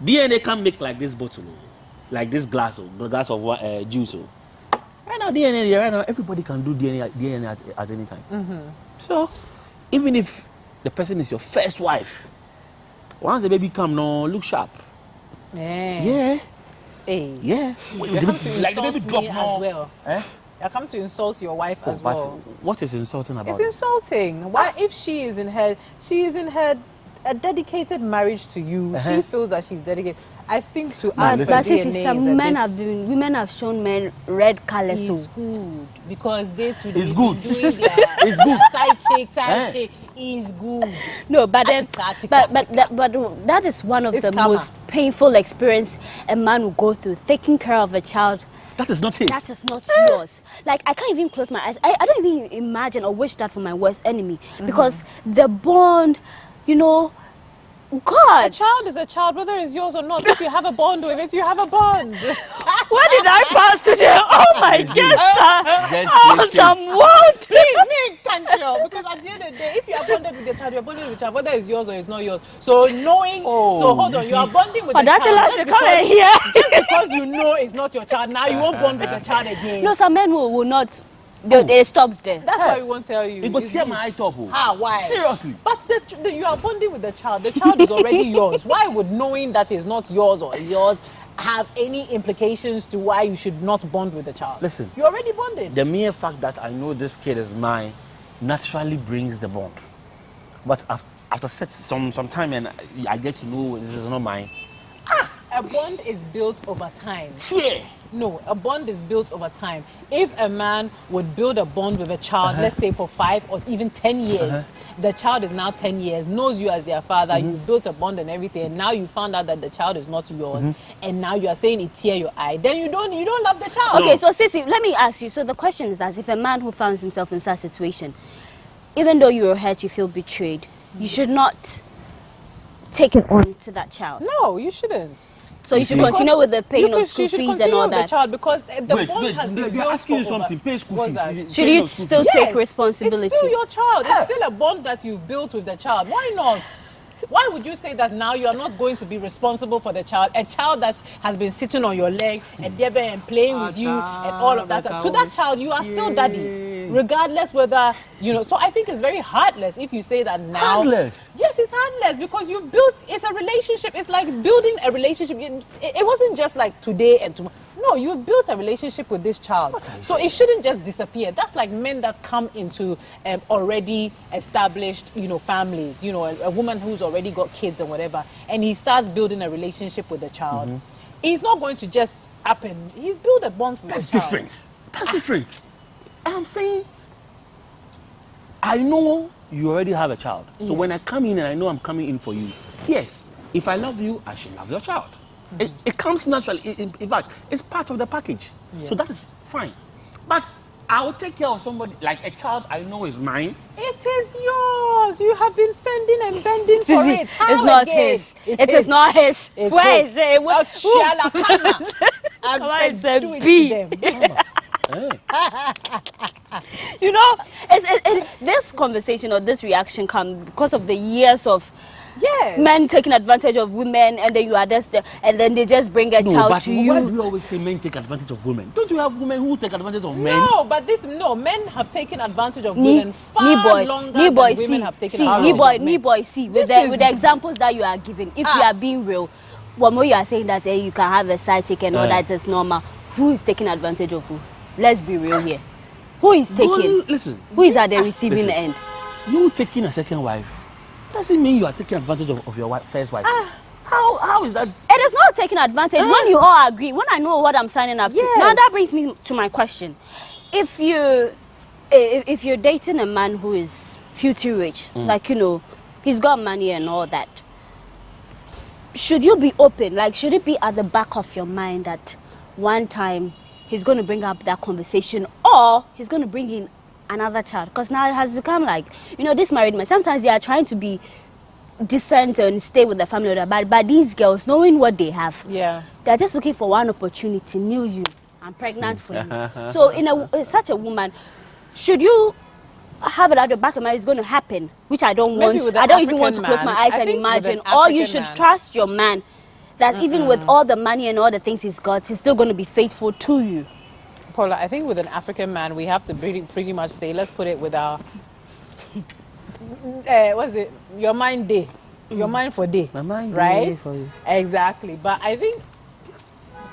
DNA can't make like this bottle, like this glass, the glass of juice. Right now, DNA, right now, everybody can do DNA at any time. So, even if the person is your first wife, once the baby come, no, look sharp. Yeah.
Hey.
Yeah.
You come to like the baby drop as well. I come to insult your wife as well.
What is insulting about
it?
It's
insulting. Why, if she is in her a dedicated marriage to you, she feels that she's dedicated. I think to us,
women have shown men red colors.
It's good because they too.
It's good.
Doing their
it's good.
Side chick is good.
No, but then, but that is one of the most painful experience a man will go through. Taking care of a child.
That is not his.
That is not yours. Like, I can't even close my eyes. I don't even imagine or wish that for my worst enemy. Because the bond, you know, God.
A child is a child, whether it's yours or not. If you have a bond with it, you have a bond.
Where did I pass today? Oh my God. Oh, some word.
Please, can't you? Because at the end of the day, if you are bonded with your child, you're bonded with your child, whether it's yours or it's not yours. So knowing, so hold on, you are bonding with the child just because you know it's not your child. Now you won't bond with the child again.
No, some men will not. It stops there.
That's why we won't tell you.
It will tear my eye top.
How? Why?
Seriously.
But you are bonding with the child. The child is already yours. Why would knowing that is not yours or yours have any implications to why you should not bond with the child?
Listen.
You're already bonded.
The mere fact that I know this kid is mine naturally brings the bond. But after some time and I get to know this is not mine.
A bond is built over time.
Yeah.
No, a bond is built over time. If a man would build a bond with a child, let's say for 5 or even 10 years, the child is now 10 years, knows you as their father, you built a bond and everything, and now you found out that the child is not yours, and now you are saying it tear your eye, then you don't love the child.
Okay, so Sissy, let me ask you, so the question is that if a man who finds himself in such a situation, even though you were hurt, you feel betrayed, you should not take it on to that child.
No, you shouldn't.
So you should continue with the paying of school fees and all that.
The child because the bond has been built
asking you something. Pay school fees.
Should you still take responsibility?
It's still your child. It's still a bond that you've built with the child. Why not? Why would you say that now you are not going to be responsible for the child? A child that has been sitting on your leg and playing with you and all of that. To that child, you are still daddy, regardless whether, you know. So I think it's very heartless if you say that now.
Heartless?
Yes, it's heartless because you've built, it's a relationship. It's like building a relationship. It wasn't just like today and tomorrow. No, you built a relationship with this child. So it shouldn't just disappear. That's like men that come into already established, you know, families, you know, a woman who's already got kids and whatever, and he starts building a relationship with the child. He's not going to just happen. He's built a bond with the child.
That's different. That's different. I'm saying, I know you already have a child. So when I come in and I know I'm coming in for you, yes, if I love you, I should love your child. It comes naturally. In fact, it's part of the package. Yeah. So that is fine. But I will take care of somebody, like a child I know is mine.
It is yours. You have been fending and bending for it.
How it's not his. It is not his. Where is it? You know, this conversation or this reaction comes because of the years of men taking advantage of women, and then you are just there, and then they just bring a child to you.
Why do you always say men take advantage of women? Don't you have women who take advantage of men?
No, but men have taken advantage of women far longer than women have taken advantage of men.
With the examples that you are giving, if you are being real, one more you are saying that you can have a side chick and all that is normal. Who is taking advantage of who? Let's be real here. Who is taking? Who is at the receiving end?
You taking a second wife doesn't mean you are taking advantage of your first wife. How is that?
It is not taking advantage when you all agree, when I know what I'm signing up to. Now that brings me to my question. If you're dating a man who is filthy rich, like, you know, he's got money and all that, should you be open? Like, should it be at the back of your mind that one time he's going to bring up that conversation, or he's going to bring in another child? Because now it has become like, you know, this married man, sometimes they are trying to be decent and stay with the family, but these girls, knowing what they have, they're just looking for one opportunity. Knew you, I'm pregnant for you. So in such a woman, should you have it at the back of my mind, it's going to happen, which I don't
Maybe
want.
with
I
an
don't even want to
African
close my
man,
eyes
I
and
think with
imagine.
an
Or you
African
should
man.
trust your man that even with all the money and all the things he's got, he's still going to be faithful to you.
Paula, I think with an African man, we have to pretty much say, let's put it with our, what's it, your mind day. Your mind for day.
My mind
right?
day for you.
Exactly. But I think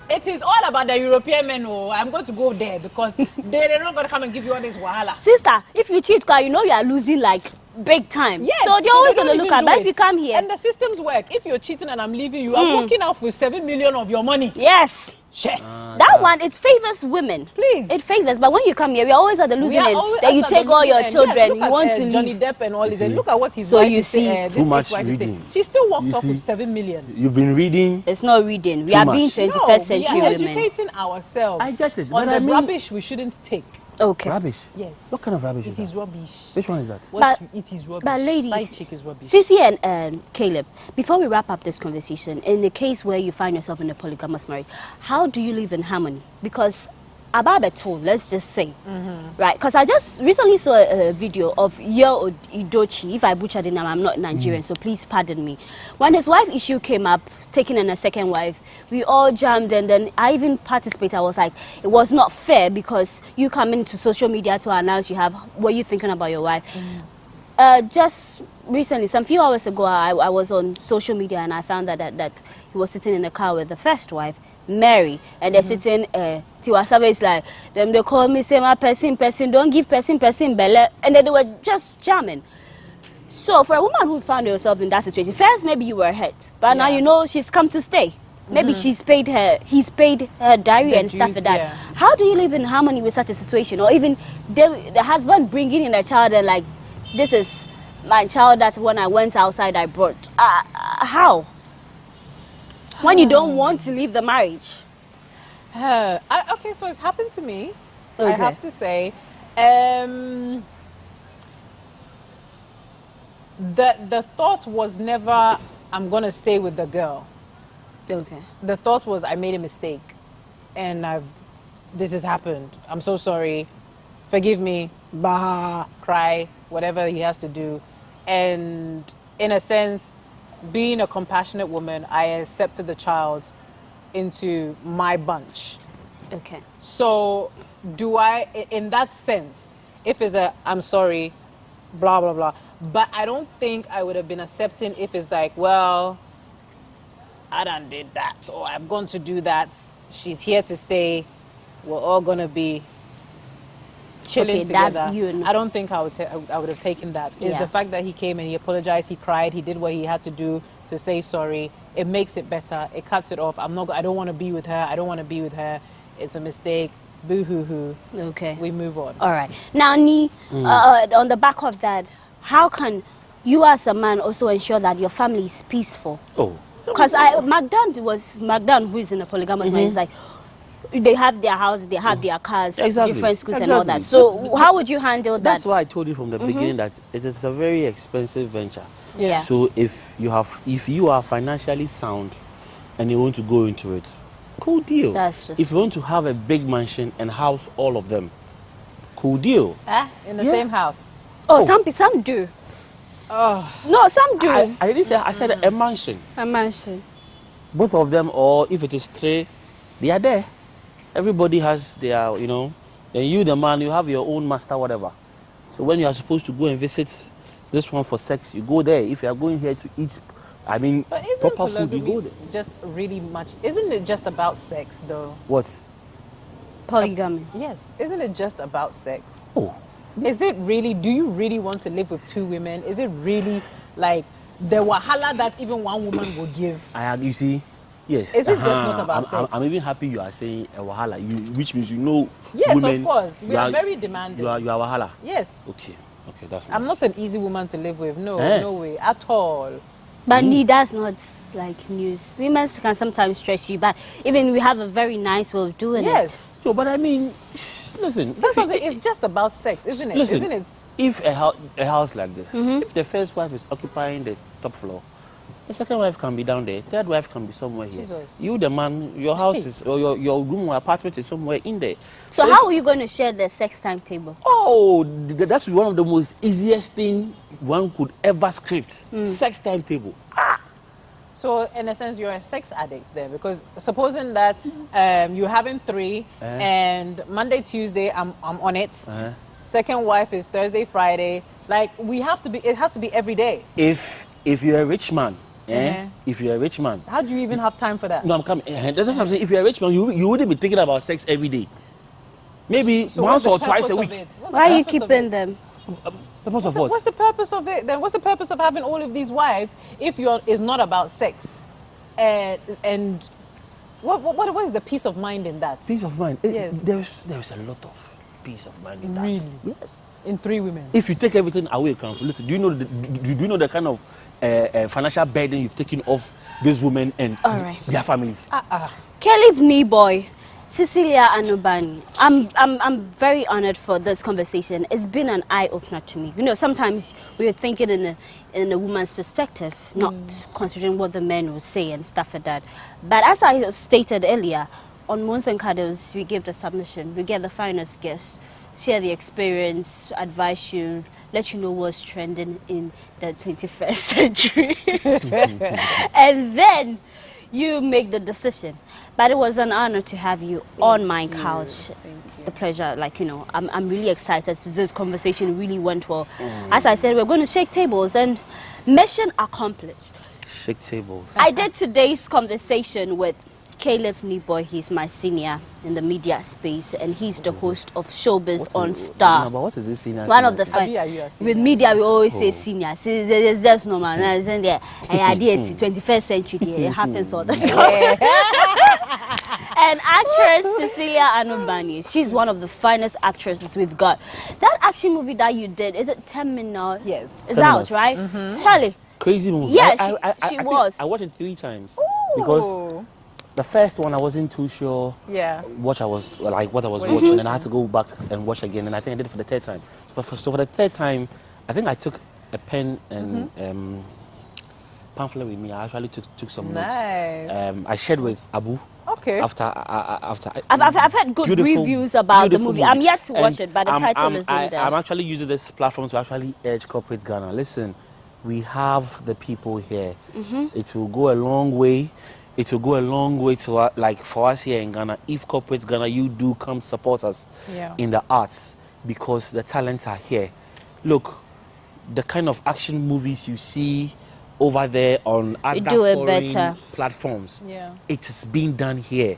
it is all about the European men. Oh, I'm going to go there because they're not going to come and give you all this wahala.
Sister, if you cheat, you know you are losing like big time.
Yes,
so they're always
don't
going to look
even
at.
do
But
it.
if you come here,
and the systems work. If you're cheating and I'm leaving you, I'm walking out with 7 million of your money.
Yes. That one, it favors women.
Please.
It favors. But when you come here, we are always at the losing end. Then you take all your children.
Yes,
you want to
Johnny
leave.
Depp and all this. And look at what he's
So
wife
you
is
see,
this
too much
ex-wife is saying.
reading.
She still walked
You
off
see,
with 7 million.
You've been reading.
It's not reading. We
Too
are
much.
being 21st
No,
century
we are
women.
educating ourselves.
I get it,
On
but
the
I mean-
rubbish we shouldn't take.
Okay.
Rubbish.
Yes.
What kind of rubbish
It is rubbish.
Which one is that?
What it is rubbish.
But ladies,
Side chick is rubbish.
Sissy and Caleb, before we wrap up this conversation, in the case where you find yourself in a polygamous marriage, how do you live in harmony? Because Ababeto, let's just say, right? Because I just recently saw a video of Yo Idochi. If I butchered the name, I'm not Nigerian, so please pardon me. When his wife issue came up, taking in a second wife, we all jammed, and then I even participated. I was like, it was not fair because you come into social media to announce you have. What you thinking about your wife? Just recently, some few hours ago, I was on social media and I found that he was sitting in the car with the first wife, Mary, and they're sitting. Tiwa Savage like them. They call me say my person, don't give person belle, and then they were just jamming. So for a woman who found herself in that situation, first maybe you were hurt, but now you know she's come to stay. Maybe he's paid her diary and stuff like that.
Yeah.
How do you live in harmony with such a situation? Or even the husband bringing in a child and like, this is my child that when I went outside I brought. How? When you don't want to leave the marriage?
Okay, so it's happened to me.
Okay.
I have to say. The thought was never, I'm going to stay with the girl.
Okay.
The thought was, I made a mistake. And this has happened. I'm so sorry. Forgive me. Bah, cry, whatever he has to do. And in a sense, being a compassionate woman, I accepted the child into my bunch.
Okay.
So do I, in that sense, if it's a, I'm sorry, blah, blah, blah. But I don't think I would have been accepting if it's like, well, I done did that, or I'm going to do that. She's here to stay. We're all going to be chilling together. I don't think I would have taken that. It's the fact that he came and he apologized, he cried, he did what he had to do to say sorry. It makes it better. It cuts it off. I don't want to be with her. I don't want to be with her. It's a mistake. Boo-hoo-hoo.
Okay.
We move on.
All right. Now, on the back of that, how can you as a man also ensure that your family is peaceful?
Oh.
Because Magdan, who is in a polygamous marriage, is like, they have their house, they have their cars, different schools and all that. So how would you handle that?
That's why I told you from the beginning that it is a very expensive venture.
Yeah.
So if you are financially sound and you want to go into it, cool deal.
That's just
if you want to have a big mansion and house all of them, cool deal.
In the same house.
Oh, some do.
Oh.
No, some do.
I didn't say, I said a mansion.
A mansion.
Both of them, or if it is three, they are there. Everybody has their, then you, the man, you have your own master, whatever. So when you are supposed to go and visit this one for sex, you go there. If you are going here to eat,
but isn't
proper food, you go there.
just really much? Isn't it just about sex, though?
What?
Polygamy.
Yes. Isn't it just about sex?
Oh.
Is it really? Do you really want to live with two women? Is it really like the wahala that even one woman will give?
You see. Yes.
Is it just not about sex?
I'm even happy you are saying a wahala, which means
Yes,
women,
of course. We are very demanding.
You are wahala.
Yes.
Okay, that's nice.
I'm not an easy woman to live with. No, no way at all.
But that's not like news. Women can sometimes stress you, but even we have a very nice way of doing it.
So, but I mean, listen.
That's something. It's just about sex, isn't it?
Listen,
isn't it?
If a house like this, if the first wife is occupying the top floor, The second wife can be down there. Third wife can be somewhere here.
Jesus.
You, the man, your house is, or your room or apartment is somewhere in there.
So how are you going to share the sex timetable?
Oh, that's one of the most easiest thing one could ever script. Sex timetable.
So in a sense, you're a sex addict there, because supposing that you're having 3 and Monday, Tuesday, I'm on it. Second wife is Thursday, Friday. Like it has to be every day.
If you're a rich man, if you're a rich man,
how do you even have time for that?
No, I'm coming. That's what I'm saying. If you're a rich man, you wouldn't be thinking about sex every day. Maybe once or twice a week.
Why are you keeping them?
Purpose of what?
What's the purpose of it? Then what's the purpose of having all of these wives if it's not about sex? And what is the peace of mind in that?
Peace of mind.
Yes.
There's a lot of peace of mind in that.
Really?
Yes.
In 3 women.
If you take everything away, listen. Do you know the kind of financial burden you've taken off these women and their families?
Caleb Neboy, Cecilia Anubani, I'm very honored for this conversation. It's been an eye-opener to me. You know, sometimes we're thinking in a woman's perspective, not considering what the men will say and stuff like that. But as I stated earlier, on Moons and Cuddles, we give the submission, we get the finest guests, share the experience, advise you, let you know what's trending in the 21st century. And then you make the decision. But it was an honor to have you on my couch. The pleasure, I'm really excited. This conversation really went well. As I said, we're going to shake tables, and mission accomplished.
Shake tables.
I did today's conversation with Caleb Neboy. He's my senior in the media space, and he's the host of Showbiz on Star.
But what is this senior?
One of the with media, we always say senior. See, it's just normal. Isn't there? 21st century, it happens all the time. And actress Cecilia Anubani, she's one of the finest actresses we've got. That action movie that you did, is it 10 minutes now?
Yes.
It's out, right? Charlie?
Crazy movie.
Yeah, she was.
I watched it 3 times because the first one I wasn't too sure what I was watching, and I had to go back and watch again, and I think I did it for the 3rd time. So for the 3rd time, I think I took a pen and pamphlet with me. I actually took some notes. I shared with Abu.
Okay.
After
I've had good reviews about the movie. I'm yet to watch it, but the title is in there.
I'm actually using this platform to actually urge corporate Ghana. Listen, we have the people here. It will go a long way. It will go a long way to for us here in Ghana. If corporate Ghana, you do come support us in the arts, because the talents are here. Look, the kind of action movies you see over there on other foreign platforms, it is being done here.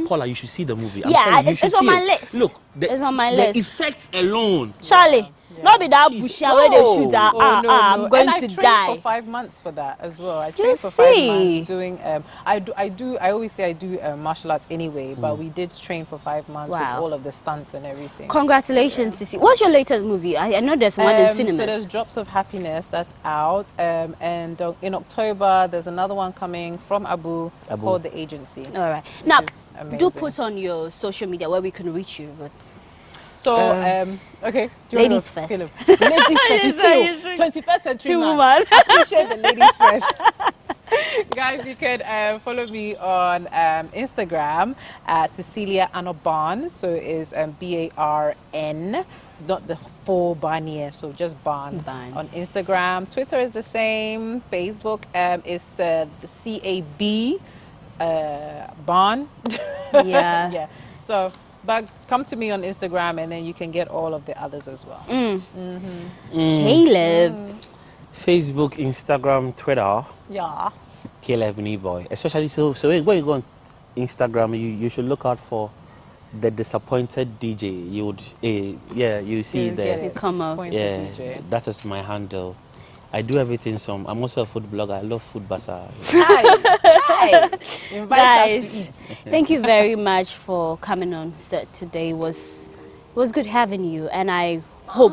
Paula, you should see the movie.
It's on my list.
Look,
it's on my list.
The effects alone.
Charlie, not be that bushy where they shoot. I'm going to die.
I trained for 5 months for that as well. I trained for 5 months doing. I always say I do martial arts anyway, but we did train for 5 months with all of the stunts and everything.
Congratulations, Sissy. What's your latest movie? I know there's one in cinemas.
So there's Drops of Happiness that's out, and in October there's another one coming from Abu called The Agency.
All right. Now, do put on your social media where we can reach you.
So, okay.
Ladies first.
Ladies first. You see, 21st century man. I appreciate the ladies first. Guys, you can follow me on Instagram at Cecilia Anoban. So it's BARN, not the full Barnier, so just Barn. On Instagram. Twitter is the same. Facebook is the CAB Barn.
Yeah.
So. But come to me on Instagram, and then you can get all of the others as well.
Caleb.
Facebook, Instagram, Twitter.
Yeah.
Caleb Neboy. Especially so when you go on Instagram, you should look out for the disappointed DJ. You would you see
you come up.
DJ. That is my handle. I do everything. I'm also a food blogger. I love food bazaar.
Invite us to eat.
Thank you very much for coming on set today. It was good having you, and I hope,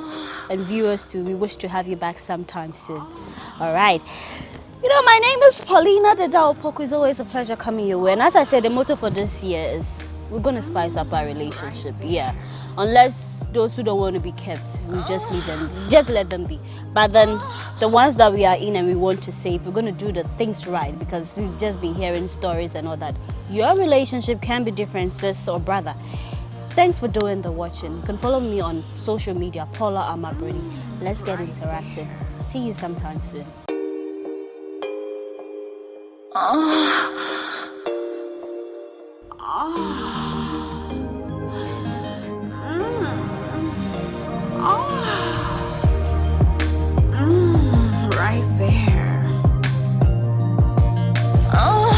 and viewers too, we wish to have you back sometime soon. All right. You know, my name is Paulina Dedao Poku. It's always a pleasure coming your way. And as I said, the motto for this year is we're going to spice up our relationship, yeah. Unless those who don't want to be kept, we just leave them, just let them be. But then the ones that we are in and we want to save, we're going to do the things right, because we've just been hearing stories and all that. Your relationship can be different, sis or brother. Thanks for doing the watching. You can follow me on social media, Paula Amabrody. Let's get interactive. See you sometime soon.
Right there. Oh.